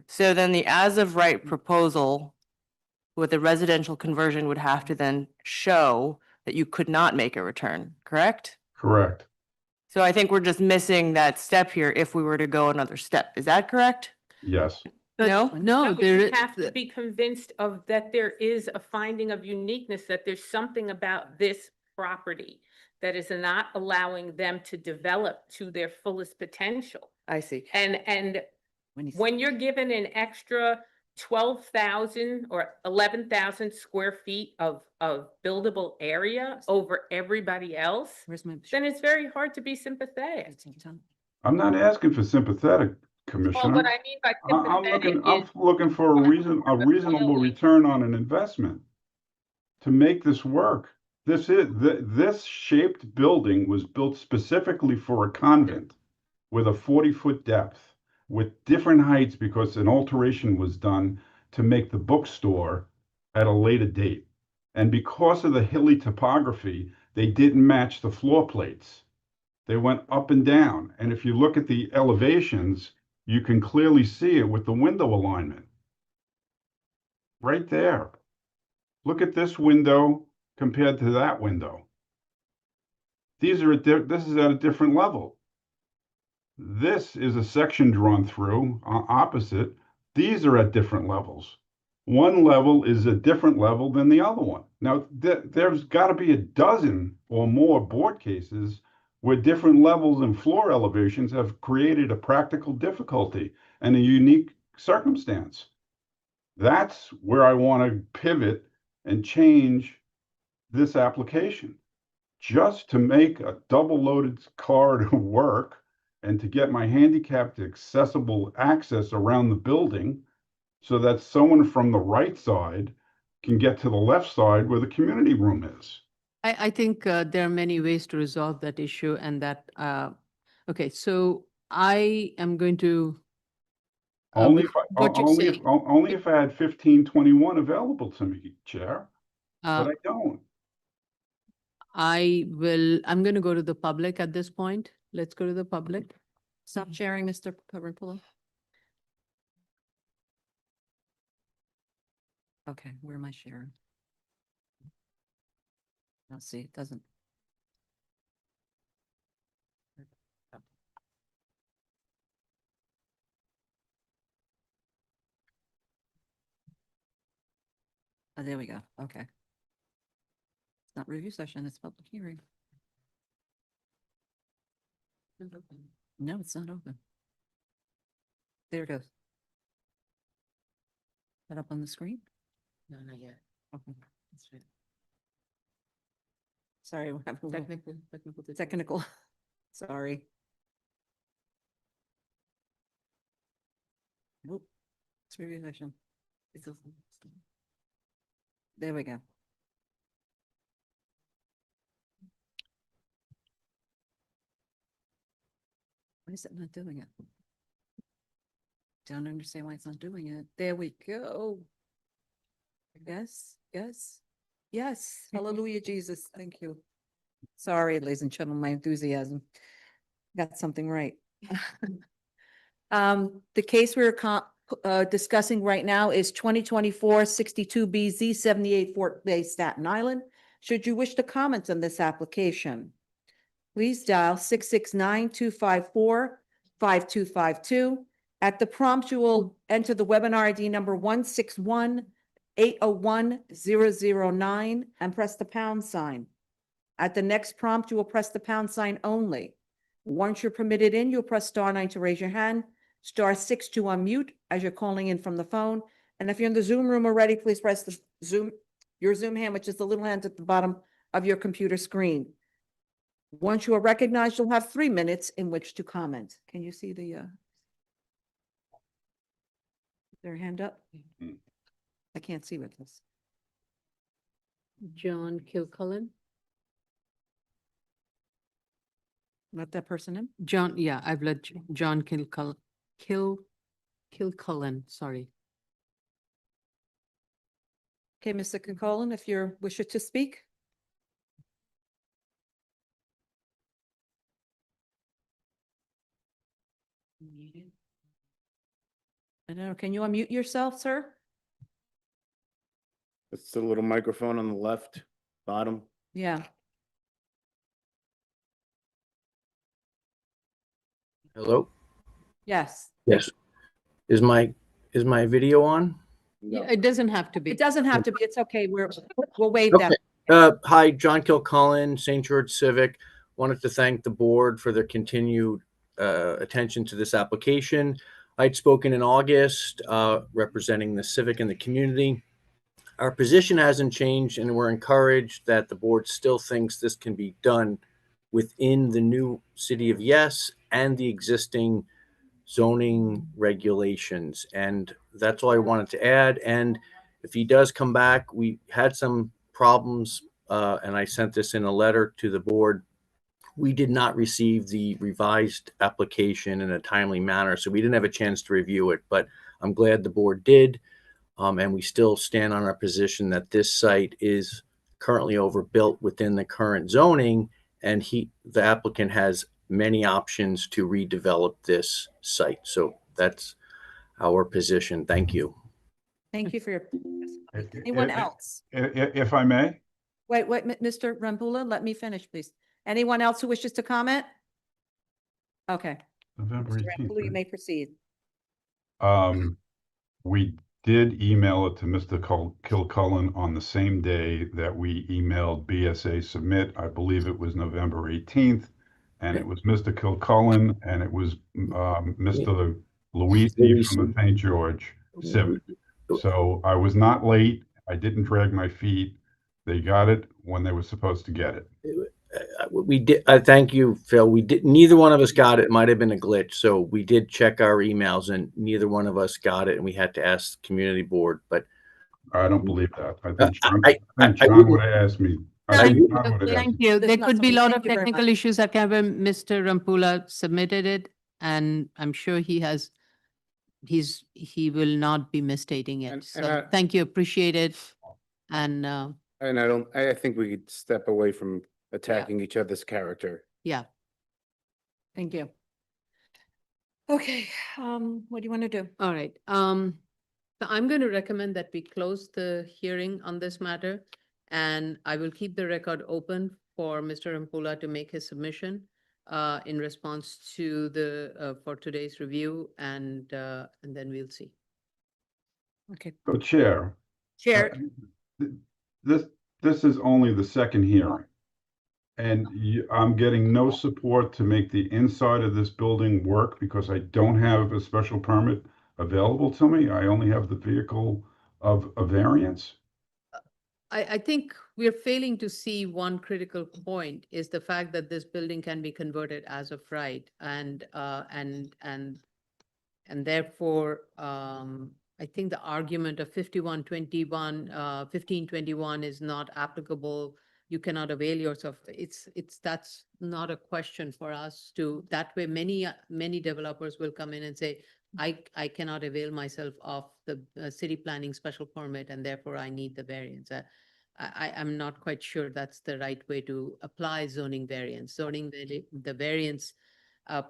So then the as of right proposal with a residential conversion would have to then show that you could not make a return, correct? Correct. So I think we're just missing that step here if we were to go another step. Is that correct? Yes. No? No, But there you is. have to be convinced of that there is a finding of uniqueness, that there's something about this property that is not allowing them to develop to their fullest potential. I see. And when you're given an extra 12,000 or 11,000 square feet of buildable area over everybody else, then it's very hard to be sympathetic. I'm not asking for sympathetic, Well, Commissioner. what I mean by sympathetic I'm is looking for a reasonable return on an investment to make this work. This shaped building was built specifically for a convent with a 40-foot depth, with different heights because an alteration was done to make the bookstore at a later date. And because of the hilly topography, they didn't match the floor plates. They went up and down. And if you look at the elevations, you can clearly see it with the window alignment. Right there. Look at this window compared to that window. This is at a different level. This is a section drawn through opposite. These are at different levels. One level is a different level than the other one. Now, there's got to be a dozen or more board cases where different levels and floor elevations have created a practical difficulty and a unique circumstance. That's where I want to pivot and change this application, just to make a double-loaded car to work and to get my handicapped accessible access around the building so that someone from the right side can get to the left side where the community room is. I think there are many ways to resolve that issue, and that, okay, so I am going to Only if, what you're only if, saying. only if I had 1521 available to me, Chair, Uh, but I don't. I'm going to go to the public at this point. Let's go to the public. Stop sharing, Mr. Rampulla. Okay, where am I sharing? Let's see, it doesn't. Oh, there we go. Okay. It's not review session, it's public hearing. No, it's not open. There it goes. Is that up on the screen? No, not yet. Okay. That's right. Sorry, we're having a little Technical. technical. Sorry. Nope. It's review session. There we go. Why is it not doing it? Don't understand why it's not doing it. There we go. Yes, yes, yes. Hallelujah, Jesus. Thank you. Sorry, ladies and gentlemen, my enthusiasm. Got something right. The case we're discussing right now is 2024-62BZ 78 Fort Bay, Staten Island. Should you wish to comment on this application, please dial 669-254-5252. At the prompt, you will enter the webinar ID number 161-801-009 and press the pound sign. At the next prompt, you will press the pound sign only. Once you're permitted in, you'll press *9 to raise your hand, *6 to unmute as you're calling in from the phone. And if you're in the Zoom room already, please press the your Zoom hand, which is the little hand at the bottom of your computer screen. Once you are recognized, you'll have 3 minutes in which to comment. Can you see their hand up? I can't see with this. John Kilcullen. Let that person in. John, yeah, I've let John Kilcullen, sorry. Okay, Mr. Kincolin, if you're wished to speak. I don't know, can you unmute yourself, sir? It's the little microphone on the left bottom. Yeah. Hello? Yes. Yes. Is my video on? Yeah, it doesn't have to be. It doesn't have to be. It's okay. We'll waive Okay. that. Hi, John Kilcullen, St. George Civic. Wanted to thank the board for their continued attention to this application. I'd spoken in August representing the civic and the community. Our position hasn't changed, and we're encouraged that the board still thinks this can be done within the new city of Yes and the existing zoning regulations. And that's all I wanted to add. And if he does come back, we had some problems, and I sent this in a letter to the board. We did not receive the revised application in a timely manner, so we didn't have a chance to review it, but I'm glad the board did. And we still stand on our position that this site is currently overbuilt within the current zoning, and the applicant has many options to redevelop this site. So that's our position. Thank you. Thank you for your. Anyone else? If I may? Wait, Mr. Rampulla, let me finish, please. Anyone else who wishes to comment? Okay. November Mr. 18th, Rampulla, you right? may proceed. We did email it to Mr. Kilcullen on the same day that we emailed BSA Submit. I believe it was November 18th. And it was Mr. Kilcullen and it was Mr. Luisi from the St. George Civic. So I was not late. I didn't drag my feet. They got it when they were supposed to get it. We did. Thank you, Phil. We did. Neither one of us got it. It might have been a glitch. So we did check our emails, and neither one of us got it. And we had to ask the community board. But I don't believe that. I think John would have asked me. Thank Thank you. There That's could be a not lot something- of thank you very technical much. issues that Mr. Rampulla submitted it, and I'm sure he has he will not be misstating it. And So thank you, appreciate it. And I think we could step away from attacking each other's character. yeah, Thank you. Okay, what do you want to do? all right. So I'm going to recommend that we close the hearing on this matter, and I will keep the record open for Mr. Impula to make his submission in response to the for today's review, and then we'll see. Okay. So Chair, Chair, this is only the second hearing. And I'm getting no support to make the inside of this building work because I don't have a special permit available to me. I only have the vehicle of a variance. I think we're failing to see one critical point is the fact that this building can be converted as of right, and therefore, I think the argument of 1521 is not applicable. You cannot avail yourself. That's not a question for us to, that way many developers will come in and say, I cannot avail myself of the city planning special permit and therefore I need the variance. I'm not quite sure that's the right way to apply zoning variance. The variance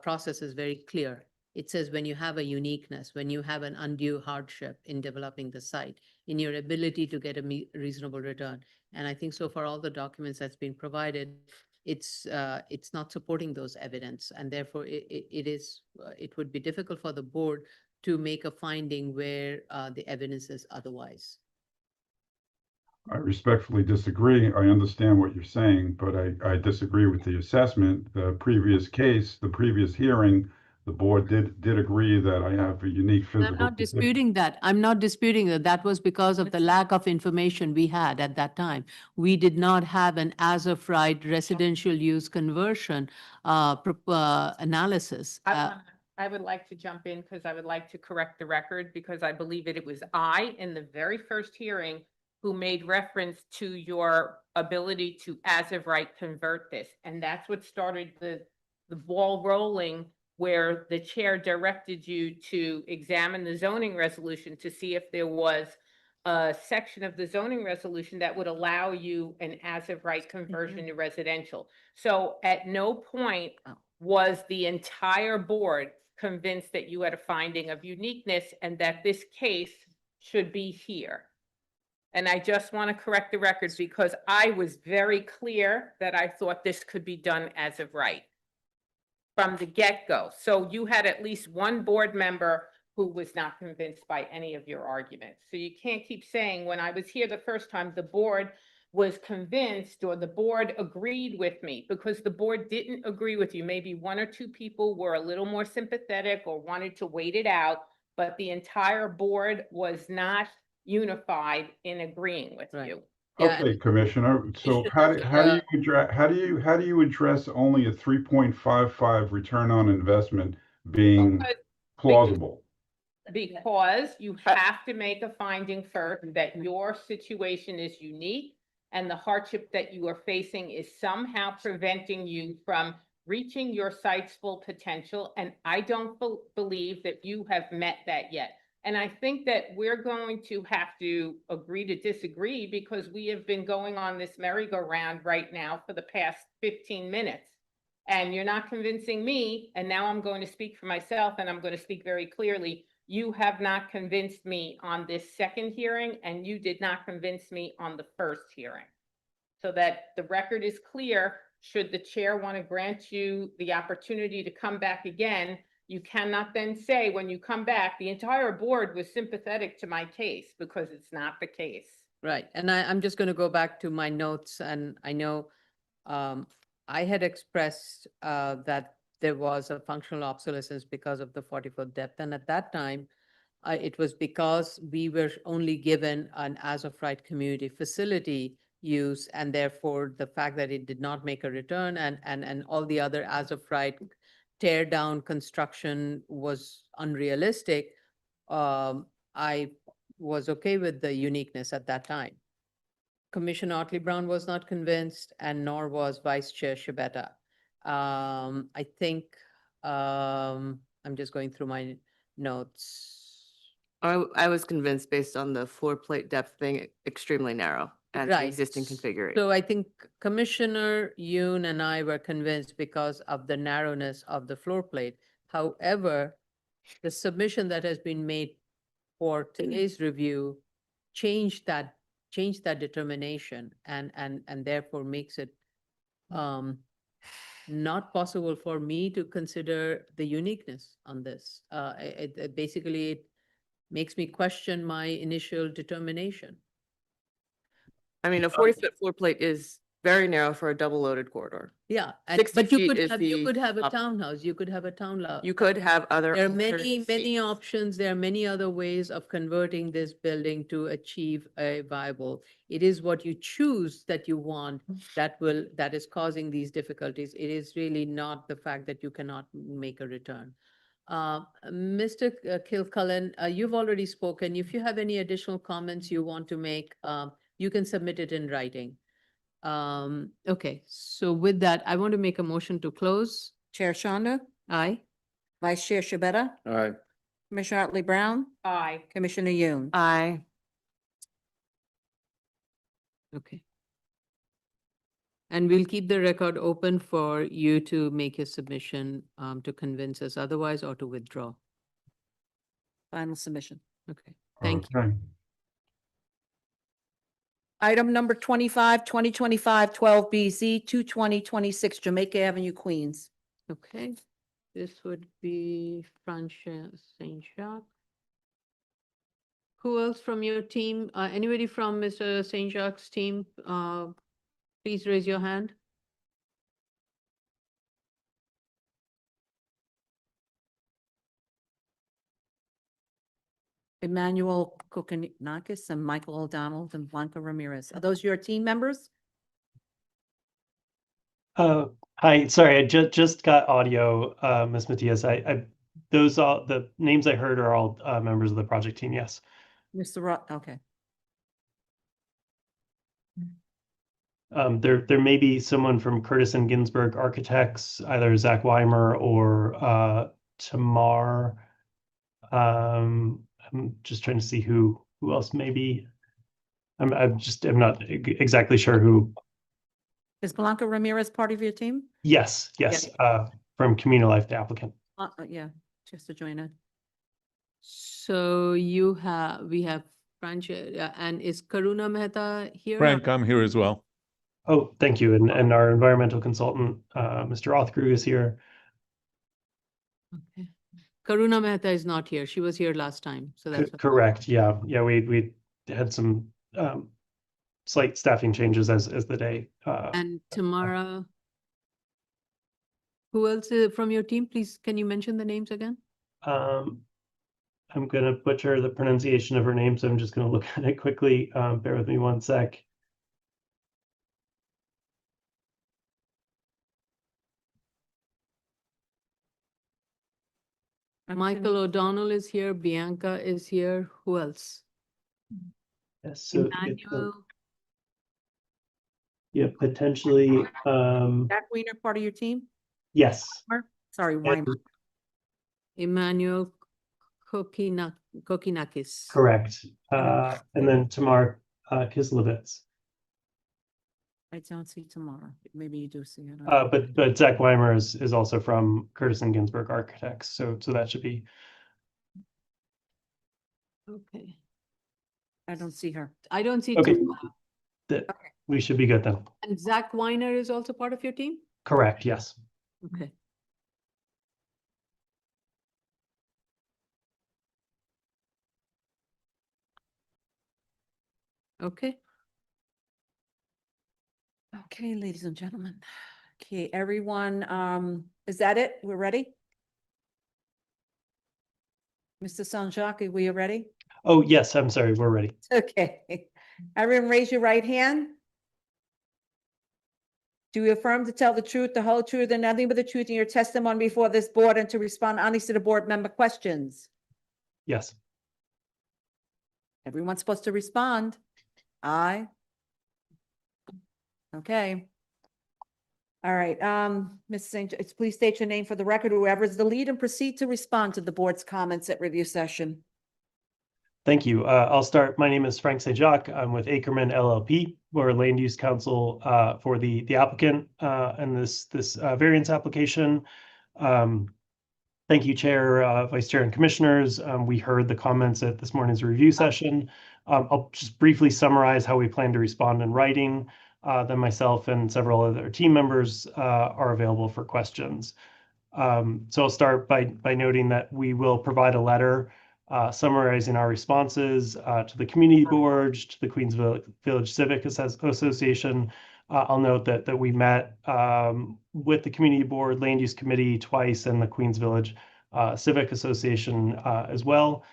process is very clear. It says when you have a uniqueness, when you have an undue hardship in developing the site, in your ability to get a reasonable return. And I think so far all the documents that's been provided, it's not supporting those evidence, and therefore it would be difficult for the board to make a finding where the evidence is otherwise. I respectfully disagree. I understand what you're saying, but I disagree with the assessment. The previous case, the previous hearing, the board did agree that I have a unique physical. I'm not disputing that. I'm not disputing that. That was because of the lack of information we had at that time. We did not have an as of right residential use conversion analysis. I would like to jump in because I would like to correct the record because I believe that it was I in the very first hearing who made reference to your ability to as of right convert this. And that's what started the ball rolling, where the chair directed you to examine the zoning resolution to see if there was a section of the zoning resolution that would allow you an as of right conversion to residential. So at no point was the entire board convinced that you had a finding of uniqueness and that this case should be here. And I just want to correct the record because I was very clear that I thought this could be done as of right from the get-go. So you had at least one board member who was not convinced by any of your arguments. So you can't keep saying, when I was here the first time, the board was convinced or the board agreed with me, because the board didn't agree with you. Maybe one or two people were a little more sympathetic or wanted to wait it out, but the entire board was not unified in agreeing with you. Okay, Commissioner, so how do you address only a 3.55 return on investment being plausible? Because you have to make a finding first that your situation is unique and the hardship that you are facing is somehow preventing you from reaching your site's full potential. And I don't believe that you have met that yet. And I think that we're going to have to agree to disagree because we have been going on this merry-go-round right now for the past 15 minutes. And you're not convincing me. And now I'm going to speak for myself, and I'm going to speak very clearly. You have not convinced me on this second hearing, and you did not convince me on the first hearing. So that the record is clear, should the chair want to grant you the opportunity to come back again, you cannot then say when you come back, the entire board was sympathetic to my case, because it's not the case. Right. And I'm just going to go back to my notes, and I know I had expressed that there was a functional obsolescence because of the 40-foot depth. And at that time, it was because we were only given an as-of-right community facility use, and therefore the fact that it did not make a return and all the other as-of-right tear down construction was unrealistic. I was okay with the uniqueness at that time. Commissioner Otley Brown was not convinced, and nor was Vice Chair Shibeta. I think I'm just going through my notes. I was convinced based on the floor plate depth being extremely narrow and the Right. existing configuration. So I think Commissioner Yoon and I were convinced because of the narrowness of the floor plate. However, the submission that has been made for today's review changed that determination and therefore makes it not possible for me to consider the uniqueness on this. Basically, it makes me question my initial determination. I mean, a 40-foot floor plate is very narrow for a double loaded corridor. Yeah, 60 but you feet could is have, you the could have a up- townhouse, you could have a townhouse. You could have other. There are alternate many space. options. There are many other ways of converting this building to achieve a viable. It is what you choose that you want that is causing these difficulties. It is really not the fact that you cannot make a return. Mr. Kilcullen, you've already spoken. If you have any additional comments you want to make, you can submit it in writing. Okay, so with that, I want to make a motion to close. Chair Shonda, Aye. Vice Chair Shabeta, All right. Commissioner Otley Brown, Aye. Commissioner Yoon. Aye. Okay. And we'll keep the record open for you to make your submission to convince us otherwise or to withdraw. Final submission. Okay, thank you. Okay. Item number 25, 2025 12BZ, 22026 Jamaica Avenue, Queens. Okay, this would be Frances St. Jacques. Who else from your team? Anybody from Mr. St. Jacques' team? Please raise your hand. Emmanuel Kokonakis and Michael O'Donnell and Blanca Ramirez. Are those your team members? Hi, sorry, I just got audio, Ms. Matias. Those all, the names I heard are all members of the project team, yes. Mr. Roth, okay. There may be someone from Curtis and Ginsburg Architects, either Zach Weimer or Tamar. I'm just trying to see who else may be. I'm not exactly sure who. Is Blanca Ramirez part of your team? Yes, from Communal Life, the applicant. Yeah, just to join in. So we have Frances, and is Karuna Mehta here? Frank, I'm here as well. Oh, thank you. And our environmental consultant, Mr. Othgrew, is here. Okay. Karuna Mehta is not here. She was here last time, so that's. Correct. Yeah. We had some slight staffing changes as the day. And Tamara. Who else from your team? Please, can you mention the names again? I'm going to butcher the pronunciation of her name, so I'm just going to look at it quickly. Bear with me one sec. Michael O'Donnell is here. Bianca is here. Who else? Yes, so Emmanuel. yeah, potentially. Jack Weiner, part of your team? Yes. Sorry, Weimer. Emmanuel Kokinakis. Correct. And then Tamar Kislevitz. I don't see tomorrow. Maybe you do see it. But Zach Weimer is also from Curtis and Ginsburg Architects, so that should be. Okay. I don't see her. I don't see. Okay. Tamara. We should be good then. And Zach Weiner is also part of your team? Correct. Yes. Okay. Okay. Okay, ladies and gentlemen. Okay, everyone, is that it? We're ready? Mr. Sanjaki, we are ready? Oh, yes. I'm sorry. We're ready. Okay. Everyone raise your right hand. Do you affirm to tell the truth, the whole truth, and nothing but the truth in your testimony before this board and to respond honestly to the board member questions? Yes. Everyone's supposed to respond. Aye. Okay. All right, Ms. St. Please state your name for the record, whoever is the lead, and proceed to respond to the board's comments at review session. Thank you. I'll start. My name is Frank St. Jacques. I'm with Ackerman LLP. We're land use counsel for the applicant and this variance application. Thank you, Chair, Vice Chair, and Commissioners. We heard the comments at this morning's review session. I'll just briefly summarize how we plan to respond in writing. Then myself and several other team members are available for questions. So I'll start by noting that we will provide a letter summarizing our responses to the community board, to the Queens Village Civic Association. I'll note that we met with the community board, land use committee twice, and the Queens Village Civic Association as well.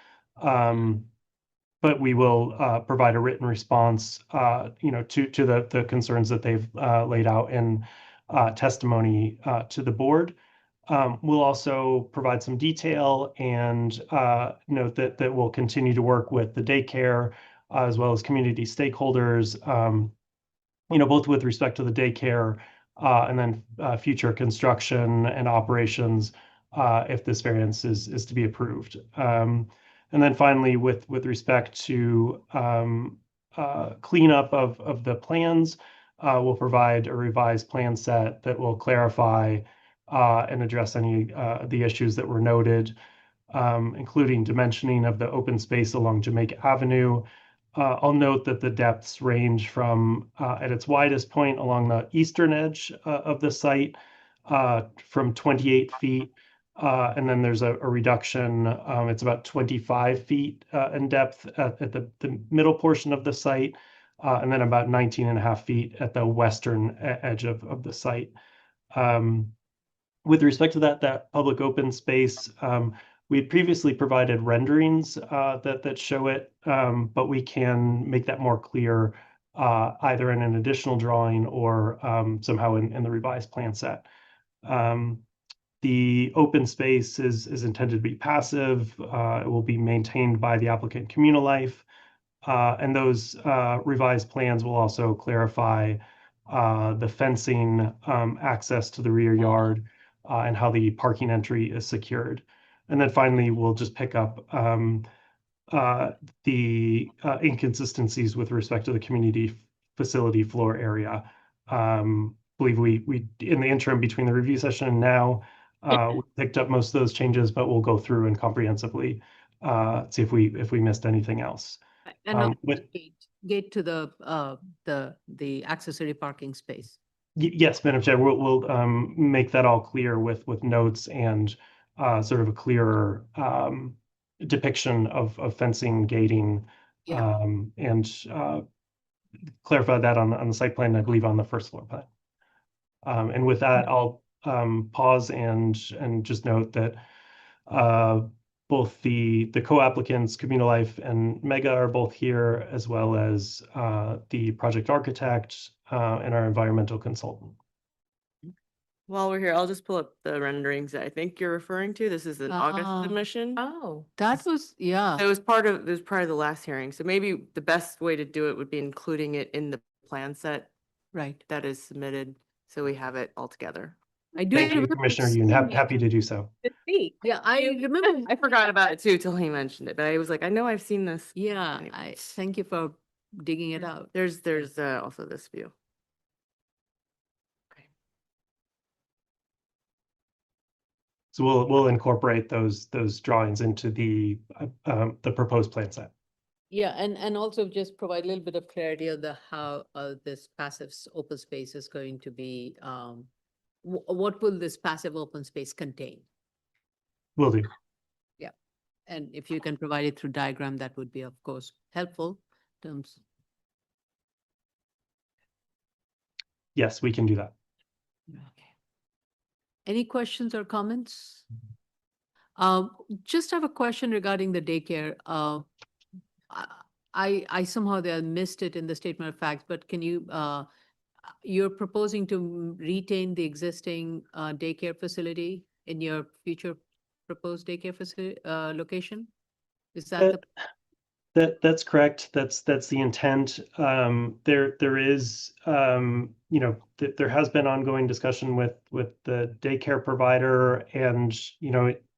But we will provide a written response, to the concerns that they've laid out in testimony to the board. We'll also provide some detail and note that we'll continue to work with the daycare as well as community stakeholders, both with respect to the daycare and then future construction and operations if this variance is to be approved. And then finally, with respect to cleanup of the plans, we'll provide a revised plan set that will clarify and address any of the issues that were noted, including dimensioning of the open space along Jamaica Avenue. I'll note that the depths range from at its widest point along the eastern edge of the site from 28 feet. And then there's a reduction. It's about 25 feet in depth at the middle portion of the site, and then about 19.5 feet at the western edge of the site. With respect to that public open space, we had previously provided renderings that show it, but we can make that more clear either in an additional drawing or somehow in the revised plan set. The open space is intended to be passive. It will be maintained by the applicant Communilife. And those revised plans will also clarify the fencing access to the rear yard and how the parking entry is secured. And then finally, we'll just pick up the inconsistencies with respect to the community facility floor area. Believe we in the interim between the review session and now, we picked up most of those changes, but we'll go through and comprehensively see if we missed anything else. And gate to the accessory parking space. Yes, Madam Chair, we'll make that all clear with notes and sort of a clearer depiction of fencing, gating, and clarify that on the site plan, I believe on the first floor plan. And with that, I'll pause and just note that both the co-applicants, Communilife and Mega, are both here, as well as the project architect and our environmental consultant. While we're here, I'll just pull up the renderings that I think you're referring to. This is an August submission. Oh, that was, yeah. It was part of the last hearing. So maybe the best way to do it would be including it in the plan set Right. that is submitted, so we have it all together. I do Thank you, Commissioner Yoon. Happy to do so. Yeah, I remember. I forgot about it too till he mentioned it, but I was like, I know I've seen this. Yeah, I thank you for digging it out. There's also this view. So we'll incorporate those drawings into the proposed plan set. Yeah, and also just provide a little bit of clarity on how this passive open space is going to be, what will this passive open space contain? Will do. Yeah, and if you can provide it through diagram, that would be, of course, helpful in terms. Yes, we can do that. Any questions or comments? Just have a question regarding the daycare. I somehow missed it in the statement of facts, but can you, you're proposing to retain the existing daycare facility in your future proposed daycare facility location? Is that That's correct. That's the intent. There is, there has been ongoing discussion with the daycare provider, and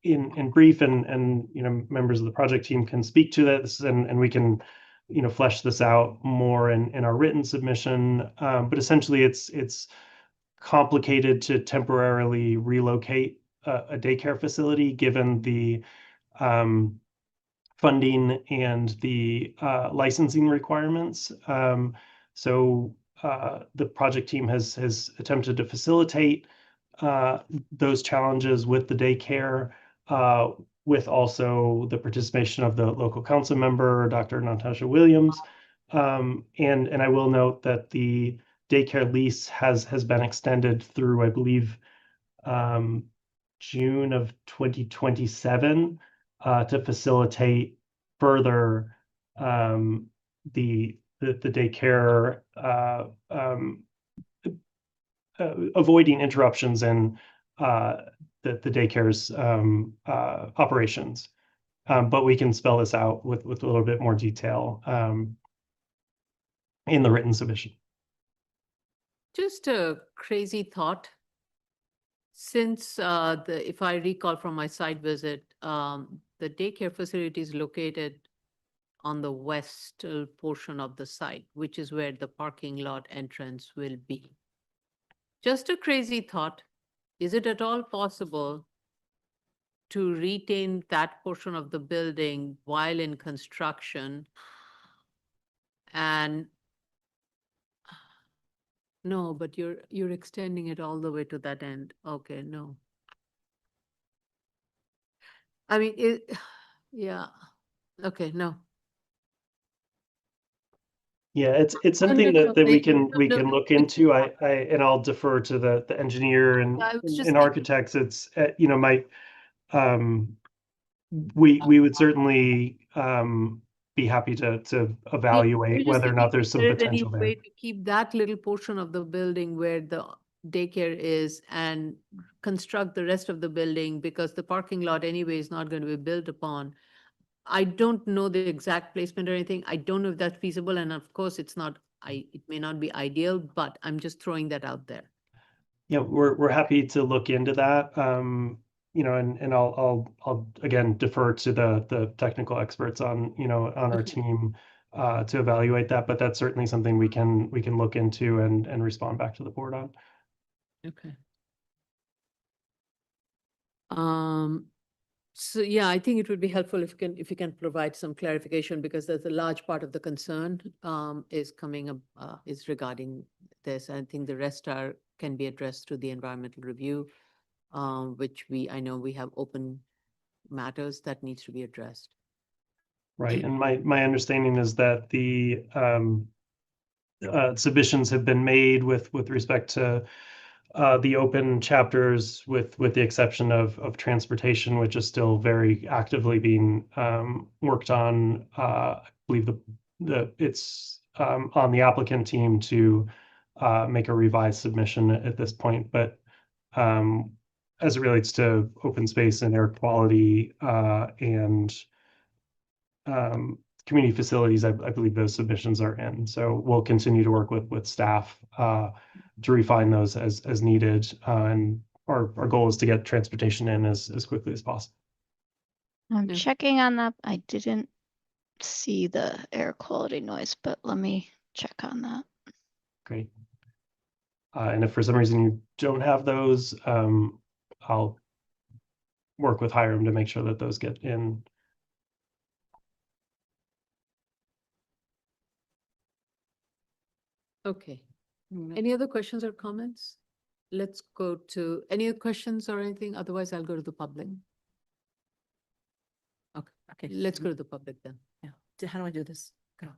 in brief, and members of the project team can speak to this, and we can flesh this out more in our written submission. But essentially, it's complicated to temporarily relocate a daycare facility given the funding and the licensing requirements. So the project team has attempted to facilitate those challenges with the daycare, with also the participation of the local council member, Dr. Natasha Williams. And I will note that the daycare lease has been extended through, I believe, June of 2027 to facilitate further the daycare, avoiding interruptions in the daycare's operations. But we can spell this out with a little bit more detail in the written submission. Just a crazy thought. Since if I recall from my site visit, the daycare facility is located on the west portion of the site, which is where the parking lot entrance will be. Just a crazy thought. Is it at all possible to retain that portion of the building while in construction? And no, but you're extending it all the way to that end. Okay, no. I mean, yeah. Okay, no. Yeah, it's something that we can look into. And I'll defer to the engineer and architects. It's we would certainly be happy to evaluate whether or not there's some potential there. Way to keep that little portion of the building where the daycare is and construct the rest of the building, because the parking lot anyway is not going to be built upon. I don't know the exact placement or anything. I don't know if that's feasible. And of course, it may not be ideal, but I'm just throwing that out there. Yeah, we're happy to look into that. And I'll again defer to the technical experts on our team to evaluate that. But that's certainly something we can look into and respond back to the board on. Okay. So yeah, I think it would be helpful if you can provide some clarification, because there's a large part of the concern is coming up is regarding this. I think the rest can be addressed through the environmental review, which I know we have open matters that needs to be addressed. Right, and my understanding is that the submissions have been made with respect to the open chapters, with the exception of transportation, which is still very actively being worked on. I believe it's on the applicant team to make a revised submission at this point. But as it relates to open space and air quality and community facilities, I believe those submissions are in. So we'll continue to work with staff to refine those as needed. And our goal is to get transportation in as quickly as possible. I'm checking on that. I didn't see the air quality noise, but let me check on that. Great. And if for some reason you don't have those, I'll work with Hiram to make sure that those get in. Okay. Any other questions or comments? Let's go to any other questions or anything. Otherwise, I'll go to the public. Okay. Let's go to the public then. Yeah. How do I do this? Go.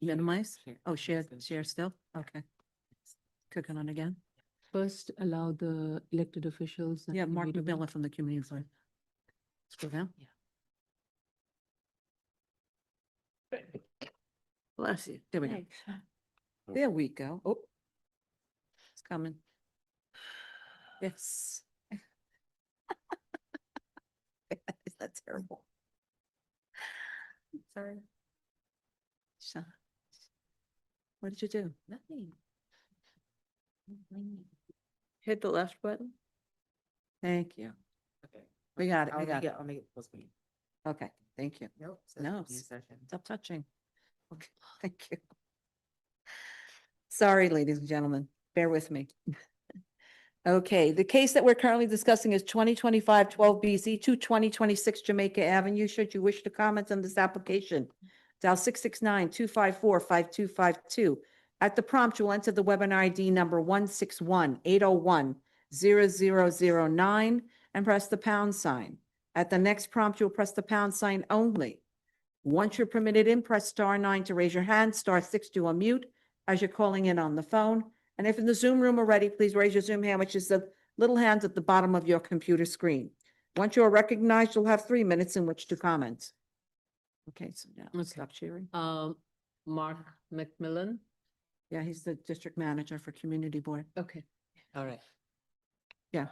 Minimize? Oh, share still? Okay. Clicking on again. First, allow the elected officials. Yeah, Mark Mabilla from the community side. Scroll down. Yeah. Bless you. There we go. There we go. Oh, it's coming. Yes. Is that terrible? Sorry. What did you do? Nothing. Hit the left button. Thank you. We got it, we got it. I'll make it post meeting. Okay, thank you. Nope. No, Session. stop touching. Okay, thank you. Sorry, ladies and gentlemen, bear with me. Okay, the case that we're currently discussing is 2025-12BZ to 2026 Jamaica Avenue. Should you wish to comment on this application, dial 669-254-5252. At the prompt, you'll enter the webinar ID number 161-801-0009 and press the pound sign. At the next prompt, you'll press the pound sign only. Once you're permitted in, press *9 to raise your hand, *6 to unmute as you're calling in on the phone. And if in the Zoom room already, please raise your Zoom hand, which is the little hand at the bottom of your computer screen. Once you're recognized, you'll have 3 minutes in which to comment. Okay, so now stop sharing. Mark McMillan. Yeah, he's the district manager for Community Board. Okay, all right. Yeah.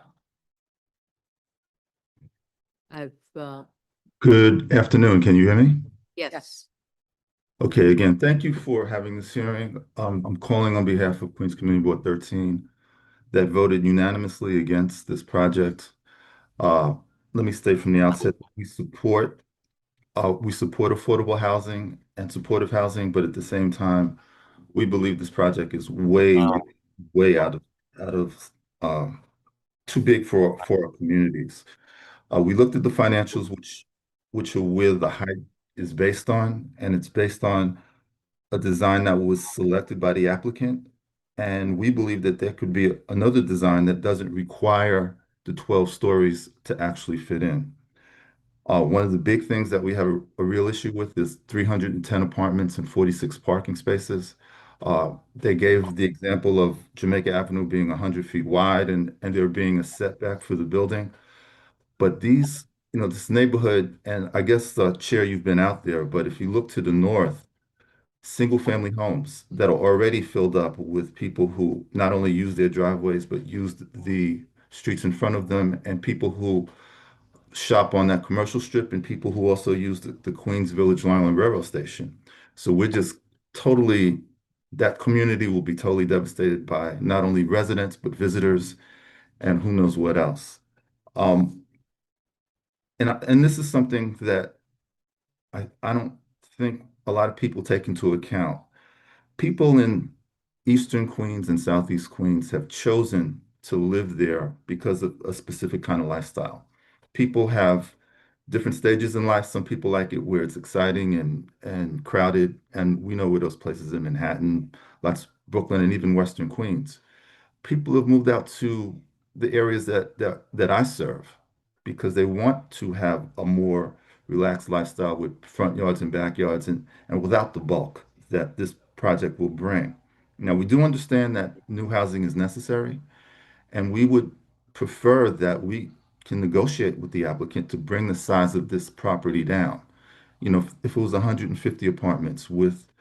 I've, Good afternoon. Can you hear me? yes. Okay, again, thank you for having this hearing. I'm calling on behalf of Queens Community Board 13 that voted unanimously against this project. Let me state from the outset, we support affordable housing and supportive housing, but at the same time, we believe this project is way out of too big for our communities. We looked at the financials, which are where the height is based on, and it's based on a design that was selected by the applicant. And we believe that there could be another design that doesn't require the 12 stories to actually fit in. One of the big things that we have a real issue with is 310 apartments and 46 parking spaces. They gave the example of Jamaica Avenue being 100 feet wide and there being a setback for the building. But these, this neighborhood, and I guess, Chair, you've been out there, but if you look to the north, single-family homes that are already filled up with people who not only use their driveways, but use the streets in front of them, and people who shop on that commercial strip, and people who also use the Queens Village Line and Railroad Station. So we're just that community will be totally devastated by not only residents, but visitors, and who knows what else. And this is something that I don't think a lot of people take into account. People in Eastern Queens and Southeast Queens have chosen to live there because of a specific kind of lifestyle. People have different stages in life. Some people like it where it's exciting and crowded, and we know where those places in Manhattan, lots Brooklyn, and even Western Queens. People have moved out to the areas that I serve because they want to have a more relaxed lifestyle with front yards and backyards and without the bulk that this project will bring. Now, we do understand that new housing is necessary, and we would prefer that we can negotiate with the applicant to bring the size of this property down. If it was 150 apartments with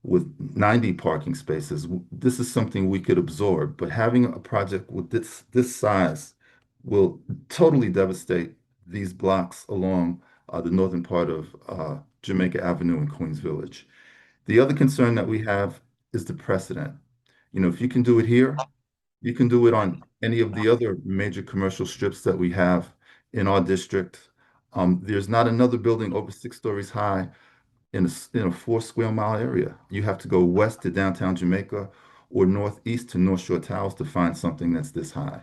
90 parking spaces, this is something we could absorb. But having a project with this size will totally devastate these blocks along the northern part of Jamaica Avenue and Queens Village. The other concern that we have is the precedent. If you can do it here, you can do it on any of the other major commercial strips that we have in our district. There's not another building over 6 stories high in a 4 square mile area. You have to go west to downtown Jamaica or northeast to North Shore Towers to find something that's this high.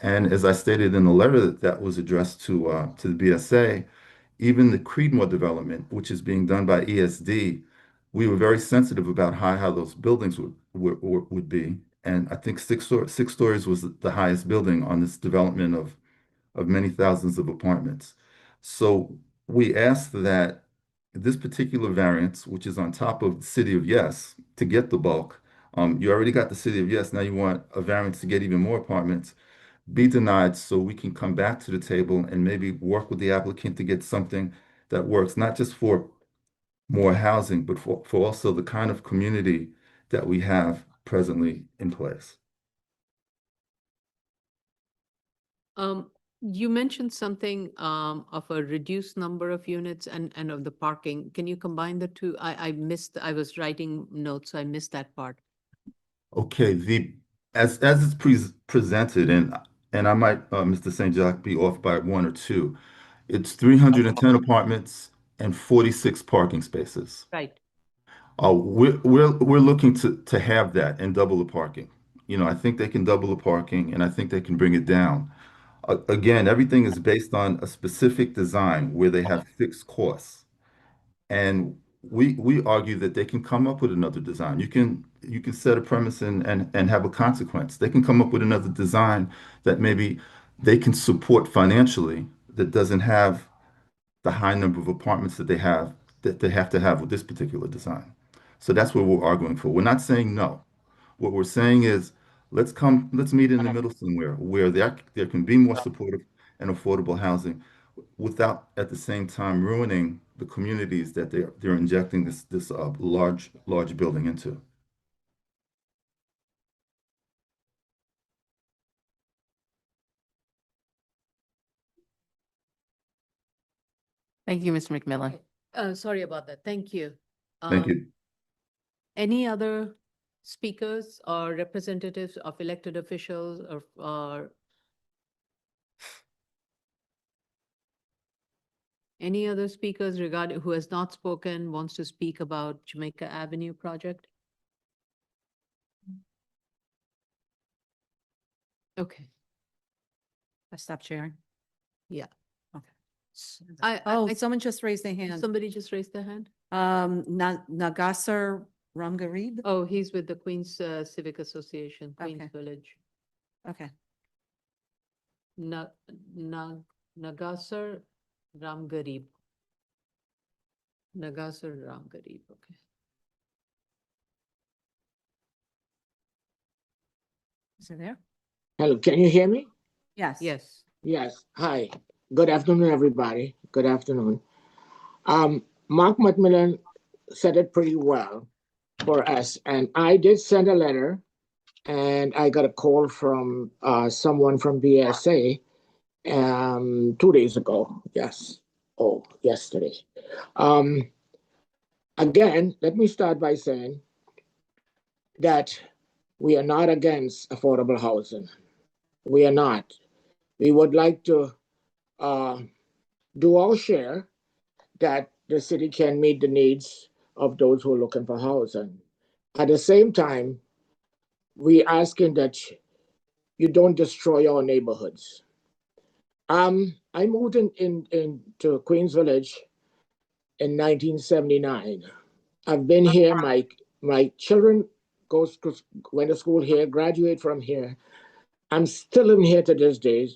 And as I stated in the letter that was addressed to the BSA, even the Creedmoor development, which is being done by ESD, we were very sensitive about how those buildings would be. And I think 6 stories was the highest building on this development of many thousands of apartments. So we asked that this particular variance, which is on top of the City of Yes, to get the bulk, you already got the City of Yes, now you want a variance to get even more apartments, be denied so we can come back to the table and maybe work with the applicant to get something that works, not just for more housing, but for also the kind of community that we have presently in place. You mentioned something of a reduced number of units and of the parking. Can you combine the two? I missed, I was writing notes, so I missed that part. Okay, as it's presented, and and I might, Mr. St. Jacques, be off by one or two. It's 310 apartments and 46 parking spaces. Right. We're looking to have that and double the parking. You know, I think they can double the parking, and I think they can bring it down. Again, everything is based on a specific design where they have fixed costs. And we argue that they can come up with another design. You can set a premise and have a consequence. They can come up with another design that maybe they can support financially that doesn't have the high number of apartments that they have to have with this particular design. So that's what we're arguing for. We're not saying no. What we're saying is let's meet in the middle somewhere where there can be more supportive and affordable housing without at the same time ruining the communities that they're injecting this large building into. Thank you, Mr. McMillan. Sorry about that. Thank you. Thank you. Any other speakers or representatives of elected officials or any other speakers regarding who has not spoken, wants to speak about Jamaica Avenue project? Okay, I stopped sharing. yeah. Oh, someone just raised their hand. Somebody just raised their hand? Nagasar Ramgarib? Oh, he's with the Queens Civic Association, Queens Okay. Village. Okay. Nagasar Ramgarib. Nagasar Ramgarib, okay. Is it there? Hello, can you hear me? Yes. Yes. Yes. Hi. Good afternoon, everybody. Good afternoon. Mark McMillan said it pretty well for us, and I did send a letter, and I got a call from someone from BSA 2 days ago. Yes. Oh, yesterday. Again, let me start by saying that we are not against affordable housing. We are not. We would like to do our share that the city can meet the needs of those who are looking for housing. At the same time, we asking that you don't destroy our neighborhoods. I moved into Queens Village in 1979. I've been here. My children went to school here, graduate from here. I'm still in here to this day,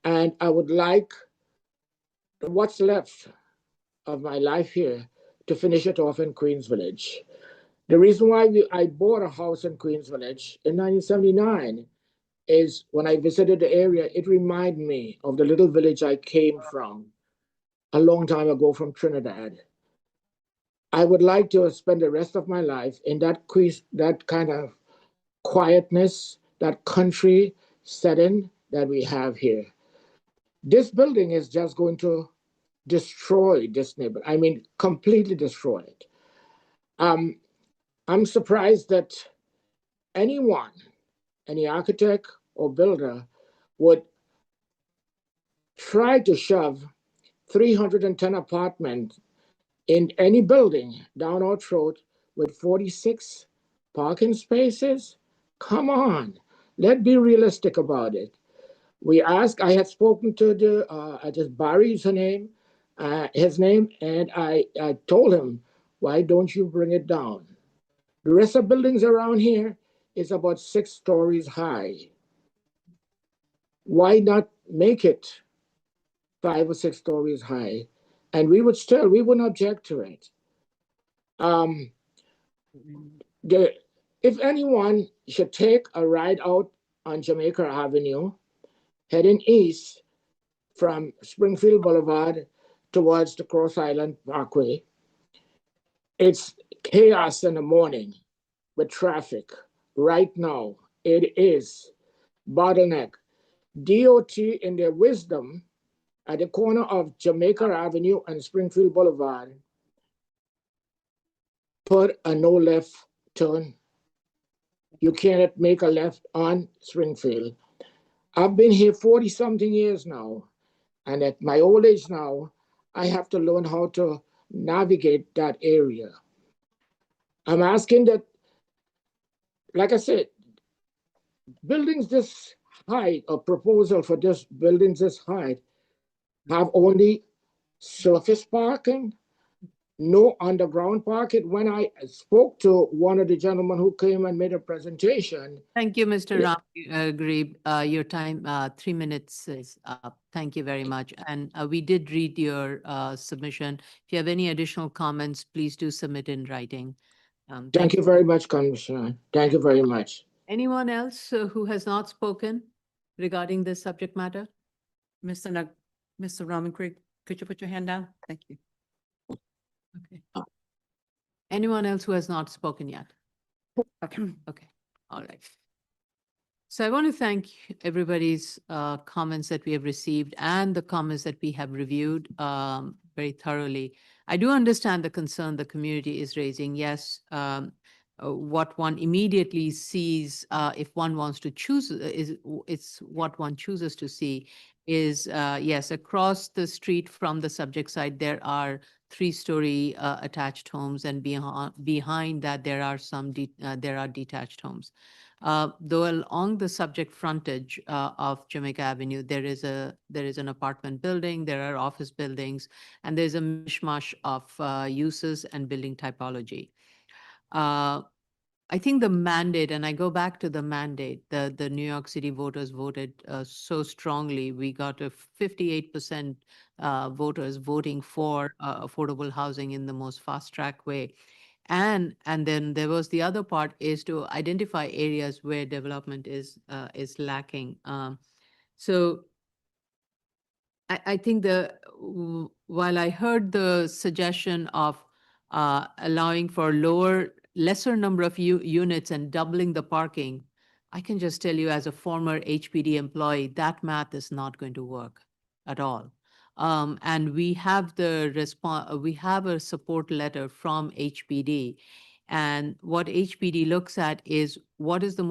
and I would like what's left of my life here to finish it off in Queens Village. The reason why I bought a house in Queens Village in 1979 is when I visited the area, it reminded me of the little village I came from a long time ago from Trinidad. I would like to spend the rest of my life in that kind of quietness, that country setting that we have here. This building is just going to destroy this neighborhood. I mean, completely destroy it. I'm surprised that anyone, any architect or builder would try to shove 310 apartments in any building down our throat with 46 parking spaces. Come on, let's be realistic about it. I had spoken to I just Barry's his name, and I told him, why don't you bring it down? The rest of buildings around here is about 6 stories high. Why not make it 5 or 6 stories high? And we wouldn't object to it. If anyone should take a ride out on Jamaica Avenue, heading east from Springfield Boulevard towards the Cross Island Parkway, it's chaos in the morning with traffic. Right now, it is bottleneck. DOT, in their wisdom, at the corner of Jamaica Avenue and Springfield Boulevard, put a no left turn. You cannot make a left on Springfield. I've been here 40-something years now, and at my old age now, I have to learn how to navigate that area. I'm asking that, like I said, buildings this height, or proposal for this buildings this height, have only surface parking, no underground parking. When I spoke to one of the gentlemen who came and made a presentation. Thank you, Mr. Ram, Grebe. Your time, 3 minutes is up. Thank you very much. And we did read your submission. If you have any additional comments, please do submit in writing. Thank you very much, Commissioner. Thank you very much. Anyone else who has not spoken regarding this subject matter? Mr. Roman Creek, could you put your hand down? Thank you. Okay. Anyone else who has not spoken yet? Okay. Okay, all right. So I want to thank everybody's comments that we have received and the comments that we have reviewed very thoroughly. I do understand the concern the community is raising. Yes, what one immediately sees if one wants to choose it's what one chooses to see is yes, across the street from the subject site there are 3-story attached homes, and behind that there are some detached homes. Though along the subject frontage of Jamaica Avenue, there is an apartment building, there are office buildings, and there's a mishmash of uses and building typology. I think the mandate, and I go back to the mandate, the New York City voters voted so strongly. We got a 58% voters voting for affordable housing in the most fast track way. And then there was the other part is to identify areas where development is lacking. So I think while I heard the suggestion of allowing for lesser number of units and doubling the parking, I can just tell you as a former HPD employee, that math is not going to work at all. And we have we have a support letter from HPD, and what HPD looks at is what is the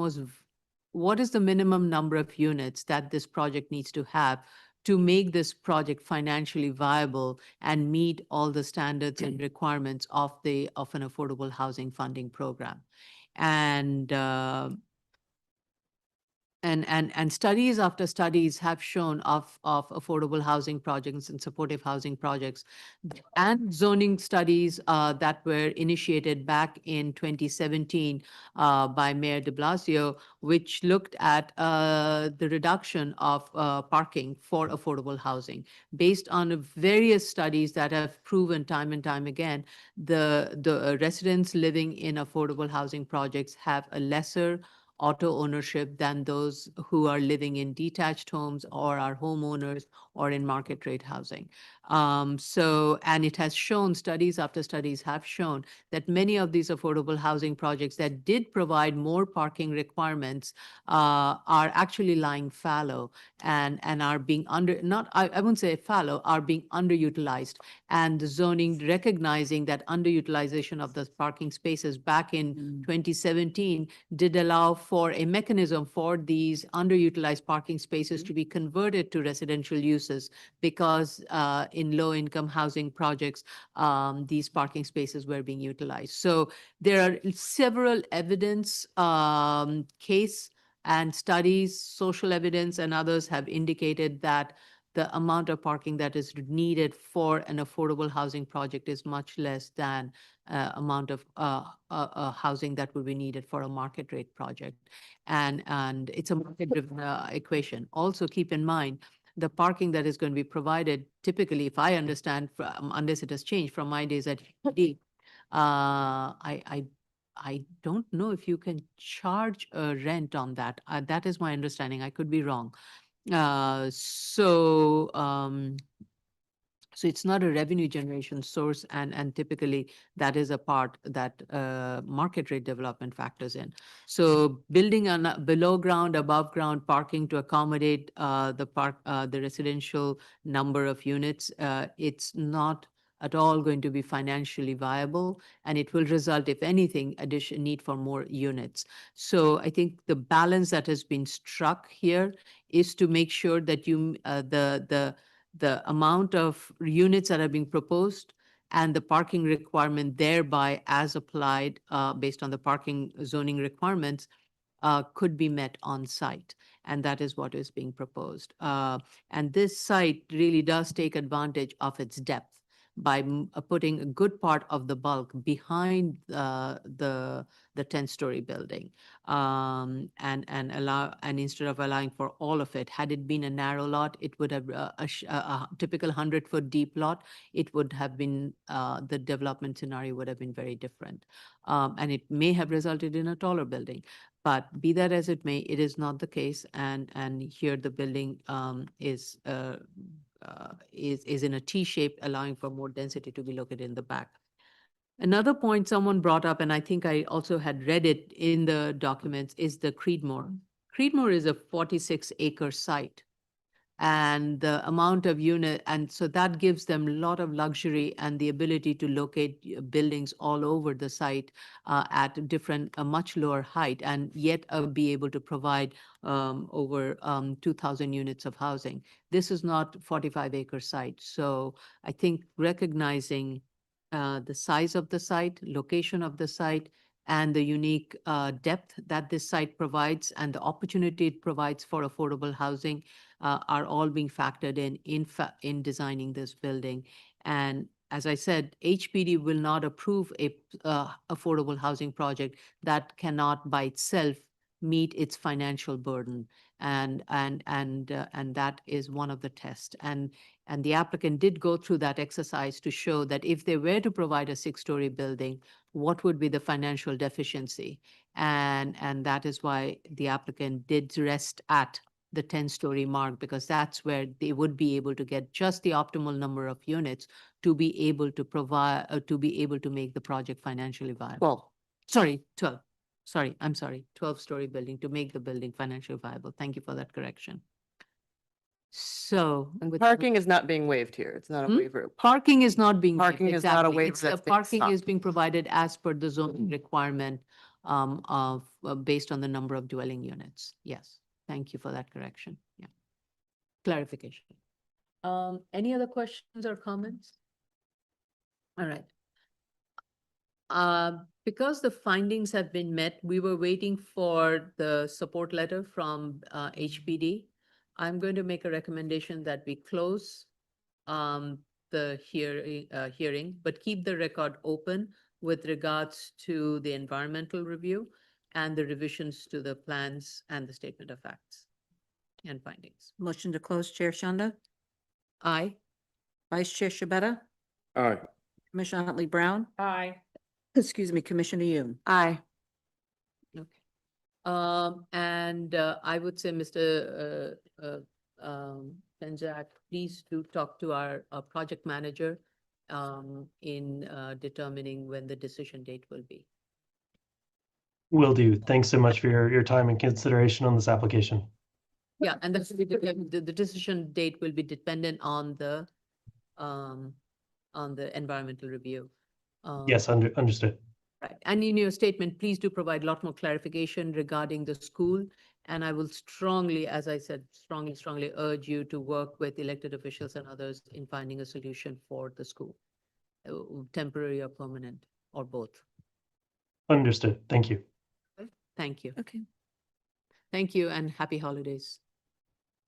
minimum number of units that this project needs to have to make this project financially viable and meet all the standards and requirements of an affordable housing funding program. And studies after studies have shown of affordable housing projects and supportive housing projects and zoning studies that were initiated back in 2017 by Mayor de Blasio, which looked at the reduction of parking for affordable housing. Based on various studies that have proven time and time again, the residents living in affordable housing projects have a lesser auto ownership than those who are living in detached homes or are homeowners or in market rate housing. And it has shown, studies after studies have shown that many of these affordable housing projects that did provide more parking requirements are actually lying fallow and are being I wouldn't say fallow, are being underutilized. And the zoning recognizing that underutilization of the parking spaces back in 2017 did allow for a mechanism for these underutilized parking spaces to be converted to residential uses, because in low-income housing projects, these parking spaces were being utilized. So there are several evidence, case and studies, social evidence, and others have indicated that the amount of parking that is needed for an affordable housing project is much less than amount of housing that would be needed for a market rate project. And it's a market-driven equation. Also keep in mind, the parking that is going to be provided, typically, if I understand, unless it has changed from my days at HPD, I don't know if you can charge a rent on that. That is my understanding. I could be wrong. So it's not a revenue generation source, and typically that is a part that market rate development factors in. So building on below ground, above ground parking to accommodate the residential number of units, it's not at all going to be financially viable, and it will result, if anything, addition need for more units. So I think the balance that has been struck here is to make sure that the amount of units that are being proposed and the parking requirement thereby as applied based on the parking zoning requirements could be met on site. And that is what is being proposed. And this site really does take advantage of its depth by putting a good part of the bulk behind the 10-story building, and instead of allowing for all of it. Had it been a narrow lot, it would have a typical 100-foot deep lot. It would have been the development scenario would have been very different, and it may have resulted in a taller building. But be that as it may, it is not the case, and here the building is in a T shape, allowing for more density to be located in the back. Another point someone brought up, and I think I also had read it in the documents, is the Creedmoor. Creedmoor is a 46-acre site, and the amount of unit, and so that gives them a lot of luxury and the ability to locate buildings all over the site at a much lower height, and yet be able to provide over 2,000 units of housing. This is not 45-acre site. So I think recognizing the size of the site, location of the site, and the unique depth that this site provides and the opportunity it provides for affordable housing are all being factored in designing this building. And as I said, HPD will not approve a affordable housing project that cannot by itself meet its financial burden, and that is one of the tests. And the applicant did go through that exercise to show that if they were to provide a 6-story building, what would be the financial deficiency? And that is why the applicant did rest at the 10-story mark, because that's where they would be able to get just the optimal number of units to be able to provide, to be able to make the project financially viable. Well, Sorry, 12. Sorry, I'm sorry, 12-story building to make the building financially viable. Thank you for that correction. So and with- parking is not being waived here. It's not a waiver. Parking is not being. Parking waived, is not a exactly. waiver It's the that's being parking is sought. being provided as per the zoning requirement of based on the number of dwelling units. Yes, thank you for that correction. Yeah, clarification. Any other questions or comments? All right. Because the findings have been met, we were waiting for the support letter from HPD. I'm going to make a recommendation that we close the hearing, but keep the record open with regards to the environmental review and the revisions to the plans and the statement of facts and findings. Motion to close, Chair Shanda. Aye. Vice Chair Shabeta. Aye. Commissioner Huntley Brown. Aye. Excuse me, Commissioner Yoon. Aye. Okay. And I would say, Mr. Penzak, please do talk to our project manager in determining when the decision date will be. Will do. Thanks so much for your time and consideration on this application. Yeah, and the decision date will be dependent on the environmental review. Yes, understood. Right. And in your statement, please do provide a lot more clarification regarding the school. And I will strongly, as I said, strongly urge you to work with elected officials and others in finding a solution for the school, temporary or permanent, or both. Understood. Thank you. Thank you. Okay. Thank you and happy holidays.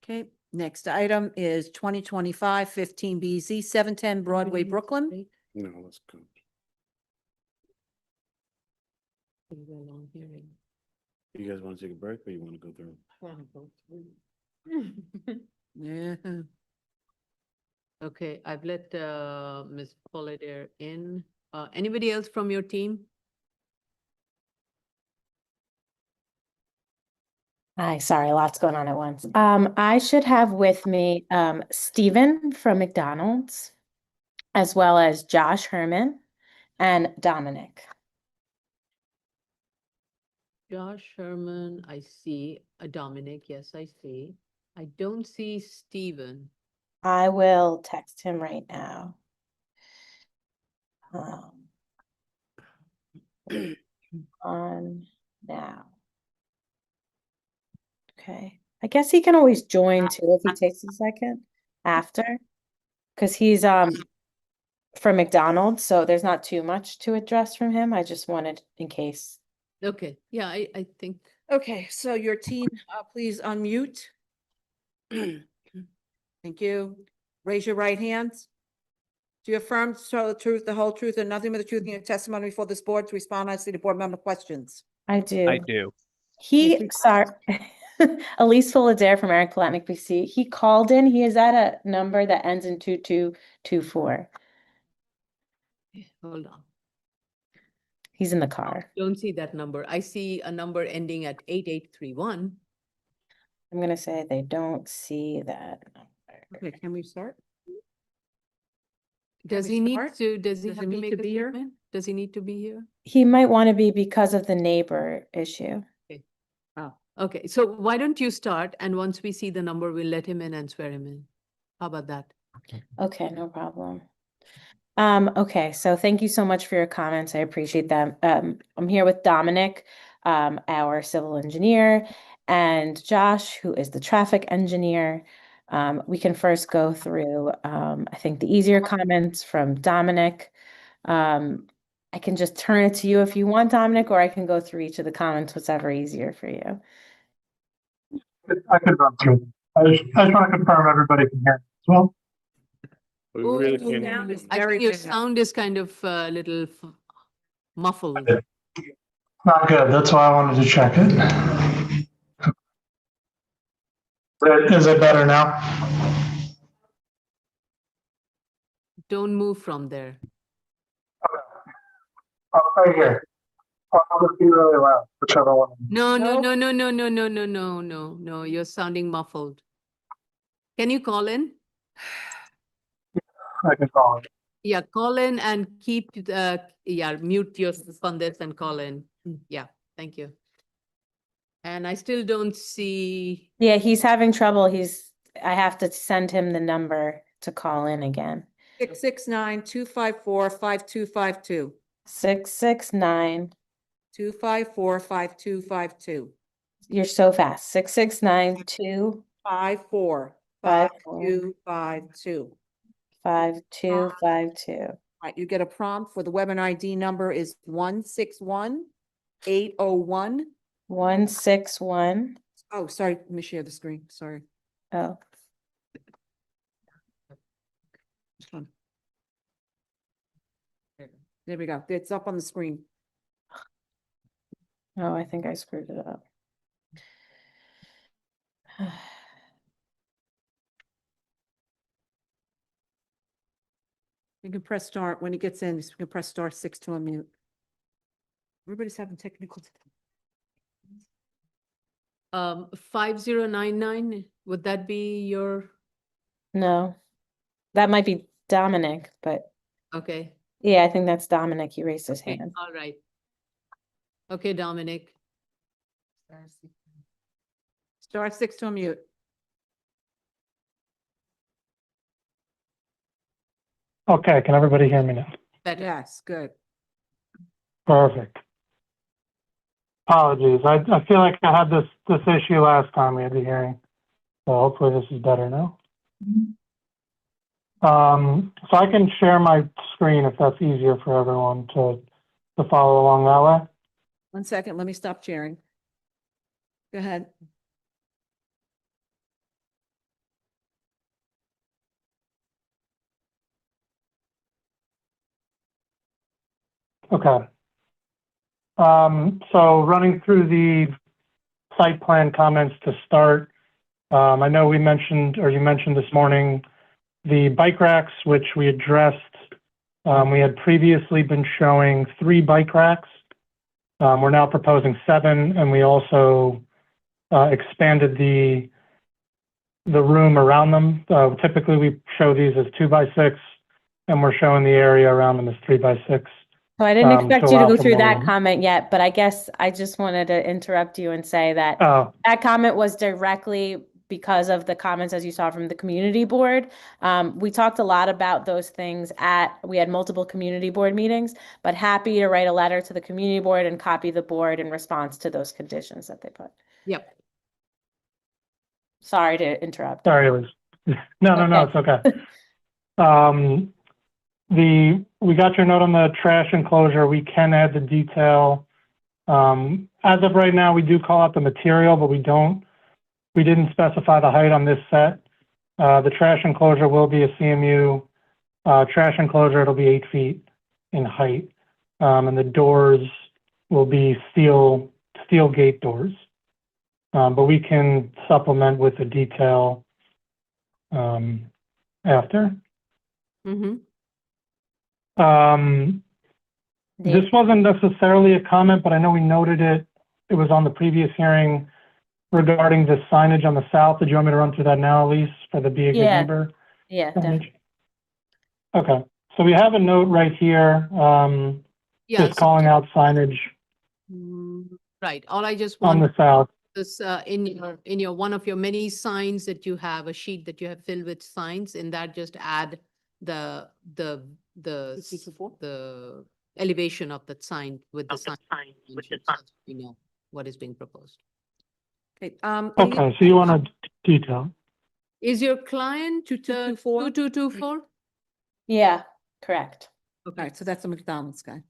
Okay, next item is 2025-15BZ, 710 Broadway, Brooklyn. No, let's go. Long hearing. You guys want to take a break or you want to go through? Yeah. Okay, I've let Ms. Polladair in. Anybody else from your team? Hi, sorry, lots going on at once. I should have with me Stephen from McDonald's, as well as Josh Herman and Dominic. Josh Sherman, I see. Dominic, yes, I see. I don't see Stephen. I will text him right now. On now. Okay, I guess he can always join too if he takes a second after, because he's from McDonald's, so there's not too much to address from him. I just wanted in case. Okay, yeah, I think. Okay, so your team, please unmute. Thank you. Raise your right hands. Do you affirm to tell the truth, the whole truth, and nothing but the truth in your testimony before this board to respond honestly to board member questions? I do. I do. Sorry, Elise Fullader from Eric Palatnik PC. He called in. He is at a number that ends in 2224. Hold on. He's in the car. Don't see that number. I see a number ending at 8831. I'm gonna say they don't see that number. Okay, can we start? Does we he need start? to, does he Does have he to need make to a be here? statement? Does he need to be here? He might want to be because of the neighbor issue. Oh, okay. So why don't you start, and once we see the number, we'll let him in and swear him in. How about that? Okay, no problem. Okay, so thank you so much for your comments. I appreciate them. I'm here with Dominic, our civil engineer, and Josh, who is the traffic engineer. We can first go through, I think, the easier comments from Dominic. I can just turn it to you if you want, Dominic, or I can go through each of the comments, whatever easier for you. I could run through. I just want to confirm everybody can hear as well. We Oh, really your can't. sound is I think your sound is kind of little muffled. Not good. That's why I wanted to check it. Is it better now? Don't move from there. I'll stay here. I'll just be really loud, whichever one. No, no, you're sounding muffled. Can you call in? I can call it. Yeah, call in and keep, mute your on this and call in. Yeah, thank you. And I still don't see, Yeah, he's having trouble. I have to send him the number to call in again. 669-254-5252. 669. 254-5252. You're so fast. 669-254. 5252. 5252. Right, you get a prompt for the webinar ID number is 161801. 161. Oh, sorry, let me share the screen, sorry. Oh, This one. There we go, it's up on the screen. oh, I think I screwed it up. You can press start when he gets in, you can press star 6 to unmute. Everybody's having technical. 5099, would that be your, No, that might be Dominic, but okay, yeah, I think that's Dominic. He raised his okay, hand. all right. Okay, Dominic. Star 6 to unmute. Okay, can everybody hear me now? Better. Yes, good. Perfect. Apologies. I feel like I had this issue last time we had the hearing. So hopefully this is better now. So I can share my screen if that's easier for everyone to follow along that way. 1 second, let me stop sharing. Go ahead. Okay. So running through the site plan comments to start, I know we mentioned, or you mentioned this morning, the bike racks, which we addressed. We had previously been showing 3 bike racks. We're now proposing 7, and we also expanded the room around them. Typically, we show these as 2x6, and we're showing the area around them as 3x6. So I didn't expect you to allow go for through more that room. comment yet, but I guess I just wanted to interrupt you and say that Oh, that comment was directly because of the comments, as you saw from the community board. We talked a lot about those things we had multiple community board meetings, but happy to write a letter to the community board and copy the board in response to those conditions that they put. Yep. Sorry to interrupt. Sorry, Liz. No, it's okay. We got your note on the trash enclosure. We can add the detail. As of right now, we do call out the material, but we didn't specify the height on this set. The trash enclosure will be a CMU trash enclosure. It'll be 8 feet in height. And the doors will be steel gate doors. But we can supplement with the detail after. Mm-hmm. This wasn't necessarily a comment, but I know we noted it. It was on the previous hearing regarding the signage on the south. Did you want me to run through that now, Elise, for the Be a Good Neighbor? Yeah, signage? definitely. Okay, so we have a note right here, just calling out signage Right. All I just on want the south. is in your one of your many signs that you have, a sheet that you have filled with signs, in that just add the elevation of that sign with the sign. You know what is being proposed. Okay, Okay, so you want a detail? Is your client to turn 2224? Yeah, correct. All right, so that's the McDonald's guy.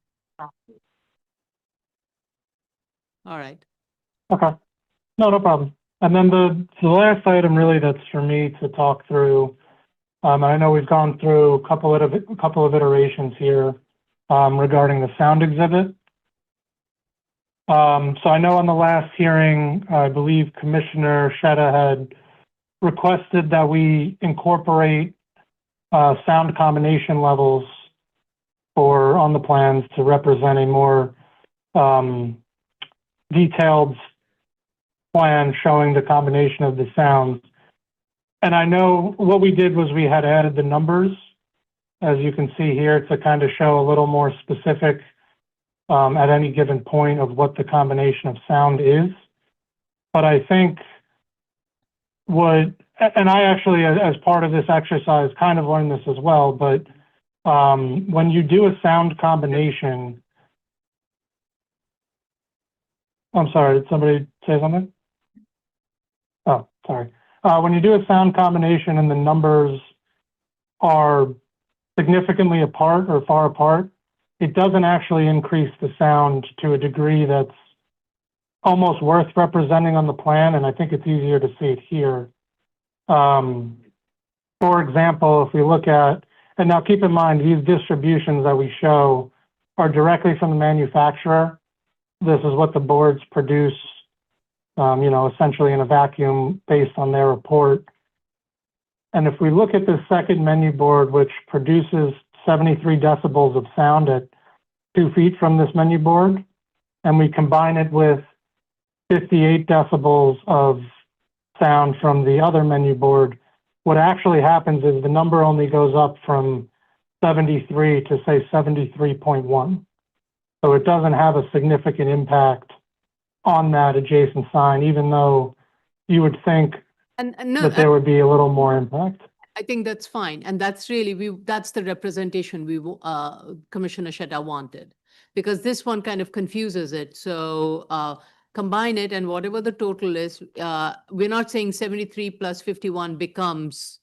All right. Okay, no problem. And then the last item really that's for me to talk through, I know we've gone through a couple of iterations here regarding the sound exhibit. So I know on the last hearing, I believe Commissioner Sheta had requested that we incorporate sound combination levels on the plans to represent a more detailed plan showing the combination of the sounds. And I know what we did was we had added the numbers, as you can see here, to kind of show a little more specific at any given point of what the combination of sound is. But I think and I actually, as part of this exercise, kind of learned this as well, but when you do a sound combination, I'm sorry, did somebody say something? Oh, sorry. When you do a sound combination and the numbers are significantly apart or far apart, it doesn't actually increase the sound to a degree that's almost worth representing on the plan, and I think it's easier to see it here. For example, if we look at, and now keep in mind, these distributions that we show are directly from the manufacturer. This is what the boards produce, essentially in a vacuum based on their report. And if we look at the second menu board, which produces 73 decibels of sound at 2 feet from this menu board, and we combine it with 58 decibels of sound from the other menu board, what actually happens is the number only goes up from 73 to say 73.1. So it doesn't have a significant impact on that adjacent sign, even though you would think that there would be a little more impact. I think that's fine. And that's really, that's the representation Commissioner Sheta wanted, because this one kind of confuses it. So combine it, and whatever the total is, we're not saying 73 plus 51 becomes,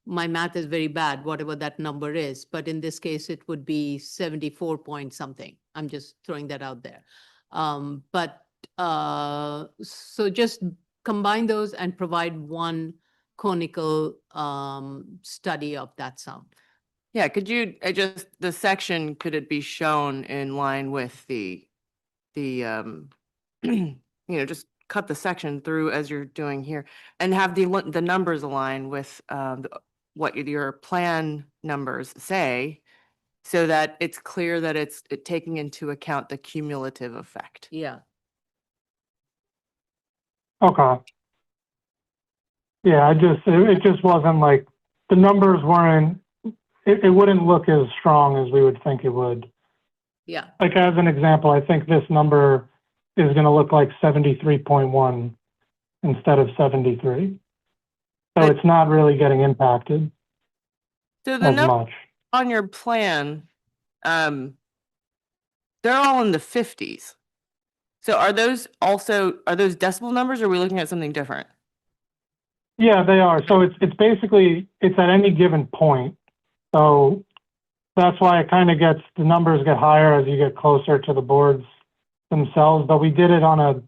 my math is very bad, whatever that number is. But in this case, it would be 74 point something. I'm just throwing that out there. So just combine those and provide one conical study of that sound. Yeah, could you the section, could it be shown in line with the just cut the section through as you're doing here, and have the numbers align with what your plan numbers say, so that it's clear that it's taking into account the cumulative effect. Yeah. Okay. Yeah, it just wasn't like, the numbers weren't, it wouldn't look as strong as we would think it would. Yeah. Like as an example, I think this number is going to look like 73.1 instead of 73. So But- it's not really getting impacted So the as number much. on your plan, they're all in the 50s. So are those decibel numbers, or are we looking at something different? Yeah, they are. So it's basically, it's at any given point. So that's why it kind of gets, the numbers get higher as you get closer to the boards themselves. But we did it on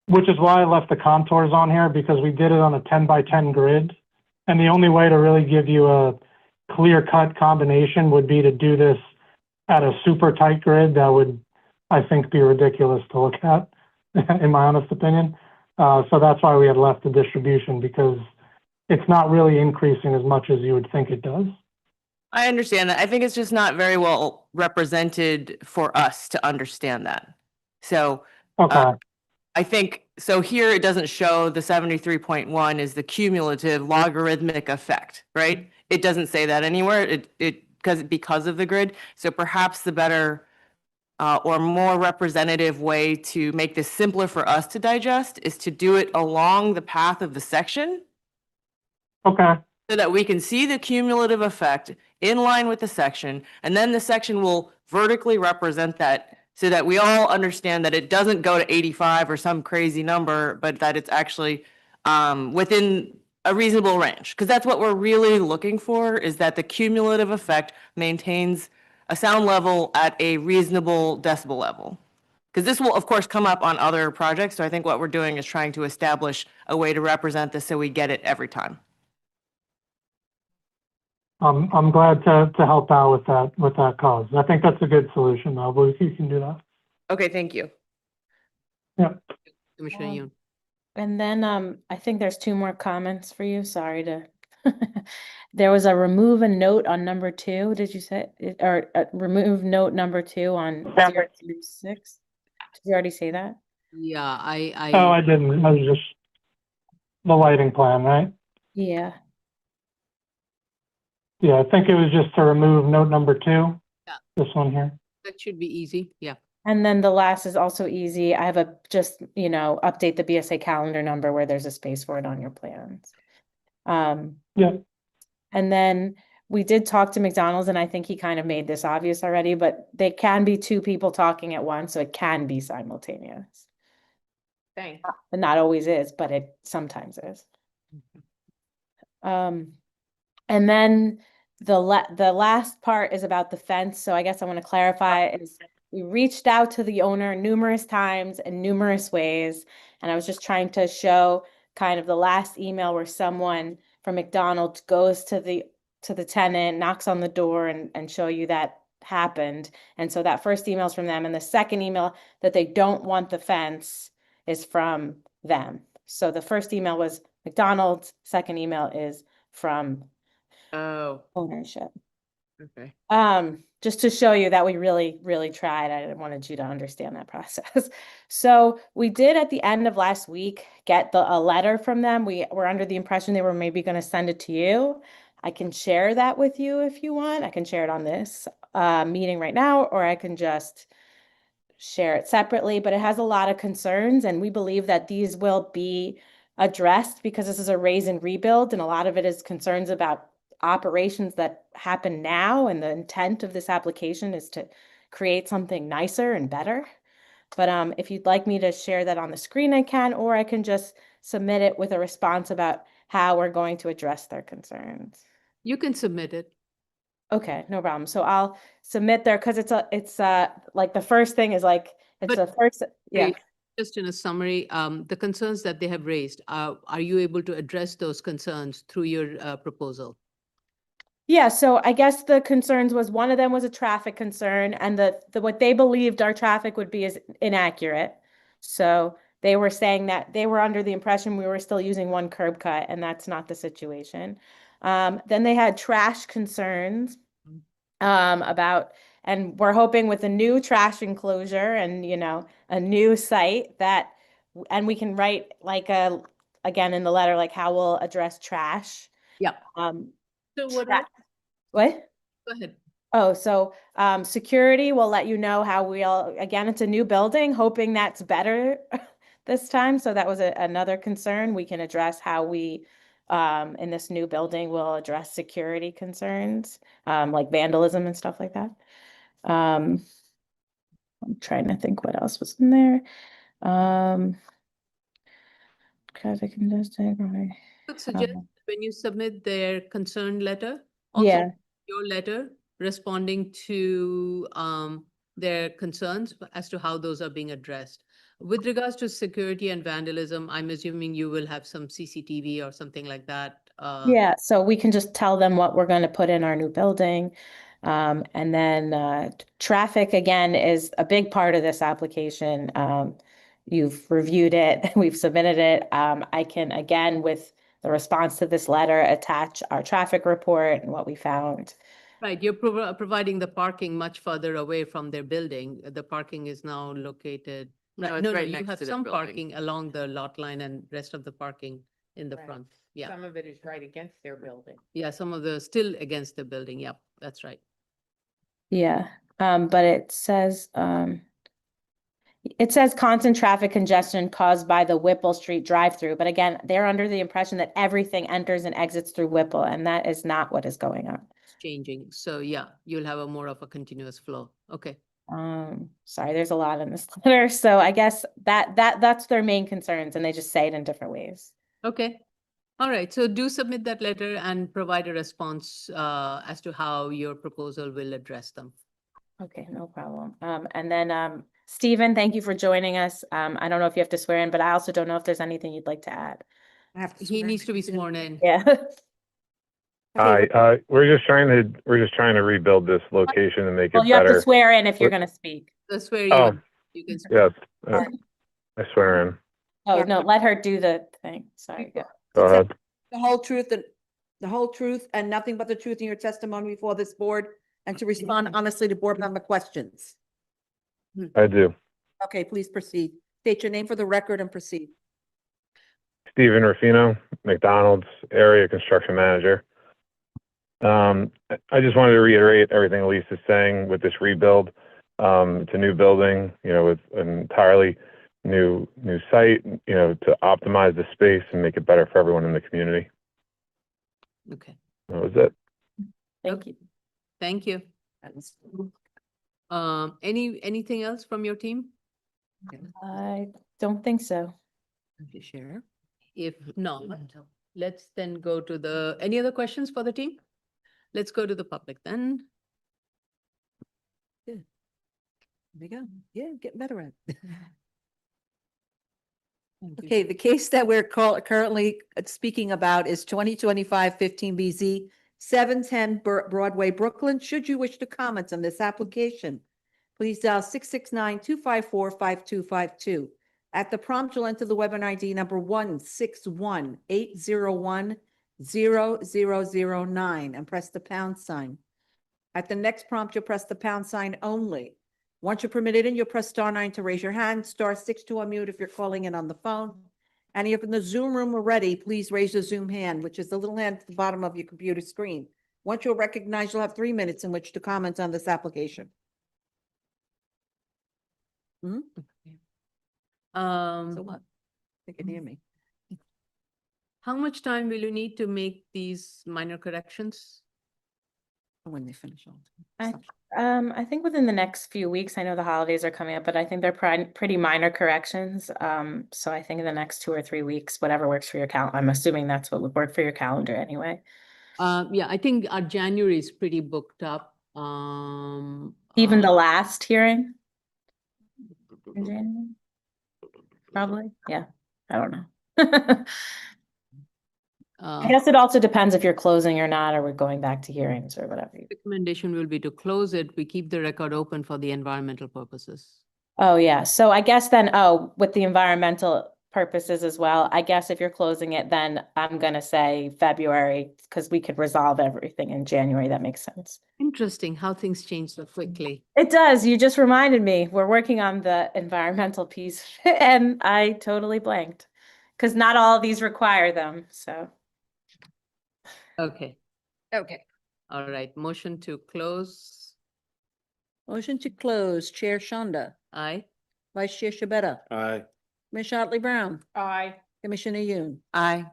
which is why I left the contours on here, because we did it on a 10 by 10 grid. And the only way to really give you a clear cut combination would be to do this at a super tight grid. That would, I think, be ridiculous to look at, in my honest opinion. So that's why we had left the distribution, because it's not really increasing as much as you would think it does. I understand that. I think it's just not very well represented for us to understand that. So Okay. I think, so here it doesn't show the 73.1 is the cumulative logarithmic effect, right? It doesn't say that anywhere, because of the grid. So perhaps the better or more representative way to make this simpler for us to digest is to do it along the path of the section, Okay. so that we can see the cumulative effect in line with the section, and then the section will vertically represent that, so that we all understand that it doesn't go to 85 or some crazy number, but that it's actually within a reasonable range. Because that's what we're really looking for, is that the cumulative effect maintains a sound level at a reasonable decibel level. Because this will, of course, come up on other projects. So I think what we're doing is trying to establish a way to represent this so we get it every time. I'm glad to help out with that cause. I think that's a good solution, though, but if you can do that. Okay, thank you. Yeah. Commissioner Yoon. And then I think there's two more comments for you. Sorry to. There was a remove a note on number 2. Did you say or remove note number 2 on 036? Did you already say that? Yeah, I Oh, I didn't. I was just the lighting plan, right? Yeah. Yeah, I think it was just to remove note number 2. Yeah. This one here. that should be easy. Yeah. And then the last is also easy. I have just update the BSA calendar number where there's a space for it on your plans. Yeah. And then we did talk to McDonald's, and I think he kind of made this obvious already, but they can be 2 people talking at once, so it can be simultaneous. Thanks. It not always is, but it sometimes is. And then the last part is about the fence. So I guess I want to clarify is we reached out to the owner numerous times in numerous ways. And I was just trying to show kind of the last email where someone from McDonald's goes to the tenant, knocks on the door and show you that happened. And so that first email is from them. And the second email that they don't want the fence is from them. So the first email was McDonald's, second email is from ownership. Okay. Just to show you that we really, really tried. I wanted you to understand that process. So we did at the end of last week get a letter from them. We were under the impression they were maybe going to send it to you. I can share that with you if you want. I can share it on this meeting right now, or I can just share it separately, but it has a lot of concerns, and we believe that these will be addressed because this is a raise and rebuild, and a lot of it is concerns about operations that happen now, and the intent of this application is to create something nicer and better. But if you'd like me to share that on the screen, I can, or I can just submit it with a response about how we're going to address their concerns. You can submit it. Okay, no problem. So I'll submit there because it's like the first thing is like it's But the first, yeah. Just in a summary, the concerns that they have raised, are you able to address those concerns through your proposal? Yeah, so I guess the concerns was one of them was a traffic concern, and the what they believed our traffic would be is inaccurate. So they were saying that they were under the impression we were still using one curb cut, and that's not the situation. Then they had trash concerns about, and we're hoping with a new trash enclosure and a new site that, and we can write like again in the letter like how we'll address trash. Yeah. So What? Go ahead. Oh, so security will let you know how again, it's a new building, hoping that's better this time. So that was another concern. We can address how we in this new building will address security concerns, like vandalism and stuff like that. I'm trying to think what else was in there. Traffic congestion. Would suggest when you submit their concern letter, also Yeah. your letter responding to their concerns as to how those are being addressed. With regards to security and vandalism, I'm assuming you will have some CCTV or something like that. Yeah, so we can just tell them what we're going to put in our new building. And then traffic, again, is a big part of this application. You've reviewed it, we've submitted it. I can, again, with the response to this letter, attach our traffic report and what we found. Right, you're providing the parking much further away from their building. The parking is now located. No, Right, it's no, right you next have to their some building. parking along the lot line and rest of the parking in the Right. front. Yeah, Some of it is right against their building. yeah, some of the still against the building. Yep, that's right. Yeah, but it says constant traffic congestion caused by the Whipple Street drive-through. But again, they're under the impression that everything enters and exits through Whipple, and that is not what is going on. It's changing. So yeah, you'll have a more of a continuous flow. Okay. Sorry, there's a lot in this letter. So I guess that's their main concerns, and they just say it in different ways. Okay. All right. So do submit that letter and provide a response as to how your proposal will address them. Okay, no problem. And then Stephen, thank you for joining us. I don't know if you have to swear in, but I also don't know if there's anything you'd like to add. He needs to be sworn in. Yeah. Hi, we're just trying to rebuild this location and make Well, it you have to better. swear in if you're going to speak. I swear you, Oh, you can swear. yes, I swear in. Oh, no, let her do the thing. Sorry. Go ahead. The whole truth and nothing but the truth in your testimony before this board, and to respond honestly to board member questions. I do. Okay, please proceed. State your name for the record and proceed. Stephen Rufino, McDonald's Area Construction Manager. I just wanted to reiterate everything Elise is saying with this rebuild. It's a new building, with an entirely new site, to optimize the space and make it better for everyone in the community. Okay. That was it. Thank you. Thank you. Anything else from your team? I don't think so. Share. If not, let's then go to any other questions for the team? Let's go to the public then. Good. There you go. Yeah, getting better at it. Okay, the case that we're currently speaking about is 2025-15BZ, 710 Broadway, Brooklyn. Should you wish to comment on this application, please dial 669-254-5252. At the prompt, you'll enter the webinar ID number 161-801-0009 and press the pound sign. At the next prompt, you'll press the pound sign only. Once you're permitted in, you'll press *9 to raise your hand, *6 to unmute if you're calling in on the phone. And if in the Zoom room already, please raise your Zoom hand, which is the little hand at the bottom of your computer screen. Once you're recognized, you'll have 3 minutes in which to comment on this application. So what? They can hear me. How much time will you need to make these minor corrections? When they finish all. I think within the next few weeks. I know the holidays are coming up, but I think they're pretty minor corrections. So I think in the next 2 or 3 weeks, whatever works for your calendar. I'm assuming that's what would work for your calendar anyway. Yeah, I think our January is pretty booked up. Even the last hearing? In January? Probably, yeah. I don't know. I guess it also depends if you're closing or not, or we're going back to hearings or whatever. Recommendation will be to close it. We keep the record open for the environmental purposes. Oh, yeah. So I guess then, with the environmental purposes as well, I guess if you're closing it, then I'm going to say February, because we could resolve everything in January. That makes sense. Interesting how things change so quickly. It does. You just reminded me. We're working on the environmental piece and I totally blanked because not all of these require them. So. Okay. Okay. All right. Motion to close. Motion to close. Chair Shonda. Aye. Vice Chair Shabeta. Aye. Commissioner Otley Brown. Aye. Commissioner Yoon. Aye.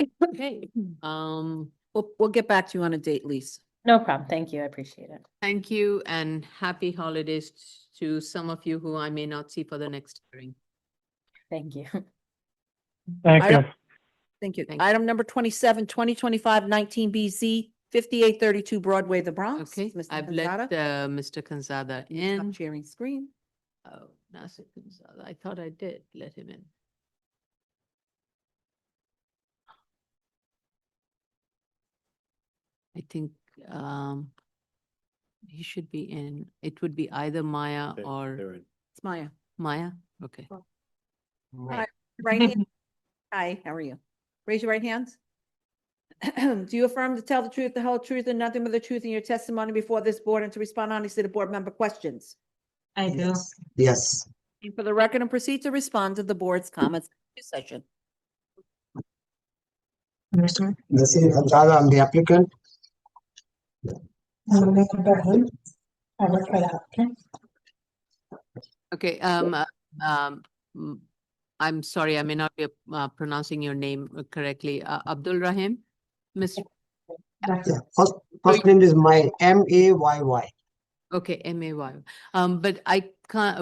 Okay, We'll get back to you on a date, Lisa. No problem. Thank you. I appreciate it. thank you and happy holidays to some of you who I may not see for the next hearing. Thank you. Thank you. Thank you. Thank you. Item number 27, 2025-19 BZ, 5832 Broadway, the Bronx. Okay, Mr. I've Canzada. let Mr. Kanzada Stop in. sharing screen. Oh, Nasir Kanzada, I thought I did let him in. I think he should be in. It would be either Maya or They're in. It's Maya. Maya. Okay. Hi, right hand. Hi, how are you? Raise your right hands. Do you affirm to tell the truth, the whole truth, and nothing but the truth in your testimony before this board and to respond honestly to board member questions? I do. Yes. And for the record, and proceed to respond to the board's comments in this session. Understood. This is Hamzada, I'm the applicant. I work for the applicant. Okay, I'm sorry, I may not be pronouncing your name correctly. Abdul Rahim? Mr. Yeah. First name is Mayy. Okay, M-A-Y. But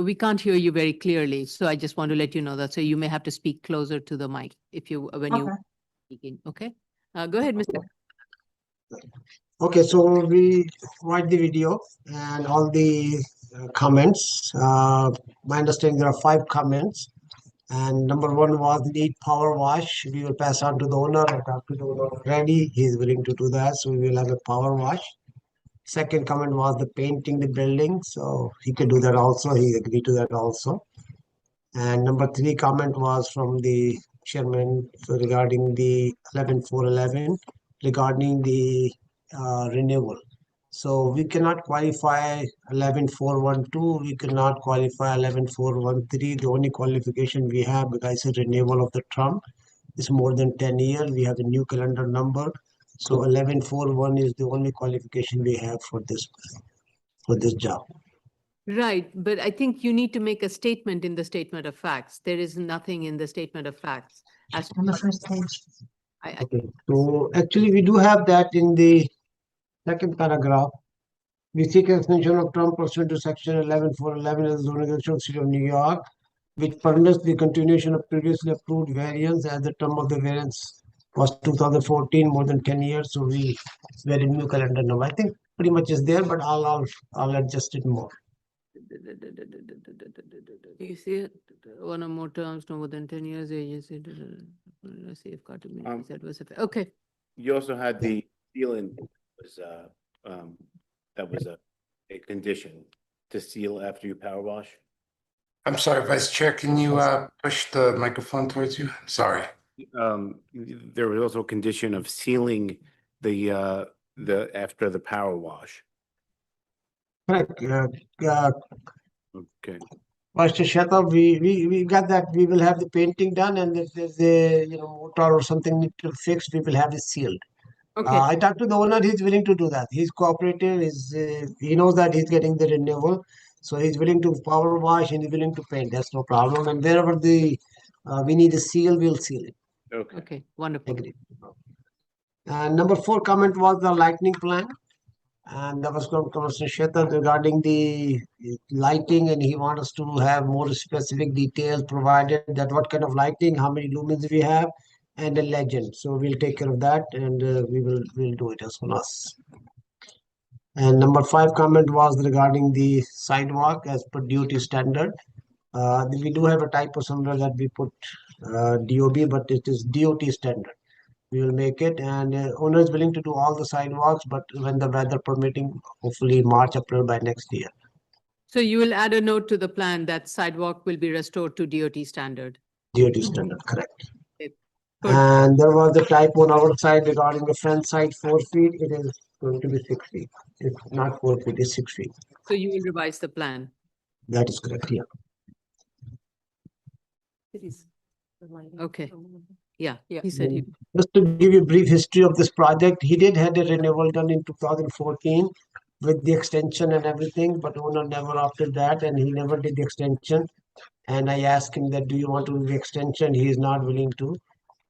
we can't hear you very clearly, so I just want to let you know that. So you may have to speak closer to the mic when you speaking, okay? Go ahead, Mr. Okay, so we watched the video and all the comments. My understanding there are 5 comments. And number 1 was need power wash. We will pass on to the owner. I talked to the owner already. He is willing to do that. So we will have a power wash. Second comment was the painting the building. So he could do that also. He agreed to that also. And number 3 comment was from the chairman regarding the 11-4-11 regarding the renewal. So we cannot qualify 11-4-1-2. We cannot qualify 11-4-1-3. The only qualification we have, because it's a renewal of the term, is more than 10 years. We have a new calendar number. So 11-4-1 is the only qualification we have for this job. Right, but I think you need to make a statement in the statement of facts. There is nothing in the statement of facts. On the first page. Okay. So actually we do have that in the second paragraph. We seek extension of term pursuant to section 11-4-11 of the zoning regulation of the City of New York, which permits the continuation of previously approved variance as the term of the variance was 2014, more than 10 years. So we're in new calendar now. I think pretty much is there, but I'll adjust it more. You see it? One or more terms, no more than 10 years, agency, safeguard to meet adverse effect. Okay. You also had the sealant was, that was a condition to seal after you power wash. I'm sorry, Vice Chair, can you push the microphone towards you? Sorry. There was also a condition of sealing the after the power wash. Correct. Okay. Mr. Shata, we got that. We will have the painting done, and if there's a motor or something need to fix, we will have it sealed. Okay. I talked to the owner. He's willing to do that. He's cooperative. He knows that he's getting the renewal, so he's willing to power wash and he's willing to paint. That's no problem. And wherever we need a seal, we'll seal it. Okay. Okay. Wonderful. Agreed. And number 4 comment was the lighting plan. And that was from Commissioner Shetan regarding the lighting, and he wants us to have more specific details provided that what kind of lighting, how many lumens we have, and a legend. So we'll take care of that, and we'll do it as soon as. And number 5 comment was regarding the sidewalk as per DOT standard. We do have a typo somewhere that we put DOB, but it is DOT standard. We will make it, and owner is willing to do all the sidewalks, but when the weather permitting, hopefully March, April by next year. So you will add a note to the plan that sidewalk will be restored to DOT standard. DOT standard, correct. Okay. And there was the typo on our side regarding the front side 4 feet. It is going to be 6 feet. It's not 4 feet, it's 6 feet. So you will revise the plan. That is correct, yeah. Okay. Yeah, he said he. Just to give you a brief history of this project, he did have a renewal done in 2014 with the extension and everything, but owner never opted that, and he never did the extension. And I asked him that, do you want to do the extension? He is not willing to.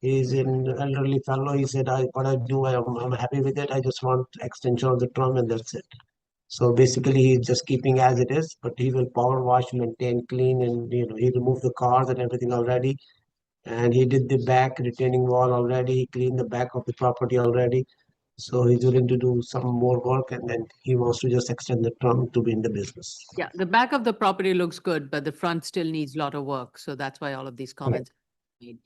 He's an elderly fellow. He said, what I do, I'm happy with it. I just want extension of the term and that's it. So basically, he's just keeping as it is, but he will power wash, maintain clean, and he removed the cars and everything already. And he did the back retaining wall already. He cleaned the back of the property already. So he's willing to do some more work, and then he wants to just extend the term to be in the business. Yeah, the back of the property looks good, but the front still needs a lot of work. So that's why all of these comments are made.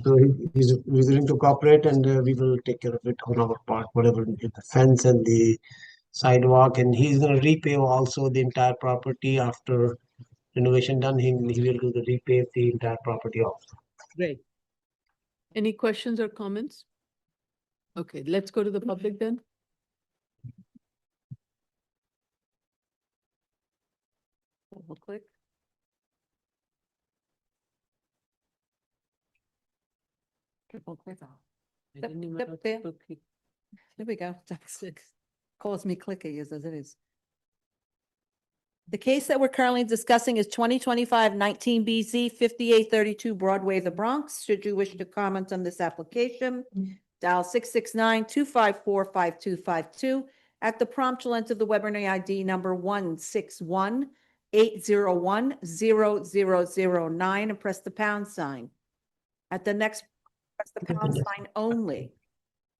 So he's willing to cooperate, and we will take care of it on our part, whatever the fence and the sidewalk, and he's going to repave also the entire property after renovation done. He will do the repave the entire property also. Great. Any questions or comments? Okay, let's go to the public then. Double click. Triple click. I Yep, didn't even yep, know there. triple click. There we go. Calls me clicky as it is. The case that we're currently discussing is 2025-19 BZ 5832 Broadway, the Bronx. Should you wish to comment on this application, dial 669-254-5252. At the prompt, you'll enter the Webinar ID number 161-801-0009 and press the pound sign. At the next, press the pound sign only.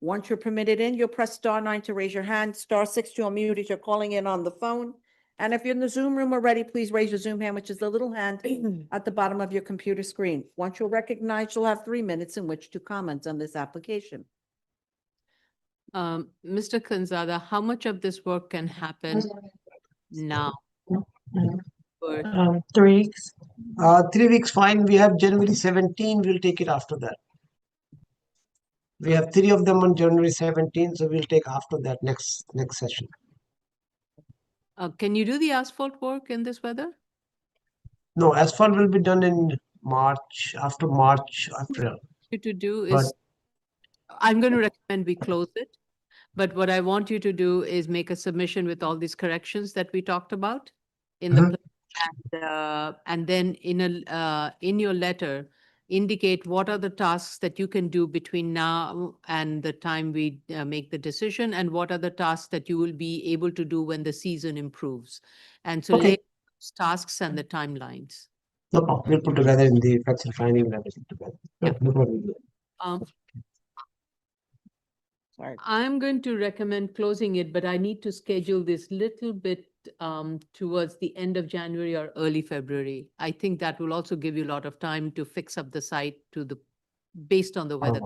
Once you're permitted in, you'll press *9 to raise your hand, *6 to unmute if you're calling in on the phone. And if you're in the Zoom room already, please raise your Zoom hand, which is the little hand at the bottom of your computer screen. Once you're recognized, you'll have 3 minutes in which to comment on this application. Mr. Kanzada, how much of this work can happen now? For 3 weeks. 3 weeks, fine. We have January 17. We'll take it after that. We have 3 of them on January 17, so we'll take after that next session. Can you do the asphalt work in this weather? No, asphalt will be done in March, after March, April. You to do But- is, I'm going to recommend we close it. But what I want you to do is make a submission with all these corrections that we talked about in the plan, and then in your letter, indicate what are the tasks that you can do between now and the time we make the decision, and what are the tasks that you will be able to do when the season improves. And so Okay. lay those tasks and the timelines. No problem. We'll put together in the facts and finding and everything together. No problem. Sorry. I'm going to recommend closing it, but I need to schedule this little bit towards the end of January or early February. I think that will also give you a lot of time to fix up the site based on the weather.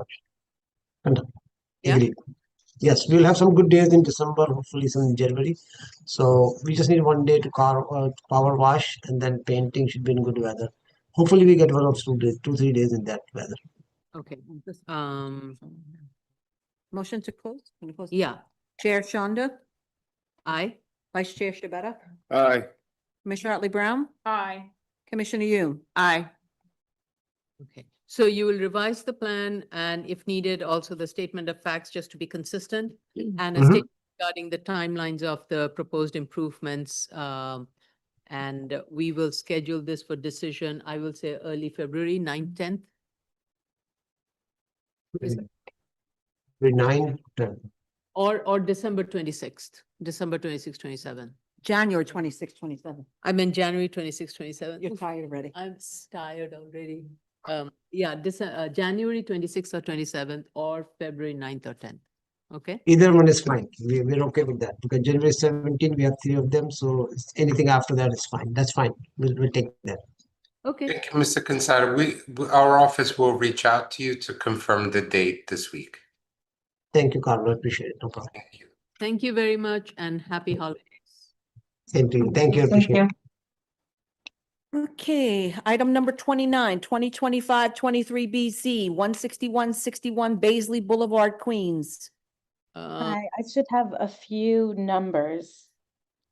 Yeah? Agree. Yes, we'll have some good days in December, hopefully some in January. So we just need 1 day to power wash, and then painting should be in good weather. Hopefully we get 1 or 2 days, 2-3 days in that weather. Okay. Motion to close? Can you close? Yeah. Chair Shonda, Aye. Vice Chair Shabeta, Aye. Commissioner Otley Brown, Aye. Commissioner Yoon. Aye. Okay. So you will revise the plan and if needed, also the statement of facts just to be consistent and a statement regarding the timelines of the proposed improvements. And we will schedule this for decision, I will say early February, 9th, 10th. 9, 10. Or December 26th, December 26th, 27th. January 26, 27. I meant January 26th, 27th. You're tired already. I'm tired already. Yeah, January 26th or 27th or February 9th or 10th. Okay? Either one is fine. We're okay with that because January 17, we have 3 of them. So anything after that is fine. That's fine. We'll take that. Okay. Thank you, Mr. Kansada. Our office will reach out to you to confirm the date this week. Thank you, Carlo. I appreciate it. No problem. Thank you very much and happy holidays. Same to you. Thank you. I appreciate it. Okay, item number 29, 2025-23 BC, 16161 Baisley Boulevard, Queens. I should have a few numbers.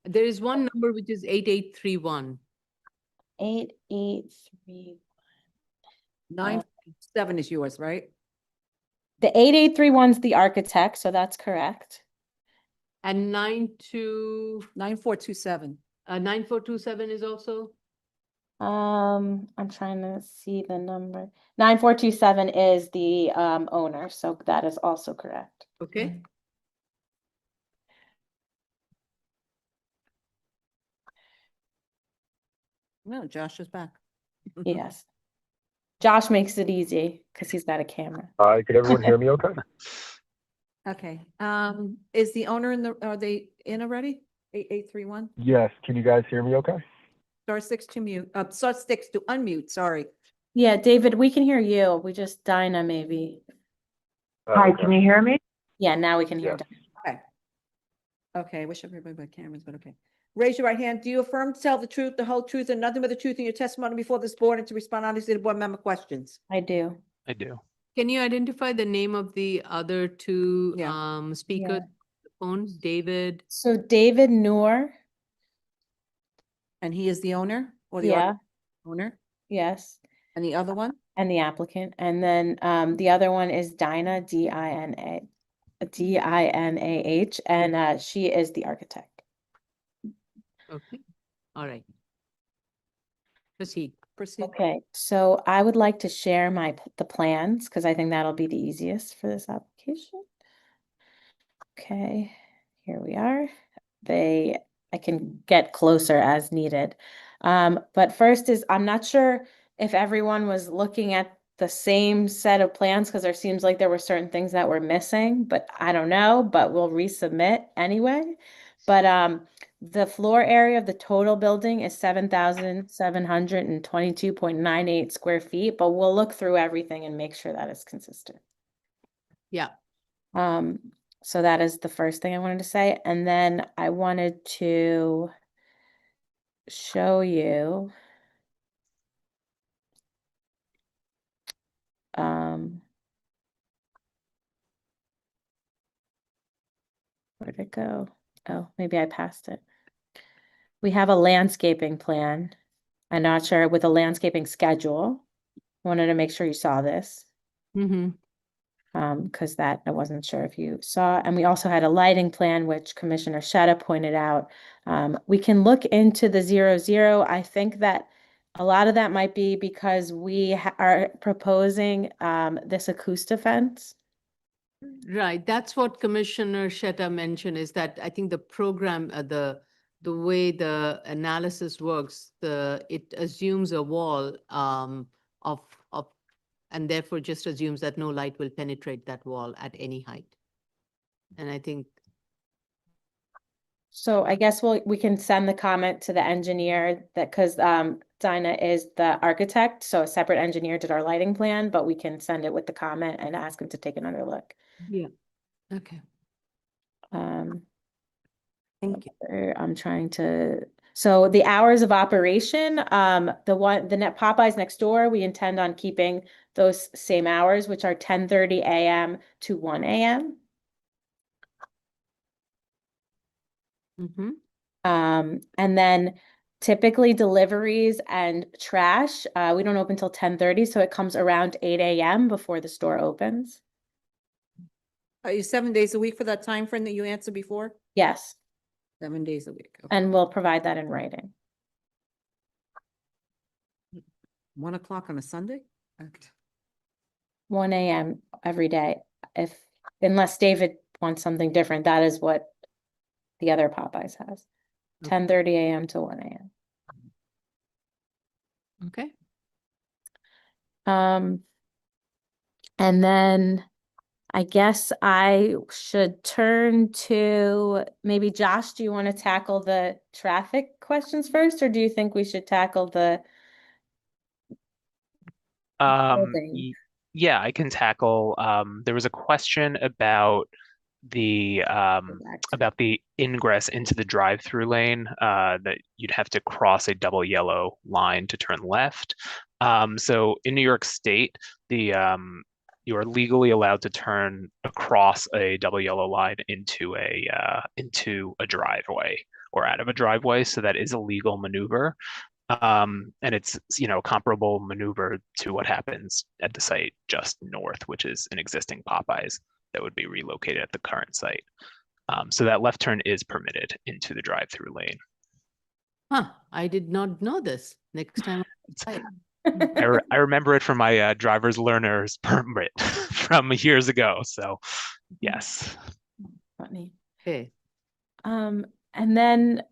There is one number which is 8831. 8831. 947 is yours, right? The 8831's the architect, so that's correct. And 9427 9427. 9427 is also? I'm trying to see the number. 9427 is the owner, so that is also correct. Okay. No, Josh is back. Yes. Josh makes it easy because he's got a camera. Hi, can everyone hear me okay? Okay, is the owner are they in already? 8831? Yes, can you guys hear me okay? Star six to mute, star six to unmute, sorry. Yeah, David, we can hear you. We just Dinah maybe. Hi, can you hear me? Yeah, now we can hear. Yes. Dinah. Okay. Okay, I wish everybody had cameras, but okay. Raise your right hand. Do you affirm to tell the truth, the whole truth, and nothing but the truth in your testimony before this board and to respond honestly to board member questions? I do. I do. Can you identify the name of the other two speakers? On David. So David Noor. And he is the owner or the Yeah. owner? Yes. And the other one? And the applicant. And then the other one is Dinah, Dinah, and she is the architect. Okay. All right. Proceed. Proceed. Okay, so I would like to share the plans because I think that'll be the easiest for this application. Okay, here we are. I can get closer as needed. But first I'm not sure if everyone was looking at the same set of plans because there seems like there were certain things that were missing, but I don't know, but we'll resubmit anyway. But the floor area of the total building is 7,722.98 square feet, but we'll look through everything and make sure that it's consistent. Yeah. So that is the first thing I wanted to say. And then I wanted to show you where'd it go? Oh, maybe I passed it. We have a landscaping plan. I'm not sure with a landscaping schedule. Wanted to make sure you saw this. Mm-hmm. Because that I wasn't sure if you saw. And we also had a lighting plan, which Commissioner Sheta pointed out. We can look into the 00. I think that a lot of that might be because we are proposing this acoustic fence. Right. That's what Commissioner Sheta mentioned is that I think the program, the way the analysis works, it assumes a wall of and therefore just assumes that no light will penetrate that wall at any height. And I think. So I guess we can send the comment to the engineer that because Dinah is the architect, so a separate engineer did our lighting plan, but we can send it with the comment and ask him to take another look. Yeah. Okay. Thank you. I'm trying to. So the hours of operation, the net Popeyes next door, we intend on keeping those same hours, which are 10:30 a.m. to 1 a.m. Mm-hmm. And then typically deliveries and trash, we don't open till 10:30, so it comes around 8 a.m. before the store opens. Are you 7 days a week for that time frame that you answered before? Yes. 7 days a week. Okay. And we'll provide that in writing. 1 o'clock on a Sunday? 1 a.m. every day. Unless David wants something different, that is what the other Popeyes has. 10:30 a.m. to 1 a.m. Okay. And then I guess I should turn to maybe Josh, do you want to tackle the traffic questions first, or do you think we should tackle the building? Yeah, I can tackle. There was a question about the ingress into the drive-through lane, that you'd have to cross a double yellow line to turn left. So in New York State, you are legally allowed to turn across a double yellow line into a driveway or out of a driveway. So that is a legal maneuver. And it's, comparable maneuver to what happens at the site just north, which is an existing Popeyes that would be relocated at the current site. So that left turn is permitted into the drive-through lane. Huh, I did not know this. Next time. I remember it from my driver's learner's permit from years ago. So yes. Funny. Okay. And then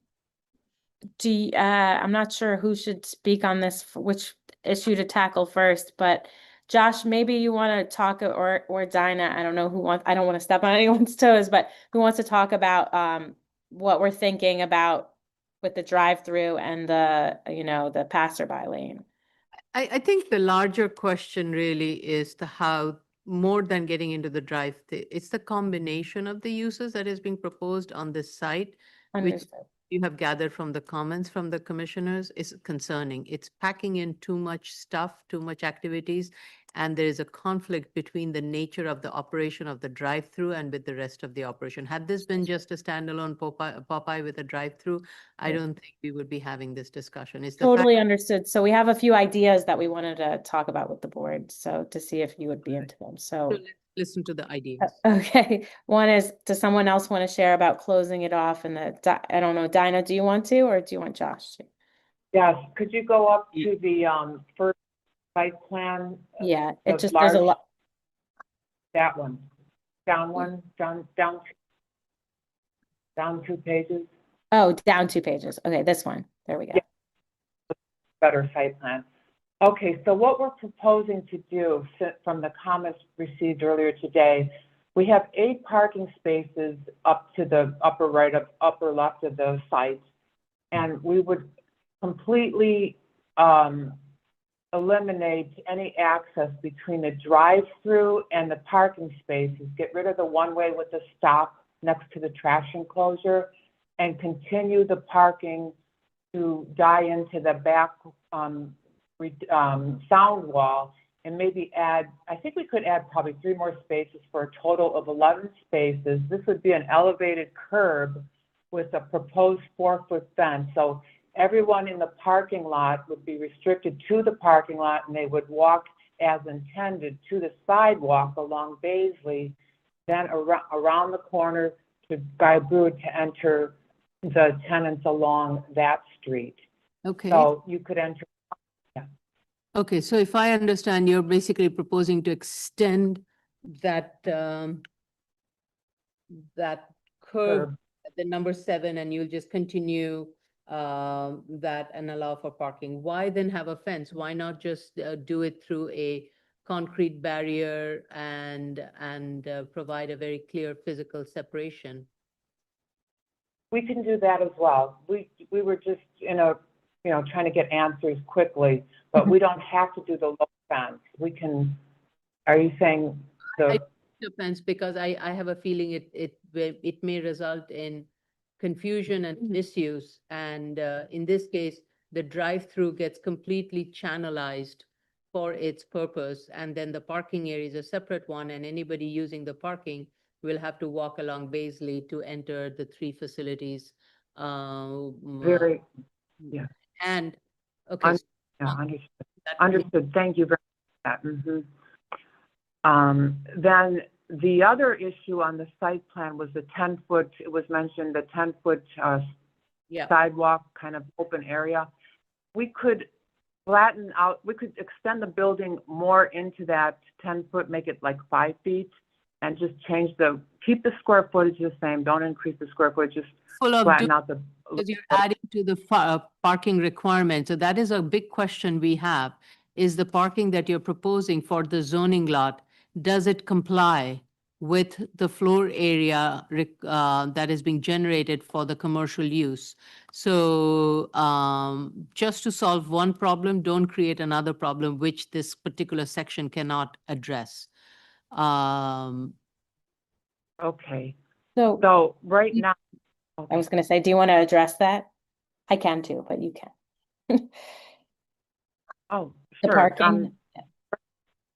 I'm not sure who should speak on this, which issue to tackle first, but Josh, maybe you want to talk, or Dinah, I don't know who wants, I don't want to step on anyone's toes, but who wants to talk about what we're thinking about with the drive-through and the passerby lane? I think the larger question really is the how, more than getting into the drive, it's the combination of the uses that is being proposed on this site, which Understood. you have gathered from the comments from the commissioners, is concerning. It's packing in too much stuff, too much activities, and there is a conflict between the nature of the operation of the drive-through and with the rest of the operation. Had this been just a standalone Popeye with a drive-through, I don't think we would be having this discussion. It's the fact Totally understood. So we have a few ideas that we wanted to talk about with the board, so to see if you would be into them. So let's listen to the ideas. okay, one is, does someone else want to share about closing it off? And I don't know, Dinah, do you want to, or do you want Josh to? Yes, could you go up to the first site plan? Yeah, the it just, there's a large- lot. That one, down 2 pages, Oh, down 2 pages. Okay, this one. There we go. better site plan. Okay, so what we're proposing to do from the comments received earlier today, we have 8 parking spaces up to the upper left of the site, and we would completely eliminate any access between the drive-through and the parking spaces, get rid of the one-way with the stop next to the trash enclosure, and continue the parking to die into the back sound wall, and maybe add, I think we could add probably 3 more spaces for a total of 11 spaces. This would be an elevated curb with a proposed 4-foot fence. So everyone in the parking lot would be restricted to the parking lot, and they would walk as intended to the sidewalk along Baisley, then around the corner to Guy Brewer to enter the tenants along that street. Okay. So you could enter. Okay, so if I understand, you're basically proposing to extend that that curve, the number 7, and you'll just continue that and allow for parking. Why then have a fence? Why not just do it through a concrete barrier and provide a very clear physical separation? We can do that as well. We were just trying to get answers quickly, but we don't have to do the low fence. We can, are you saying the fence? Because I have a feeling it may result in confusion and misuse. And in this case, the drive-through gets completely channelized for its purpose. And then the parking area is a separate one, and anybody using the parking will have to walk along Baisley to enter the 3 facilities. very, yeah. And, okay. Understood. Understood. Thank you very much for that. Then the other issue on the site plan was the 10-foot, it was mentioned, the 10-foot sidewalk kind of open area. We could flatten out, we could extend the building more into that 10-foot, make it like 5 feet, and just keep the square footage the same, don't increase the square footage, just flatten out the. Because you're adding to the parking requirement. So that is a big question we have. Is the parking that you're proposing for the zoning lot, does it comply with the floor area that is being generated for the commercial use? So just to solve one problem, don't create another problem, which this particular section cannot address. Okay. So right now, I was going to say, do you want to address that? I can too, but you can. Oh, The sure. parking.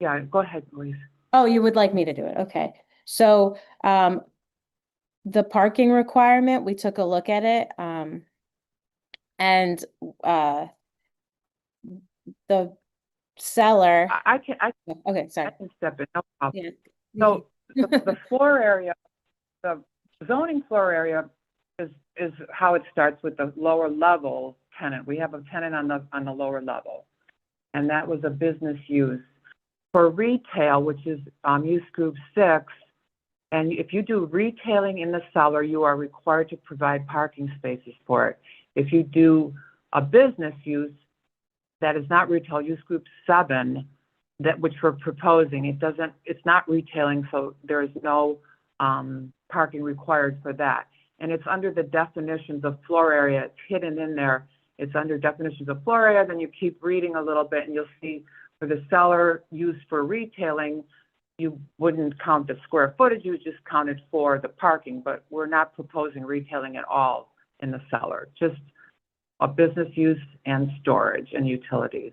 Yeah, go ahead, Louise. Oh, you would like me to do it? Okay. So the parking requirement, we took a look at it. And the seller. Okay, sorry. I can step in, no problem. Yeah. So the floor area, the zoning floor area is how it starts with the lower level tenant. We have a tenant on the lower level. And that was a business use. For retail, which is use group 6, and if you do retailing in the cellar, you are required to provide parking spaces for it. If you do a business use that is not retail, use group 7, which we're proposing, it's not retailing, so there is no parking required for that. And it's under the definitions of floor area. It's hidden in there. It's under definitions of floor area. Then you keep reading a little bit and you'll see for the cellar used for retailing, you wouldn't count the square footage, you would just count it for the parking, but we're not proposing retailing at all in the cellar, just a business use and storage and utilities.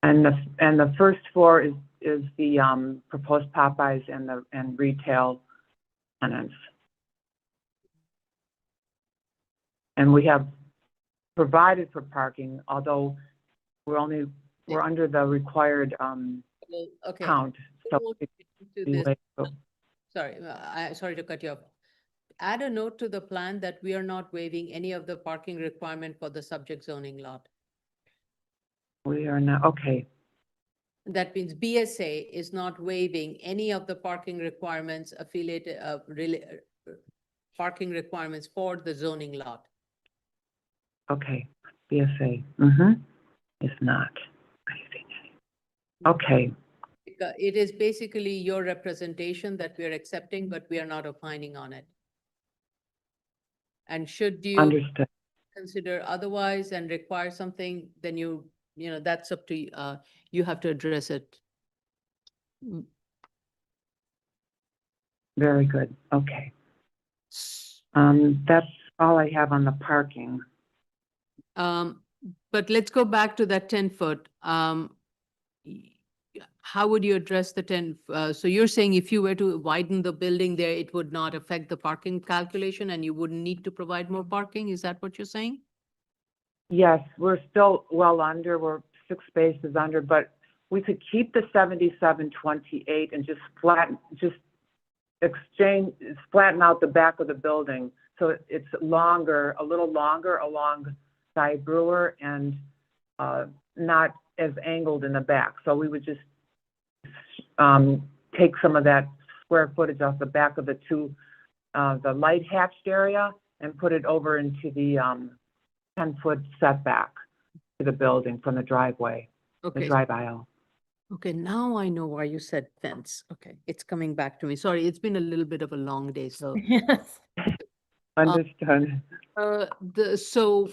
And the first floor is the proposed Popeyes and retail tenants. And we have provided for parking, although we're under the required Okay. count. So Sorry to cut you off. Add a note to the plan that we are not waiving any of the parking requirement for the subject zoning lot. we are not, okay, That means BSA is not waiving any of the parking requirements affiliated, parking requirements for the zoning lot. okay, BSA, is not waiving any. Okay, It is basically your representation that we are accepting, but we are not opining on it. And should you understood. consider otherwise and require something, then that's up to you. You have to address it. Very good, okay. That's all I have on the parking. But let's go back to that 10-foot. How would you address the 10? So you're saying if you were to widen the building there, it would not affect the parking calculation and you wouldn't need to provide more parking? Is that what you're saying? Yes, we're still well under, we're 6 spaces under, but we could keep the 7728 and just flatten out the back of the building. So it's longer, a little longer alongside Brewer and not as angled in the back. So we would just take some of that square footage off the back of the light hatched area and put it over into the 10-foot setback to the building from the driveway, the Okay. drive aisle. Okay, now I know why you said fence. Okay, it's coming back to me. Sorry, it's been a little bit of a long day, so. Yes. Understood. So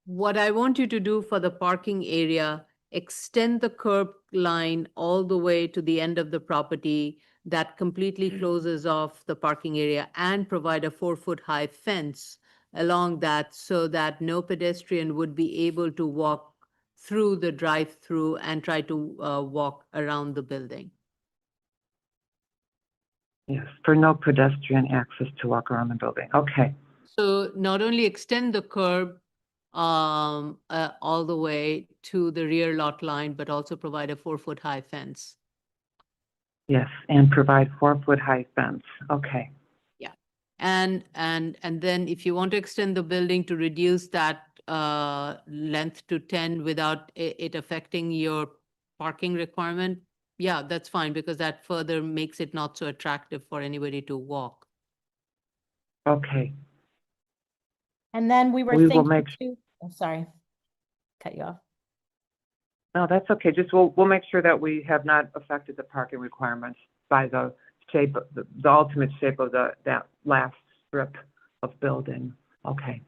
what I want you to do for the parking area, extend the curb line all the way to the end of the property that completely closes off the parking area and provide a 4-foot high fence along that so that no pedestrian would be able to walk through the drive-through and try to walk around the building. Yes, for no pedestrian access to walk around the building. Okay. So not only extend the curb all the way to the rear lot line, but also provide a 4-foot high fence. Yes, and provide 4-foot high fence. Okay. Yeah. And then if you want to extend the building to reduce that length to 10 without it affecting your parking requirement, yeah, that's fine because that further makes it not so attractive for anybody to walk. Okay. And then we will thinking make too, I'm sorry, cut you off. No, that's okay. Just we'll make sure that we have not affected the parking requirements by the shape, the ultimate shape of that last strip of building. Okay.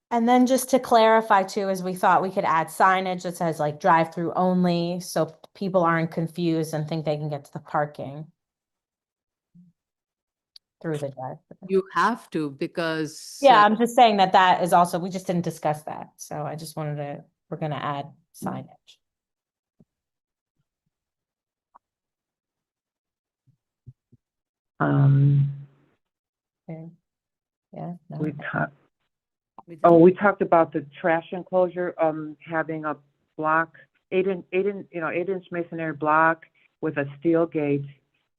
And then just to clarify too, is we thought we could add signage that says like drive-through only, so people aren't confused and think they can get to the parking through the drive-through. You have to because. Yeah, I'm just saying that is also, we just didn't discuss that. So I just we're gonna add signage. Okay. Yeah. No. We talked about the trash enclosure, having a block, 8-inch masonry block with a steel gate,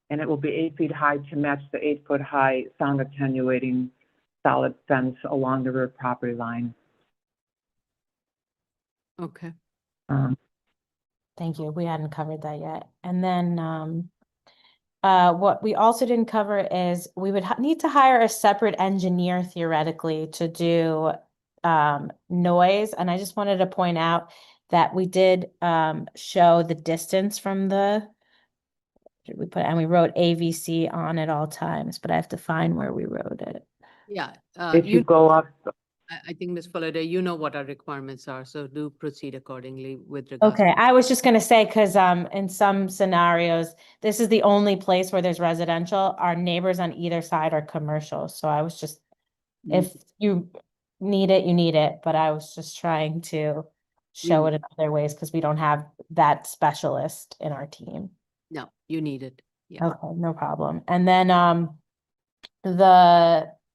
and it will be 8 feet high to match the 8-foot high sound attenuating solid fence along the rear property line. Okay. Thank you. We hadn't covered that yet. And then what we also didn't cover is we would need to hire a separate engineer theoretically to do noise. And I just wanted to point out that we did show the distance from the and we wrote AVC on at all times, but I have to find where we wrote it. Yeah. If you go up, I think Ms. Fullader, you know what our requirements are, so do proceed accordingly with regards. Okay, I was just gonna say, because in some scenarios, this is the only place where there's residential. Our neighbors on either side are commercial, so I was just, if you need it, you need it, but I was just trying to show it in other ways because we don't have that specialist in our team. No, you need it. Yeah. Okay, no problem. And then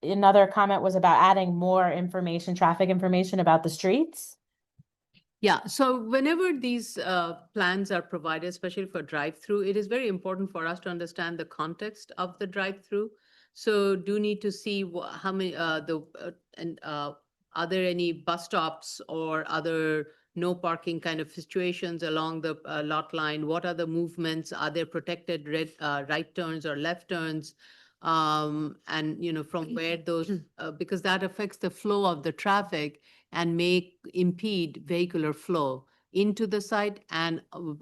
another comment was about adding more information, traffic information about the streets. Yeah, so whenever these plans are provided, especially for drive-through, it is very important for us to understand the context of the drive-through. So do need to see how many are there any bus stops or other no parking kind of situations along the lot line? What are the movements? Are there protected right turns or left turns? And from where those because that affects the flow of the traffic and may impede vehicular flow into the site and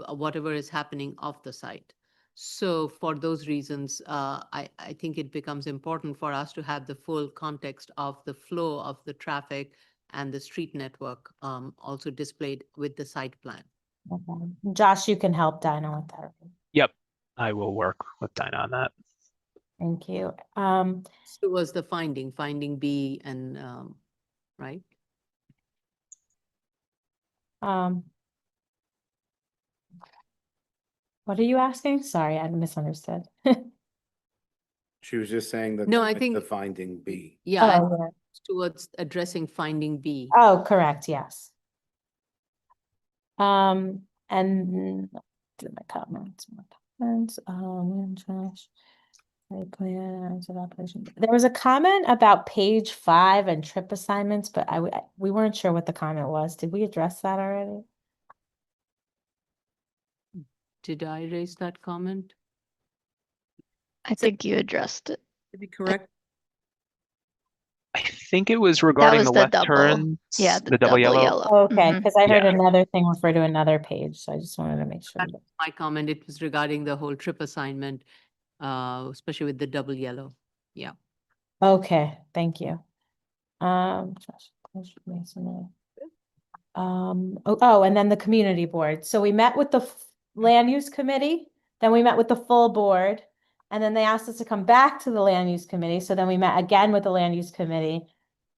whatever is happening off the site. So for those reasons, I think it becomes important for us to have the full context of the flow of the traffic and the street network also displayed with the site plan. Okay. Josh, you can help Dinah with that. Yep, I will work with Dinah on that. Thank you. So was the finding B and right? What are you asking? Sorry, I misunderstood. She was just saying that. No, I think- The finding B. Yeah, Oh, yeah. towards addressing finding B. Oh, correct, yes. And do my comments, Josh. Site plan, site operation. There was a comment about page 5 and trip assignments, but we weren't sure what the comment was. Did we address that already? Did I raise that comment? I think you addressed it. To be correct. I think it was regarding was the the left double- turn. yeah, the the double double yellow. yellow. Okay, Mhm. because I heard Yeah. another thing refer to another page, so I just wanted to make sure. That's my comment. It was regarding the whole trip assignment, especially with the double yellow. Yeah. Okay, thank you. And then the community board. So we met with the land use committee, then we met with the full board, and then they asked us to come back to the land use committee. So then we met again with the land use committee,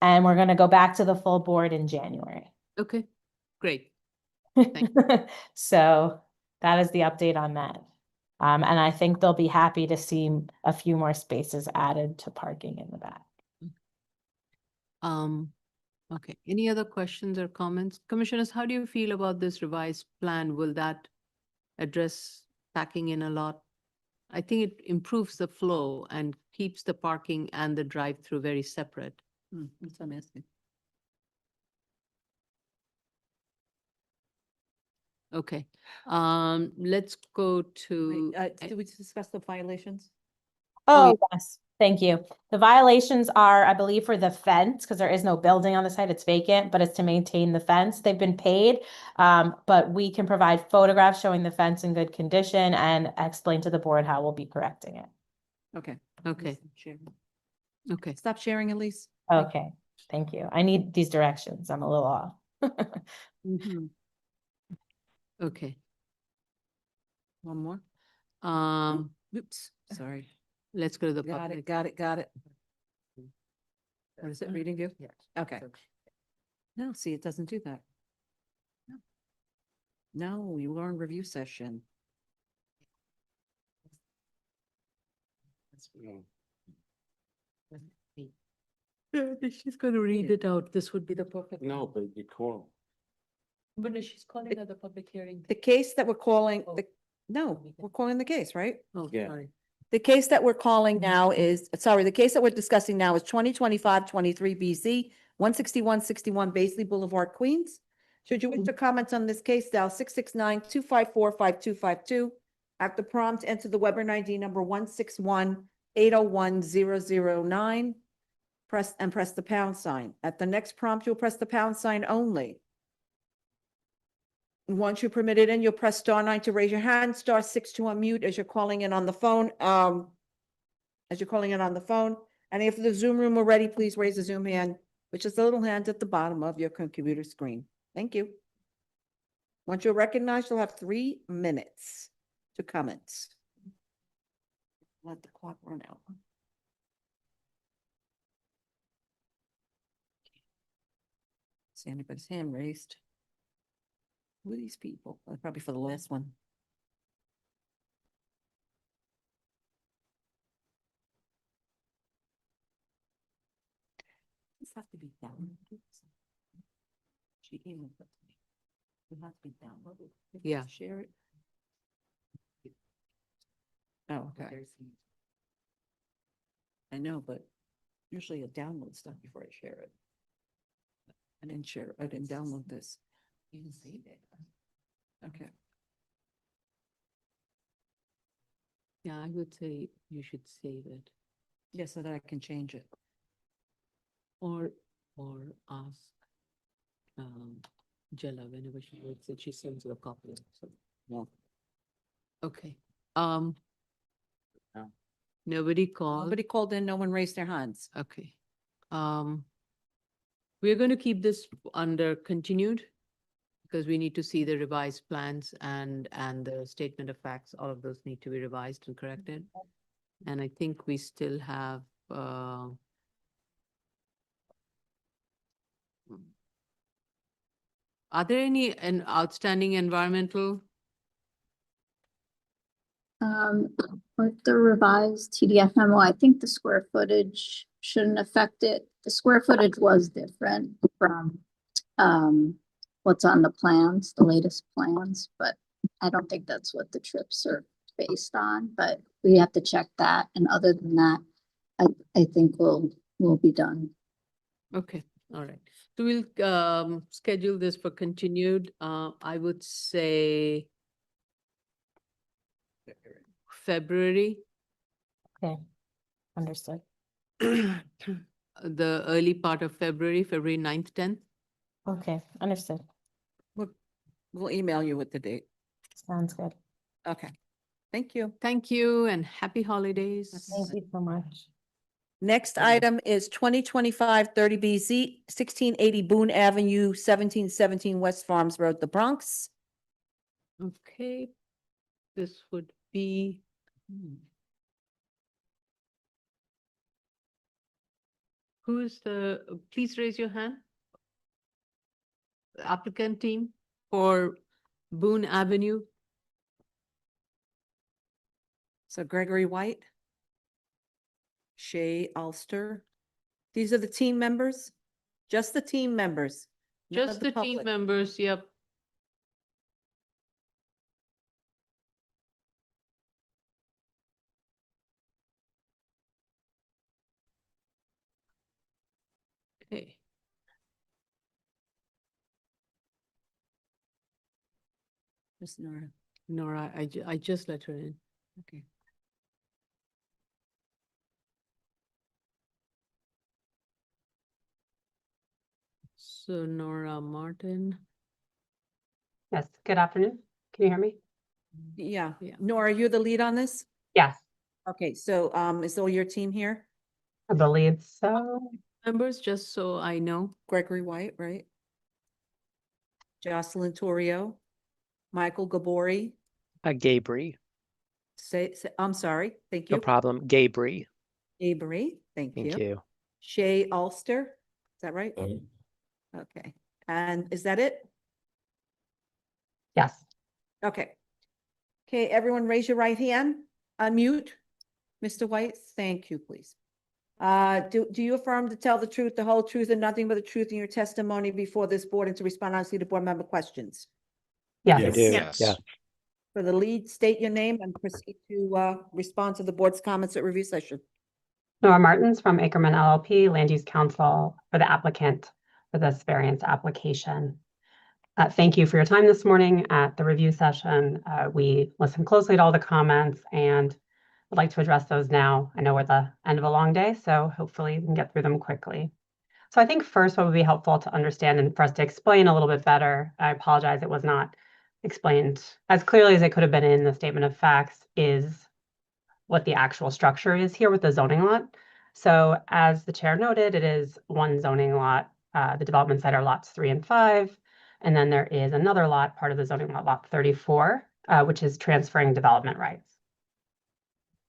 and we're gonna go back to the full board in January. Okay, great. So that is the update on that. And I think they'll be happy to see a few more spaces added to parking in the back. Okay, any other questions or comments? Commissioners, how do you feel about this revised plan? Will that address packing in a lot? I think it improves the flow and keeps the parking and the drive-through very separate. That's what I'm asking. Okay, let's go to. Did we discuss the violations? Oh, yes, thank you. The violations are, I believe, for the fence, because there is no building on the site, it's vacant, but it's to maintain the fence. They've been paid, but we can provide photographs showing the fence in good condition and explain to the board how we'll be correcting it. Okay. Okay. Okay. Stop sharing, Elise. Okay, thank you. I need these directions. I'm a little off. Mhm. Okay. One more. Oops, sorry. Let's go to the Got public. it, got it. What is it, reading view? Yes. Okay. No, see, it doesn't do that. No, you are in review session. She's gonna read it out. This would be the perfect. No, but you call. But no, she's calling at the public hearing. The case that we're calling, no, we're calling the case, right? Oh, Yeah. sorry. The case that we're calling now is, sorry, the case that we're discussing now is 2025-23 BZ, 16161 Basley Boulevard, Queens. Should you wish to comment on this case, dial 669-254-5252. At the prompt, enter the Weber ID number 161-801-009. Press the pound sign. At the next prompt, you'll press the pound sign only. Once you're permitted in, you'll press *9 to raise your hand, *6 to unmute as you're calling in on the phone. And if the Zoom room are ready, please raise the Zoom hand, which is the little hand at the bottom of your computer screen. Thank you. Once you're recognized, you'll have 3 minutes to comment. Let the clock run out. See anybody's hand raised? Who are these people? Probably for the last one. This has to be downloaded. She emailed it to me. It has to be downloaded. Yeah. Share it. Oh, okay. I know, but usually I download stuff before I share it. I didn't share it. I didn't download this. You can save it. Okay. Yeah, I would say you should save it Yeah, so that I can change it. or ask Jella whenever she works it, she sends you a copy. So, Yeah. okay. Nobody called. Nobody called in, no one raised their hands. Okay. We're going to keep this under continued because we need to see the revised plans and the statement of facts. All of those need to be revised and corrected. And I think we still have, are there any outstanding environmental? With the revised TDF memo, I think the square footage shouldn't affect it. The square footage was different from what's on the plans, the latest plans, but I don't think that's what the trips are based on, but we have to check that. And other than that, I think we'll be done. Okay, all right. So we'll schedule this for continued. I would say February. Okay, understood. The early part of February 9th, 10th. Okay, understood. We'll email you with the date. Sounds good. Okay. Thank you. Thank you and happy holidays. Thank you so much. Next item is 2025-30BZ, 1680 Boone Avenue, 1717 West Farms Road, the Bronx. Okay, this would be. Who is please raise your hand. Applicant team for Boone Avenue. So Gregory White, Shay Ulster. These are the team members? Just the team members? none of Just the team public? members, yep. Okay. Miss Nora. Nora, I just let her in. Okay. So Nora Martin. Yes, good afternoon. Can you hear me? Yeah. Yeah. Nora, you're the lead on this? Yes, Okay, so is all your team here? I believe so. Members, just so I know. Gregory White, right? Jocelyn Torrio, Michael Gabori, Gabry, I'm sorry, thank no you. problem. Gabry, Avery, thank thank you. you. Shay Ulster, is that right? Okay, and is that it? Yes, Okay. Okay, everyone raise your right hand, unmute. Mr. White, thank you, please. Do you affirm to tell the truth, the whole truth, and nothing but the truth in your testimony before this board and to respond honestly to board member questions? yes, I Yes. do. Yes. Yeah, For the lead, state your name and proceed to respond to the board's comments at review session. Nora Martins from Ackerman LLP, Land Use Council for the applicant for this variance application. Thank you for your time this morning at the review session. We listened closely to all the comments and would like to address those now. I know we're at the end of a long day, so hopefully we can get through them quickly. So I think first what would be helpful to understand and for us to explain a little bit better, I apologize it was not explained as clearly as it could have been in the statement of facts, is what the actual structure is here with the zoning lot. So as the chair noted, it is one zoning lot. The development site are lots 3 and 5. And then there is another lot, part of the zoning lot, lot 34, which is transferring development rights.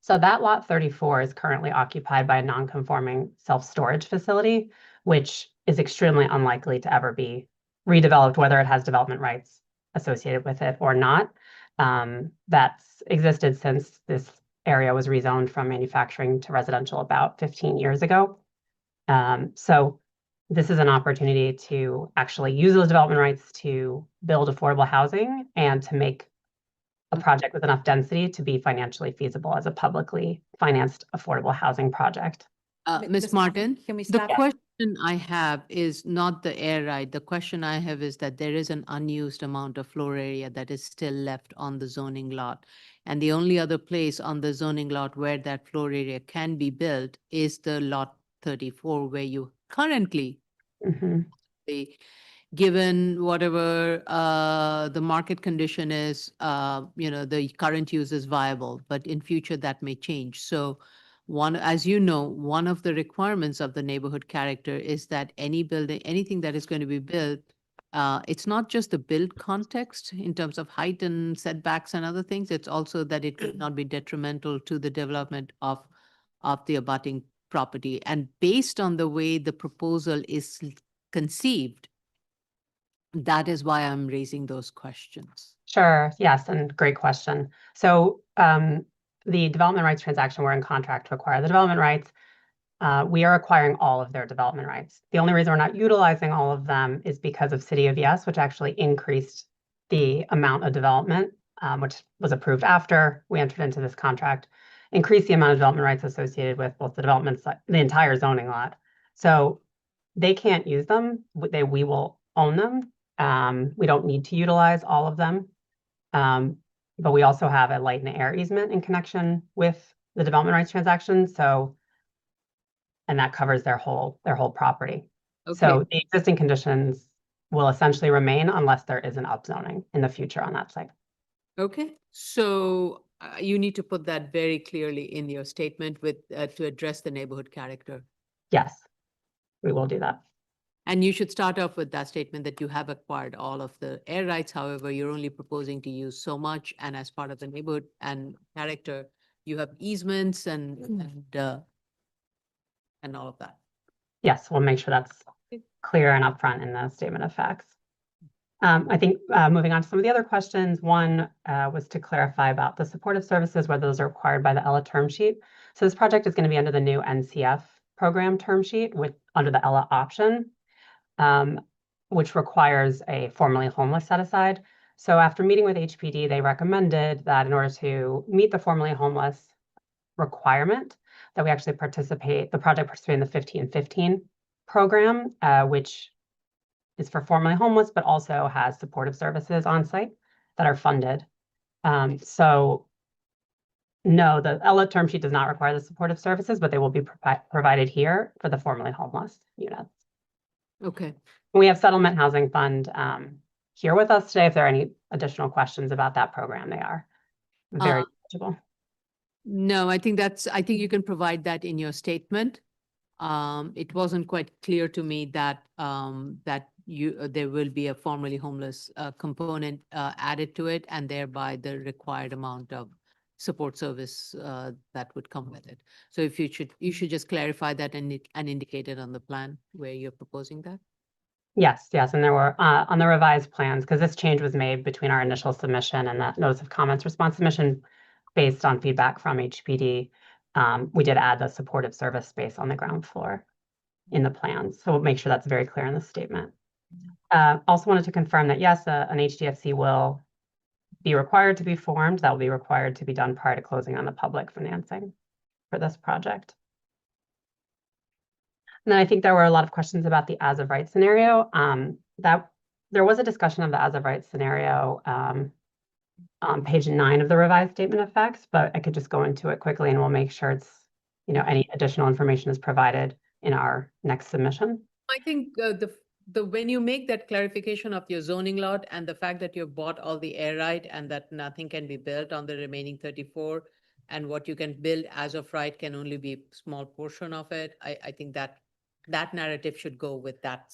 So that lot 34 is currently occupied by a non-conforming self-storage facility, which is extremely unlikely to ever be redeveloped, whether it has development rights associated with it or not. That's existed since this area was rezoned from manufacturing to residential about 15 years ago. So this is an opportunity to actually use those development rights to build affordable housing and to make a project with enough density to be financially feasible as a publicly financed affordable housing project. Ms. Martin, Can we the stop? question I have is not the air right. The question I have is that there is an unused amount of floor area that is still left on the zoning lot. And the only other place on the zoning lot where that floor area can be built is the lot 34, where you currently, given whatever the market condition is, the current use is viable, but in future that may change. So as you know, one of the requirements of the neighborhood character is that any building, anything that is going to be built, it's not just the build context in terms of height and setbacks and other things. It's also that it could not be detrimental to the development of the abutting property. And based on the way the proposal is conceived, that is why I'm raising those questions. Sure, yes, and great question. So the development rights transaction, we're in contract to acquire the development rights. We are acquiring all of their development rights. The only reason we're not utilizing all of them is because of City of Yes, which actually increased the amount of development, which was approved after we entered into this contract, increased the amount of development rights associated with both the development site, the entire zoning lot. So they can't use them, we will own them. We don't need to utilize all of them. But we also have a light and air easement in connection with the development rights transaction. So, and that covers their whole property. Okay. So the existing conditions will essentially remain unless there is an upzoning in the future on that site. Okay, so you need to put that very clearly in your statement with to address the neighborhood character. Yes, we will do that. And you should start off with that statement that you have acquired all of the air rights. However, you're only proposing to use so much. And as part of the neighborhood and character, you have easements and all of that. Yes, we'll make sure that's clear and upfront in the statement of facts. I think moving on to some of the other questions, one was to clarify about the supportive services, whether those are required by the ELA term sheet. So this project is going to be under the new NCF program term sheet under the ELA option, which requires a formerly homeless set aside. So after meeting with HPD, they recommended that in order to meet the formerly homeless requirement, that we actually the project participate in the 15-15 program, which is for formerly homeless, but also has supportive services on site that are funded. So no, the ELA term sheet does not require the supportive services, but they will be provided here for the formerly homeless units. Okay. We have Settlement Housing Fund here with us today. If there are any additional questions about that program, they are very knowledgeable. No, I think you can provide that in your statement. It wasn't quite clear to me that there will be a formerly homeless component added to it, and thereby the required amount of support service that would come with it. So if you should just clarify that and indicate it on the plan where you're proposing that. Yes, and there were on the revised plans, because this change was made between our initial submission and that notice of comments response submission based on feedback from HPD. We did add the supportive service space on the ground floor in the plans. So we'll make sure that's very clear in the statement. Also wanted to confirm that yes, an HDFC will be required to be formed. That will be required to be done prior to closing on the public financing for this project. And then I think there were a lot of questions about the as of right scenario. That there was a discussion of the as of right scenario on page 9 of the revised statement of facts, but I could just go into it quickly and we'll make sure it's, any additional information is provided in our next submission. I think when you make that clarification of your zoning lot and the fact that you've bought all the air right and that nothing can be built on the remaining 34 and what you can build as of right can only be a small portion of it, I think that narrative should go with that.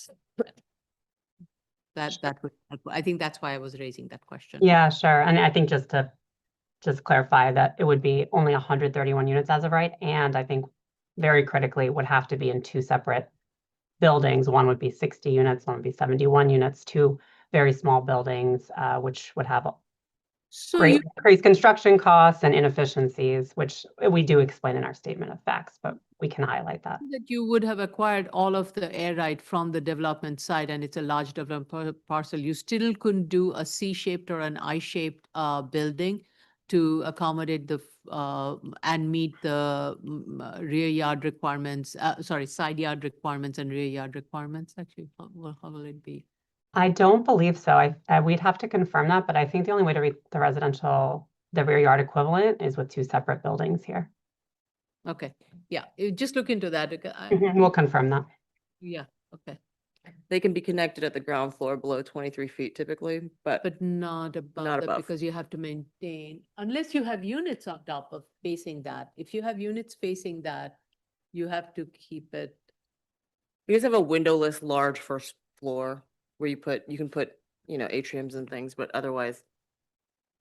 That would, I think that's why I was raising that question. Yeah, sure. And I think just to clarify that it would be only 131 units as of right. And I think very critically would have to be in 2 separate buildings. One would be 60 units, one would be 71 units, 2 very small buildings, which would have great increased construction costs and inefficiencies, which we do explain in our statement of facts, but we can highlight that. That you would have acquired all of the air right from the development side and it's a large development parcel. You still couldn't do a C-shaped or an I-shaped building to accommodate the and meet the rear yard requirements, side yard requirements and rear yard requirements. Actually, how will it be? I don't believe so. We'd have to confirm that, but I think the only way to read the rear yard equivalent is with 2 separate buildings here. Okay, yeah, just look into that. We'll confirm that. Yeah, okay. They can be connected at the ground floor below 23 feet typically, but Not above Not that above. because you have to maintain, unless you have units on top of facing that. If you have units facing that, you have to keep it. you guys have a windowless large first floor where you can put, atriums and things, but otherwise,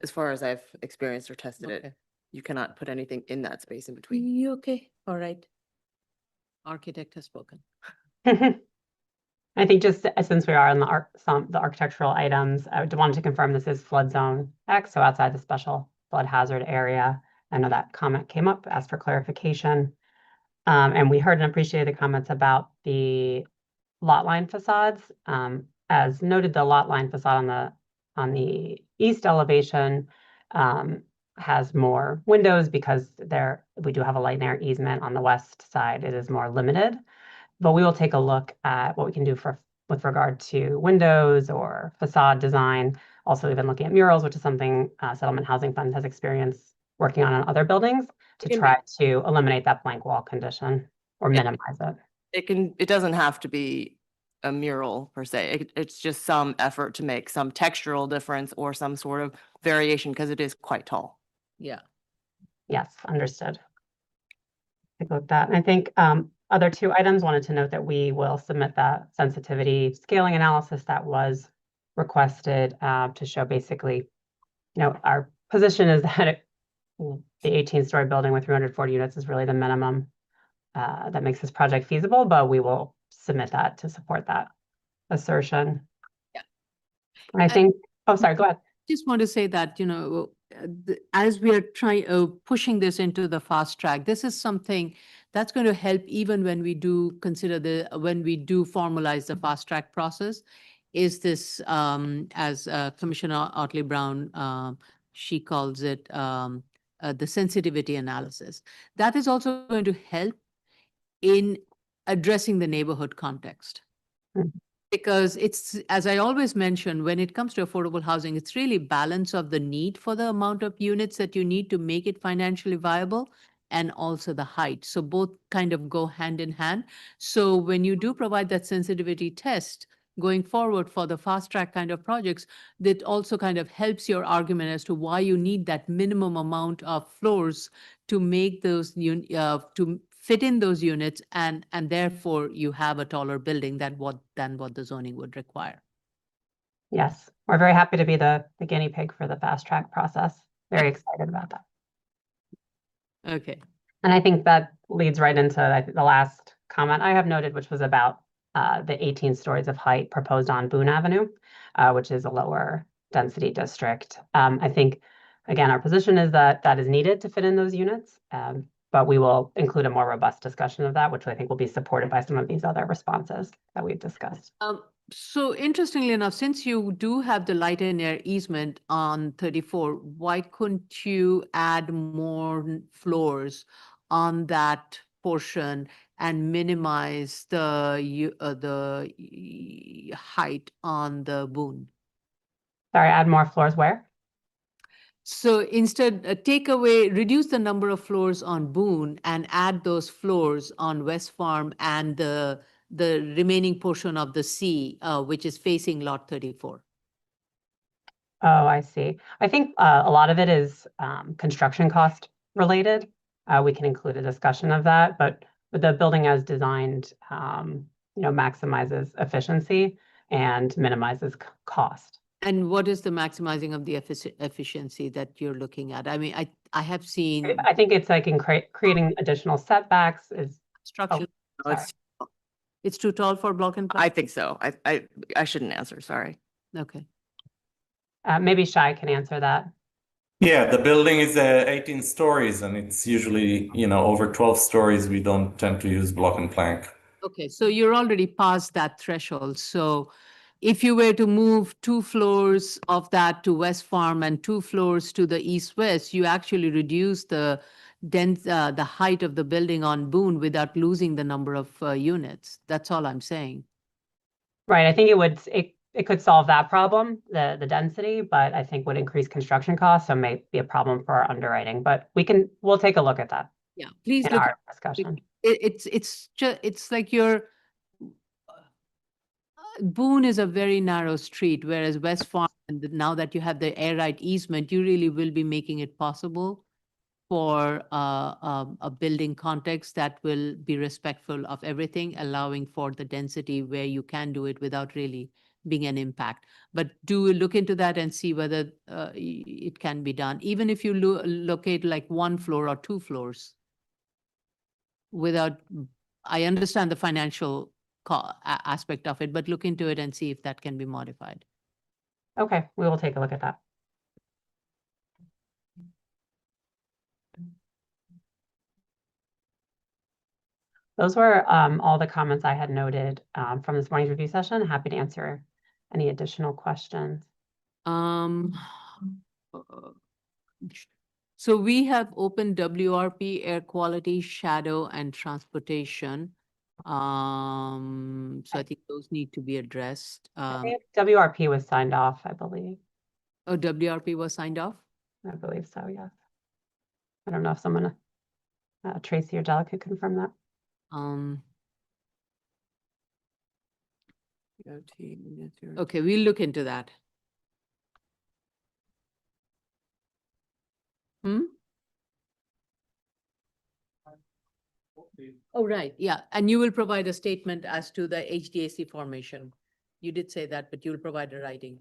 as far as I've experienced or tested it, Okay. you cannot put anything in that space in between. You okay? All right. Architect has spoken. I think just since we are on the architectural items, I wanted to confirm this is flood zone X, so outside the special flood hazard area. I know that comment came up, asked for clarification. And we heard and appreciated the comments about the lot line facades. As noted, the lot line facade on the east elevation has more windows because we do have a light and air easement. On the west side, it is more limited. But we will take a look at what we can do with regard to windows or facade design. Also, even looking at murals, which is something Settlement Housing Fund has experience working on other buildings to try to eliminate that blank wall condition or minimize it. It doesn't have to be a mural per se. It's just some effort to make some textural difference or some sort of variation because it is quite tall. Yeah. Yes, understood. Take a look at that. And I think other 2 items, wanted to note that we will submit that sensitivity scaling analysis that was requested to show basically, our position is that the 18-story building with 340 units is really the minimum that makes this project feasible, but we will submit that to support that assertion. Yeah. And I think, oh, sorry, go ahead. Just want to say that, as we are pushing this into the fast track, this is something that's going to help even when we do when we do formalize the fast track process, is this, as Commissioner Otley Brown, she calls it the sensitivity analysis. That is also going to help in addressing the neighborhood context. Because it's, as I always mention, when it comes to affordable housing, it's really balance of the need for the amount of units that you need to make it financially viable and also the height. So both kind of go hand in hand. So when you do provide that sensitivity test going forward for the fast track kind of projects, that also kind of helps your argument as to why you need that minimum amount of floors to make those, to fit in those units, and therefore you have a taller building than what the zoning would require. Yes, we're very happy to be the guinea pig for the fast track process. Very excited about that. Okay. And I think that leads right into the last comment I have noted, which was about the 18 stories of height proposed on Boone Avenue, which is a lower density district. I think, again, our position is that that is needed to fit in those units, but we will include a more robust discussion of that, which I think will be supported by some of these other responses that we've discussed. So interestingly enough, since you do have the light and air easement on 34, why couldn't you add more floors on that portion and minimize the height on the Boone. Sorry, add more floors where? So instead, reduce the number of floors on Boone and add those floors on West Farm and the remaining portion of the C, which is facing lot 34. Oh, I see. I think a lot of it is construction cost related. We can include a discussion of that, but the building as designed, maximizes efficiency and minimizes cost. And what is the maximizing of the efficiency that you're looking at? I mean, I have seen I think it's like in creating additional setbacks is. structure. No, It's too tall for block and I plat? think so. I shouldn't answer, sorry. Okay. Maybe Shai can answer that. Yeah, the building is 18 stories and it's usually, over 12 stories, we don't tend to use block and plank. Okay, so you're already past that threshold. So if you were to move 2 floors of that to West Farm and 2 floors to the east-west, you actually reduce the height of the building on Boone without losing the number of units. That's all I'm saying. Right, I think it could solve that problem, the density, but I think would increase construction costs, so may be a problem for our underwriting, but we'll take a look at that Yeah, please in look. our discussion. It's like Boone is a very narrow street, whereas West Farm, now that you have the air right easement, you really will be making it possible for a building context that will be respectful of everything, allowing for the density where you can do it without really being an impact. But do look into that and see whether it can be done, even if you locate like 1 floor or 2 floors. I understand the financial aspect of it, but look into it and see if that can be modified. Okay, we will take a look at that. Those were all the comments I had noted from this morning's review session. Happy to answer any additional questions. So we have open WRP, air quality, shadow, and transportation. So I think those need to be addressed. I think WRP was signed off, I believe. Oh, WRP was signed off? I believe so, yes. I don't know if someone, Tracy or Della could confirm that. Okay, we'll look into that. Oh, right, yeah, and you will provide a statement as to the HDAC formation. You did say that, but you'll provide a writing.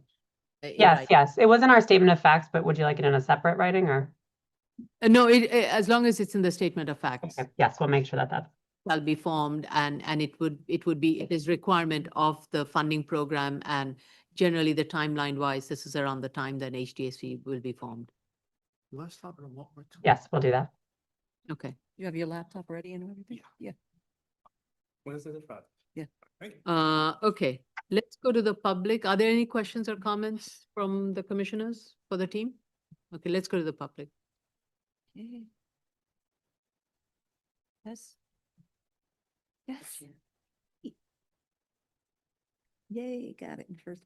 Yes, it was in our statement of facts, but would you like it in a separate writing or? No, as long as it's in the statement of facts. Okay. Yes, we'll make sure that that's. Shall be formed and it is requirement of the funding program, and generally the timeline wise, this is around the time that HDAC will be formed. Yes, we'll do that. Okay. You have your laptop ready and everything? Yeah. When is the project? Yeah. Okay, let's go to the public. Are there any questions or comments from the commissioners for the team? Okay, let's go to the public. Okay. Yes. Yes. Yay, got it in first.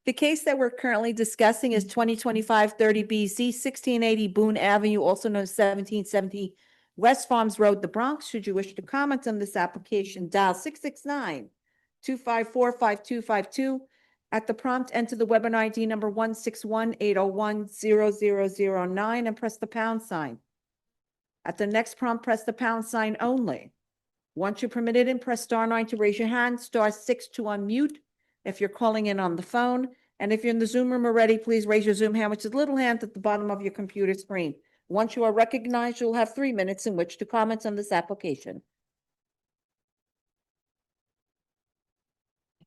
The case that we're currently discussing is 2025-30 BZ, 1680 Boone Avenue, also known as 1770 West Farms Road, the Bronx. Should you wish to comment on this application, dial 669-254-5252. At the prompt, enter the webinar ID number 161-801-0009 and press the pound sign. At the next prompt, press the pound sign only. Once you're permitted in, press *9 to raise your hand, *6 to unmute if you're calling in on the phone. And if you're in the Zoom room already, please raise your Zoom hand, which is the little hand at the bottom of your computer screen. Once you are recognized, you'll have 3 minutes in which to comment on this application. I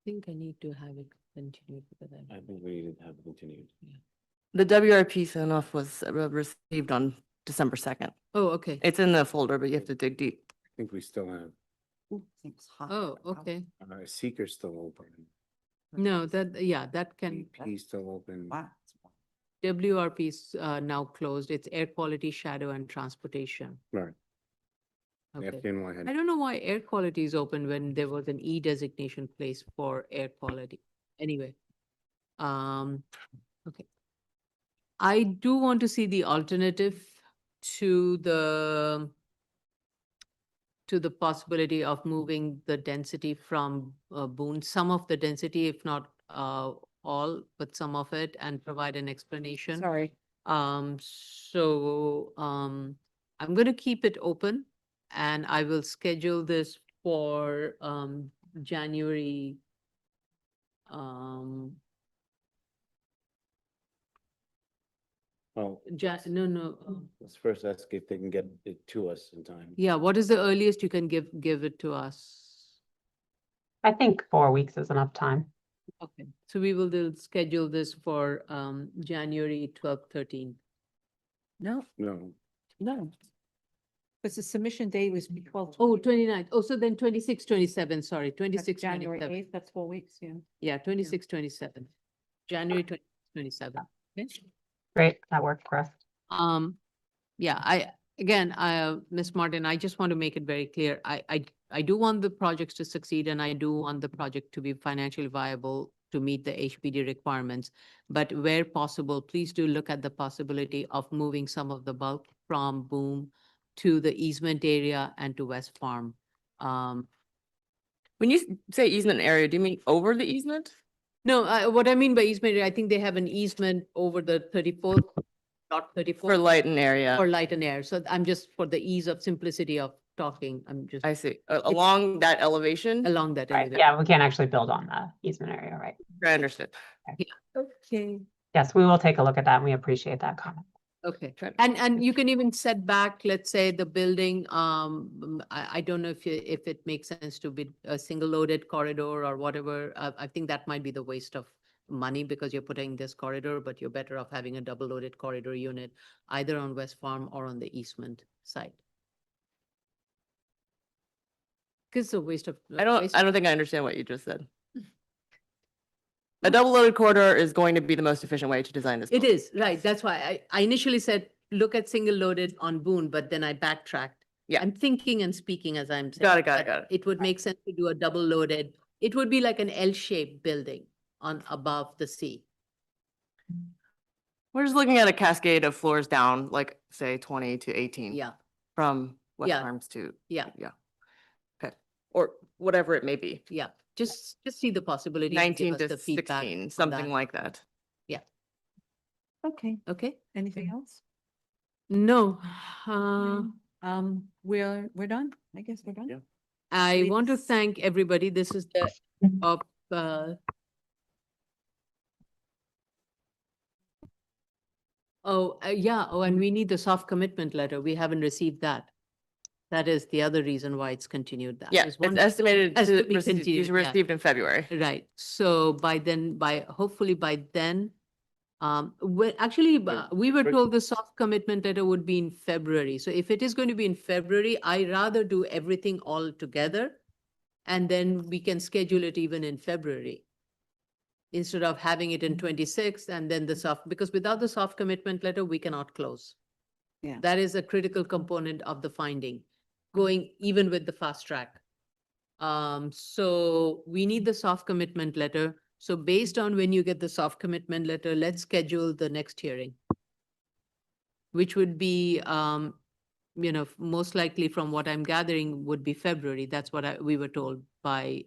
think I need to have it continued because I think we need to have it continued. The WRP sign-off was received on December 2nd. Oh, okay. It's in the folder, but you have to dig deep. I think we still have, Oh, okay. Seeker's still open. No, that can, He's still open. WRP is now closed. It's air quality, shadow, and transportation. Right. The Okay. afternoon one had. I don't know why air quality is open when there was an E designation place for air quality. Anyway. Okay. I do want to see the alternative to the possibility of moving the density from Boone, some of the density, if not all, but some of it, and provide an explanation. Sorry. I'm gonna keep it open, and I will schedule this for January. Oh, No. let's first ask if they can get it to us in time. Yeah, what is the earliest you can give it to us? I think 4 weeks is enough time. Okay, so we will schedule this for January 12th, 13th. No, No, no. Because the submission date was 12. Oh, 29th. Oh, so then 26, 27, sorry, 26, January 27. 8th, that's 4 weeks, yeah. Yeah, 26, 27. January 26, 27. Okay. Great, that worked for us. Yeah, Ms. Martin, I just want to make it very clear. I do want the projects to succeed, and I do want the project to be financially viable to meet the HPD requirements. But where possible, please do look at the possibility of moving some of the bulk from Boom to the easement area and to West Farm. When you say easement area, do you mean over the easement? No, what I mean by easement, I think they have an easement over the 34th, not 34th. For light and area. For light and air. So I'm just, for the ease of simplicity of talking, I'm just. I see. Along that elevation? Along that. Right, elevation. yeah, we can't actually build on the easement area, right? I understood. Okay. Yes, we will take a look at that, and we appreciate that comment. Okay, and you can even set back, let's say, the building, I don't know if it makes sense to be a single loaded corridor or whatever. I think that might be the waste of money because you're putting this corridor, but you're better off having a double loaded corridor unit either on West Farm or on the easement side. Because it's a waste of. I don't think I understand what you just said. A double loaded corridor is going to be the most efficient way to design this. It is, right. That's why I initially said, look at single loaded on Boone, but then I backtracked. Yeah. I'm thinking and speaking as I'm saying. Got it. but It would make sense to do a double loaded. It would be like an L-shaped building on above the sea. We're just looking at a cascade of floors down, like say 20 to 18. Yeah, From West Yeah. Farms to, yeah, okay, or whatever it may be. yeah. Just see the possibility. and give 19 us to the feedback 16, on something that. like that. Okay, Okay, anything else? no. We're done. I guess we're done. Yeah. I want to Please. thank everybody. This is the of yeah. Oh, and we need the soft commitment letter. We haven't received that. That is the other reason why it's continued. That Yeah, is it's one- estimated has to to be continued, yeah. received in February. Right. So hopefully by then, we were Right. told the soft commitment letter would be in February. So if it is going to be in February, I rather do everything all together. And then we can schedule it even in February. Instead of having it in 26th and then the soft, because without the soft commitment letter, we cannot close. Yeah. That is a critical component of the finding, going even with the fast track. So we need the soft commitment letter. So based on when you get the soft commitment letter, let's schedule the next hearing. Which would be, most likely from what I'm gathering would be February. That's what we were told by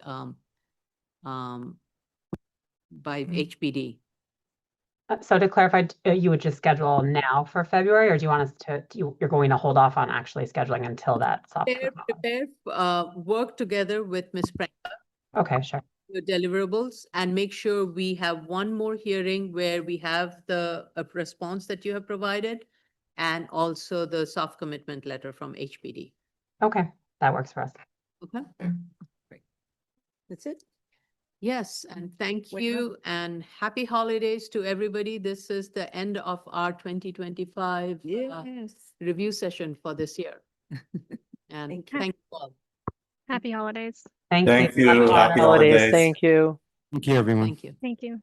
HPD. So to clarify, you would just schedule now for February, or do you want us to, you're going to hold off on actually scheduling until that? Prepare, work together with Ms. Frank. Okay, sure. Your deliverables and make sure we have one more hearing where we have the response that you have provided and also the soft commitment letter from HPD. Okay, that works for us. Okay. Great. That's it. Yes, and thank We're you and happy holidays to everybody. This is the end of our 2025 review session for this year. And Thank you. thank you all. Happy holidays. Thank Thank you. Happy Happy holidays. Thank you. Thank you, everyone. Thank you. Thank you.